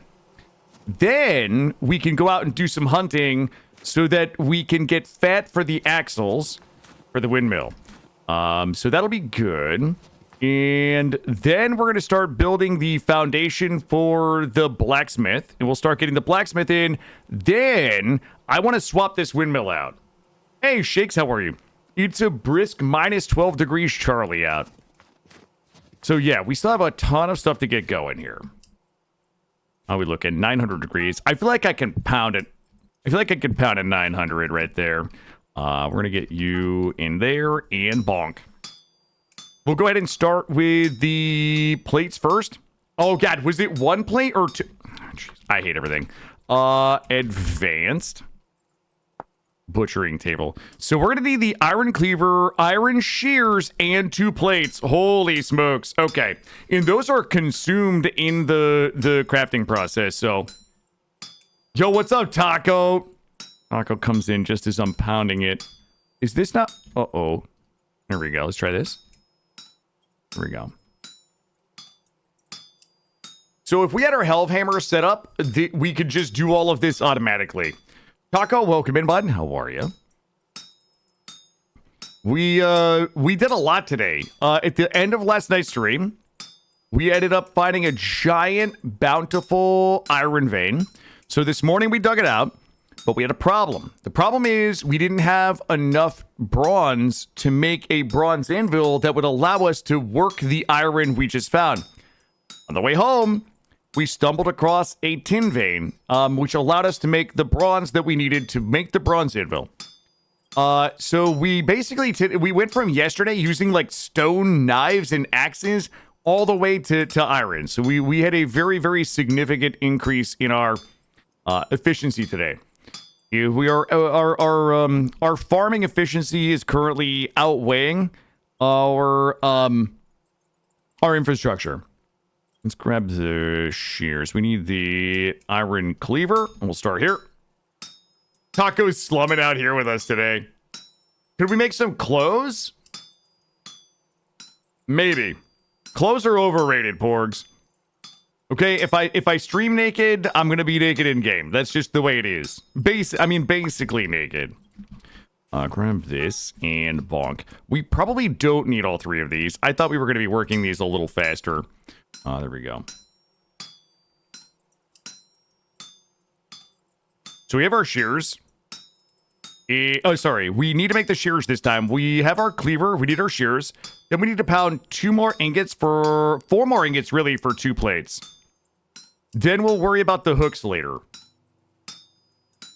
Then we can go out and do some hunting so that we can get fat for the axles for the windmill. So that'll be good. And then we're going to start building the foundation for the blacksmith. And we'll start getting the blacksmith in. Then I want to swap this windmill out. Hey, Shakes, how are you? It's a brisk minus 12 degrees Charlie out. So yeah, we still have a ton of stuff to get going here. How we look at 900 degrees. I feel like I can pound it. I feel like I could pound a 900 right there. We're going to get you in there and bonk. We'll go ahead and start with the plates first. Oh, God. Was it 1 plate or 2? Jeez, I hate everything. Advanced butchering table. So we're going to need the iron cleaver, iron shears, and 2 plates. Holy smokes. Okay. And those are consumed in the crafting process. So, yo, what's up, Taco? Taco comes in just as I'm pounding it. Is this not... Uh-oh. There we go. Let's try this. There we go. So if we had our Hellhammer set up, we could just do all of this automatically. Taco, welcome in, bud. How are you? We did a lot today. At the end of last night's stream, we ended up finding a giant, bountiful iron vein. So this morning we dug it out, but we had a problem. The problem is we didn't have enough bronze to make a bronze anvil that would allow us to work the iron we just found. On the way home, we stumbled across a tin vein, which allowed us to make the bronze that we needed to make the bronze anvil. So we basically we went from yesterday using like stone knives and axes all the way to iron. So we had a very, very significant increase in our efficiency today. We are our farming efficiency is currently outweighing our infrastructure. Let's grab the shears. We need the iron cleaver. And we'll start here. Taco's slumming out here with us today. Could we make some clothes? Maybe. Clothes are overrated, Porgs. Okay, if I stream naked, I'm gonna be naked in game. That's just the way it is. Basically naked. Grab this and bonk. We probably don't need all three of these. I thought we were gonna be working these a little faster. There we go. So we have our shears. Oh, sorry. We need to make the shears this time. We have our cleaver. We need our shears. Then we need to pound 4 more ingots, really, for 2 plates. Then we'll worry about the hooks later.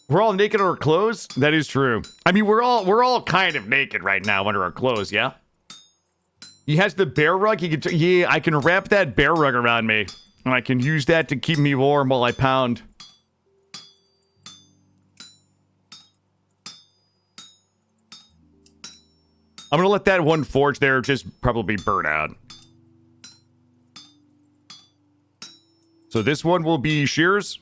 We're all naked in our clothes? That is true. I mean, we're all kind of naked right now under our clothes, yeah? He has the bear rug. Yeah, I can wrap that bear rug around me. And I can use that to keep me warm while I pound. I'm gonna let that one forge there just probably burn out. So this one will be shears.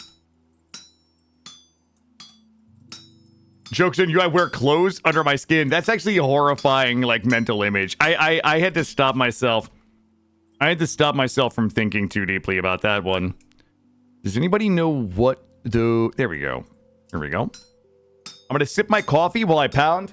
Jokes on you, I wear clothes under my skin. That's actually a horrifying, like, mental image. I had to stop myself. I had to stop myself from thinking too deeply about that one. Does anybody know what the... There we go. There we go. I'm gonna sip my coffee while I pound.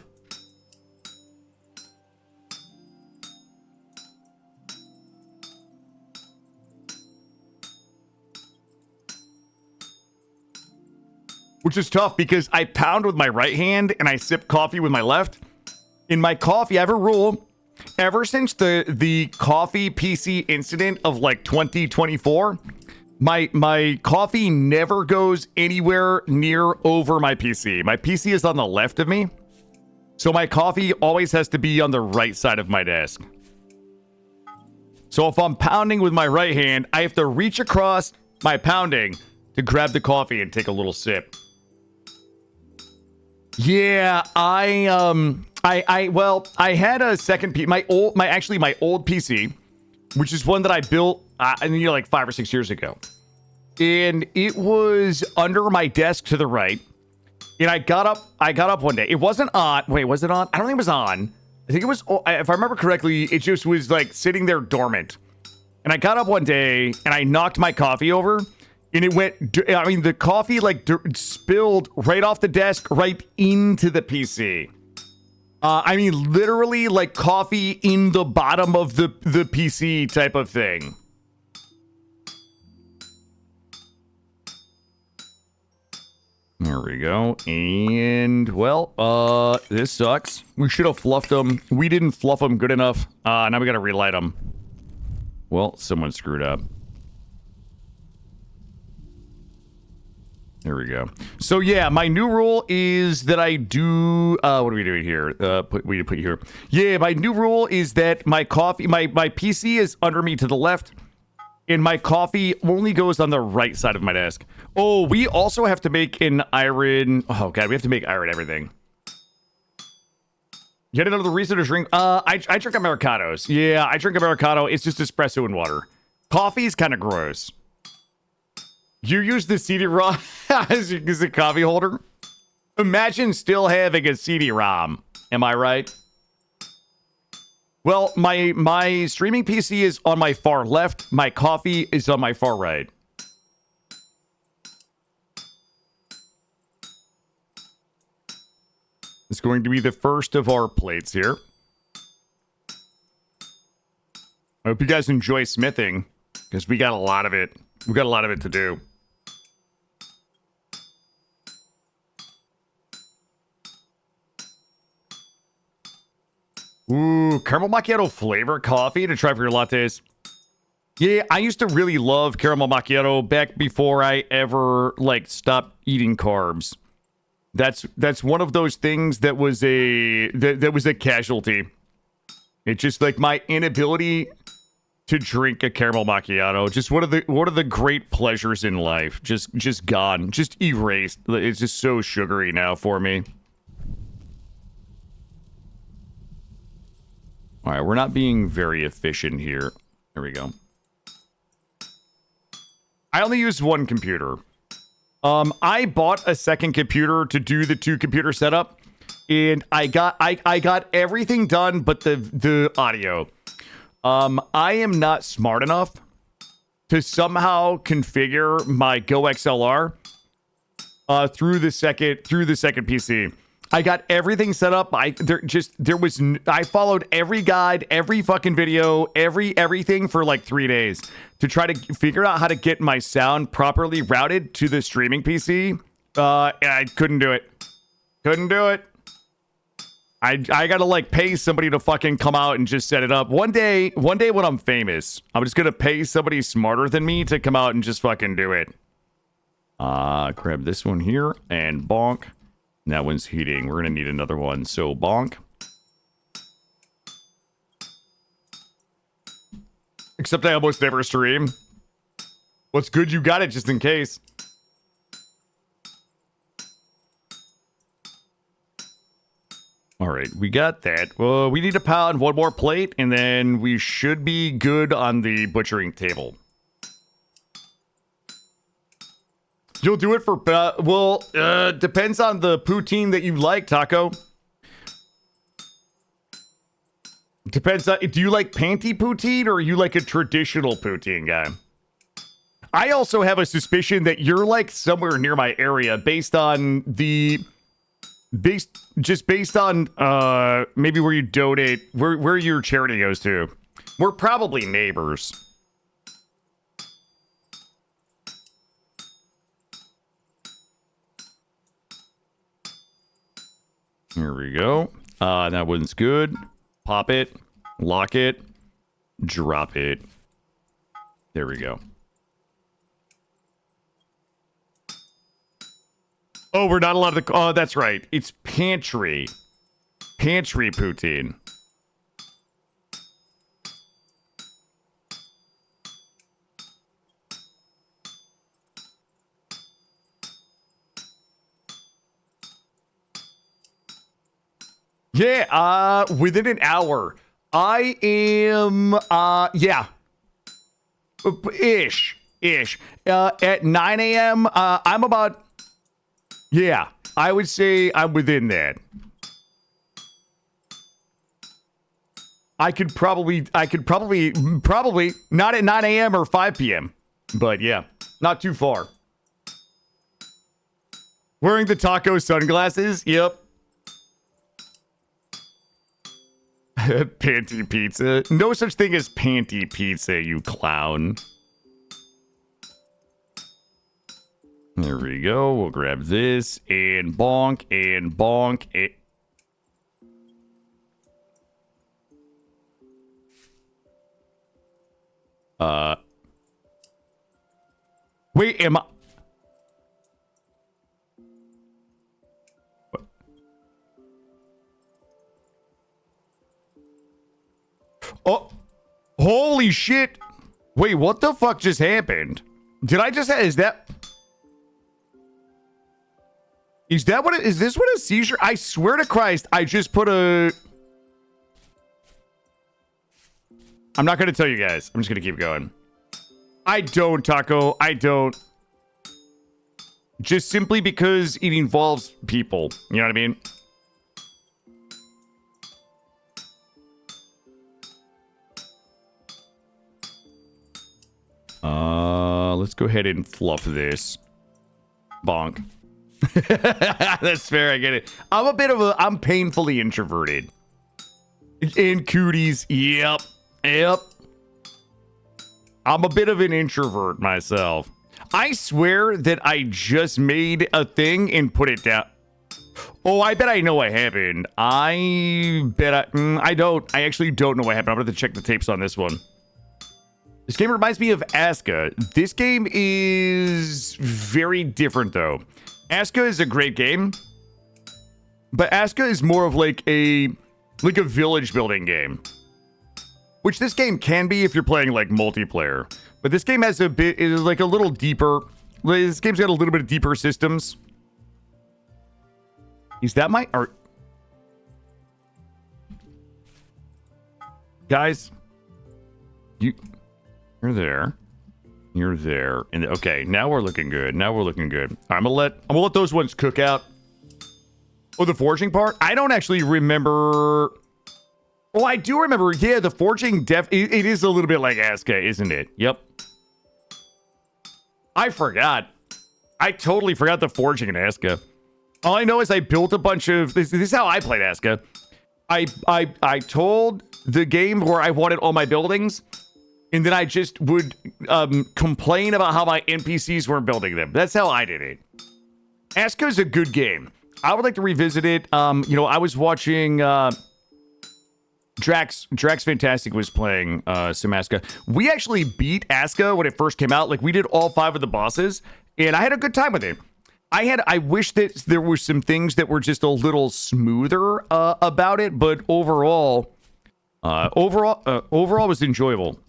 Which is tough because I pound with my right hand and I sip coffee with my left. In my coffee, I have a rule. Ever since the coffee PC incident of like 2024, my coffee never goes anywhere near over my PC. My PC is on the left of me. So my coffee always has to be on the right side of my desk. So if I'm pounding with my right hand, I have to reach across my pounding to grab the coffee and take a little sip. Yeah, I had a second PC, my old PC, which is one that I built, like 5 or 6 years ago. And it was under my desk to the right. And I got up one day. It wasn't on. Wait, was it on? I don't think it was on. I think it was, if I remember correctly, it just was like sitting there dormant. And I got up one day and I knocked my coffee over. And it went, I mean, the coffee like spilled right off the desk, right into the PC. I mean, literally like coffee in the bottom of the PC type of thing. There we go. And, well, this sucks. We should have fluffed them. We didn't fluff them good enough. Now we gotta relight them. Well, someone screwed up. There we go. So yeah, my new rule is that I do. What are we doing here? We put you here. Yeah, my new rule is that my coffee, my PC is under me to the left, and my coffee only goes on the right side of my desk. Oh, we also have to make an iron. Oh god, we have to make iron everything. Yet another reason to drink. I drink Americanos. Yeah, I drink Americano. It's just espresso and water. Coffee is kind of gross. You use the CD-ROM as a coffee holder? Imagine still having a CD-ROM. Am I right? Well, my streaming PC is on my far left. My coffee is on my far right. It's going to be the first of our plates here. I hope you guys enjoy smithing, because we got a lot of it. We got a lot of it to do. Ooh, caramel macchiato flavor coffee to try for your lattes. Yeah, I used to really love caramel macchiato back before I ever like stopped eating carbs. That's one of those things that was a casualty. It's just like my inability to drink a caramel macchiato. Just one of the great pleasures in life. Just gone. Just erased. It's just so sugary now for me. All right, we're not being very efficient here. There we go. I only use one computer. I bought a second computer to do the 2-computer setup, and I got everything done but the audio. I am not smart enough to somehow configure my Go XLR through the second PC. I got everything set up. I followed every guide, every fucking video, everything for like 3 days to try to figure out how to get my sound properly routed to the streaming PC. I couldn't do it. Couldn't do it. I gotta like pay somebody to fucking come out and just set it up. One day when I'm famous, I'm just gonna pay somebody smarter than me to come out and just fucking do it. Grab this one here and bonk. That one's heating. We're gonna need another one. So bonk. Except I almost never stream. What's good? You got it just in case. All right, we got that. Well, we need to pound one more plate, and then we should be good on the butchering table. You'll do it for, depends on the poutine that you like, Taco. Depends on, do you like panty poutine, or are you like a traditional poutine guy? I also have a suspicion that you're like somewhere near my area based on based on maybe where you donate, where your charity goes to. We're probably neighbors. Here we go. That one's good. Pop it, lock it, drop it. There we go. Oh, we're not allowed to. Oh, that's right. It's pantry. Pantry poutine. Yeah, within an hour. I am, yeah. Ish. At 9 a.m., I'm about... Yeah, I would say I'm within that. I could probably not at 9 a.m. or 5 p.m. But yeah, not too far. Wearing the taco sunglasses? Yep. Panty pizza. No such thing as panty pizza, you clown. There we go. We'll grab this and bonk and bonk it. Wait, am I... What? Oh, holy shit. Wait, what the fuck just happened? Did I just... Is that what it is? This what a seizure? I swear to Christ, I just put a... I'm not going to tell you guys. I'm just going to keep going. I don't, Taco. I don't. Just simply because it involves people. You know what I mean? Let's go ahead and fluff this. Bonk. That's fair, I get it. I'm painfully introverted. And cooties, yep. I'm a bit of an introvert myself. I swear that I just made a thing and put it down. Oh, I bet I know what happened. I don't. I actually don't know what happened. I'm gonna have to check the tapes on this one. This game reminds me of Aska. This game is very different, though. Aska is a great game, but Aska is more of like a village building game, which this game can be if you're playing like multiplayer. But this game has a bit, is like a little deeper. This game's got a little bit of deeper systems. Is that my art? Guys, you're there. You're there. And okay, now we're looking good. Now we're looking good. I'm gonna let those ones cook out. Oh, the forging part? I don't actually remember. Oh, I do remember. Yeah, the forging it is a little bit like Aska, isn't it? Yep. I forgot. I totally forgot the forging in Aska. All I know is I built a bunch of this is how I played Aska. I told the game where I wanted all my buildings, and then I just would complain about how my NPCs weren't building them. That's how I did it. Aska is a good game. I would like to revisit it. You know, I was watching Drax Fantastic was playing some Aska. We actually beat Aska when it first came out. Like, we did all 5 of the bosses, and I had a good time with it. I wish that there were some things that were just a little smoother about it, but overall it was enjoyable.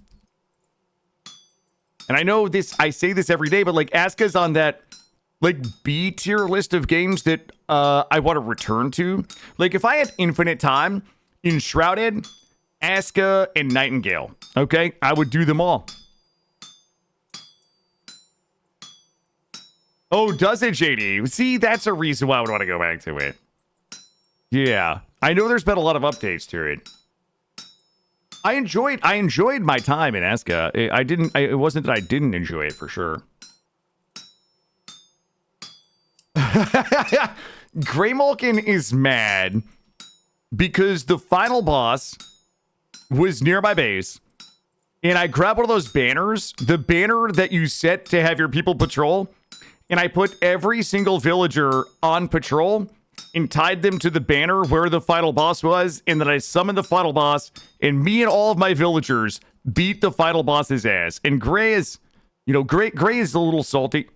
And I know this, I say this every day, but like Aska's on that like B tier list of games that I want to return to. Like if I had infinite time, Enshrouded, Aska, and Nightingale, okay, I would do them all. Oh, does it, JD? See, that's a reason why I would want to go back to it. Yeah, I know there's been a lot of updates to it. I enjoyed my time in Aska. It wasn't that I didn't enjoy it for sure. Greymalkin is mad because the final boss was near my base, and I grabbed one of those banners, the banner that you set to have your people patrol, and I put every single villager on patrol and tied them to the banner where the final boss was, and then I summoned the final boss, and me and all of my villagers beat the final boss's ass. And Gray is, you know, Gray is a little salty.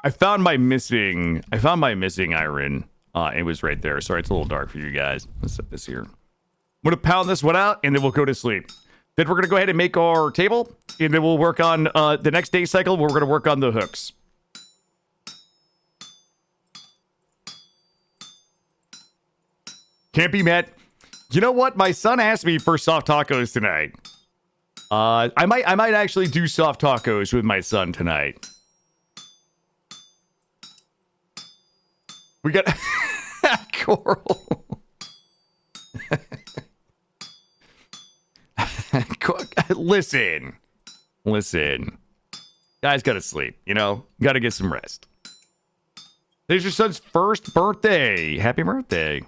I found my missing iron. It was right there. Sorry, it's a little dark for you guys. Let's set this here. I'm gonna pound this one out, and then we'll go to sleep. Then we're gonna go ahead and make our table, and then we'll work on the next day cycle. We're gonna work on the hooks. Can't be met. You know what? My son asked me for soft tacos tonight. I might actually do soft tacos with my son tonight. We got Coral. Listen. Guys gotta sleep, you know? Gotta get some rest. There's your son's first birthday. Happy birthday.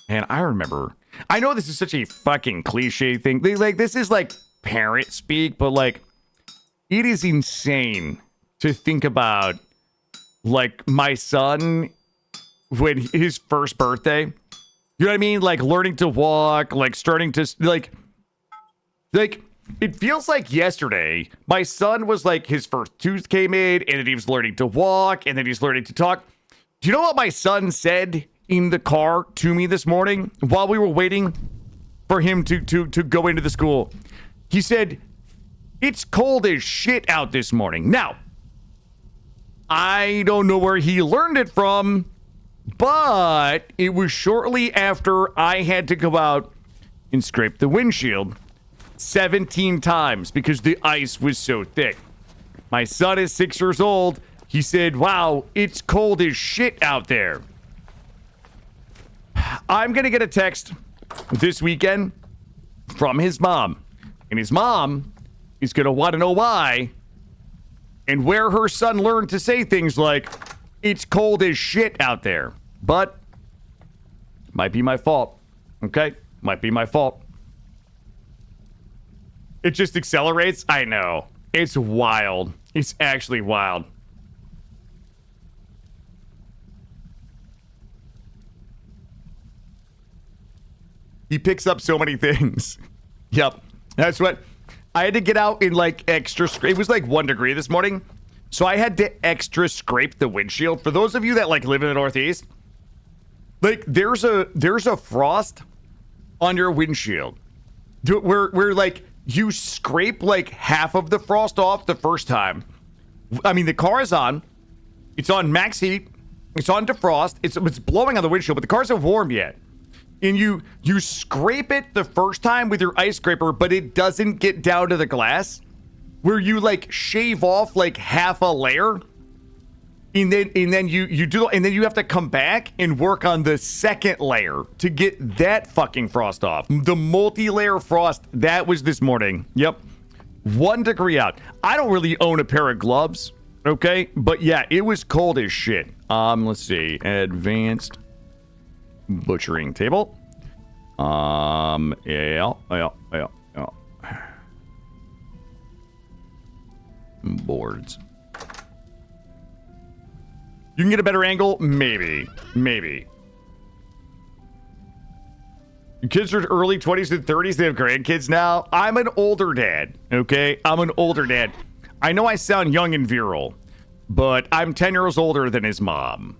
And I remember, I know this is such a fucking cliche thing. Like, this is like parent speak, but like, it is insane to think about, like, my son when his first birthday. You know what I mean? Like, learning to walk, like, starting to, like, it feels like yesterday, my son was like, his first tooth came in, and then he was learning to walk, and then he's learning to talk. Do you know what my son said in the car to me this morning while we were waiting for him to go into the school? He said, "It's cold as shit out this morning." Now, I don't know where he learned it from, but it was shortly after I had to go out and scrape the windshield 17 times because the ice was so thick. My son is 6 years old. He said, "Wow, it's cold as shit out there." I'm going to get a text this weekend from his mom. And his mom is going to want to know why and where her son learned to say things like, "It's cold as shit out there." But might be my fault. Okay? Might be my fault. It just accelerates. I know. It's wild. It's actually wild. He picks up so many things. Yep. That's what I had to get out in like extra scrape. It was like 1 degree this morning. So I had to extra scrape the windshield. For those of you that like live in the Northeast, like there's a frost on your windshield where like you scrape like half of the frost off the first time. I mean, the car is on. It's on max heat. It's on defrost. It's blowing on the windshield, but the cars aren't warm yet. and you scrape it the first time with your ice scraper, but it doesn't get down to the glass, where you like shave off like half a layer, and then you do, and then you have to come back and work on the second layer to get that fucking frost off. The multi-layer frost, that was this morning. Yep. 1 degree out. I don't really own a pair of gloves, okay? But yeah, it was cold as shit. Let's see. Advanced butchering table. Yeah. Boards. You can get a better angle? Maybe. Your kids are early 20s and 30s. They have grandkids now. I'm an older dad, okay? I'm an older dad. I know I sound young and virile, but I'm 10 years older than his mom.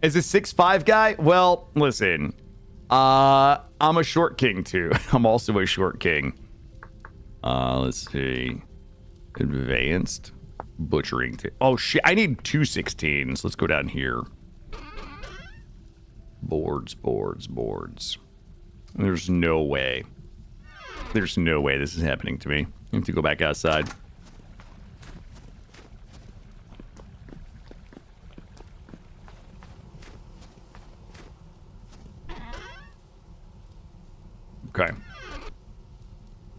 As a 6'5" guy, well, listen. I'm a short king, too. I'm also a short king. Let's see. Advanced butchering. Oh, shit. I need 2 16s. Let's go down here. Boards. There's no way. There's no way this is happening to me. I have to go back outside. Okay.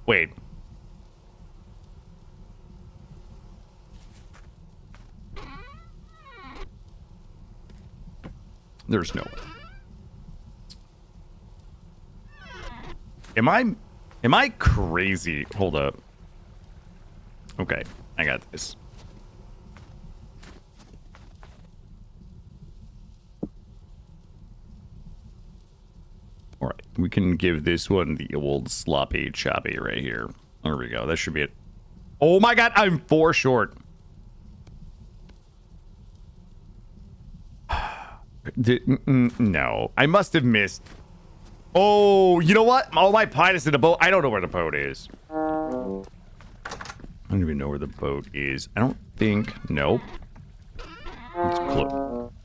Wait. There's no way. Am I crazy? Hold up. Okay, I got this. All right, we can give this one the old sloppy choppy right here. There we go. That should be it. Oh my god, I'm 4 short. No, I must have missed. Oh, you know what? Oh, my pine is in the boat. I don't know where the boat is. I don't even know where the boat is. I don't think. Nope.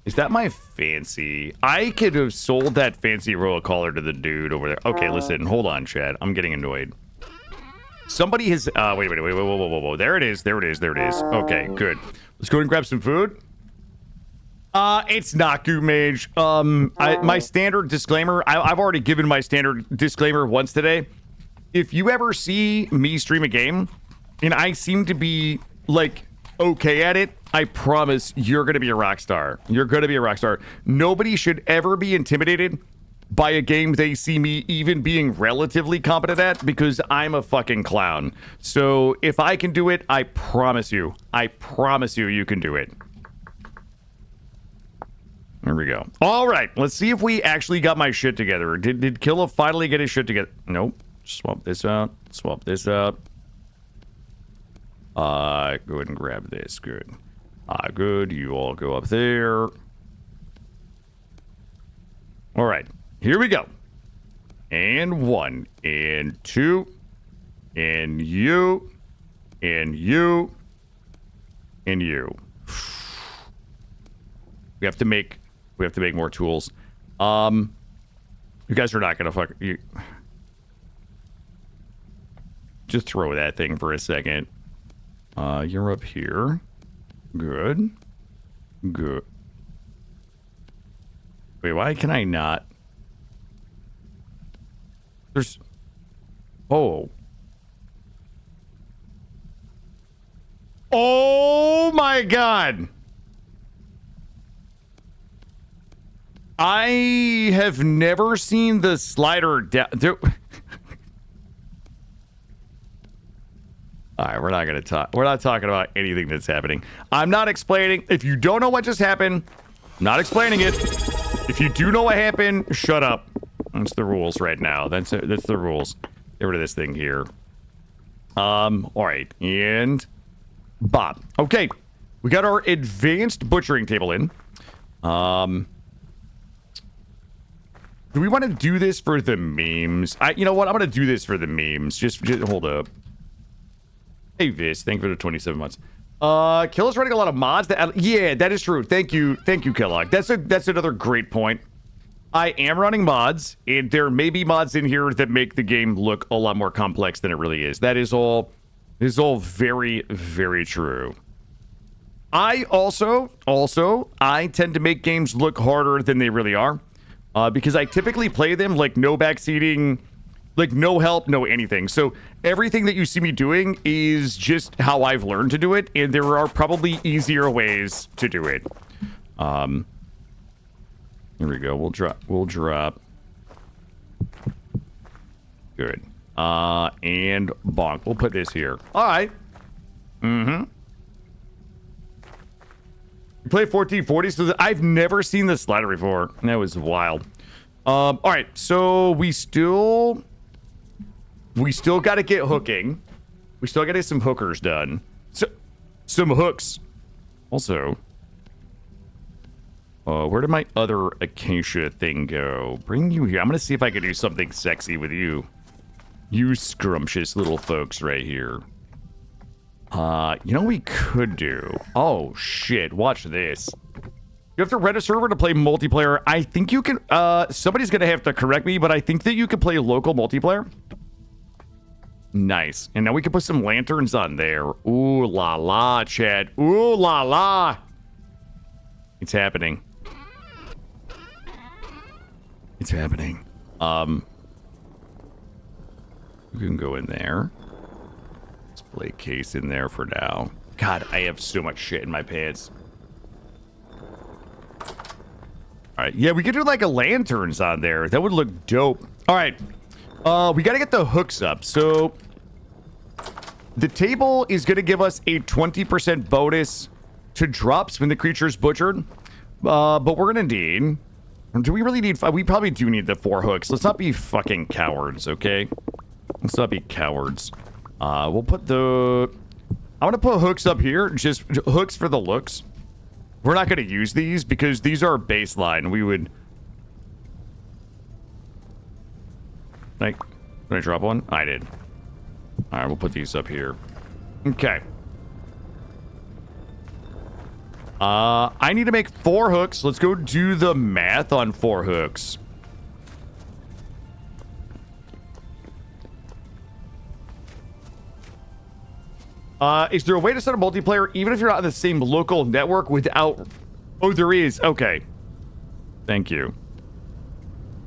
Is that my fancy? I could have sold that fancy royal collar to the dude over there. Okay, listen. Hold on, Chad. I'm getting annoyed. Somebody has... wait. Whoa. There it is. Okay, good. Let's go and grab some food. It's not Goop Mage. My standard disclaimer, I've already given my standard disclaimer once today. If you ever see me stream a game, and I seem to be, like, okay at it, I promise you're gonna be a rock star. You're gonna be a rock star. Nobody should ever be intimidated by a game they see me even being relatively competent at, because I'm a fucking clown. So if I can do it, I promise you you can do it. There we go. All right, let's see if we actually got my shit together. Did Killa finally get his shit together? Nope. Swap this out. Go ahead and grab this. Good. Good. You all go up there. All right, here we go. And 1, and 2, and you, and you, and you. We have to make more tools. You guys are not gonna fuck you. Just throw that thing for a second. You're up here. Good. Wait, why can I not? There's... Oh. Oh my god! I have never seen the slider down. All right, we're not gonna talk. We're not talking about anything that's happening. I'm not explaining. If you don't know what just happened, I'm not explaining it. If you do know what happened, shut up. That's the rules right now. That's the rules. Get rid of this thing here. All right, and Bob. Okay, we got our advanced butchering table in. Do we want to do this for the memes? You know what? I'm going to do this for the memes. Just hold up. Hey, Vis. Thank you for the 27 months. Killa's running a lot of mods. Yeah, that is true. Thank you, Kellogg. That's another great point. I am running mods, and there may be mods in here that make the game look a lot more complex than it really is. That is all very, very true. I also, I tend to make games look harder than they really are, because I typically play them like no backseating, like no help, no anything. So everything that you see me doing is just how I've learned to do it, and there are probably easier ways to do it. Here we go. We'll drop. Good. And bonk. We'll put this here. All right. Mm-hmm. You play 1440, so I've never seen this slider before. That was wild. All right. So we still got to get hooking. We still got to get some hookers done. So, some hooks. Also, where did my other acacia thing go? Bring you here. I'm going to see if I can do something sexy with you. You scrumptious little folks right here. You know what we could do? Oh, shit. Watch this. You have to rent a server to play multiplayer. I think you can... somebody's going to have to correct me, but I think that you can play local multiplayer. Nice. And now we can put some lanterns on there. Ooh la la, Chad. Ooh la la. It's happening. It's happening. You can go in there. Display case in there for now. God, I have so much shit in my pants. Alright, yeah, we could do like a lanterns on there. That would look dope. Alright. We gotta get the hooks up. So the table is gonna give us a 20% bonus to drops when the creature is butchered. But we're gonna need... Do we really need... We probably do need the 4 hooks. Let's not be fucking cowards, okay? Let's not be cowards. We'll put the... I'm gonna put hooks up here. Just hooks for the looks. We're not gonna use these because these are baseline. We would... Like, did I drop one? I did. Alright, we'll put these up here. Okay. I need to make 4 hooks. Let's go do the math on 4 hooks. Is there a way to set a multiplayer even if you're not on the same local network without... Oh, there is. Okay. Thank you.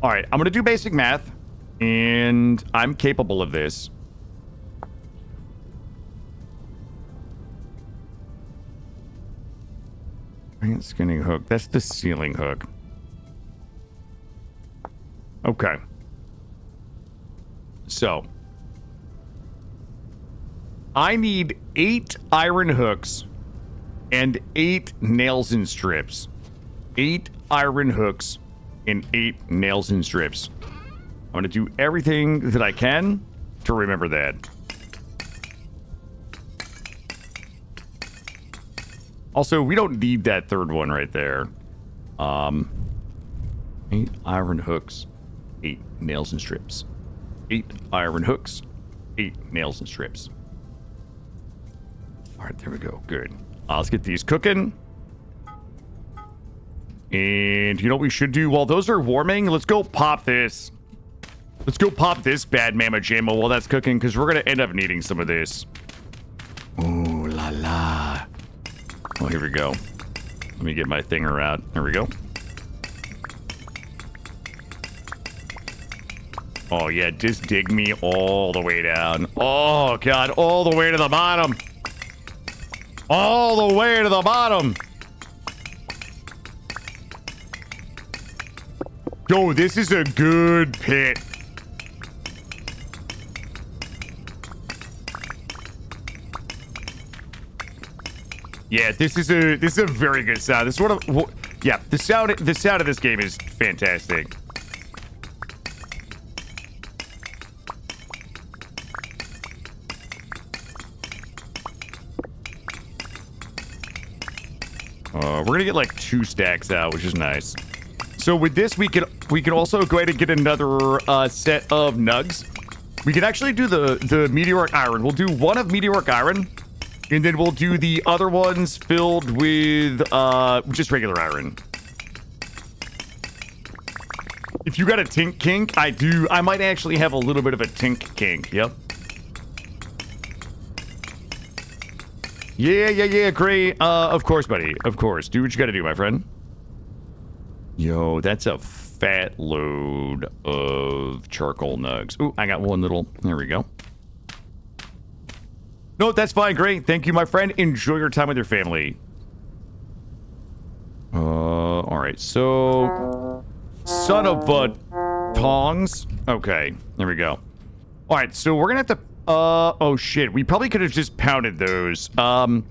Alright, I'm gonna do basic math. And I'm capable of this. Skinning hook. That's the ceiling hook. Okay. So. I need 8 iron hooks and 8 nails and strips. 8 iron hooks and 8 nails and strips. I'm going to do everything that I can to remember that. Also, we don't need that third one right there. 8 iron hooks, 8 nails and strips. 8 iron hooks, 8 nails and strips. All right, there we go. Good. Let's get these cooking. And you know what we should do? While those are warming, let's go pop this. Let's go pop this bad mamma jamma while that's cooking, because we're going to end up needing some of this. Ooh la la. Oh, here we go. Let me get my thinger out. There we go. Oh, yeah, just dig me all the way down. Oh, God, all the way to the bottom. All the way to the bottom. Yo, this is a good pit. Yeah, this is a very good sound. This is one of yeah, the sound of this game is fantastic. We're gonna get like 2 stacks out, which is nice. So with this, we can also go ahead and get another set of nugs. We can actually do the meteoric iron. We'll do one of meteoric iron. And then we'll do the other ones filled with just regular iron. If you got a tink kink, I do. I might actually have a little bit of a tink kink. Yep. Yeah, great. Of course, buddy. Of course. Do what you gotta do, my friend. Yo, that's a fat load of charcoal nugs. Ooh, I got one little... There we go. No, that's fine. Great. Thank you, my friend. Enjoy your time with your family. Alright. So... Son of tongs. Okay. There we go. Alright, so we're gonna have to... oh shit. We probably could have just pounded those. I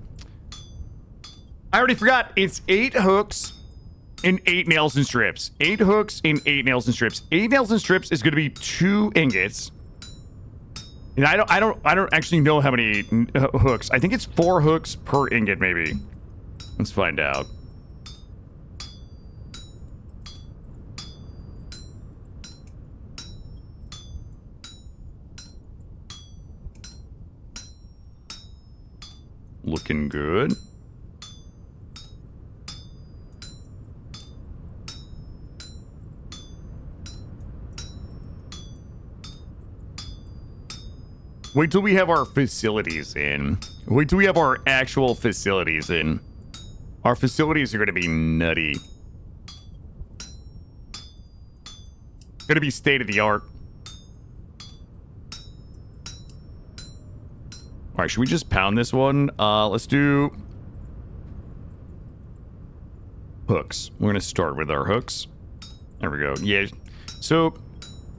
already forgot. It's 8 hooks and 8 nails and strips. 8 hooks and 8 nails and strips. 8 nails and strips is gonna be 2 ingots. And I don't actually know how many hooks. I think it's 4 hooks per ingot, maybe. Let's find out. Looking good. Wait till we have our facilities in. Wait till we have our actual facilities in. Our facilities are going to be nutty. Going to be state of the art. All right, should we just pound this one? Let's do hooks. We're going to start with our hooks. There we go. Yeah. So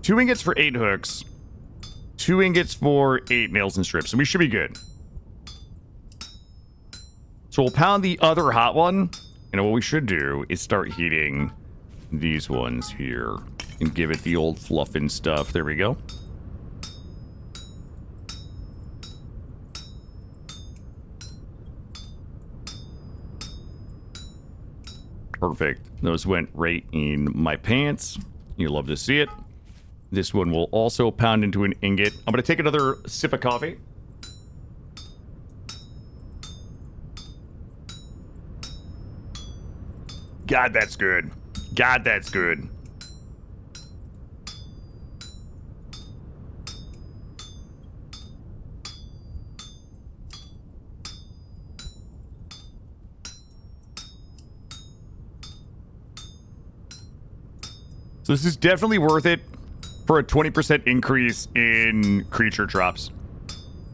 2 ingots for 8 hooks. 2 ingots for 8 nails and strips. So we should be good. So we'll pound the other hot one. And what we should do is start heating these ones here. And give it the old fluff and stuff. There we go. Perfect. Those went right in my pants. You love to see it. This one will also pound into an ingot. I'm going to take another sip of coffee. God, that's good. God, that's good. So this is definitely worth it for a 20% increase in creature drops.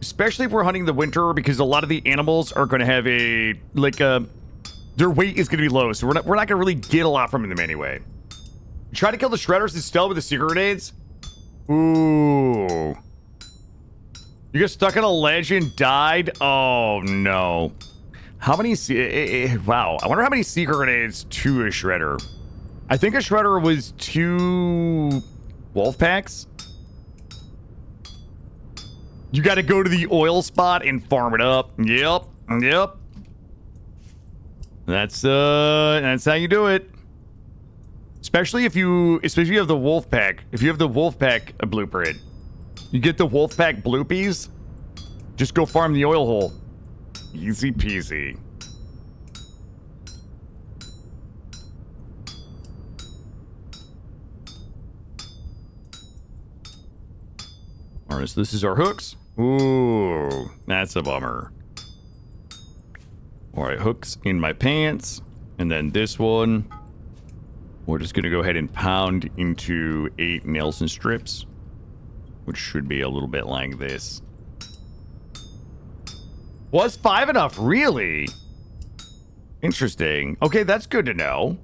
Especially if we're hunting the winter, because a lot of the animals are going to have a, like, their weight is going to be low, so we're not going to really get a lot from them anyway. Try to kill the shredders instead with the secret grenades. Ooh. You got stuck on a ledge and died? Oh, no. How many... wow. I wonder how many secret grenades to a shredder. I think a shredder was 2 wolf packs. You got to go to the oil spot and farm it up. Yep. That's how you do it. Especially if you have the wolf pack. If you have the wolf pack blueprint, you get the wolf pack bloopies. Just go farm the oil hole. Easy peasy. All right, so this is our hooks. Ooh, that's a bummer. All right, hooks in my pants. And then this one, we're just going to go ahead and pound into 8 nails and strips, which should be a little bit like this. Was 5 enough? Really? Interesting. Okay, that's good to know.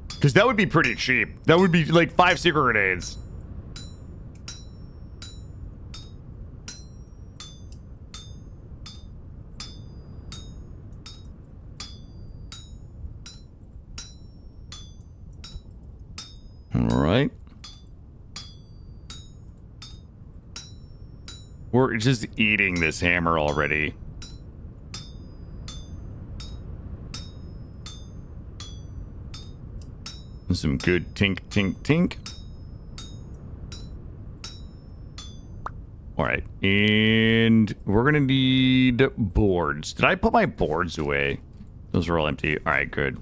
Because that would be pretty cheap. That would be like 5 secret grenades. All right. We're just eating this hammer already. Some good tink, tink, tink. All right, and we're gonna need boards. Did I put my boards away? Those are all empty. All right, good.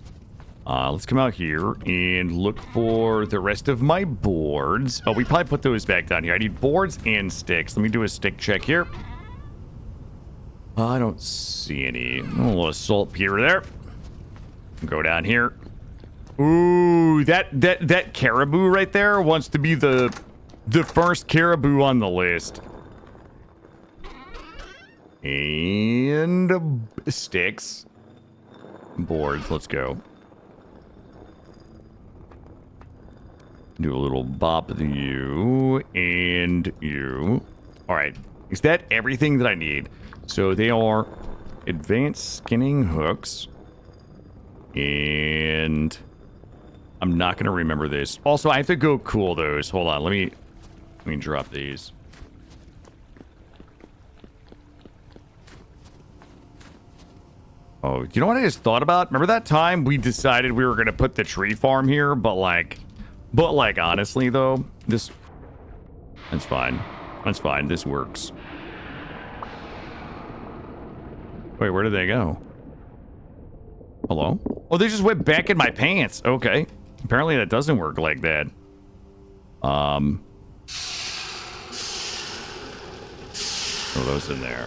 Let's come out here and look for the rest of my boards. Oh, we probably put those back down here. I need boards and sticks. Let me do a stick check here. I don't see any. A little saltpeter there. Go down here. Ooh, that caribou right there wants to be the first caribou on the list. And sticks. Boards, let's go. Do a little bop of you and you. All right, is that everything that I need? So they are advanced skinning hooks. And I'm not going to remember this. Also, I have to go cool those. Hold on, let me drop these. Oh, you know what I just thought about? Remember that time we decided we were going to put the tree farm here, but like honestly though, that's fine. That's fine. This works. Wait, where did they go? Hello? Oh, they just went back in my pants. Okay. Apparently that doesn't work like that. Throw those in there.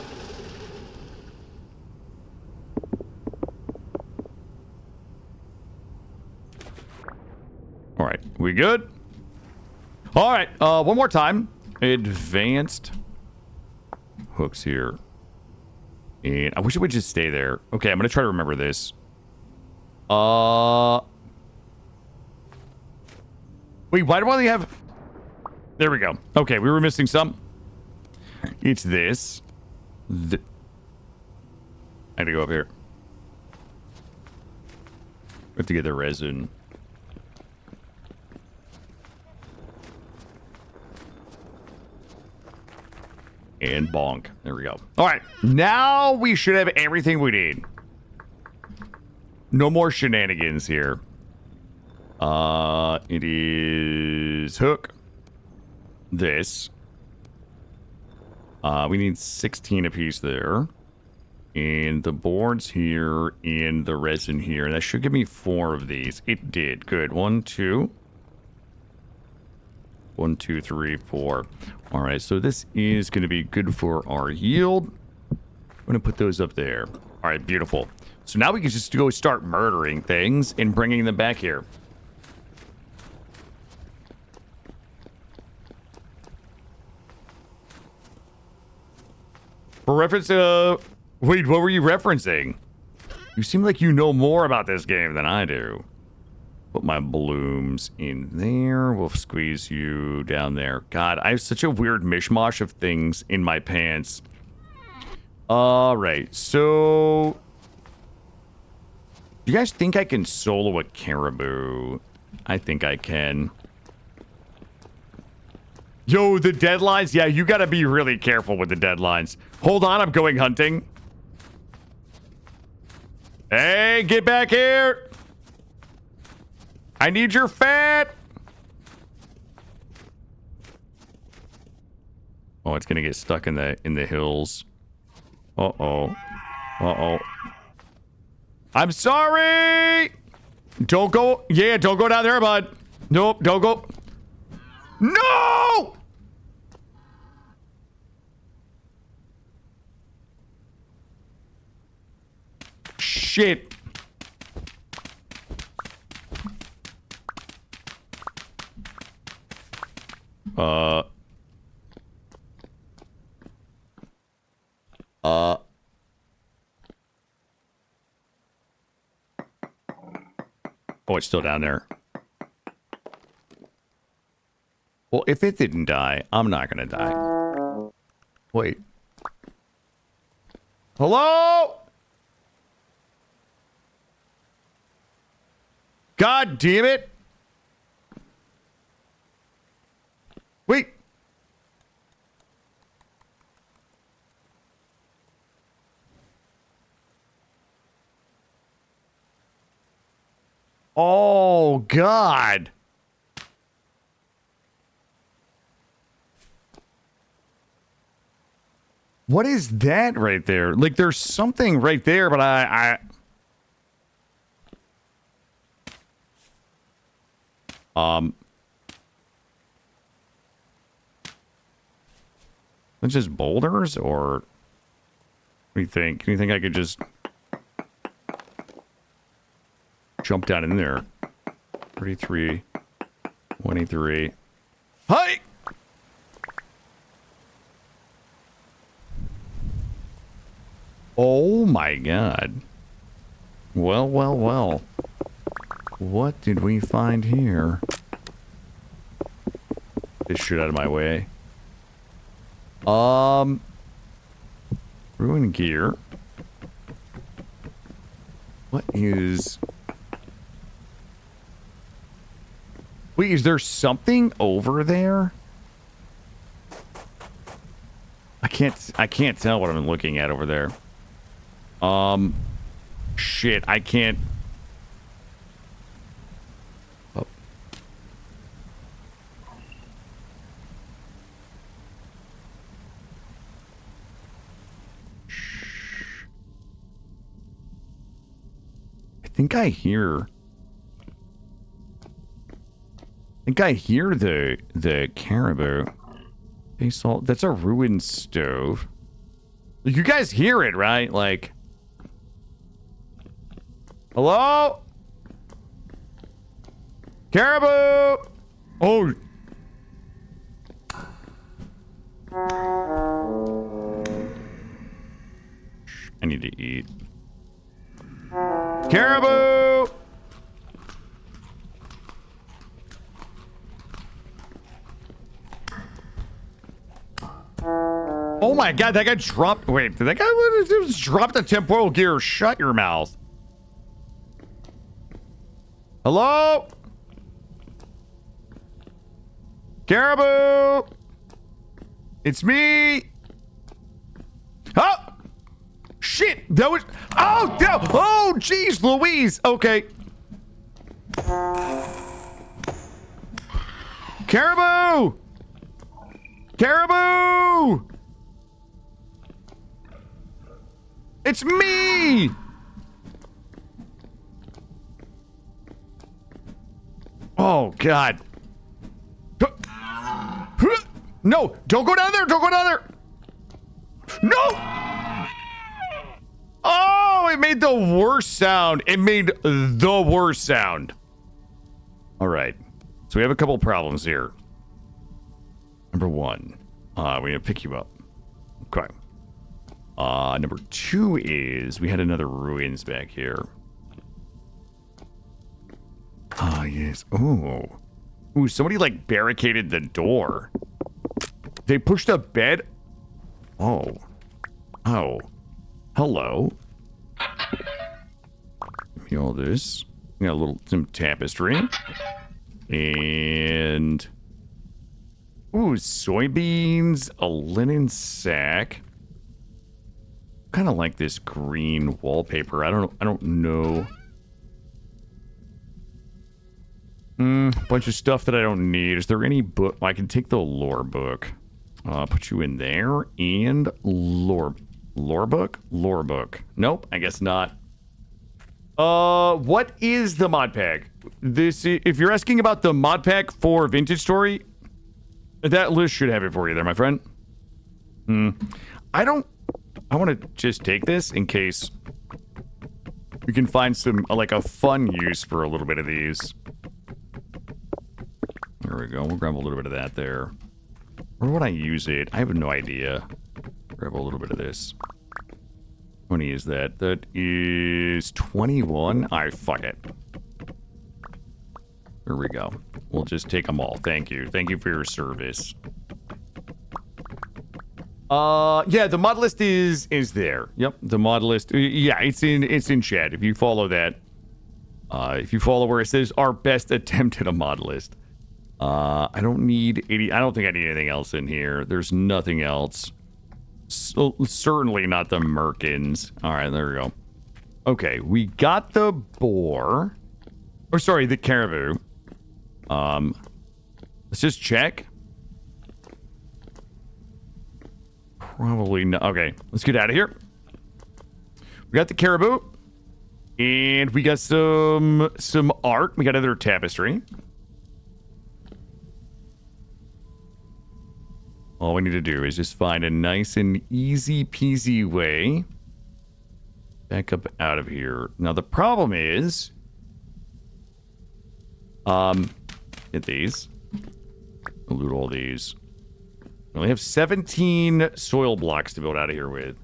All right, we good? All right, one more time. Advanced hooks here. And I wish it would just stay there. Okay, I'm gonna try to remember this. Wait, why do I only have... There we go. Okay, we were missing some. It's this. I had to go up here. We have to get the resin. And bonk. There we go. All right. Now we should have everything we need. No more shenanigans here. It is hook. This. We need 16 apiece there. And the boards here and the resin here. That should give me 4 of these. It did. Good. 1, 2. 1, 2, 3, 4. All right, so this is going to be good for our yield. I'm going to put those up there. All right, beautiful. So now we can just go start murdering things and bringing them back here. For reference, wait, what were you referencing? You seem like you know more about this game than I do. Put my blooms in there. We'll squeeze you down there. God, I have such a weird mishmash of things in my pants. All right, so... Do you guys think I can solo a caribou? I think I can. Yo, the deadlines? Yeah, you gotta be really careful with the deadlines. Hold on, I'm going hunting. Hey, get back here! I need your fat! Oh, it's gonna get stuck in the hills. Uh-oh. Uh-oh. I'm sorry! Don't go... Yeah, don't go down there, bud. Nope, don't go... No! Shit. Oh, it's still down there. Well, if it didn't die, I'm not gonna die. Wait. Hello? God damn it. Wait. Oh, God. What is that right there? Like, there's something right there, but It's just boulders, or what do you think? Can you think I could just jump down in there? 33, 23. Hi! Oh my god. Well, well, well. What did we find here? This shit out of my way. Ruined gear. What is... Wait, is there something over there? I can't tell what I'm looking at over there. Shit, I can't... Oh. I think I hear the caribou. They saw that's a ruined stove. You guys hear it, right? Like, hello? Caribou! Oh. I need to eat. Caribou! Oh my god, that guy dropped... Wait, did that guy just drop the temporal gear? Shut your mouth. Hello? Caribou! It's me! Oh! Shit! That was... Oh! No! Oh, jeez, Louise! Okay. Caribou! Caribou! It's me! Oh, God. No! Don't go down there! Don't go down there! No! Oh, it made the worst sound. It made the worst sound. All right. So we have a couple problems here. Number one, we need to pick you up. Okay. Number two is we had another ruins back here. Ah, yes. Oh. Ooh, somebody like barricaded the door. They pushed a bed. Oh. Oh. Hello. Give me all this. We got some tapestry. And ooh, soybeans, a linen sack. Kind of like this green wallpaper. I don't know. Bunch of stuff that I don't need. Is there any book? I can take the lore book. Put you in there. And lore book? Lore book. Nope, I guess not. What is the mod pack? If you're asking about the mod pack for Vintage Story, that list should have it for you there, my friend. I want to just take this in case we can find some, like, a fun use for a little bit of these. There we go. We'll grab a little bit of that there. Where would I use it? I have no idea. Grab a little bit of this. How many is that? That is 21. Alright, fuck it. There we go. We'll just take them all. Thank you. Thank you for your service. Yeah, the mod list is there. Yep, the mod list. Yeah, it's in chat. If you follow that, if you follow where it says our best attempt at a mod list. I don't need 80. I don't think I need anything else in here. There's nothing else. So, certainly not the merkins. All right, there we go. Okay, we got the boar. Or sorry, the caribou. Let's just check. Probably not. Okay, let's get out of here. We got the caribou. And we got some art. We got another tapestry. All we need to do is just find a nice and easy peasy way back up out of here. Now the problem is, get these. We'll loot all these. We only have 17 soil blocks to build out of here with.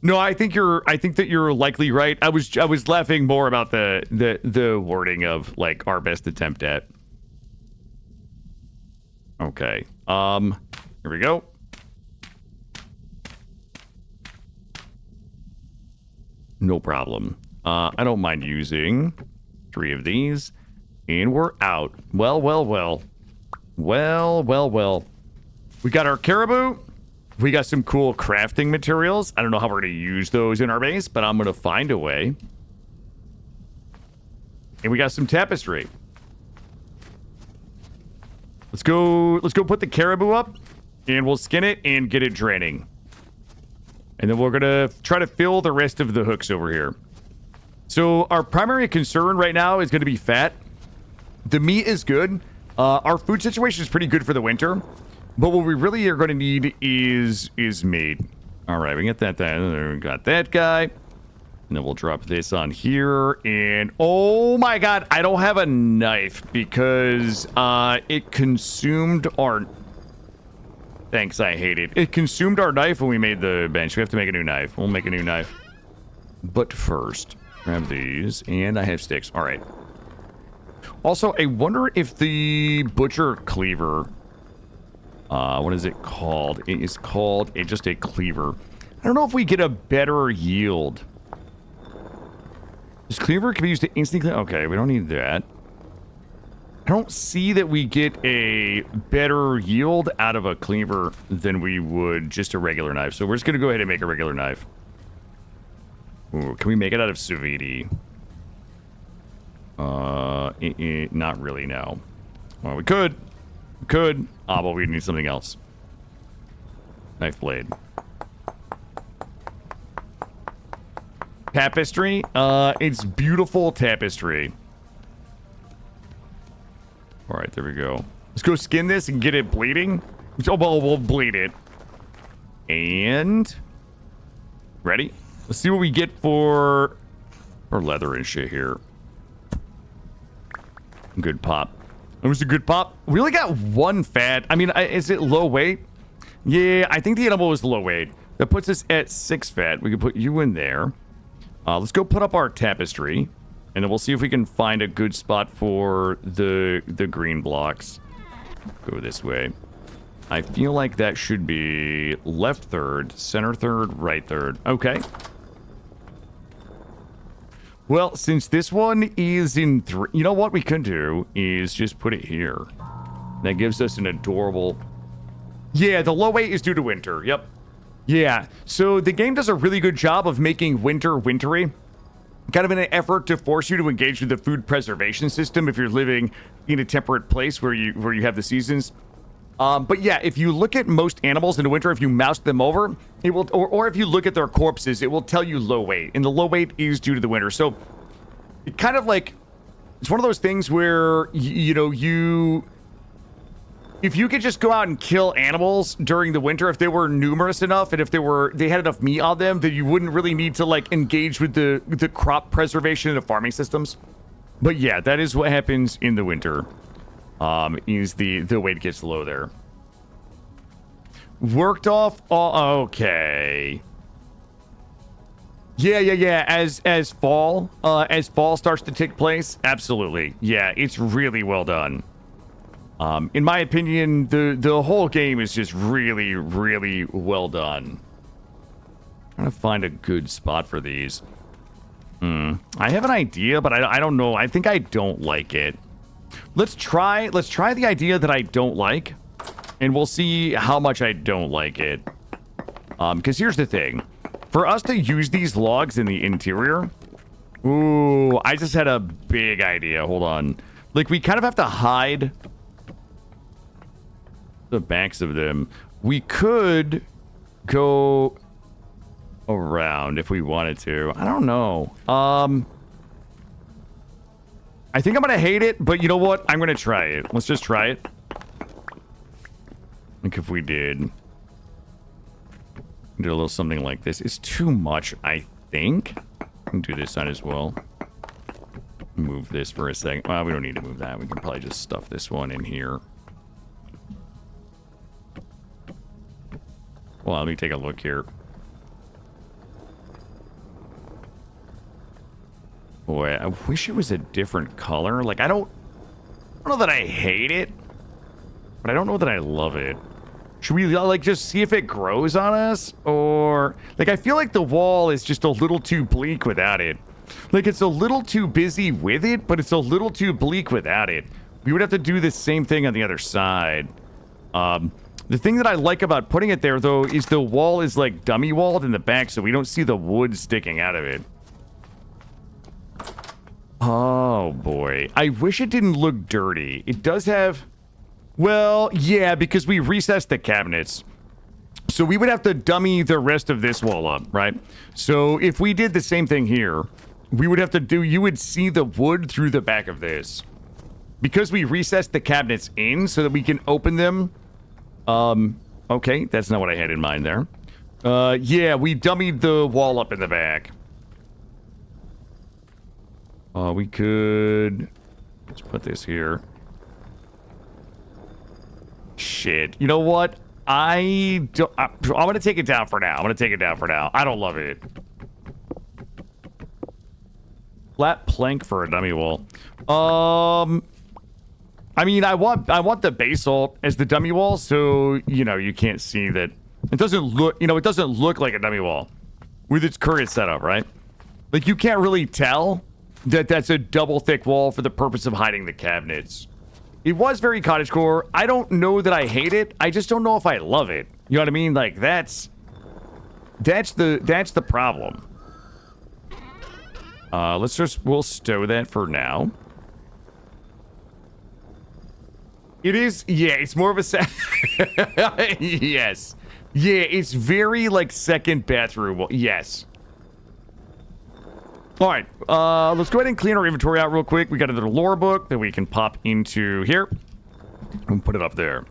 No, I think that you're likely right. I was laughing more about the wording of like our best attempt at. Okay. Here we go. No problem. I don't mind using 3 of these. And we're out. Well. We got our caribou. We got some cool crafting materials. I don't know how we're going to use those in our base, but I'm going to find a way. And we got some tapestry. Let's go put the caribou up, and we'll skin it and get it draining. And then we're going to try to fill the rest of the hooks over here. So our primary concern right now is going to be fat. The meat is good. Our food situation is pretty good for the winter. But what we really are going to need is meat. All right, we got that. We got that guy. And then we'll drop this on here. And oh my god, I don't have a knife because it consumed our... Thanks, I hate it. It consumed our knife when we made the bench. We have to make a new knife. We'll make a new knife. But first, grab these. And I have sticks. All right. Also, I wonder if the butcher cleaver... what is it called? It is called just a cleaver. I don't know if we get a better yield. This cleaver can be used to instantly... Okay, we don't need that. I don't see that we get a better yield out of a cleaver than we would just a regular knife. So we're just going to go ahead and make a regular knife. Ooh, can we make it out of sous vide? Not really, no. Well, we could. We could. But we need something else. Knife blade. Tapestry. It's beautiful tapestry. All right, there we go. Let's go skin this and get it bleeding. Oh, well, we'll bleed it. And... Ready? Let's see what we get for leather and shit here. Good pop. It was a good pop. We only got 1 fat. I mean, is it low weight? Yeah, I think the animal was low weight. That puts us at 6 fat. We can put you in there. Let's go put up our tapestry. And then we'll see if we can find a good spot for the green blocks. Go this way. I feel like that should be left third, center third, right third. Okay. Well, since this one is in 3... You know what we could do is just put it here. That gives us an adorable... Yeah, the low weight is due to winter. Yep. Yeah, so the game does a really good job of making winter wintry. Kind of in an effort to force you to engage with the food preservation system if you're living in a temperate place where you have the seasons. But yeah, if you look at most animals in the winter, if you mouse them over, it will, or if you look at their corpses, it will tell you low weight, and the low weight is due to the winter. So, it kind of like, it's one of those things where if you could just go out and kill animals during the winter, if they were numerous enough and if they had enough meat on them, that you wouldn't really need to like engage with the crop preservation and the farming systems. But yeah, that is what happens in the winter. Is the weight gets low there. Worked off. Oh, okay. Yeah. As fall starts to take place, absolutely. Yeah, it's really well done. In my opinion, the whole game is just really, really well done. Trying to find a good spot for these. I have an idea, but I don't know. I think I don't like it. Let's try the idea that I don't like, and we'll see how much I don't like it. Because here's the thing. For us to use these logs in the interior... Ooh, I just had a big idea. Hold on. Like, we kind of have to hide... the backs of them. We could go around if we wanted to. I don't know. I think I'm gonna hate it, but you know what? I'm gonna try it. Let's just try it. Like if we did do a little something like this. It's too much, I think. I can do this side as well. Move this for a second. Well, we don't need to move that. We can probably just stuff this one in here. Well, let me take a look here. Boy, I wish it was a different color. Like, I don't know that I hate it, but I don't know that I love it. Should we, like, just see if it grows on us? Or, like, I feel like the wall is just a little too bleak without it. Like, it's a little too busy with it, but it's a little too bleak without it. We would have to do the same thing on the other side. The thing that I like about putting it there, though, is the wall is, like, dummy walled in the back, so we don't see the wood sticking out of it. Oh, boy. I wish it didn't look dirty. It does have... Well, yeah, because we recessed the cabinets. So we would have to dummy the rest of this wall up, right? So if we did the same thing here, we would have to do... You would see the wood through the back of this. Because we recessed the cabinets in so that we can open them... Okay, that's not what I had in mind there. Yeah, we dummied the wall up in the back. We could... Let's put this here. Shit. You know what? I'm gonna take it down for now. I don't love it. Flat plank for a dummy wall. I mean, I want the basalt as the dummy wall, so, you know, you can't see that. It doesn't look, you know, it doesn't look like a dummy wall with its current setup, right? Like, you can't really tell that that's a double thick wall for the purpose of hiding the cabinets. It was very cottagecore. I don't know that I hate it. I just don't know if I love it. You know what I mean? Like, that's the problem. We'll stow that for now. It is, yeah, it's more of a yes. Yeah, it's very, like, second bathroom. Well, yes. All right, let's go ahead and clean our inventory out real quick. We got another lore book that we can pop into here and put it up there.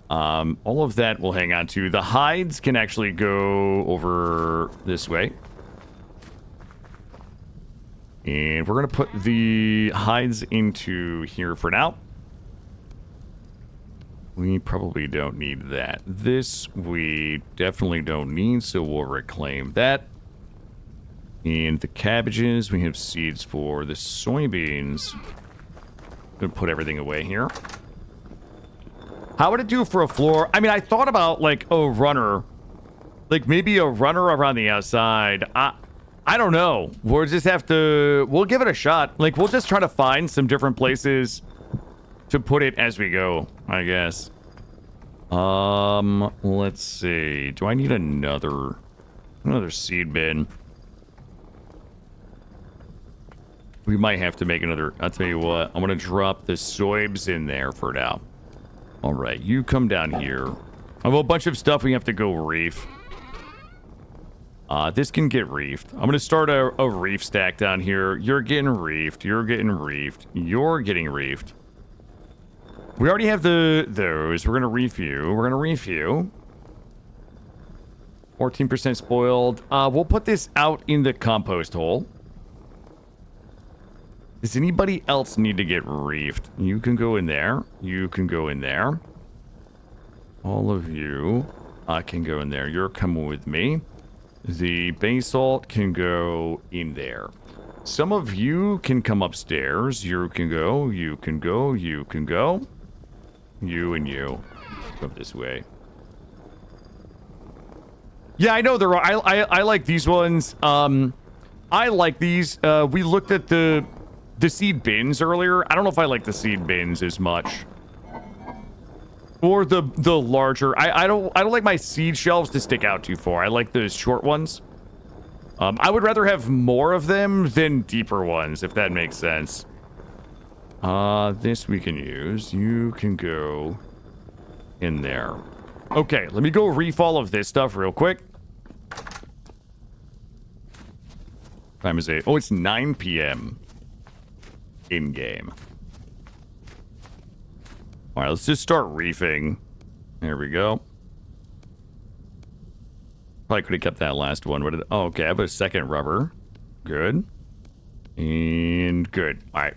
All of that we'll hang on to. The hides can actually go over this way. And we're going to put the hides into here for now. We probably don't need that. This we definitely don't need, so we'll reclaim that. And the cabbages, we have seeds for the soybeans. Gonna put everything away here. How would it do for a floor? I mean, I thought about, like, a runner. Like, maybe a runner around the outside. I don't know. We'll just have to... We'll give it a shot. Like, we'll just try to find some different places to put it as we go, I guess. Let's see. Do I need another seed bin? We might have to make another... I'll tell you what. I'm going to drop the soybs in there for now. All right. You come down here. I have a bunch of stuff we have to go reef. This can get reefed. I'm going to start a reef stack down here. You're getting reefed. You're getting reefed. You're getting reefed. We already have those. We're going to reef you. We're going to reef you. 14% spoiled. We'll put this out in the compost hole. Does anybody else need to get reefed? You can go in there. You can go in there. All of you can go in there. You're coming with me. The basalt can go in there. Some of you can come upstairs. You can go. You can go. You can go. You and you. Go this way. Yeah, I know they're... I like these ones. I like these. We looked at the seed bins earlier. I don't know if I like the seed bins as much. Or the larger. I don't like my seed shelves to stick out too far. I like those short ones. I would rather have more of them than deeper ones, if that makes sense. This we can use. You can go in there. Okay, let me go reef all of this stuff real quick. Time is 8. Oh, it's 9 p.m. in-game. All right, let's just start reefing. There we go. Probably could have kept that last one. What did? Oh, okay. I have a second rubber. Good. And good. All right.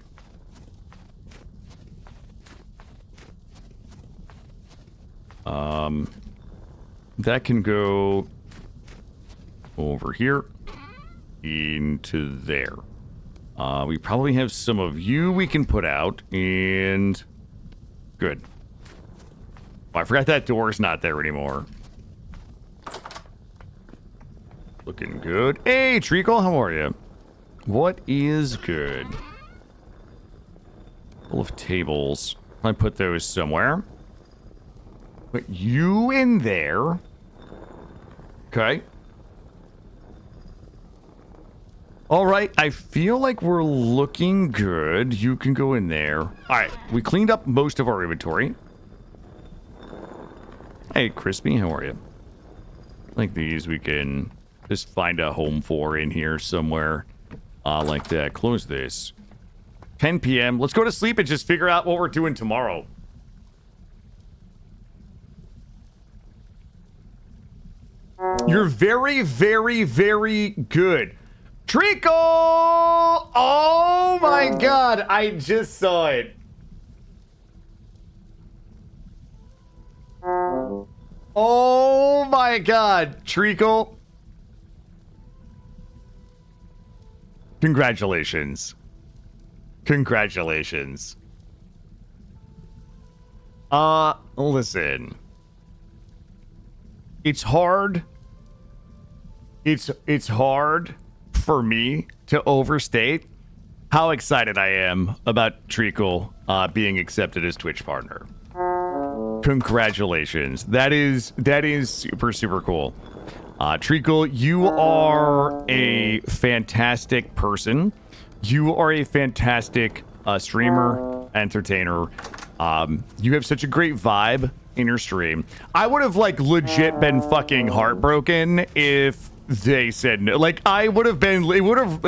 That can go over here into there. We probably have some of you we can put out, and good. Oh, I forgot that door's not there anymore. Looking good. Hey, Treacle, how are you? What is good? Full of tables. I put those somewhere. Put you in there. Okay. All right, I feel like we're looking good. You can go in there. All right, we cleaned up most of our inventory. Hey, Crispy, how are you? Like these, we can just find a home for in here somewhere. Like that. Close this. 10 p.m. Let's go to sleep and just figure out what we're doing tomorrow. You're very, very, very good. Treacle! Oh my god, I just saw it. Oh my god, Treacle. Congratulations. Congratulations. Listen. It's hard. It's hard for me to overstate how excited I am about Treacle being accepted as Twitch partner. Congratulations. That is super, super cool. Treacle, you are a fantastic person. You are a fantastic streamer, entertainer. You have such a great vibe in your stream. I would have like legit been fucking heartbroken if they said no. Like, I would have been, it would have,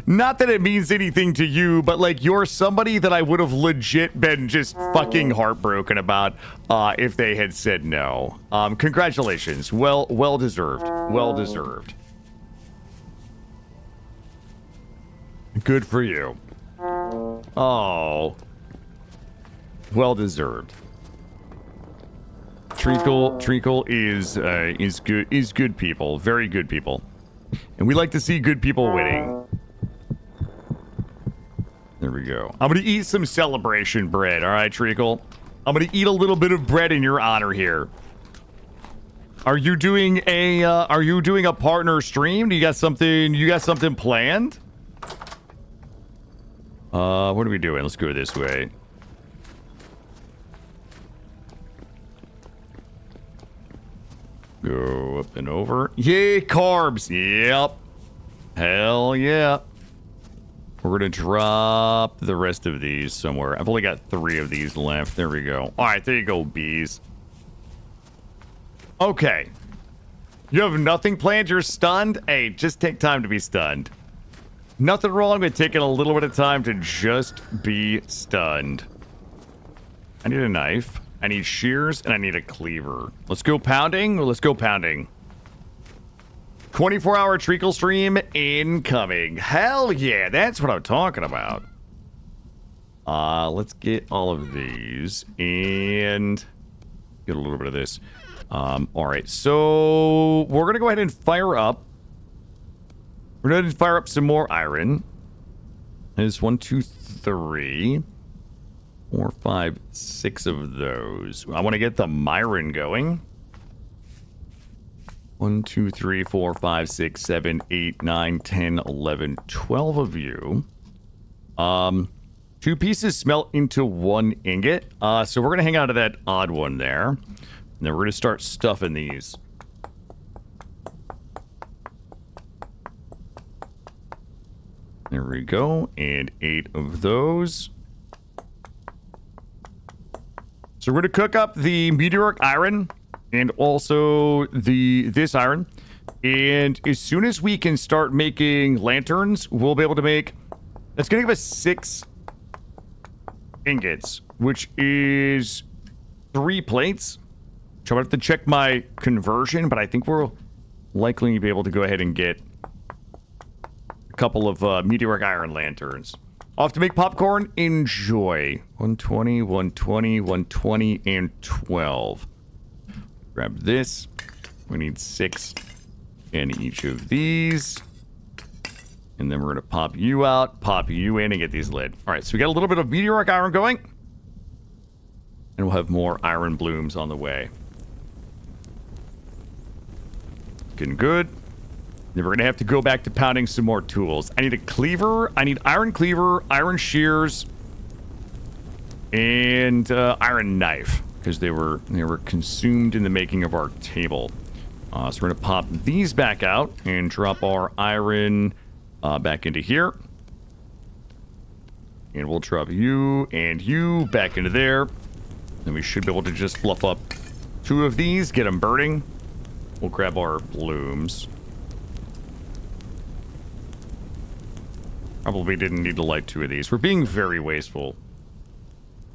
not that it means anything to you, but like, you're somebody that I would have legit been just fucking heartbroken about if they had said no. Congratulations. Well deserved. Well deserved. Good for you. Oh. Well deserved. Treacle is good people, very good people, and we like to see good people winning. There we go. I'm gonna eat some celebration bread. All right, Treacle. I'm gonna eat a little bit of bread in your honor here. Are you doing a partner stream? Do you got something planned? What are we doing? Let's go this way. Go up and over. Yay, carbs. Yep. Hell yeah. We're going to drop the rest of these somewhere. I've only got 3 of these left. There we go. All right, there you go, bees. Okay. You have nothing planned? You're stunned? Hey, just take time to be stunned. Nothing wrong with taking a little bit of time to just be stunned. I need a knife. I need shears, and I need a cleaver. Let's go pounding, or let's go pounding. 24-hour Treacle stream incoming. Hell yeah, that's what I'm talking about. Let's get all of these, and get a little bit of this. All right, so we're going to go ahead and fire up. We're going to fire up some more iron. There's 1, 2, 3... 4, 5, 6 of those. I want to get the Myron going. 1, 2, 3, 4, 5, 6, 7, 8, 9, 10, 11, 12 of you. 2 pieces smelt into 1 ingot. So we're going to hang on to that odd one there. And then we're going to start stuffing these. There we go. And 8 of those. So we're going to cook up the meteoric iron and also this iron. And as soon as we can start making lanterns, we'll be able to make... That's going to give us 6 ingots, which is 3 plates. So I'm going to have to check my conversion, but I think we'll likely be able to go ahead and get a couple of meteoric iron lanterns. Off to make popcorn. Enjoy. 120, 120, 120, and 12. Grab this. We need 6 in each of these. And then we're going to pop you out, pop you in, and get these lit. All right, so we got a little bit of meteoric iron going. And we'll have more iron blooms on the way. Looking good. Then we're going to have to go back to pounding some more tools. I need a cleaver. I need iron cleaver, iron shears, and iron knife. Because they were consumed in the making of our table. So we're going to pop these back out and drop our iron back into here. And we'll drop you and you back into there. Then we should be able to just fluff up 2 of these, get them burning. We'll grab our blooms. Probably didn't need to light 2 of these. We're being very wasteful.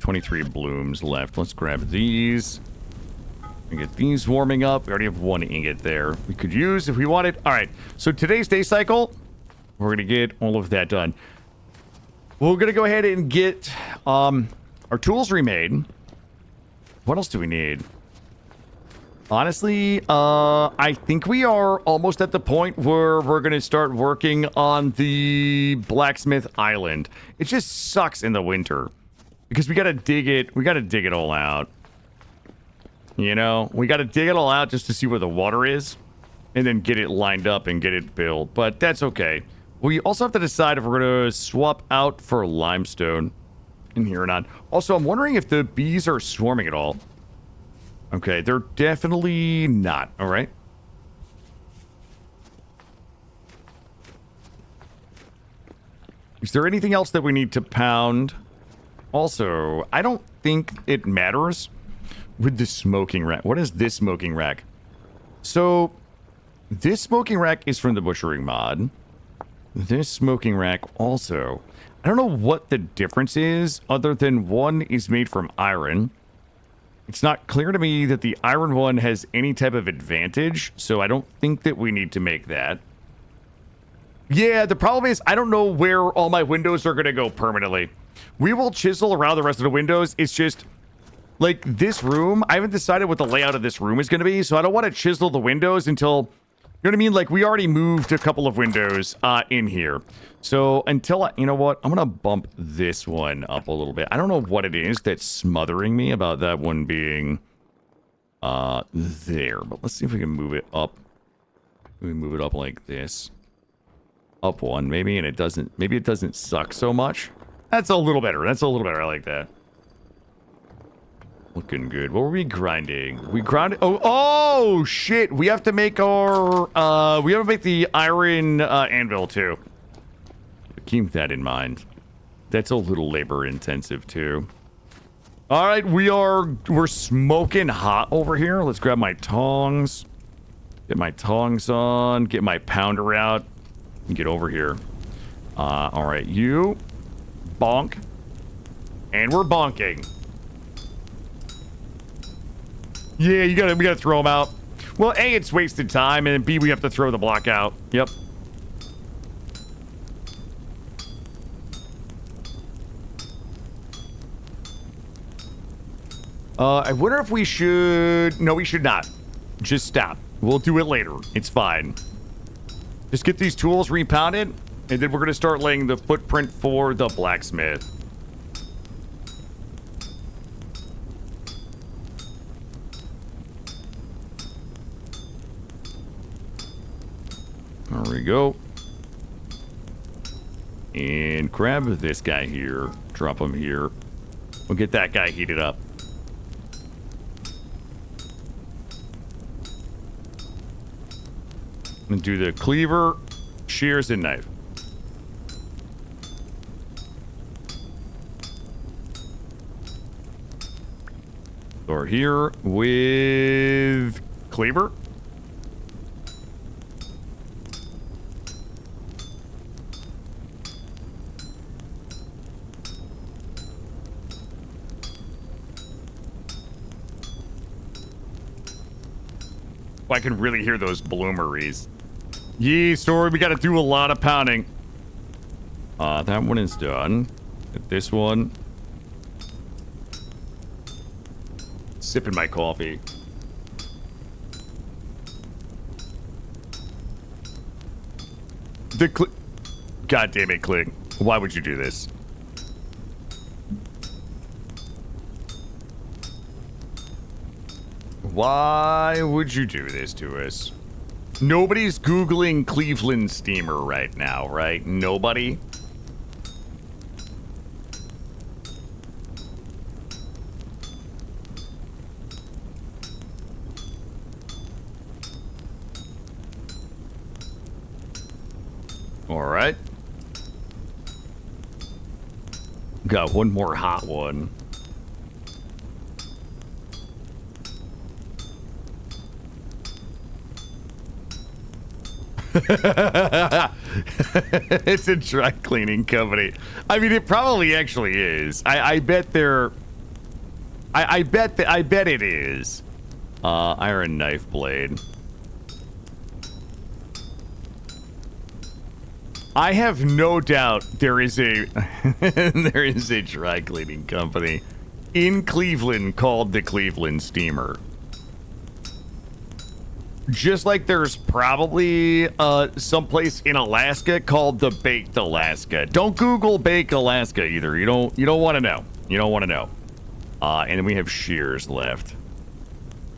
23 blooms left. Let's grab these. And get these warming up. We already have 1 ingot there. We could use if we wanted. All right. So today's day cycle, we're going to get all of that done. We're going to go ahead and get our tools remade. What else do we need? Honestly, I think we are almost at the point where we're going to start working on the blacksmith island. It just sucks in the winter because we got to dig it. We got to dig it all out. You know, we got to dig it all out just to see where the water is and then get it lined up and get it built. But that's okay. We also have to decide if we're going to swap out for limestone in here or not. Also, I'm wondering if the bees are swarming at all. Okay, they're definitely not. All right. Is there anything else that we need to pound? Also, I don't think it matters with the smoking rack. What is this smoking rack? So, this smoking rack is from the butchering mod. This smoking rack also. I don't know what the difference is other than one is made from iron. It's not clear to me that the iron one has any type of advantage, so I don't think that we need to make that. Yeah, the problem is I don't know where all my windows are going to go permanently. We will chisel around the rest of the windows. It's just, like, this room, I haven't decided what the layout of this room is going to be, so I don't want to chisel the windows until... You know what I mean? Like, we already moved a couple of windows in here. So, until I... You know what? I'm going to bump this one up a little bit. I don't know what it is that's smothering me about that one being there. But let's see if we can move it up. We move it up like this. Up one, maybe, and it doesn't... Maybe it doesn't suck so much. That's a little better. That's a little better. I like that. Looking good. What were we grinding? We grounded... Oh, shit. We have to make our... we have to make the iron anvil, too. Keep that in mind. That's a little labor-intensive, too. All right, we're smoking hot over here. Let's grab my tongs. Get my tongs on. Get my pounder out. And get over here. All right, you. Bonk. And we're bonking. Yeah, we gotta throw them out. Well, A, it's wasted time, and B, we have to throw the block out. Yep. I wonder if we should... No, we should not. Just stop. We'll do it later. It's fine. Just get these tools repounded, and then we're gonna start laying the footprint for the blacksmith. There we go. And grab this guy here. Drop him here. We'll get that guy heated up. And do the cleaver, shears, and knife. Or here with Cleaver. I can really hear those bloomeries. Yee, sorry, we gotta do a lot of pounding. That one is done. This one. Sipping my coffee. God damn it, Click. Why would you do this? Why would you do this to us? Nobody's Googling Cleveland steamer right now, right? Nobody? All right. Got one more hot one. It's a dry cleaning company. I mean, it probably actually is. I bet they're. I bet it is. Iron knife blade. I have no doubt there is a there is a dry cleaning company in Cleveland called the Cleveland Steamer. Just like there's probably someplace in Alaska called the Baked Alaska. Don't Google Baked Alaska either. You don't want to know. You don't want to know. And then we have shears left.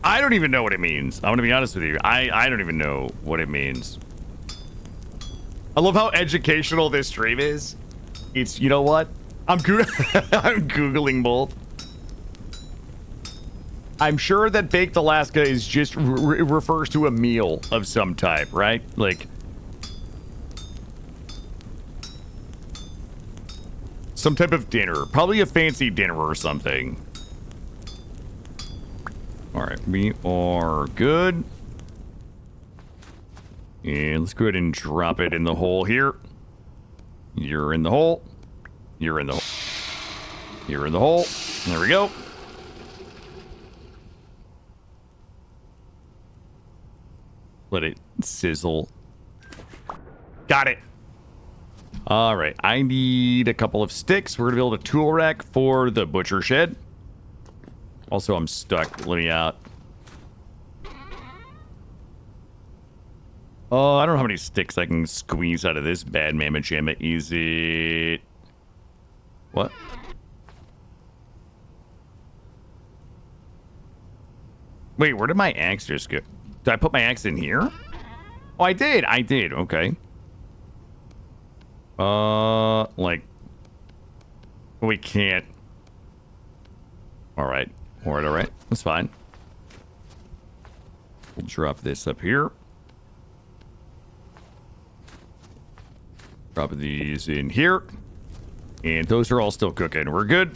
I don't even know what it means. I'm gonna be honest with you. I don't even know what it means. I love how educational this stream is. It's, you know what? I'm Googling both. I'm sure that Baked Alaska is just refers to a meal of some type, right? Like some type of dinner. Probably a fancy dinner or something. All right, we are good. And let's go ahead and drop it in the hole here. You're in the hole. You're in the hole. You're in the hole. There we go. Let it sizzle. Got it. All right. I need a couple of sticks. We're going to build a tool rack for the butcher shed. Also, I'm stuck. Let me out. Oh, I don't know how many sticks I can squeeze out of this bad mamma jamma. Is it... What? Wait, where did my axe just go? Did I put my axe in here? Oh, I did. I did. Okay. Like... We can't... Alright. Alright, alright. That's fine. We'll drop this up here. Drop these in here. And those are all still cooking. We're good.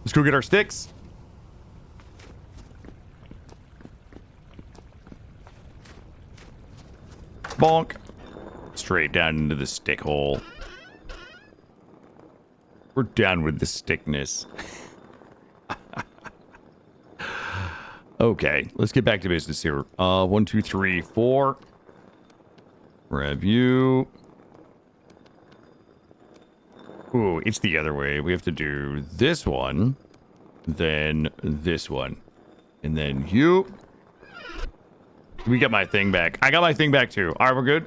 Let's go get our sticks. Bonk. Straight down into the stick hole. We're down with the stickness. Okay, let's get back to business here. 1, 2, 3, 4. Grab you. Ooh, it's the other way. We have to do this one, then this one, and then you. We got my thing back. I got my thing back too. All right, we're good.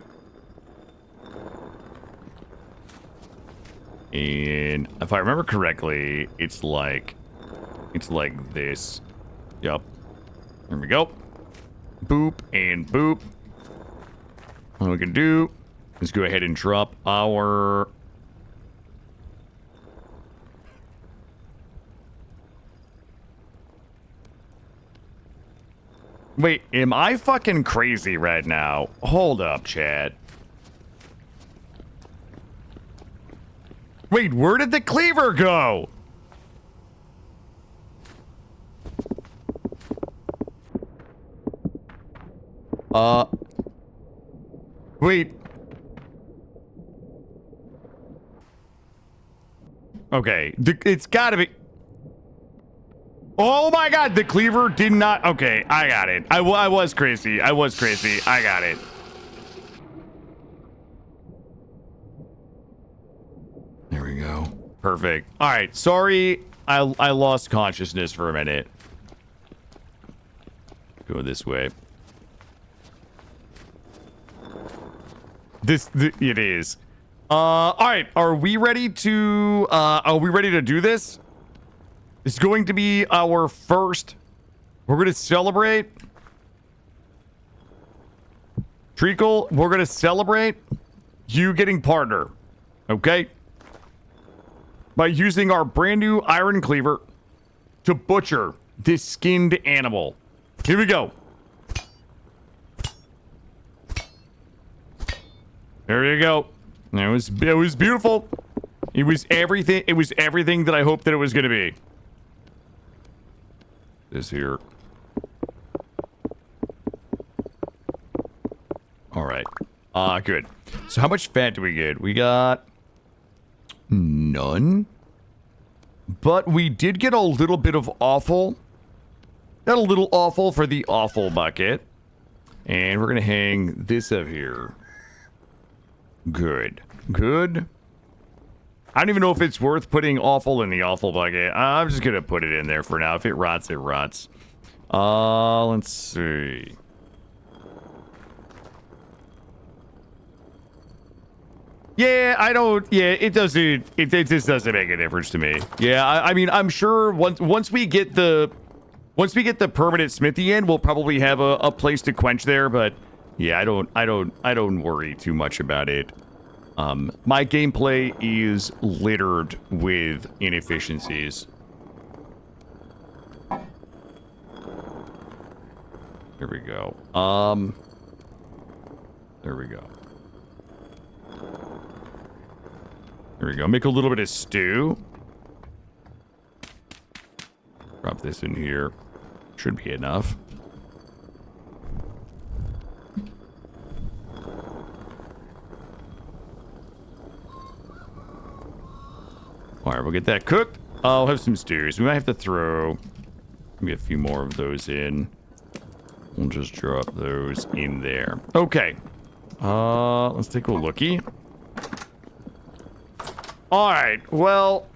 And if I remember correctly, it's like this. Yup. There we go. Boop and boop. What we can do is go ahead and drop our... Wait, am I fucking crazy right now? Hold up, chat. Wait, where did the cleaver go? Wait. Okay, it's gotta be... Oh my god, the cleaver did not... Okay, I got it. I was crazy. I was crazy. I got it. There we go. Perfect. All right, sorry. I lost consciousness for a minute. Go this way. It is. All right, are we ready to do this? It's going to be our first. We're going to celebrate. Treacle, we're going to celebrate you getting partner. Okay? By using our brand new iron cleaver to butcher this skinned animal. Here we go. There you go. It was beautiful. It was everything. It was everything that I hoped that it was going to be. This here. All right. Good. So how much fat do we get? We got none. But we did get a little bit of offal. Got a little offal for the offal bucket. And we're going to hang this up here. Good. Good. I don't even know if it's worth putting offal in the offal bucket. I'm just going to put it in there for now. If it rots, it rots. Let's see. Yeah, I don't... Yeah, it doesn't... It just doesn't make a difference to me. Yeah, I mean, I'm sure once we get the... Once we get the permanent smithy in, we'll probably have a place to quench there, but... Yeah, I don't worry too much about it. My gameplay is littered with inefficiencies. There we go. There we go. There we go. Make a little bit of stew. Drop this in here. Should be enough. All right, we'll get that cooked. I'll have some stews. We might have to throw maybe a few more of those in. We'll just drop those in there. Okay. Let's take a lookie. All right. Well,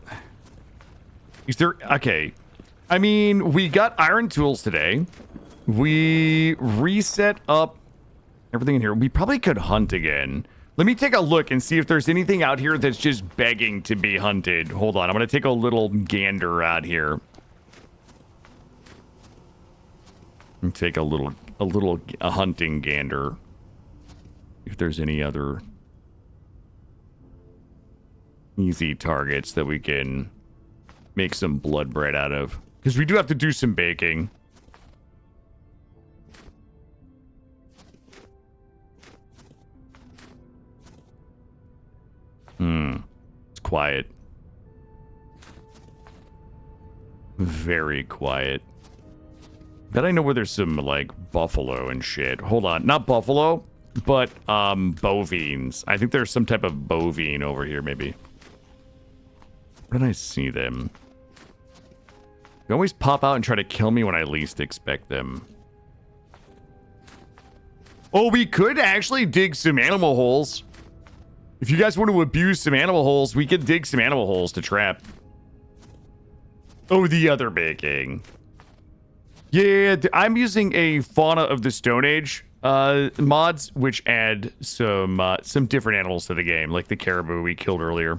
is there... Okay. I mean, we got iron tools today. We reset up everything in here. We probably could hunt again. Let me take a look and see if there's anything out here that's just begging to be hunted. Hold on. I'm going to take a little gander out here. And take a hunting gander. If there's any other easy targets that we can make some blood bread out of. Because we do have to do some baking. It's quiet. Very quiet. Bet I know where there's some, like, buffalo and shit. Hold on. Not buffalo, but, bovines. I think there's some type of bovine over here, maybe. Where did I see them? They always pop out and try to kill me when I least expect them. Oh, we could actually dig some animal holes. If you guys want to abuse some animal holes, we could dig some animal holes to trap. Oh, the other baking. Yeah, I'm using a Fauna of the Stone Age mods, which add some different animals to the game, like the caribou we killed earlier.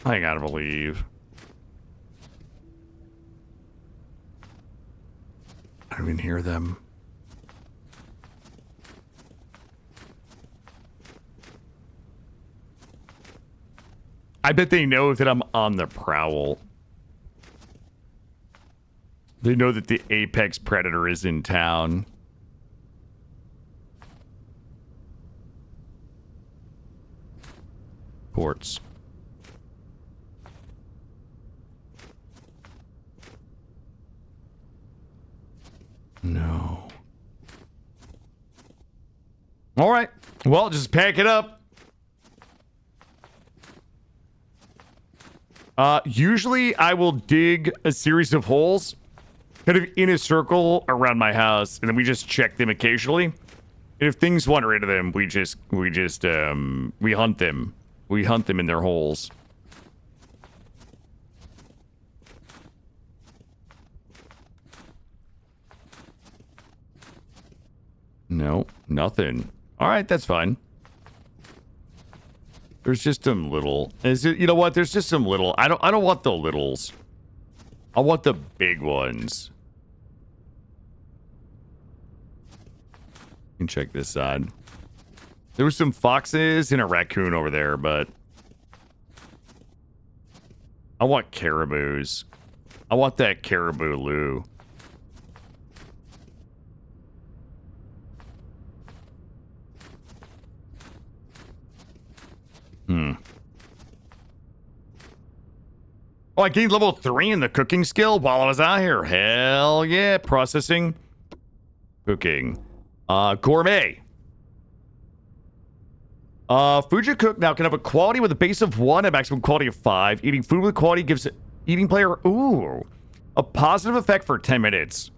I gotta believe. I don't even hear them. I bet they know that I'm on the prowl. They know that the apex predator is in town. Ports. No. All right. Well, just pack it up. Usually I will dig a series of holes kind of in a circle around my house, and then we just check them occasionally. And if things wander into them, we hunt them. We hunt them in their holes. No, nothing. All right, that's fine. There's just some little. You know what? There's just some little. I don't want the littles. I want the big ones. You can check this side. There were some foxes and a raccoon over there, but I want caribous. I want that caribou loo. Oh, I gained level 3 in the cooking skill while I was out here. Hell yeah. Processing. Cooking. Gourmet. Food cook now can have a quality with a base of 1 and maximum quality of 5. Eating food with quality gives eating player, a positive effect for 10 minutes.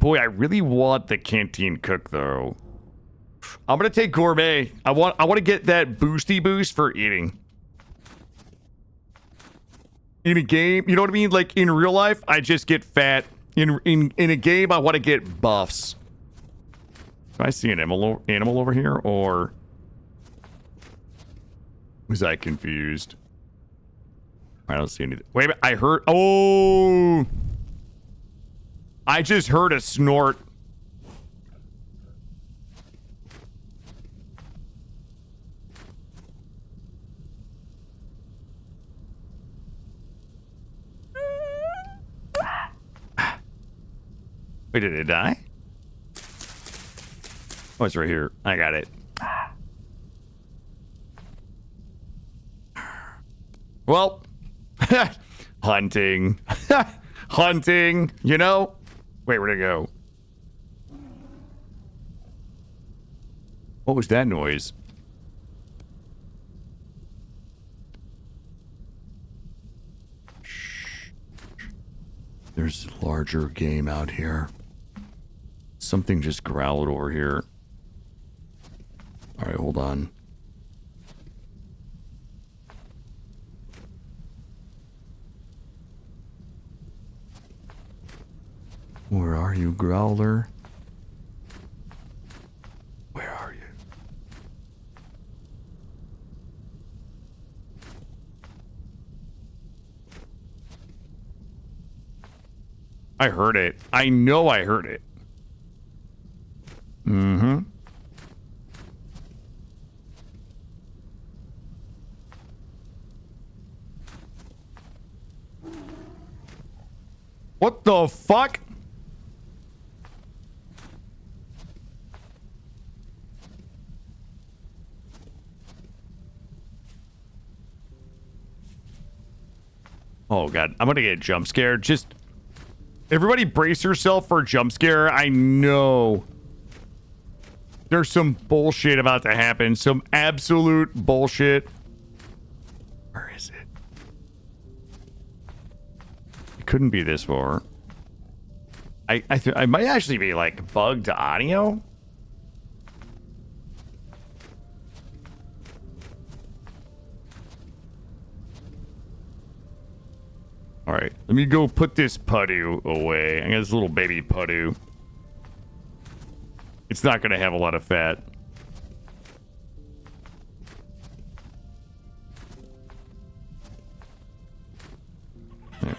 Boy, I really want the canteen cook, though. I'm gonna take gourmet. I want to get that boosty boost for eating. In a game, you know what I mean? Like in real life, I just get fat. In a game, I want to get buffs. Do I see an animal over here, or was I confused? I don't see anything. Wait a minute, I heard. Oh, I just heard a snort. Wait, did it die? Oh, it's right here. I got it. Well, hunting. Hunting, you know? Wait, where'd it go? What was that noise? Shh. There's larger game out here. Something just growled over here. All right, hold on. Where are you, Growler? Where are you? I heard it. I know I heard it. Mm-hmm. What the fuck? Oh god, I'm gonna get jump scared. Just everybody brace yourself for a jump scare. I know there's some bullshit about to happen. Some absolute bullshit. Where is it? It couldn't be this far. I might actually be like bugged audio. All right, let me go put this Puddu away. I got this little baby Puddu. It's not going to have a lot of fat. Yeah.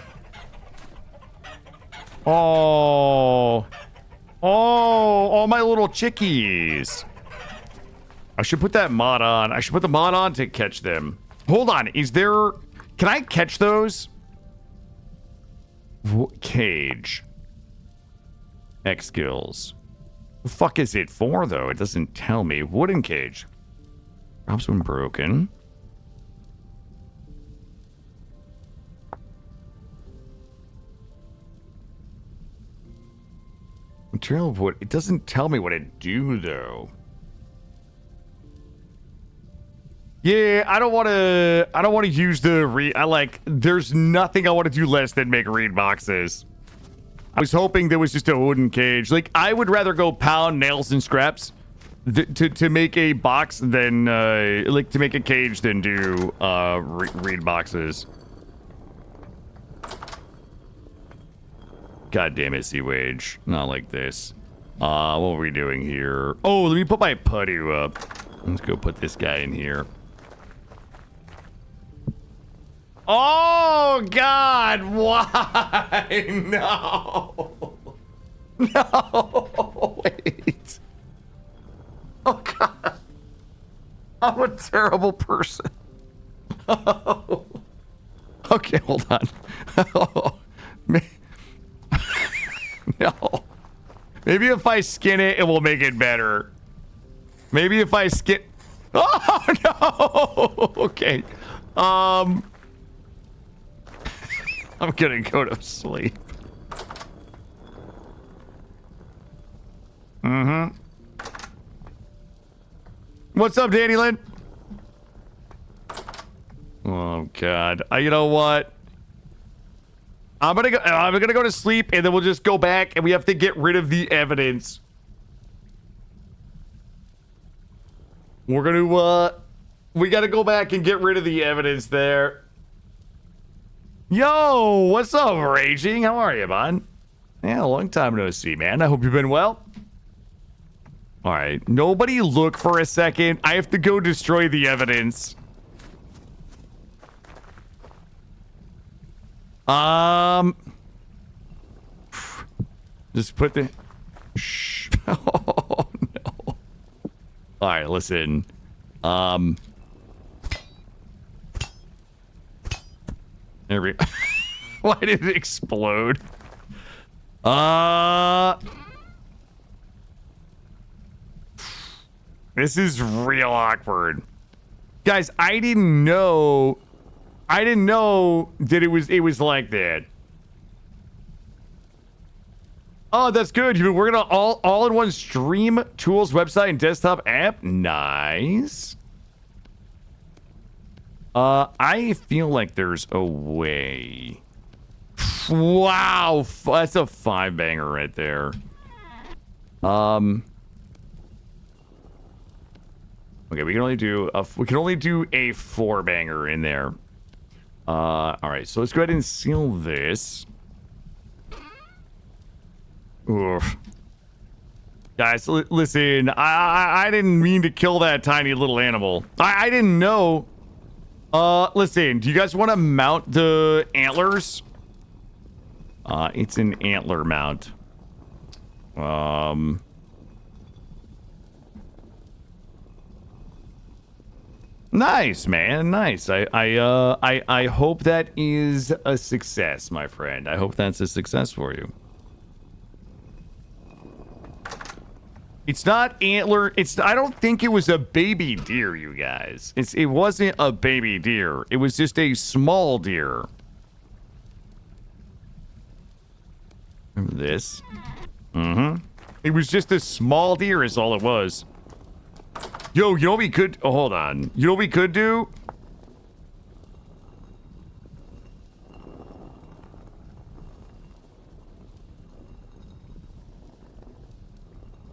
Oh, all my little chickies. I should put that mod on. I should put the mod on to catch them. Hold on, can I catch those? Cage. X skills. The fuck is it for, though? It doesn't tell me. Wooden cage. Drops when broken. Material of wood. It doesn't tell me what it do, though. Yeah, I don't want to use the there's nothing I want to do less than make reed boxes. I was hoping there was just a wooden cage. Like, I would rather go pound nails and scraps to make a box than like to make a cage than do reed boxes. God damn it, Sea Wage. Not like this. What are we doing here? Oh, let me put my putty up. Let's go put this guy in here. Oh, God, why? No. No, wait. Oh, God. I'm a terrible person. Oh. Okay, hold on. Oh, no. Maybe if I skin it, it will make it better. Maybe if I skin... Oh, no! Okay. I'm gonna go to sleep. Mm-hmm. What's up, Danny Lynn? Oh, God. You know what? I'm gonna go to sleep, and then we'll just go back, and we have to get rid of the evidence. We're gonna, we gotta go back and get rid of the evidence there. Yo, what's up, Raging? How are you, man? Yeah, long time no see, man. I hope you've been well. All right, nobody look for a second. I have to go destroy the evidence. Just put the... Shh. Oh, no. All right, listen. There we... Why did it explode? This is real awkward. Guys, I didn't know that it was like that. Oh, that's good. You've been working on all-in-one stream tools, website, and desktop app. Nice. I feel like there's a way. Wow, that's a 5-banger right there. Okay, we can only do a 4-banger in there. All right, so let's go ahead and seal this. Oof. Guys, listen, I didn't mean to kill that tiny little animal. I didn't know. Listen, do you guys want to mount the antlers? It's an antler mount. Nice, man. Nice. I hope that is a success, my friend. I hope that's a success for you. It's not antler. I don't think it was a baby deer, you guys. It wasn't a baby deer. It was just a small deer. Remember this? Mm-hmm. It was just a small deer is all it was. Yo, you know what we could... Oh, hold on. You know what we could do?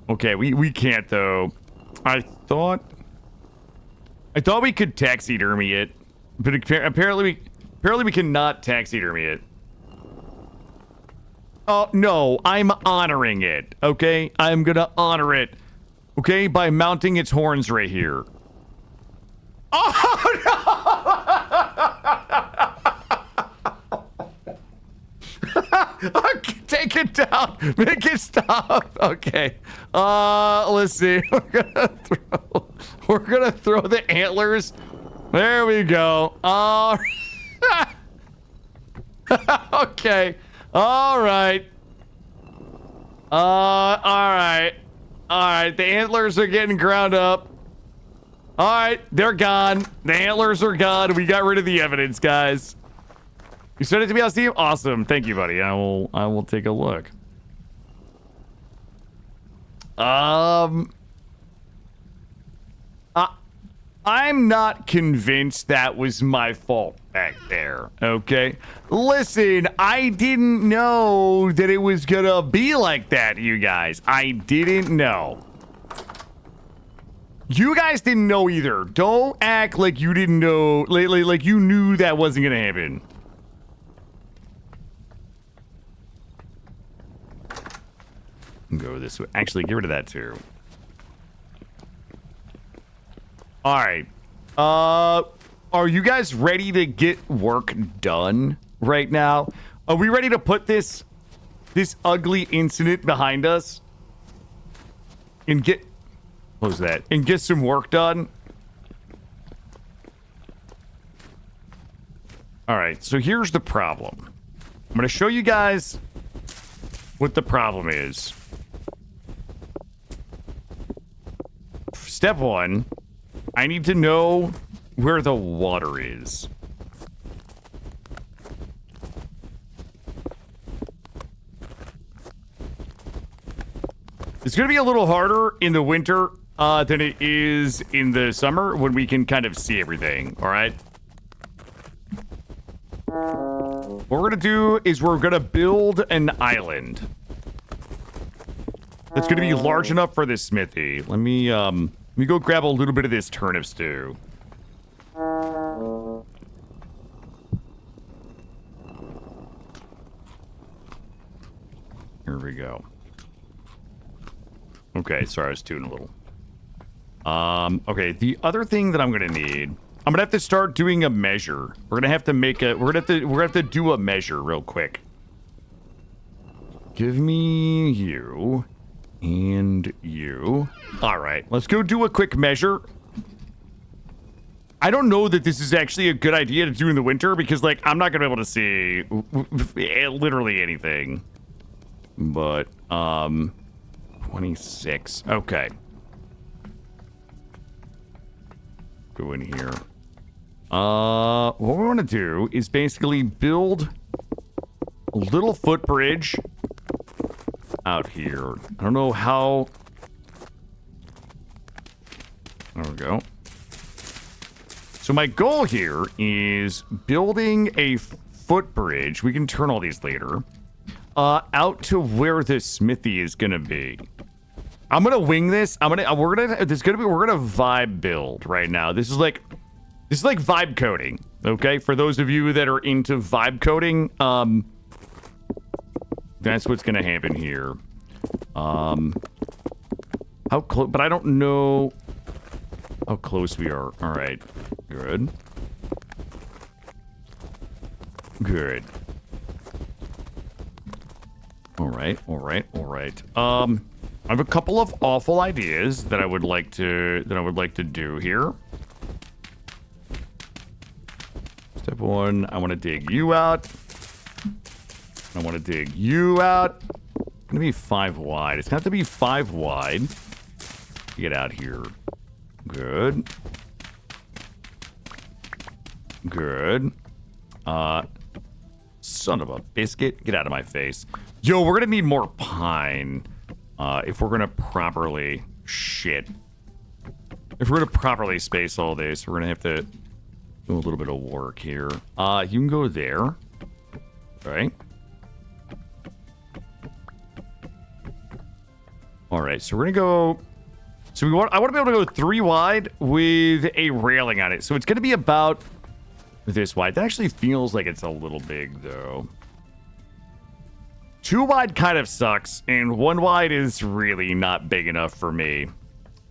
Okay, we can't, though. I thought we could taxidermy it. But apparently we cannot taxidermy it. Oh, no. I'm honoring it, okay? I'm gonna honor it. Okay, by mounting its horns right here. Oh, no! Okay, take it down. Make it stop. Okay. Let's see. We're gonna throw the antlers. There we go. Okay. All right. All right. All right, the antlers are getting ground up. All right, they're gone. The antlers are gone. We got rid of the evidence, guys. You sent it to me on Steam? Awesome. Thank you, buddy. I will take a look. I'm not convinced that was my fault back there, okay? Listen, I didn't know that it was gonna be like that, you guys. I didn't know. You guys didn't know either. Don't act like you didn't know, like you knew that wasn't gonna happen. Go this way. Actually, get rid of that too. All right. Are you guys ready to get work done right now? Are we ready to put this ugly incident behind us and get what was that? And get some work done? All right. So here's the problem. I'm going to show you guys what the problem is. Step one, I need to know where the water is. It's going to be a little harder in the winter than it is in the summer when we can kind of see everything, all right? What we're going to do is we're going to build an island. That's going to be large enough for this smithy. Let me go grab a little bit of this turnip stew. Here we go. Okay, sorry, I was tooting a little. Okay, the other thing that I'm gonna need, I'm gonna have to start doing a measure. We're gonna have to make a, we're gonna have to do a measure real quick. Give me you and you. All right, let's go do a quick measure. I don't know that this is actually a good idea to do in the winter because, like, I'm not gonna be able to see literally anything. But 26. Okay. Go in here. What we want to do is basically build a little footbridge out here. I don't know how. There we go. So my goal here is building a footbridge. We can turn all these later. Out to where the smithy is gonna be. I'm gonna wing this. We're gonna vibe build right now. This is like vibe coding. Okay, for those of you that are into vibe coding, that's what's gonna happen here. How close? But I don't know how close we are. All right, good. Good. All right. I have a couple of awful ideas that I would like to do here. Step one, I want to dig you out. I want to dig you out. It's gonna be 5 wide. It's gonna have to be 5 wide. Get out here. Good. Good. Son of a biscuit. Get out of my face. Yo, we're gonna need more pine if we're gonna properly if we're gonna properly space all this. We're gonna have to do a little bit of work here. You can go there, right? All right, so we're gonna go. So I want to be able to go 3 wide with a railing on it. So it's gonna be about this wide. That actually feels like it's a little big though. 2 wide kind of sucks, and 1 wide is really not big enough for me.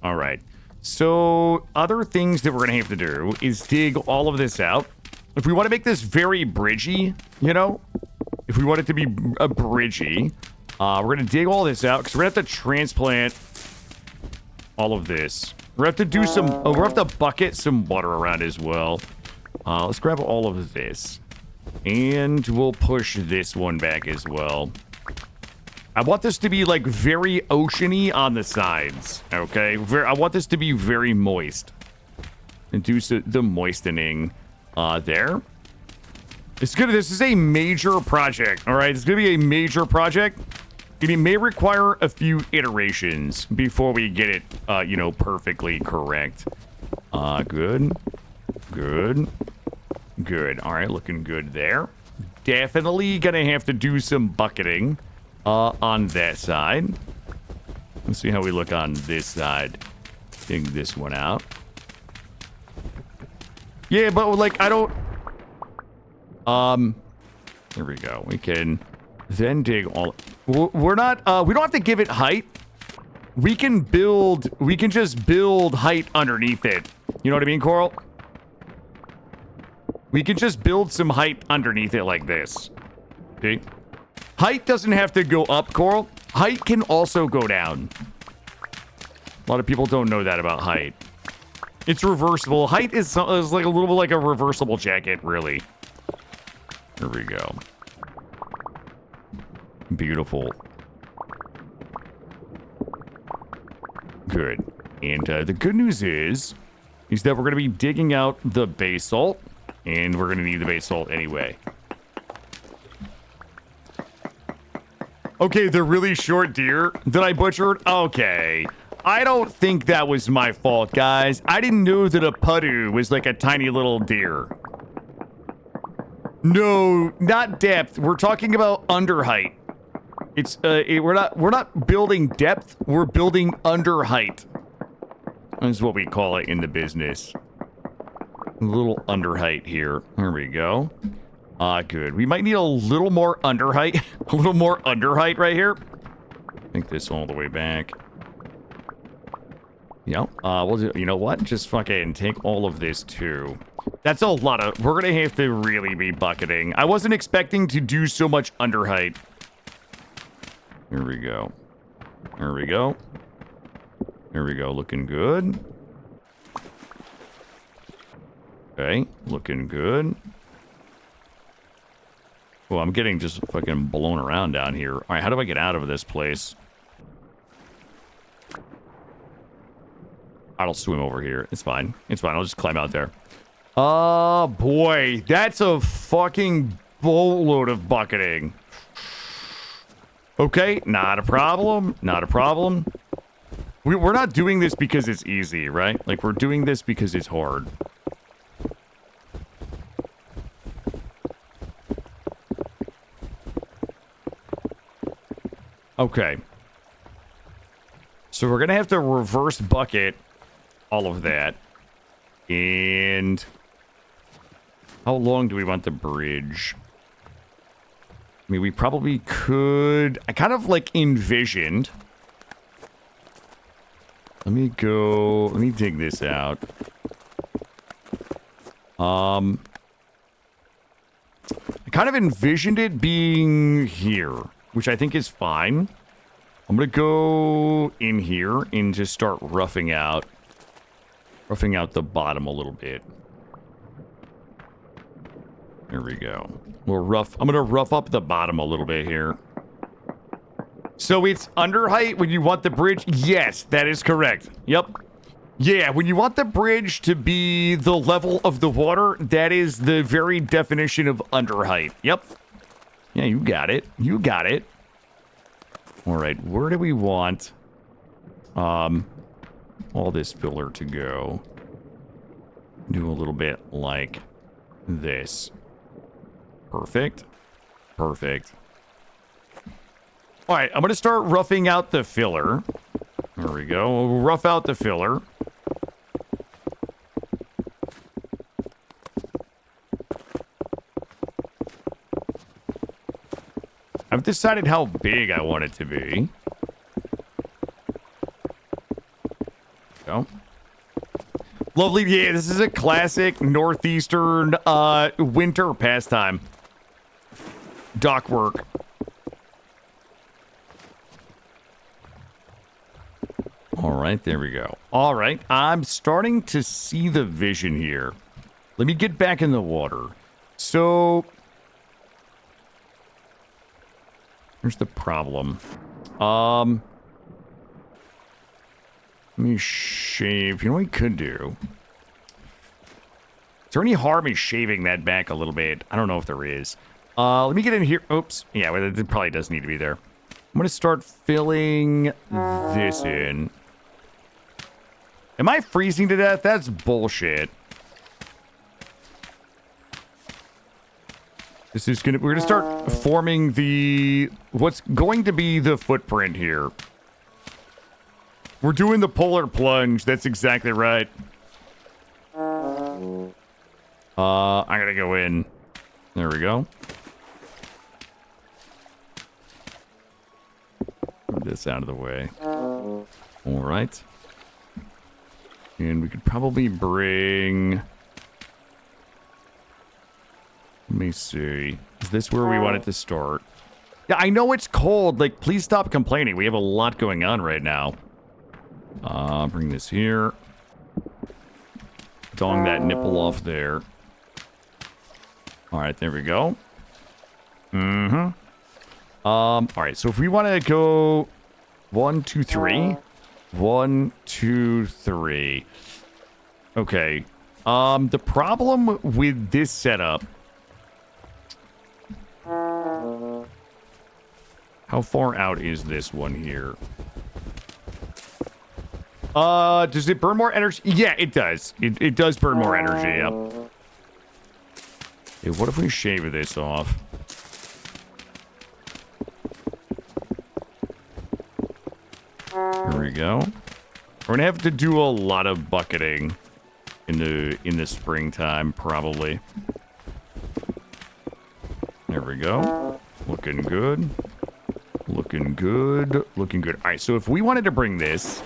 All right. So other things that we're gonna have to do is dig all of this out. If we want to make this very bridgy, you know, if we want it to be a bridgy, we're gonna dig all this out because we're gonna have to transplant all of this. We're gonna have to do some. We're gonna have to bucket some water around as well. Let's grab all of this. And we'll push this one back as well. I want this to be, like, very oceany on the sides, okay? I want this to be very moist. And do the moistening there. This is a major project, all right? It's going to be a major project. And it may require a few iterations before we get it, you know, perfectly correct. Good. Good. Good. All right, looking good there. Definitely gonna have to do some bucketing on that side. Let's see how we look on this side. Dig this one out. Yeah, but like I don't. Here we go. We can then dig all. We're not. We don't have to give it height. We can build. We can just build height underneath it. You know what I mean, Coral? We can just build some height underneath it like this. See? Height doesn't have to go up, Coral. Height can also go down. A lot of people don't know that about height. It's reversible. Height is like a little bit like a reversible jacket, really. Here we go. Beautiful. Good. And the good news is that we're going to be digging out the basalt, and we're going to need the basalt anyway. Okay, the really short deer that I butchered? Okay. I don't think that was my fault, guys. I didn't know that a pudu was like a tiny little deer. No, not depth. We're talking about under height. It's we're not building depth. We're building under height. That's what we call it in the business. A little under height here. There we go. Good. We might need a little more under height. A little more under height right here. I think this all the way back. Yep. We'll do, you know what? Just fucking take all of this too. That's a lot of... We're gonna have to really be bucketing. I wasn't expecting to do so much under height. Here we go. There we go. There we go. Looking good. Okay. Looking good. Oh, I'm getting just fucking blown around down here. All right, how do I get out of this place? I'll swim over here. It's fine. It's fine. I'll just climb out there. Oh, boy. That's a fucking boatload of bucketing. Okay, not a problem. Not a problem. We're not doing this because it's easy, right? Like, we're doing this because it's hard. Okay. So we're going to have to reverse bucket all of that. And how long do we want the bridge? I mean, we probably could... I kind of, like, envisioned... Let me go... Let me dig this out. I kind of envisioned it being here, which I think is fine. I'm gonna go in here and just start roughing out the bottom a little bit. There we go. I'm gonna rough up the bottom a little bit here. So it's under height when you want the bridge? Yes, that is correct. Yep. Yeah, when you want the bridge to be the level of the water, that is the very definition of under height. Yep. Yeah, you got it. You got it. All right, where do we want all this filler to go? Do a little bit like this. Perfect. Perfect. All right, I'm going to start roughing out the filler. There we go. We'll rough out the filler. I've decided how big I want it to be. Go. Lovely. Yeah, this is a classic northeastern winter pastime. Dock work. All right, there we go. All right, I'm starting to see the vision here. Let me get back in the water. So... here's the problem. Let me shave. You know what we could do? Is there any harm in shaving that back a little bit? I don't know if there is. Let me get in here. Oops. Yeah, well, it probably does need to be there. I'm going to start filling this in. Am I freezing to death? That's bullshit. This is gonna, we're gonna start forming the, what's going to be the footprint here. We're doing the polar plunge. That's exactly right. I'm gonna go in. There we go. Move this out of the way. All right. And we could probably bring... Let me see. Is this where we want it to start? Yeah, I know it's cold. Like, please stop complaining. We have a lot going on right now. Bring this here. Dong that nipple off there. All right, there we go. Mm-hmm. All right, so if we want to go 1, 2, 3. 1, 2, 3. Okay. The problem with this setup... How far out is this one here? Does it burn more energy? Yeah, it does. It does burn more energy, yeah. Hey, what if we shave this off? Here we go. We're gonna have to do a lot of bucketing in the springtime, probably. There we go. Looking good. Looking good. Looking good. All right, so if we wanted to bring this...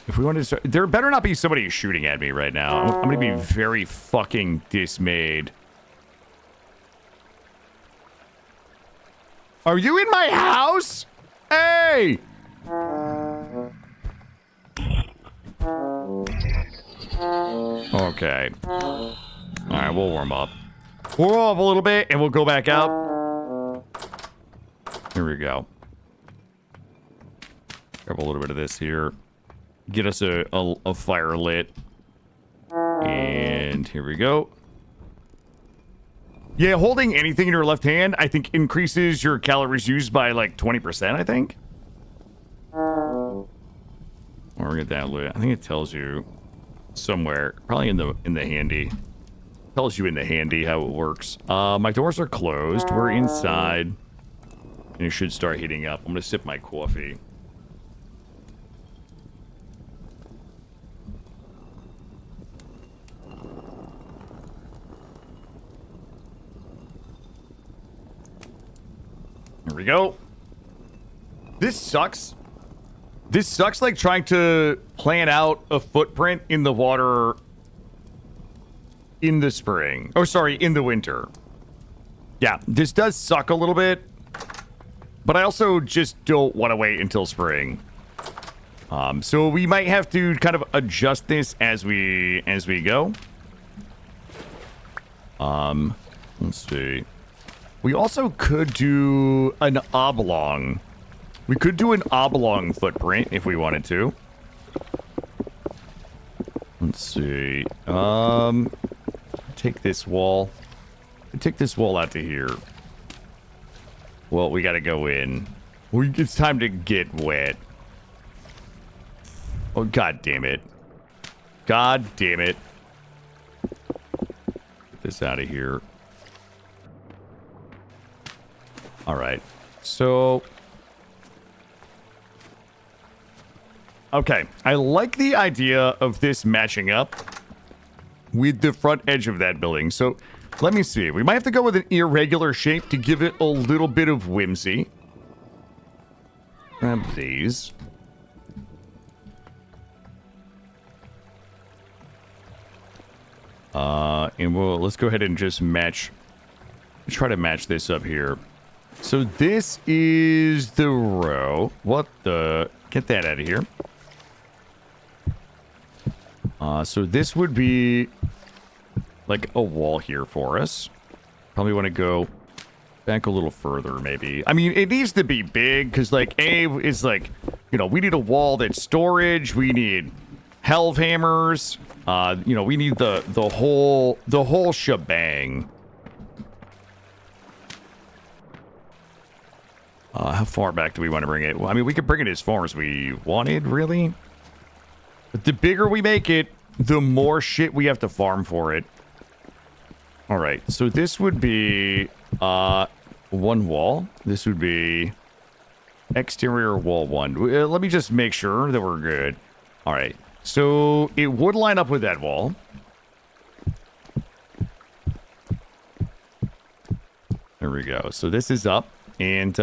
If we wanted to start... There better not be somebody shooting at me right now. I'm gonna be very fucking dismayed. Are you in my house? Hey! Okay. Alright, we'll warm up. We'll warm up a little bit, and we'll go back out. Here we go. Grab a little bit of this here. Get us a fire lit. And here we go. Yeah, holding anything in your left hand, I think, increases your calories used by, like, 20%, I think. Or get that lit. I think it tells you somewhere. Probably in the handy. Tells you in the handy how it works. My doors are closed. We're inside. And it should start heating up. I'm gonna sip my coffee. Here we go. This sucks. This sucks, like trying to plan out a footprint in the water in the spring. Oh, sorry, in the winter. Yeah, this does suck a little bit. But I also just don't want to wait until spring. So we might have to kind of adjust this as we go. Let's see. We also could do an oblong. We could do an oblong footprint if we wanted to. Let's see. Take this wall. Take this wall out to here. Well, we gotta go in. It's time to get wet. Oh, god damn it. God damn it. Get this out of here. Alright. So... Okay. I like the idea of this matching up with the front edge of that building. So... Let me see. We might have to go with an irregular shape to give it a little bit of whimsy. Grab these. And let's go ahead and just match. Try to match this up here. So this is the row. What the? Get that out of here. So this would be like a wall here for us. Probably want to go back a little further, maybe. I mean, it needs to be big, because, like, A is, like, you know, we need a wall that's storage. We need helve hammers. You know, we need the whole shebang. How far back do we want to bring it? Well, I mean, we could bring it as far as we wanted, really. But the bigger we make it, the more shit we have to farm for it. All right, so this would be one wall. This would be exterior wall 1. Let me just make sure that we're good. All right, so it would line up with that wall. There we go. So this is up, and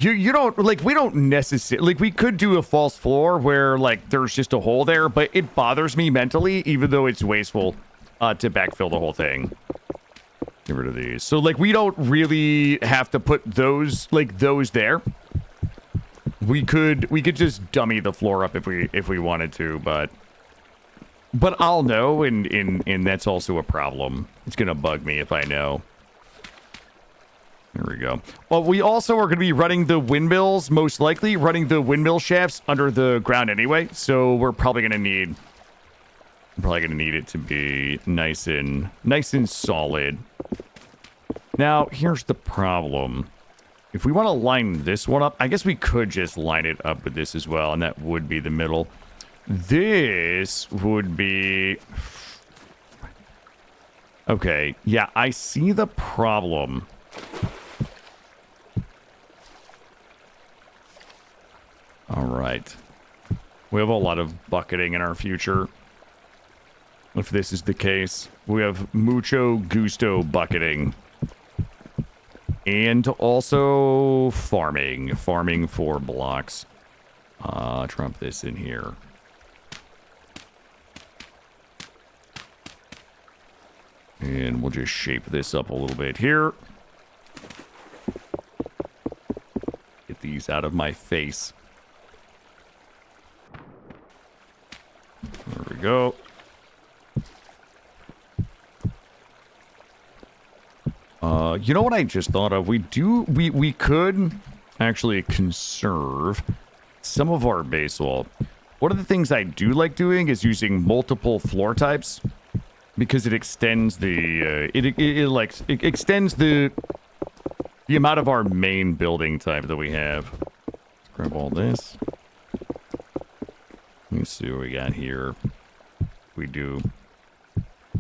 you don't, like, we don't necessarily, like, we could do a false floor where, like, there's just a hole there, but it bothers me mentally, even though it's wasteful to backfill the whole thing. Get rid of these. So, like, we don't really have to put those, like, those there. We could just dummy the floor up if we wanted to, but I'll know, and that's also a problem. It's gonna bug me if I know. There we go. Well, we also are going to be running the windmills, most likely running the windmill shafts under the ground anyway. So we're probably going to need it to be nice and solid. Now, here's the problem. If we want to line this one up, I guess we could just line it up with this as well, and that would be the middle. This would be... Okay, yeah, I see the problem. All right. We have a lot of bucketing in our future. If this is the case, we have mucho gusto bucketing. And also farming. Farming for blocks. Trump this in here. And we'll just shape this up a little bit here. Get these out of my face. There we go. You know what I just thought of? We could actually conserve some of our base wall. One of the things I do like doing is using multiple floor types because it extends the it extends the amount of our main building type that we have. Let's grab all this. Let me see what we got here. We do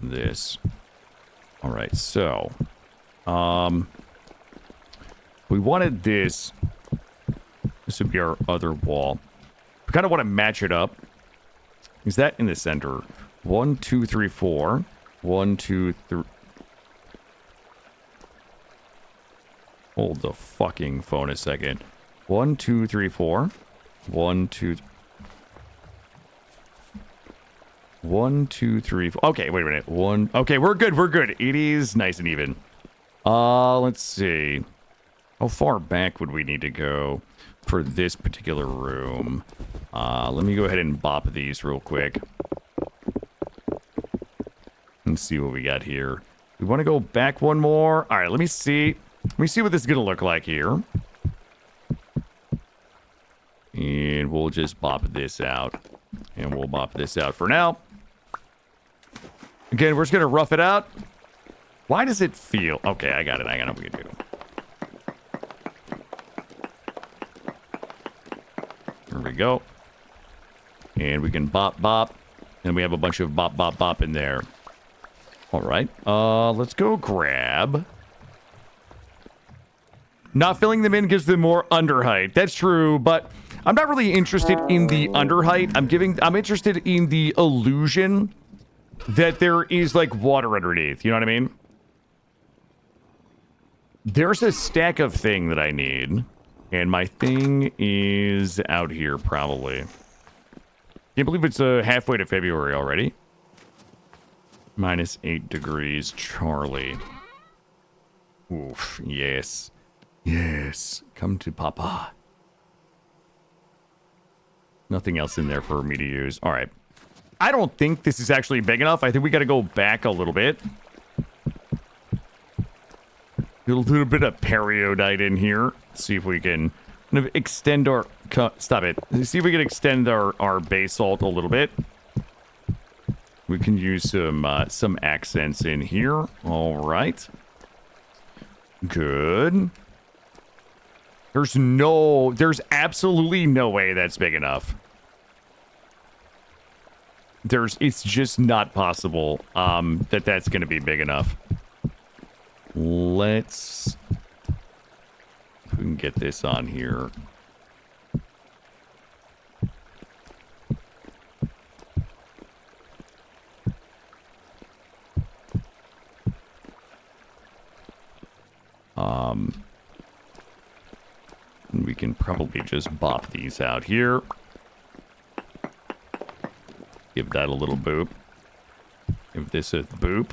this. All right, so we wanted this. This would be our other wall. We kind of want to match it up. Is that in the center? 1, 2, 3, 4. 1, 2, 3. Hold the fucking phone a second. 1, 2, 3, 4. 1, 2. 1, 2, 3, 4. Okay, wait a minute. 1. Okay, we're good. We're good. It is nice and even. Let's see. How far back would we need to go for this particular room? Let me go ahead and bop these real quick. Let's see what we got here. We want to go back one more. All right, let me see. Let me see what this is going to look like here. And we'll just bop this out. And we'll bop this out for now. Again, we're just going to rough it out. Why does it feel... Okay, I got it. I got it. We can do. There we go. And we can bop, bop. And we have a bunch of bop, bop, bop in there. All right. Let's go grab... Not filling them in gives them more under height. That's true, but I'm not really interested in the under height. I'm interested in the illusion that there is, like, water underneath. You know what I mean? There's a stack of thing that I need, and my thing is out here, probably. Can't believe it's halfway to February already. -8 degrees, Charlie. Oof, yes. Yes, come to Papa. Nothing else in there for me to use. All right. I don't think this is actually big enough. I think we got to go back a little bit. A little bit of periodite in here. See if we can kind of extend our... Stop it. See if we can extend our basalt a little bit. We can use some accents in here. All right. Good. There's absolutely no way that's big enough. it's just not possible that that's going to be big enough. Let's, if we can get this on here. We can probably just bop these out here. Give that a little boop. Give this a boop.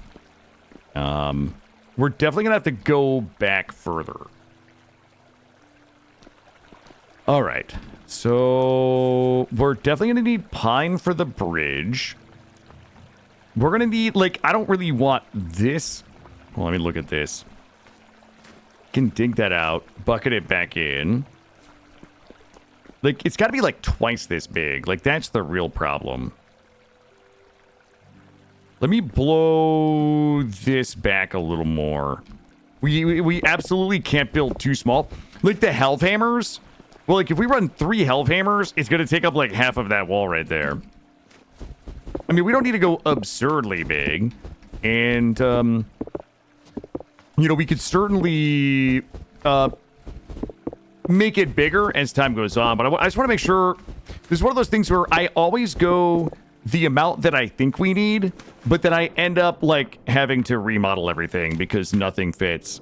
We're definitely gonna have to go back further. All right. So we're definitely gonna need pine for the bridge. We're gonna need, like, I don't really want this. Well, let me look at this. Can dig that out, bucket it back in. Like, it's got to be like twice this big. Like, that's the real problem. Let me blow this back a little more. We absolutely can't build too small. Like the Hellhammers. Well, like if we run 3 Hellhammers, it's going to take up like half of that wall right there. I mean, we don't need to go absurdly big. And, you know, we could certainly make it bigger as time goes on. But I just want to make sure. This is one of those things where I always go the amount that I think we need, but then I end up, like, having to remodel everything because nothing fits.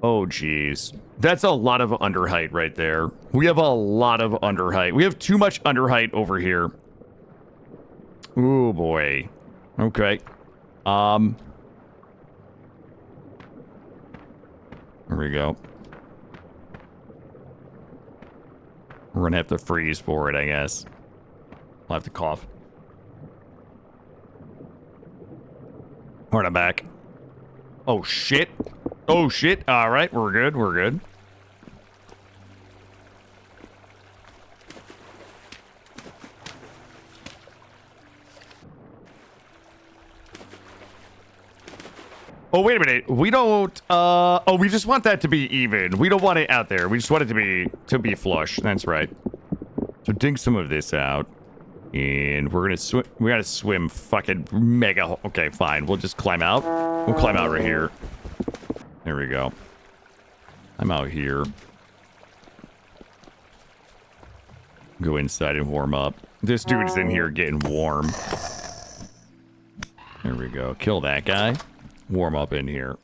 Oh, geez. That's a lot of underheight right there. We have a lot of underheight. We have too much underheight over here. Oh, boy. Okay. There we go. We're gonna have to freeze for it, I guess. I'll have to cough. Alright, I'm back. Oh, shit. Oh, shit. Alright, we're good. We're good. Oh, wait a minute. We don't, oh, we just want that to be even. We don't want it out there. We just want it to be flush. That's right. So dig some of this out. And we're gonna swim. We gotta swim fucking mega. Okay, fine. We'll just climb out. We'll climb out right here. There we go. I'm out here. Go inside and warm up. This dude's in here getting warm. There we go. Kill that guy. Warm up in here.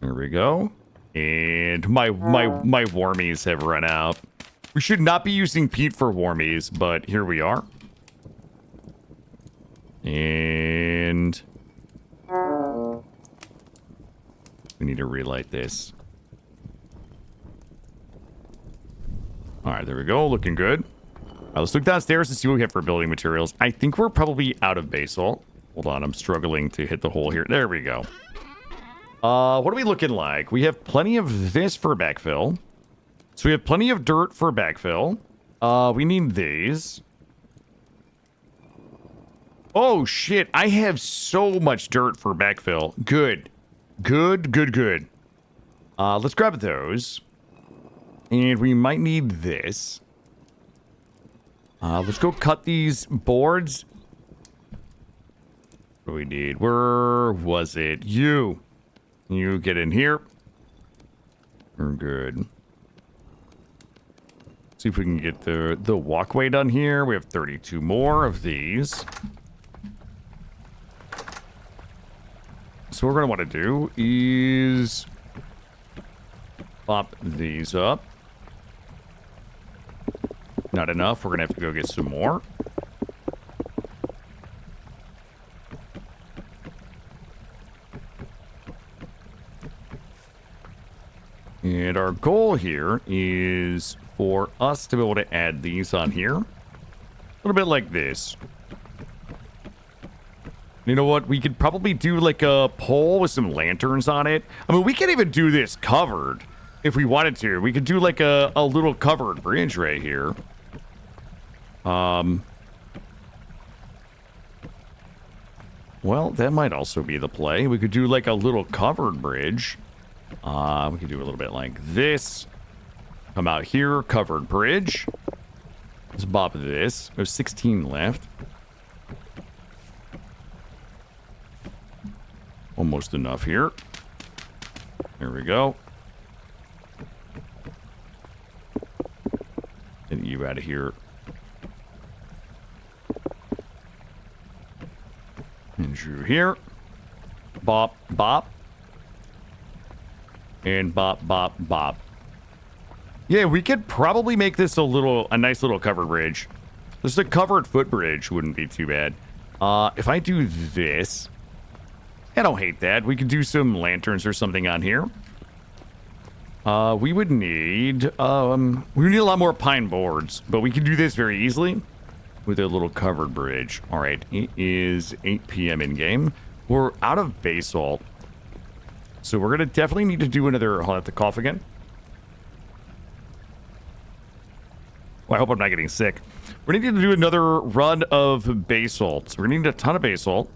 There we go. And my warmies have run out. We should not be using peat for warmies, but here we are. And we need to relight this. All right, there we go. Looking good. All right, let's look downstairs and see what we have for building materials. I think we're probably out of basalt. Hold on, I'm struggling to hit the hole here. There we go. What are we looking like? We have plenty of this for backfill. So we have plenty of dirt for backfill. We need these. Oh, shit. I have so much dirt for backfill. Good. Good, good, good. Let's grab those. And we might need this. Let's go cut these boards. What do we need? Where was it? You get in here. We're good. See if we can get the walkway done here. We have 32 more of these. So what we're going to want to do is pop these up. Not enough. We're going to have to go get some more. And our goal here is for us to be able to add these on here. A little bit like this. You know what? We could probably do like a pole with some lanterns on it. I mean, we could even do this covered if we wanted to. We could do like a little covered bridge right here. Well, that might also be the play. We could do like a little covered bridge. We could do a little bit like this. Come out here, covered bridge. Let's bop this. There's 16 left. almost enough here. There we go. Get you out of here. And you here. Bop, bop. And bop, bop, bop. Yeah, we could probably make this a nice little covered bridge. Just a covered footbridge wouldn't be too bad. If I do this, I don't hate that. We could do some lanterns or something on here. We would need a lot more pine boards, but we can do this very easily with a little covered bridge. All right, it is 8 p.m. in game. We're out of basalt, so we're gonna definitely need to do another. I'll have to cough again. Well, I hope I'm not getting sick. We're gonna need to do another run of basalt. So we're gonna need a ton of basalt.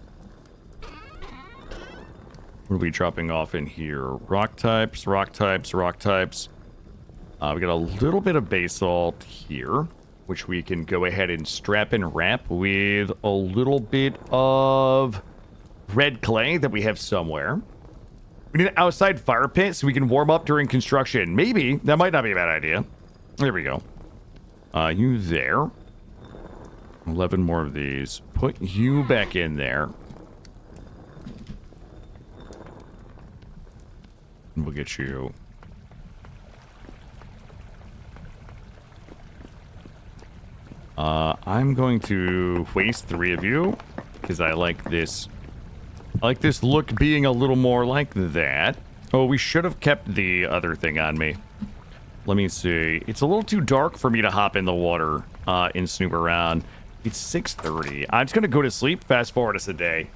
What are we dropping off in here? Rock types, rock types, rock types. We got a little bit of basalt here, which we can go ahead and strap and wrap with a little bit of red clay that we have somewhere. We need an outside fire pit so we can warm up during construction. Maybe. That might not be a bad idea. There we go. You there. 11 more of these. Put you back in there. We'll get you. I'm going to waste 3 of you because I like this. I like this look being a little more like that. Oh, we should have kept the other thing on me. Let me see. It's a little too dark for me to hop in the water and snoop around. It's 6:30. I'm just gonna go to sleep. Fast forward us a day.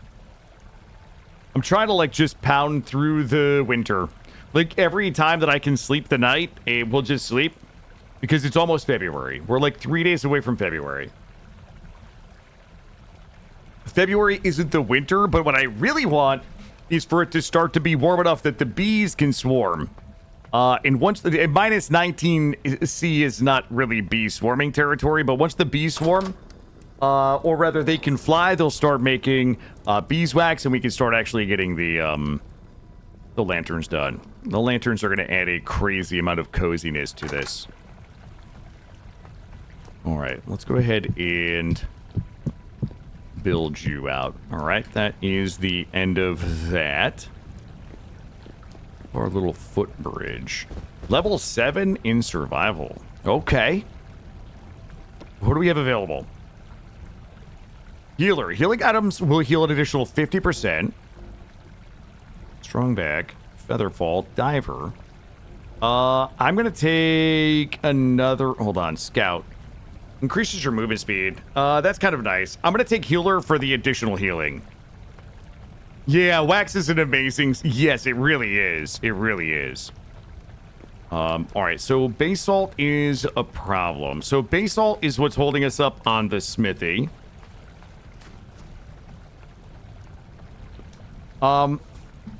I'm trying to like just pound through the winter. Like every time that I can sleep the night, we'll just sleep because it's almost February. We're like 3 days away from February. February isn't the winter, but what I really want is for it to start to be warm enough that the bees can swarm. And once the minus 19 C is not really bee swarming territory, but once the bees swarm, or rather they can fly, they'll start making beeswax, and we can start actually getting the lanterns done. The lanterns are going to add a crazy amount of coziness to this. All right, let's go ahead and build you out. All right, that is the end of that. Our little footbridge. Level 7 in survival. Okay. What do we have available? Healer. Healing items will heal an additional 50%. Strong back. Featherfall. Diver. I'm going to take another... Hold on. Scout. Increases your movement speed. That's kind of nice. I'm going to take healer for the additional healing. Yeah, wax is an amazing... Yes, it really is. It really is. All right, so basalt is a problem. So basalt is what's holding us up on the smithy.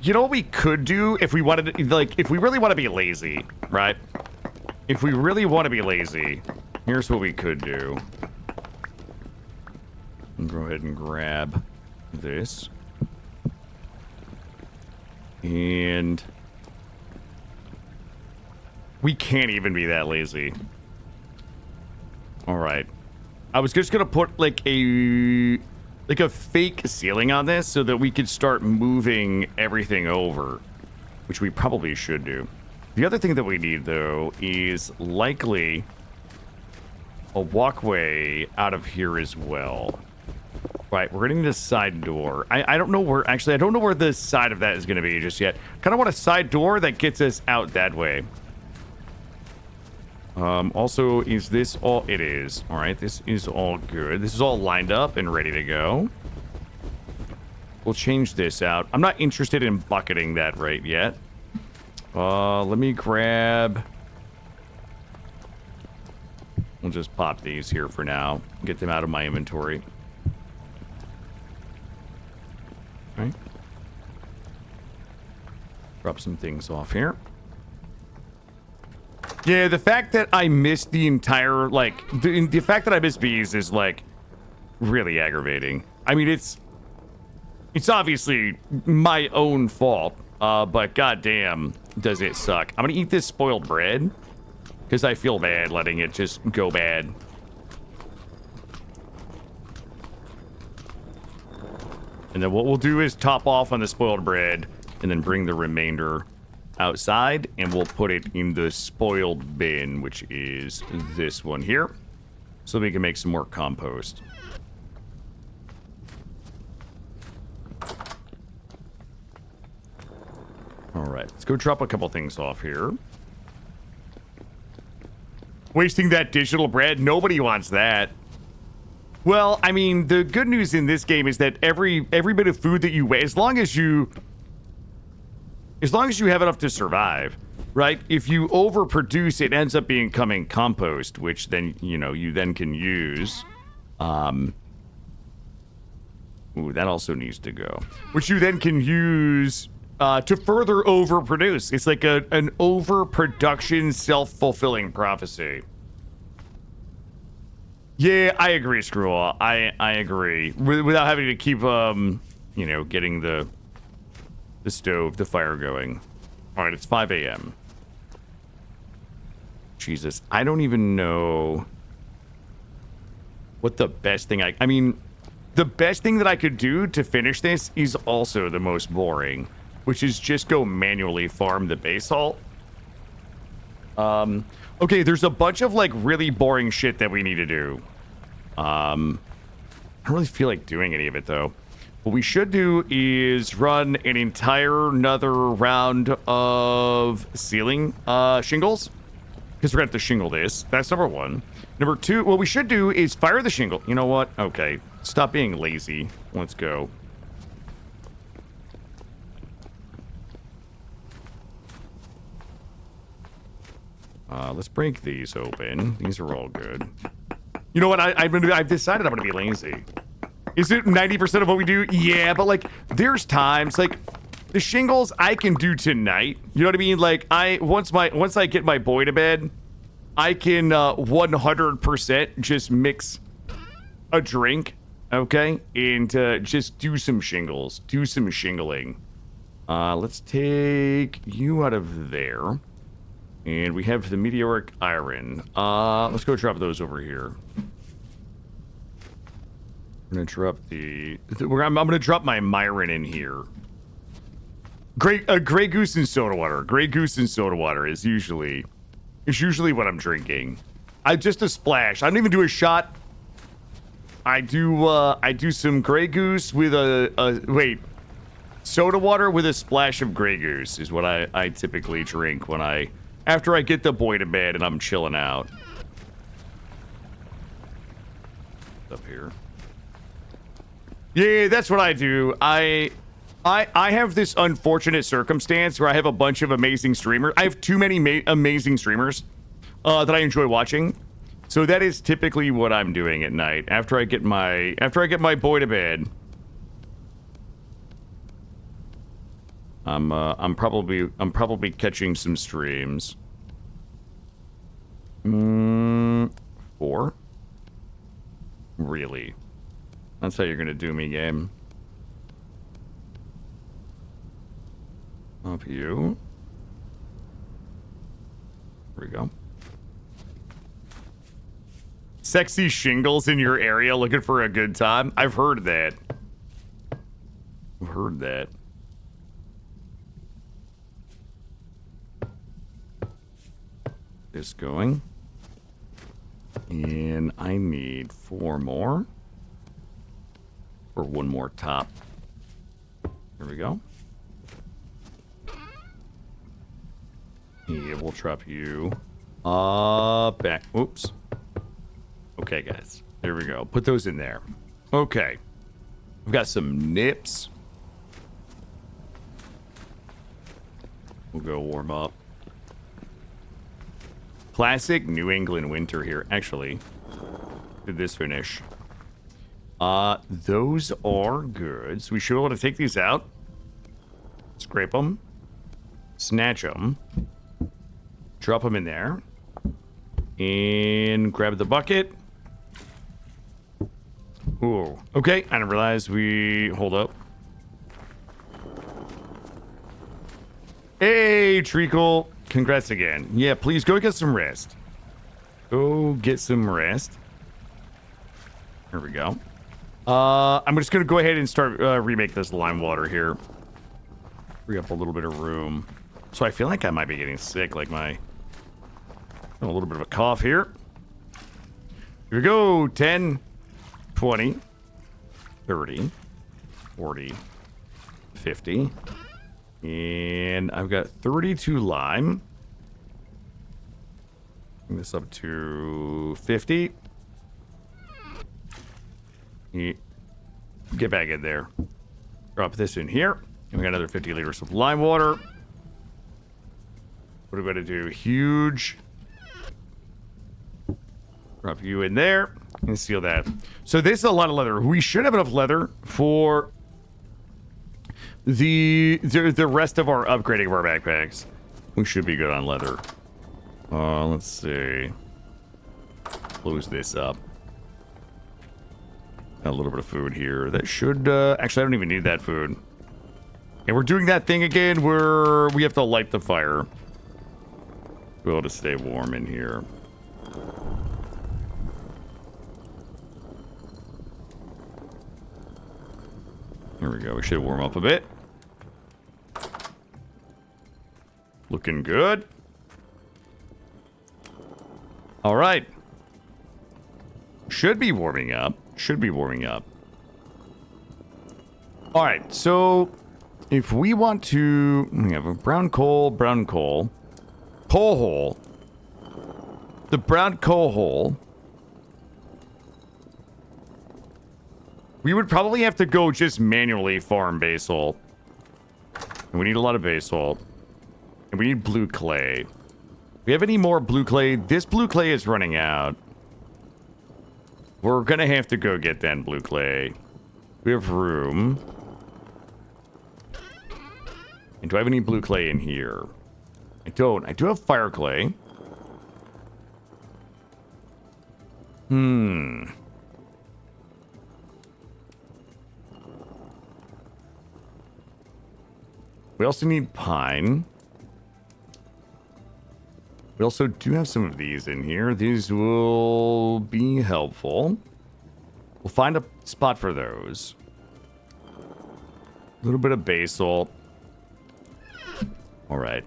You know what we could do if we wanted to, like, if we really want to be lazy, right? If we really want to be lazy, here's what we could do. Go ahead and grab this. And we can't even be that lazy. All right. I was just going to put like a fake ceiling on this so that we could start moving everything over, which we probably should do. The other thing that we need, though, is likely a walkway out of here as well. Right, we're getting this side door. I don't know where, actually, I don't know where the side of that is going to be just yet. Kind of want a side door that gets us out that way. Also, is this all? It is. All right, this is all good. This is all lined up and ready to go. We'll change this out. I'm not interested in bucketing that right yet. Let me grab... We'll just pop these here for now. Get them out of my inventory. Right. Drop some things off here. Yeah, the fact that I missed the entire, like, the fact that I missed bees is, like, really aggravating. I mean, it's It's obviously my own fault, but goddamn, does it suck. I'm gonna eat this spoiled bread because I feel bad letting it just go bad. And then what we'll do is top off on the spoiled bread and then bring the remainder outside, and we'll put it in the spoiled bin, which is this one here, so we can make some more compost. All right, let's go drop a couple things off here. Wasting that digital bread? Nobody wants that. Well, I mean, the good news in this game is that every bit of food that you waste, as long as you have enough to survive, right? If you overproduce, it ends up becoming compost, which then, you then can use. Ooh, that also needs to go. Which you then can use to further overproduce. It's like an overproduction, self-fulfilling prophecy. Yeah, I agree, Screw. I agree. Without having to keep, getting the stove, the fire going. All right, it's 5 a.m. Jesus, I don't even know what the best thing I mean, the best thing that I could do to finish this is also the most boring, which is just go manually farm the base salt. Okay, there's a bunch of, like, really boring shit that we need to do. I don't really feel like doing any of it, though. What we should do is run an entire another round of ceiling shingles, because we're going to have to shingle this. That's number one. Number two, what we should do is fire the shingle. You know what? Okay, stop being lazy. Let's go. Let's break these open. These are all good. You know what? I've decided I'm going to be lazy. Is it 90% of what we do? Yeah, but, like, there's times, like, the shingles I can do tonight. You know what I mean? Like, once I get my boy to bed, I can 100% just mix a drink, okay? And just do some shingles. Do some shingling. Let's take you out of there. And we have the meteoric iron. Let's go drop those over here. I'm gonna drop I'm gonna drop my Myron in here. Grey Goose and soda water. Grey Goose and soda water is usually what I'm drinking. Just a splash. I don't even do a shot. I do some Grey Goose with soda water with a splash of Grey Goose is what I typically drink after I get the boy to bed and I'm chilling out. Up here. Yeah, that's what I do. I have this unfortunate circumstance where I have a bunch of amazing streamers. I have too many amazing streamers that I enjoy watching. So that is typically what I'm doing at night after I get my boy to bed. I'm probably catching some streams. 4? Really? That's how you're gonna do me, game. Up you. There we go. Sexy shingles in your area looking for a good time? I've heard that. I've heard that. This going. And I need 4 more. Or 1 more top. There we go. Yeah, we'll drop you. Back. Oops. Okay, guys. There we go. Put those in there. Okay. We've got some nips. We'll go warm up. Classic New England winter here. Actually, did this finish? Those are good. So we should be able to take these out. Scrape them. Snatch them. Drop them in there. And grab the bucket. Ooh. Okay, I didn't realize hold up. Hey, Treacle. Congrats again. Yeah, please go get some rest. Go get some rest. Here we go. I'm just going to go ahead and start remake this lime water here. Free up a little bit of room. So I feel like I might be getting sick, like a little bit of a cough here. Here we go. 10, 20, 30, 40, 50. And I've got 32 lime. Bring this up to 50. Get back in there. Drop this in here. And we got another 50 liters of lime water. What are we going to do? Huge. Drop you in there and seal that. So this is a lot of leather. We should have enough leather for the rest of our upgrading of our backpacks. We should be good on leather. Let's see. Close this up. Got a little bit of food here. That should actually I don't even need that food. And we're doing that thing again where we have to light the fire. Be able to stay warm in here. Here we go. We should warm up a bit. Looking good. All right. Should be warming up. Should be warming up. All right. So if we want to, we have a brown coal, coal hole. The brown coal hole. We would probably have to go just manually farm basalt. And we need a lot of basalt. And we need blue clay. Do we have any more blue clay? This blue clay is running out. We're gonna have to go get that blue clay. We have room. And do I have any blue clay in here? I don't. I do have fire clay. We also need pine. We also do have some of these in here. These will be helpful. We'll find a spot for those. A little bit of basalt. All right.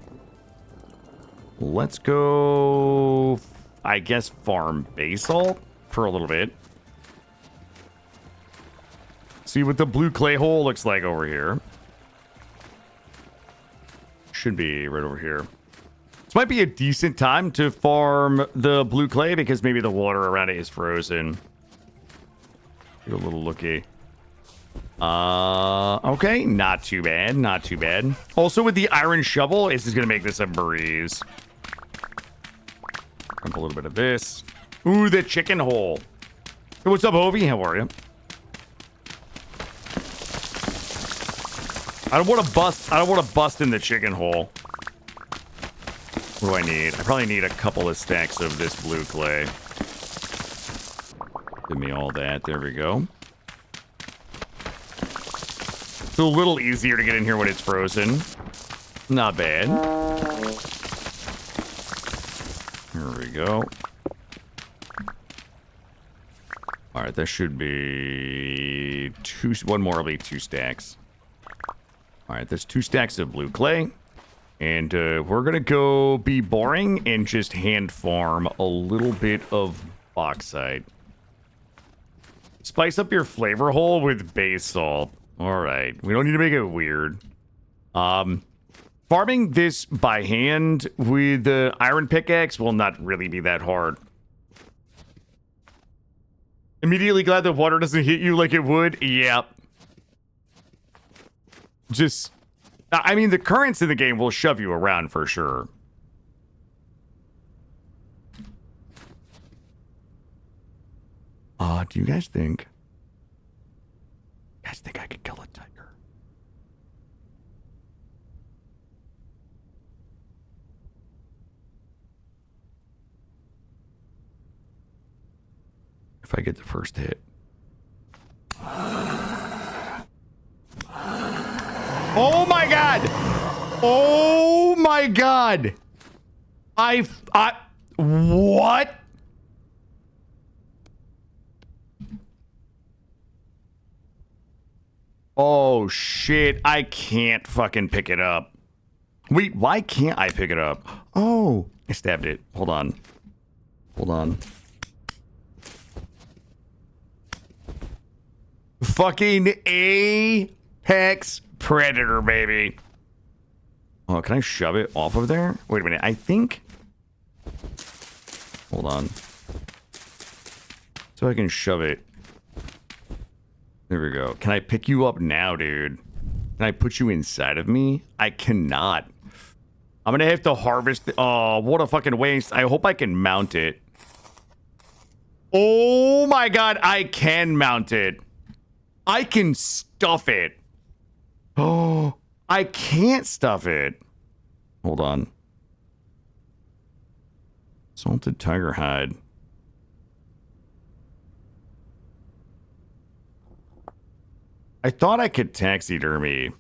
Let's go, I guess, farm basalt for a little bit. See what the blue clay hole looks like over here. Should be right over here. This might be a decent time to farm the blue clay because maybe the water around it is frozen. Get a little looky. Okay, not too bad, not too bad. Also with the iron shovel, this is gonna make this a breeze. Dump a little bit of this. Ooh, the chicken hole. Hey, what's up, Ovi? How are you? I don't want to bust in the chicken hole. What do I need? I probably need a couple of stacks of this blue clay. Give me all that. There we go. It's a little easier to get in here when it's frozen. Not bad. Here we go. All right, that should be one more will be 2 stacks. All right, there's 2 stacks of blue clay. And we're going to go be boring and just hand farm a little bit of bauxite. Spice up your flavor hole with basalt. All right, we don't need to make it weird. Farming this by hand with the iron pickaxe will not really be that hard. Immediately glad the water doesn't hit you like it would. Yep. Just, I mean, the currents in the game will shove you around for sure. Do you guys think I could kill a tiger? If I get the first hit. Oh my god! Oh my God. What? Oh, shit. I can't fucking pick it up. Wait, why can't I pick it up? Oh, I stabbed it. Hold on. Hold on. Fucking Apex Predator, baby. Oh, can I shove it off of there? Wait a minute. I think... Hold on. So I can shove it. There we go. Can I pick you up now, dude? Can I put you inside of me? I cannot. I'm gonna have to harvest... Oh, what a fucking waste. I hope I can mount it. Oh my God, I can mount it. I can stuff it. Oh, I can't stuff it. Hold on. Salted tiger hide. I thought I could taxidermy.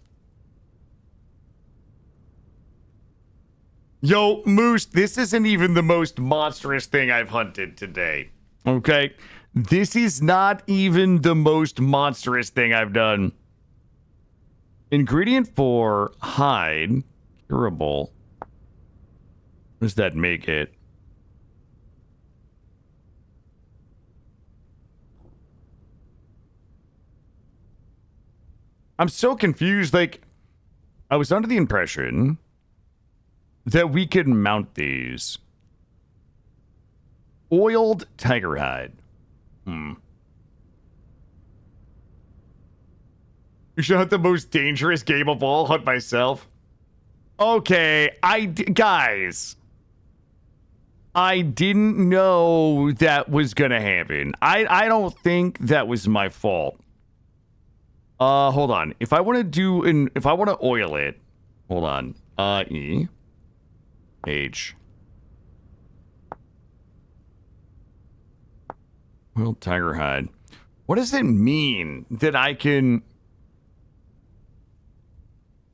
Yo, Moose, this isn't even the most monstrous thing I've hunted today. Okay? This is not even the most monstrous thing I've done. Ingredient 4, hide, curable. What does that make it? I'm so confused. Like, I was under the impression that we could mount these. Oiled tiger hide. You should hunt the most dangerous game of all. Hunt myself. Okay, guys. I didn't know that was gonna happen. I don't think that was my fault. Hold on. If I want to oil it, hold on. E H. Well, tiger hide. What does it mean that I can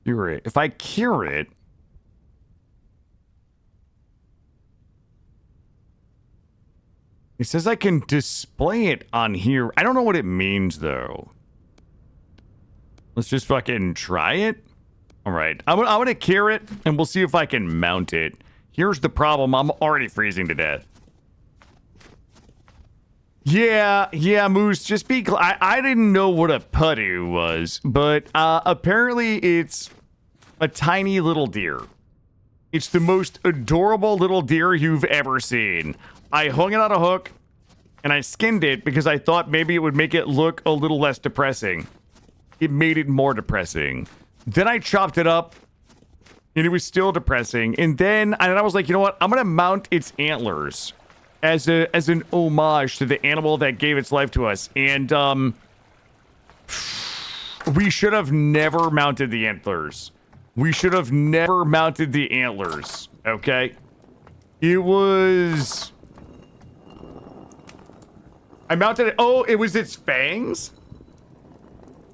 cure it? If I cure it, it says I can display it on here. I don't know what it means though. Let's just fucking try it. All right, I'm gonna cure it, and we'll see if I can mount it. Here's the problem: I'm already freezing to death. Yeah, Moose. Just be. I didn't know what a puttu was, but apparently it's a tiny little deer. It's the most adorable little deer you've ever seen. I hung it on a hook, and I skinned it because I thought maybe it would make it look a little less depressing. It made it more depressing. Then I chopped it up, and it was still depressing. And then I was like, you know what? I'm gonna mount its antlers as an homage to the animal that gave its life to us. And we should have never mounted the antlers. We should have never mounted the antlers. Okay? It was. I mounted it. Oh, it was its fangs?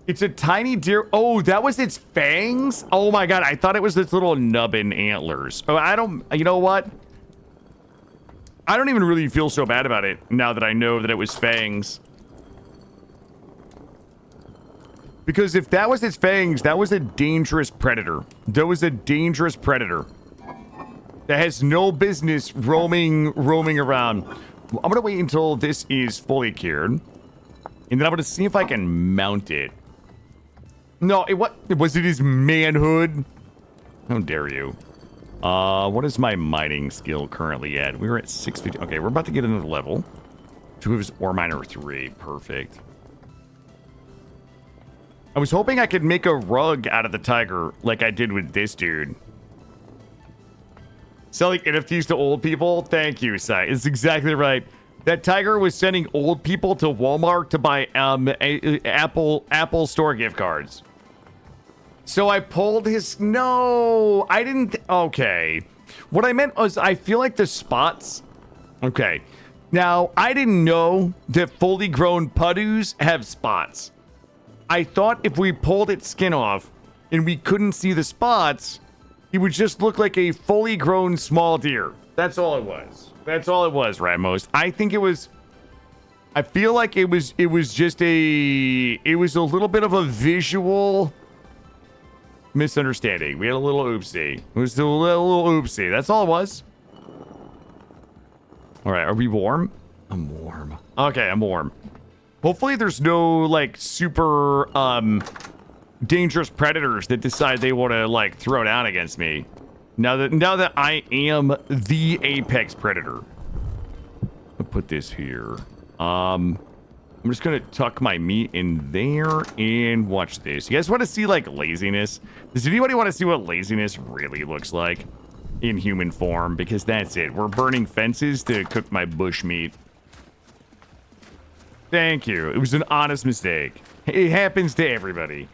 It's a tiny deer. Oh, that was its fangs? Oh my God, I thought it was its little nubbin antlers. Oh, you know what? I don't even really feel so bad about it now that I know that it was fangs. Because if that was its fangs, that was a dangerous predator. That was a dangerous predator that has no business roaming around. I'm gonna wait until this is fully cured, and then I'm gonna see if I can mount it. No, was it his manhood? How dare you? What is my mining skill currently at? We were at 650. Okay, we're about to get another level. 2 of his ore miner 3. Perfect. I was hoping I could make a rug out of the tiger like I did with this dude. Selling NFTs to old people? Thank you, Sai. It's exactly right. That tiger was sending old people to Walmart to buy Apple Store gift cards. So I pulled his... No, I didn't... Okay. What I meant was I feel like the spots... Okay. Now, I didn't know that fully grown puttus have spots. I thought if we pulled its skin off and we couldn't see the spots, He would just look like a fully grown small deer. That's all it was. That's all it was, Ratmost. I think it was. I feel like it was just a. It was a little bit of a visual misunderstanding. We had a little oopsie. It was a little oopsie. That's all it was. All right, are we warm? I'm warm. Okay, I'm warm. Hopefully there's no, like, super, dangerous predators that decide they want to, like, throw down against me. Now that I am the apex predator. I'll put this here. I'm just gonna tuck my meat in there and watch this. You guys want to see, like, laziness? Does anybody want to see what laziness really looks like in human form? Because that's it. We're burning fences to cook my bush meat. Thank you. It was an honest mistake. It happens to everybody.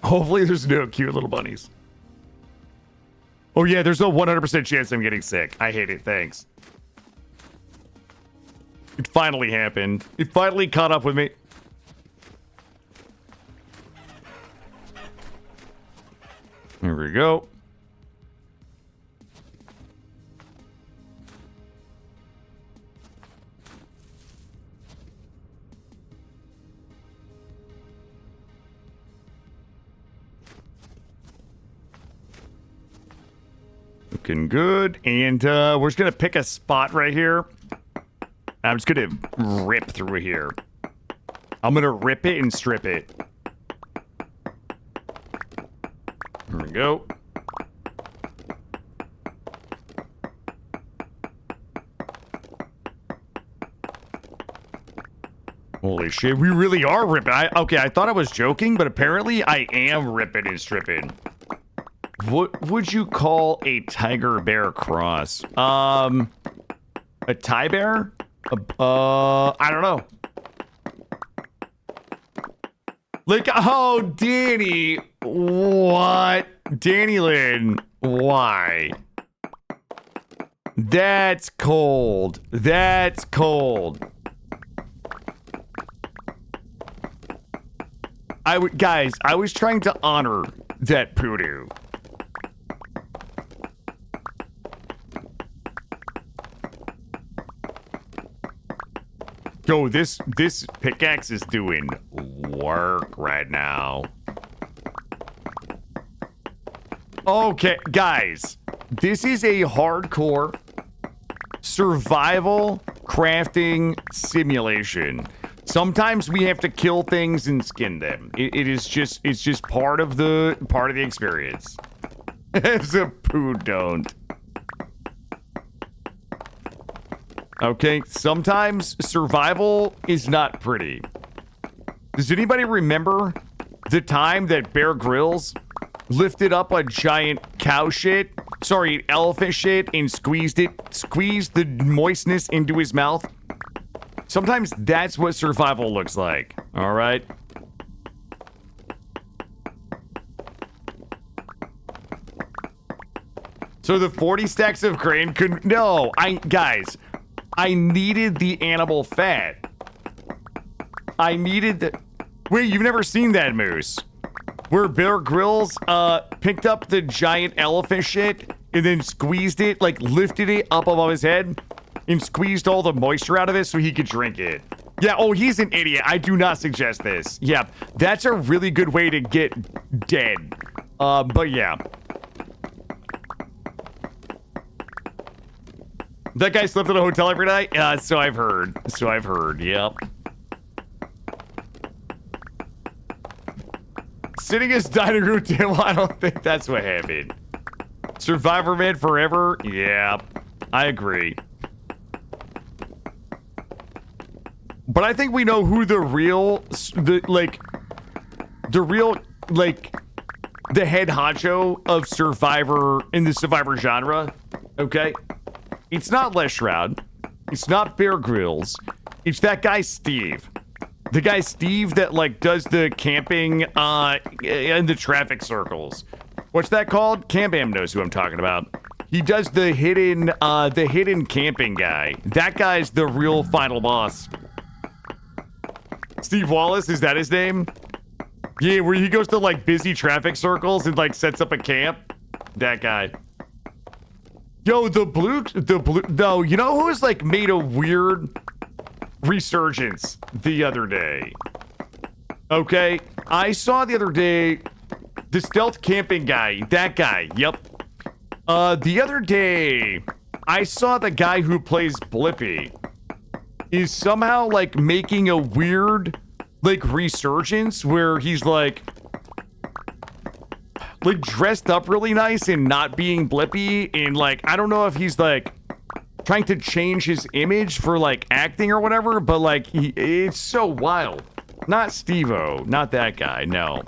Hopefully there's no cute little bunnies. Oh yeah, there's no 100% chance I'm getting sick. I hate it. Thanks. It finally happened. It finally caught up with me. There we go. Looking good. And we're just going to pick a spot right here. I'm just going to rip through here. I'm going to rip it and strip it. There we go. Holy shit, we really are ripping. Okay, I thought I was joking, but apparently I am ripping and stripping. What would you call a tiger bear cross? A tie bear? I don't know. Like, oh, Danny. What? Danny Lynn, why? That's cold. That's cold. Guys, I was trying to honor that poodoo. Yo, this pickaxe is doing work right now. Okay, guys, this is a hardcore survival crafting simulation. Sometimes we have to kill things and skin them. It's just part of the experience. As a poo don't. Okay, sometimes survival is not pretty. Does anybody remember the time that Bear Grylls lifted up a giant cow shit, sorry, elephant shit, and squeezed the moistness into his mouth? Sometimes that's what survival looks like, all right? So the 40 stacks of grain couldn't, no, guys, I needed the animal fat. I needed the, wait, you've never seen that, Moose? Where Bear Grylls picked up the giant elephant shit and then squeezed it, like lifted it up above his head and squeezed all the moisture out of it so he could drink it. Yeah, oh, he's an idiot. I do not suggest this. Yeah, that's a really good way to get dead. But yeah. That guy slept in a hotel every night? So I've heard. So I've heard, yep. Sitting his dining room table, I don't think that's what happened. Survivor Man forever? Yeah, I agree. But I think we know who the head honcho of Survivor, in the Survivor genre, okay? It's not Les Shroud. It's not Bear Grylls. It's that guy Steve. The guy Steve that, like, does the camping in the traffic circles. What's that called? Cam-Bam knows who I'm talking about. He does the hidden camping guy. That guy's the real final boss. Steve Wallace, is that his name? Yeah, where he goes to, like, busy traffic circles and, like, sets up a camp. That guy. Yo, the blue, no, you know who has like made a weird resurgence the other day? Okay, I saw the other day the stealth camping guy, that guy, yep. The other day, I saw the guy who plays Blippi is somehow like making a weird like resurgence where he's like dressed up really nice and not being Blippi, and like I don't know if he's like trying to change his image for like acting or whatever, but like it's so wild. Not Steve-O, not that guy, no.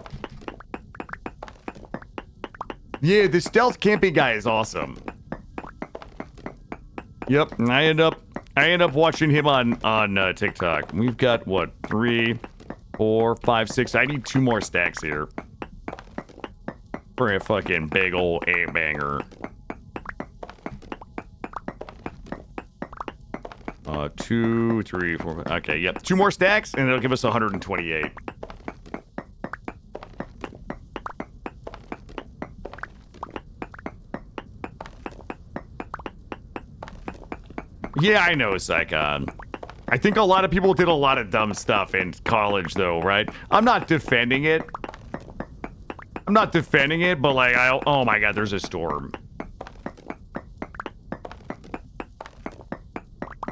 Yeah, the stealth camping guy is awesome. Yep, and I end up watching him on TikTok. We've got what, 3, 4, 5, 6. I need 2 more stacks here for a fucking big old 8-banger. 2, 3, 4. Okay, yep. 2 more stacks, and it'll give us 128. Yeah, I know, Psychon. I think a lot of people did a lot of dumb stuff in college, though, right? I'm not defending it. But like, oh my god, there's a storm.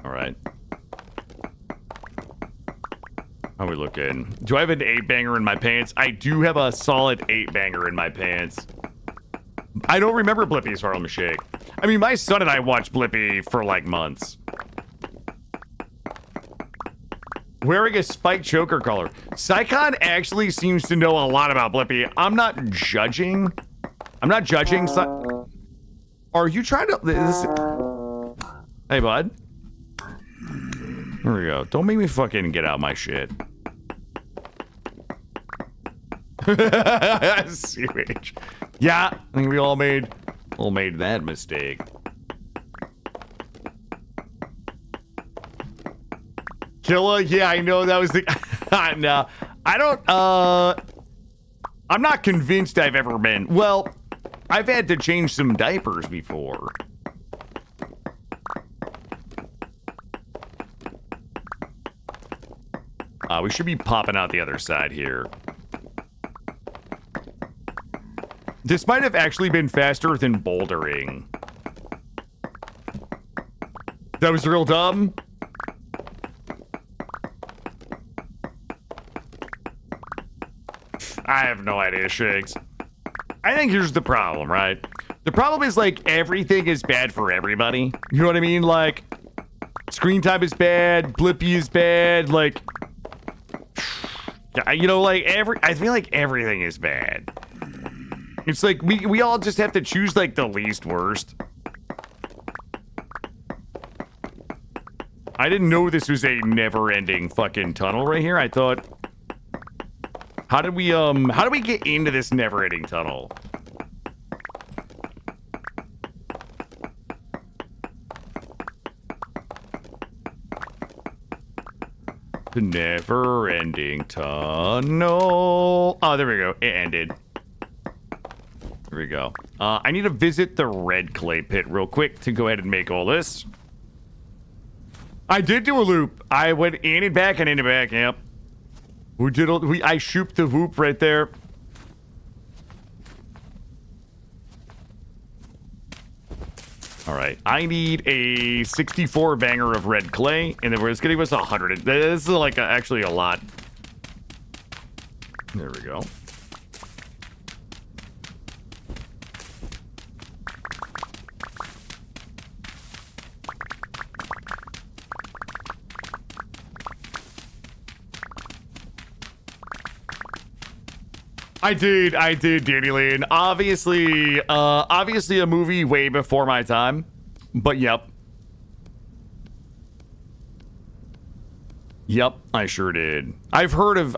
All right. How are we looking? Do I have an 8-banger in my pants? I do have a solid 8-banger in my pants. I don't remember Blippi's Harlem Shake. I mean, my son and I watched Blippi for like months. Wearing a spiked choker collar. Psychon actually seems to know a lot about Blippi. I'm not judging. Are you trying to... Hey, bud. Here we go. Don't make me fucking get out my shit. Sewage. Yeah, I think we all made that mistake. Killa, yeah, I know that was the... No, I don't, I'm not convinced I've ever been... Well, I've had to change some diapers before. We should be popping out the other side here. This might have actually been faster than bouldering. That was real dumb. I have no idea, Shakes. I think here's the problem, right? The problem is, like, everything is bad for everybody. You know what I mean? Like, screen time is bad, Blippi is bad, like... You know, like, I feel like everything is bad. It's like, we all just have to choose, like, the least worst. I didn't know this was a never-ending fucking tunnel right here. I thought... How did we get into this never-ending tunnel? The never-ending tunnel. Oh, there we go. It ended. There we go. I need to visit the red clay pit real quick to go ahead and make all this. I did do a loop. I went in and back and in and back. Yep. I shooped the whoop right there. All right. I need a 64 banger of red clay, and then it's gonna give us 100. This is like actually a lot. There we go. I did, Danny Lane. Obviously a movie way before my time, but yep. Yep, I sure did. I've heard of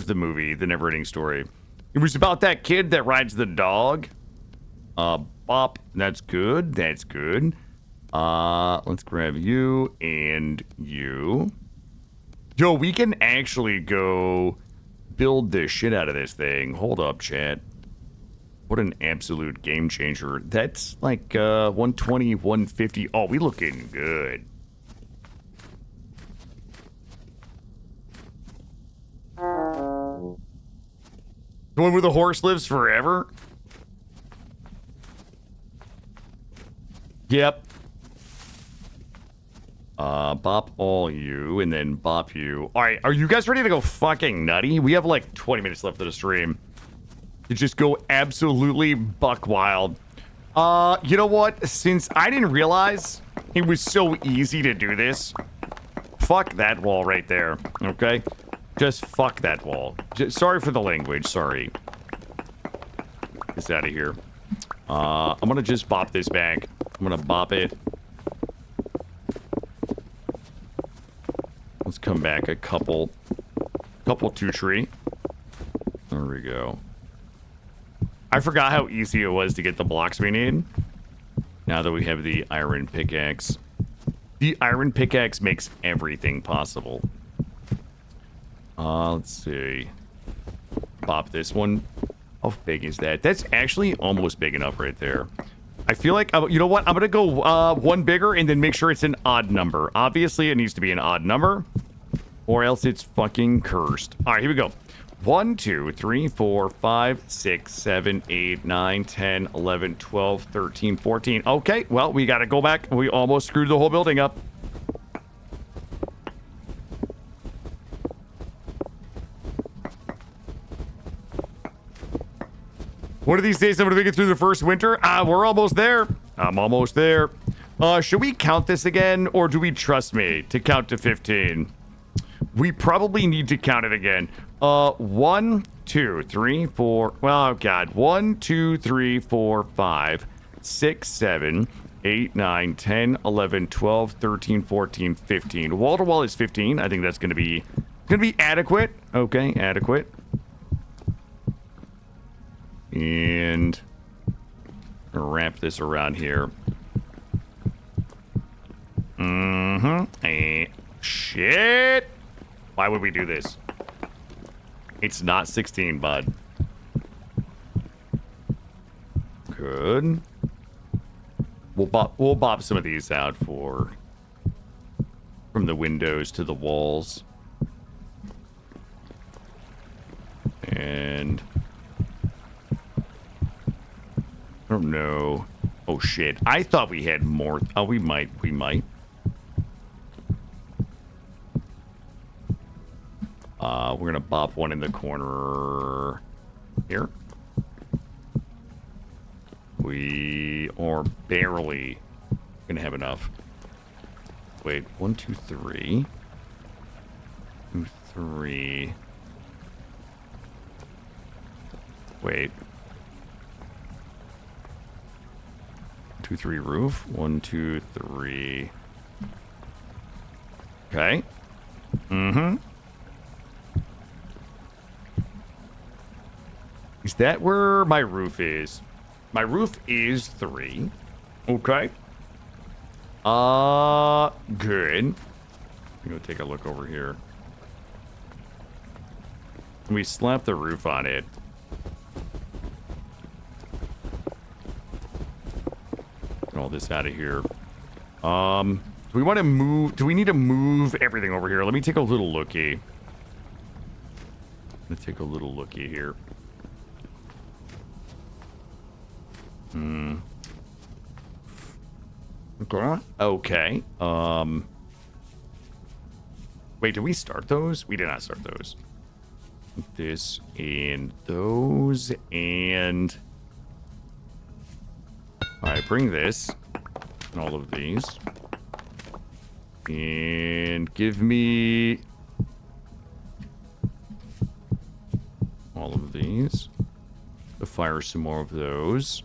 the movie, The Neverending Story. It was about that kid that rides the dog. Bop, that's good, that's good. Let's grab you and you. Yo, we can actually go build the shit out of this thing. Hold up, chat. What an absolute game changer. That's like 120, 150. Oh, we looking good. The one where the horse lives forever? Yep. Bop all you, and then bop you. Alright, are you guys ready to go fucking nutty? We have like 20 minutes left of the stream. To just go absolutely buck wild. You know what? Since I didn't realize it was so easy to do this, fuck that wall right there, okay? Just fuck that wall. Sorry for the language, sorry. Get this out of here. I'm gonna just bop this back. I'm gonna bop it. Let's come back a couple two tree. There we go. I forgot how easy it was to get the blocks we need. Now that we have the iron pickaxe. The iron pickaxe makes everything possible. Let's see. Pop this one. How big is that? That's actually almost big enough right there. I feel like, you know what? I'm going to go one bigger and then make sure it's an odd number. Obviously, it needs to be an odd number. Or else it's fucking cursed. All right, here we go. 1, 2, 3, 4, 5, 6, 7, 8, 9, 10, 11, 12, 13, 14. Okay, well, we got to go back. We almost screwed the whole building up. One of these days, I'm going to make it through the first winter. We're almost there. I'm almost there. Should we count this again, or do we trust me to count to 15? We probably need to count it again. 1, 2, 3, 4. Oh, God. 1, 2, 3, 4, 5, 6, 7, 8, 9, 10, 11, 12, 13, 14, 15. Wall to wall is 15. I think that's going to be adequate. Okay, adequate. And wrap this around here. Shit. Why would we do this? It's not 16, bud. Good. We'll bop some of these out from the windows to the walls. And I don't know. Oh shit. I thought we had more. Oh, we might. We're gonna bop one in the corner here. We are barely gonna have enough. Wait, 1, 2, 3. 2, 3. Wait. 2, 3 roof. 1, 2, 3. Okay. Is that where my roof is? My roof is 3. Okay. Good. I'm gonna take a look over here. We slap the roof on it. Get all this out of here. Do we want to move? Do we need to move everything over here? Let me take a little looky. I'm gonna take a little looky here. Okay. Wait, did we start those? We did not start those. This and those and... Alright, bring this. And all of these. And give me... all of these. Fire some more of those.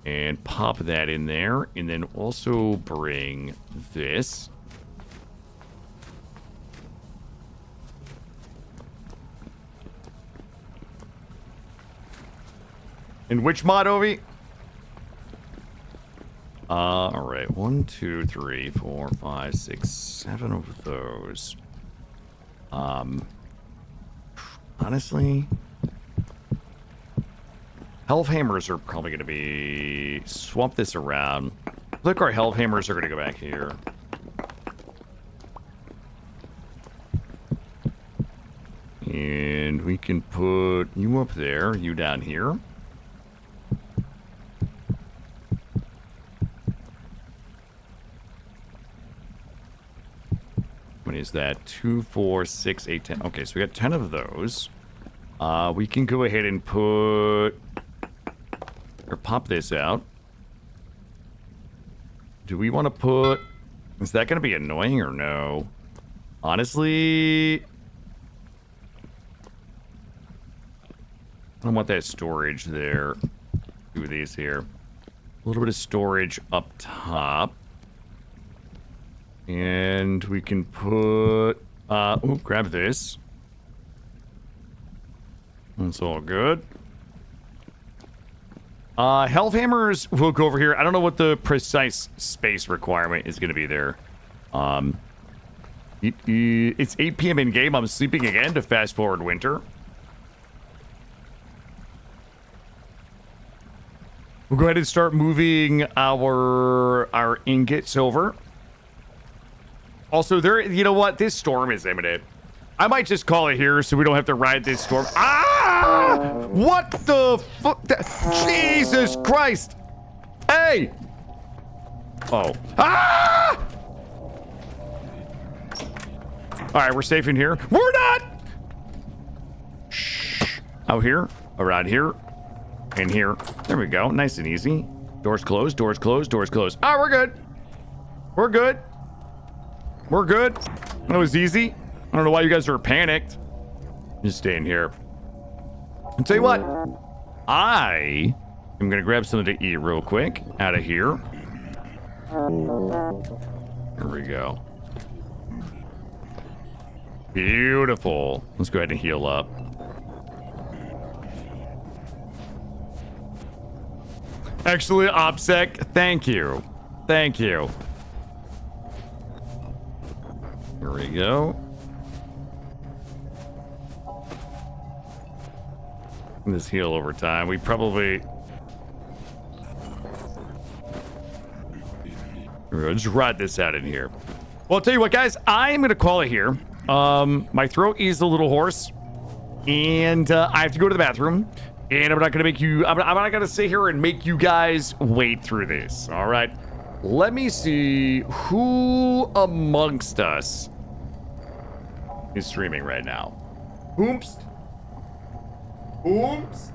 And pop that in there. And then also bring this. And which mod, Ovi? Alright. 1, 2, 3, 4, 5, 6, 7 of those. Honestly... Hellhammers are probably going to be... Swap this around. Look, our Hellhammers are going to go back here. And we can put you up there, you down here. What is that? 2, 4, 6, 8, 10. Okay, so we got 10 of those. We can go ahead and put... Or pop this out. Do we want to put... Is that going to be annoying or no? Honestly... I don't want that storage there. Do these here. A little bit of storage up top. And we can put... grab this. That's all good. Hellhammers will go over here. I don't know what the precise space requirement is going to be there. It's 8 p.m. in game. I'm sleeping again to fast forward winter. We'll go ahead and start moving our ingots over. Also, you know what? This storm is imminent. I might just call it here so we don't have to ride this storm. Ah! What the fuck? Jesus Christ! Hey! Oh. Ah! Alright, we're safe in here. We're not! Shh. Out here. Around here. In here. There we go. Nice and easy. Doors closed, doors closed, doors closed. Ah, we're good. We're good. We're good. That was easy. I don't know why you guys are panicked. Just staying here. I'll tell you what. I am going to grab something to eat real quick out of here. Here we go. Beautiful. Let's go ahead and heal up. Actually, OPSEC, thank you. Thank you. Here we go. This heal over time. We probably... We'll just ride this out in here. Well, I'll tell you what, guys. I am going to call it here. My throat is a little hoarse. And I have to go to the bathroom. And I'm not going to make you... I'm not going to sit here and make you guys wait through this. All right? Let me see who amongst us is streaming right now. Oops. Oops.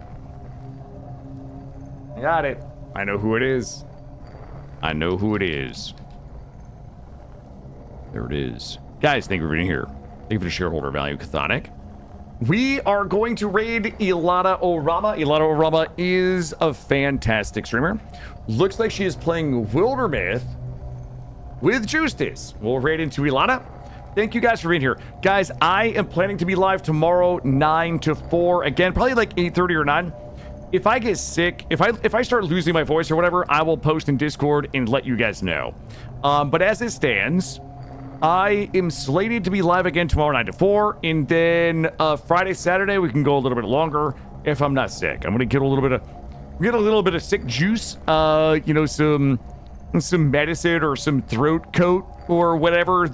I got it. I know who it is. I know who it is. There it is. Guys, thank you for being here. Thank you for the shareholder value, Cathonic. We are going to raid Ilana Orama. Ilana Orama is a fantastic streamer. Looks like she is playing Wildermyth with Justice. We'll raid into Ilana. Thank you guys for being here. Guys, I am planning to be live tomorrow, 9 to 4. Again, probably like 8:30 or 9. If I get sick, if I start losing my voice or whatever, I will post in Discord and let you guys know. But as it stands, I am slated to be live again tomorrow 9 to 4, and then Friday, Saturday we can go a little bit longer if I'm not sick. I'm gonna get a little bit of sick juice, you know, some medicine or some throat coat or whatever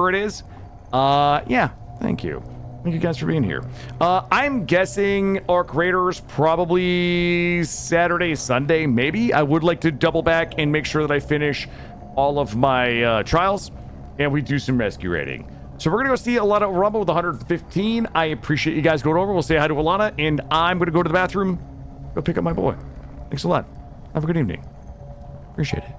it is. Yeah, thank you. Thank you guys for being here. I'm guessing Arc Raiders probably Saturday, Sunday, maybe. I would like to double back and make sure that I finish all of my trials. And we do some rescue raiding. So we're going to go see Ilana Orama with 115. I appreciate you guys going over. We'll say hi to Ilana. And I'm going to go to the bathroom, go pick up my boy. Thanks a lot. Have a good evening. Appreciate it.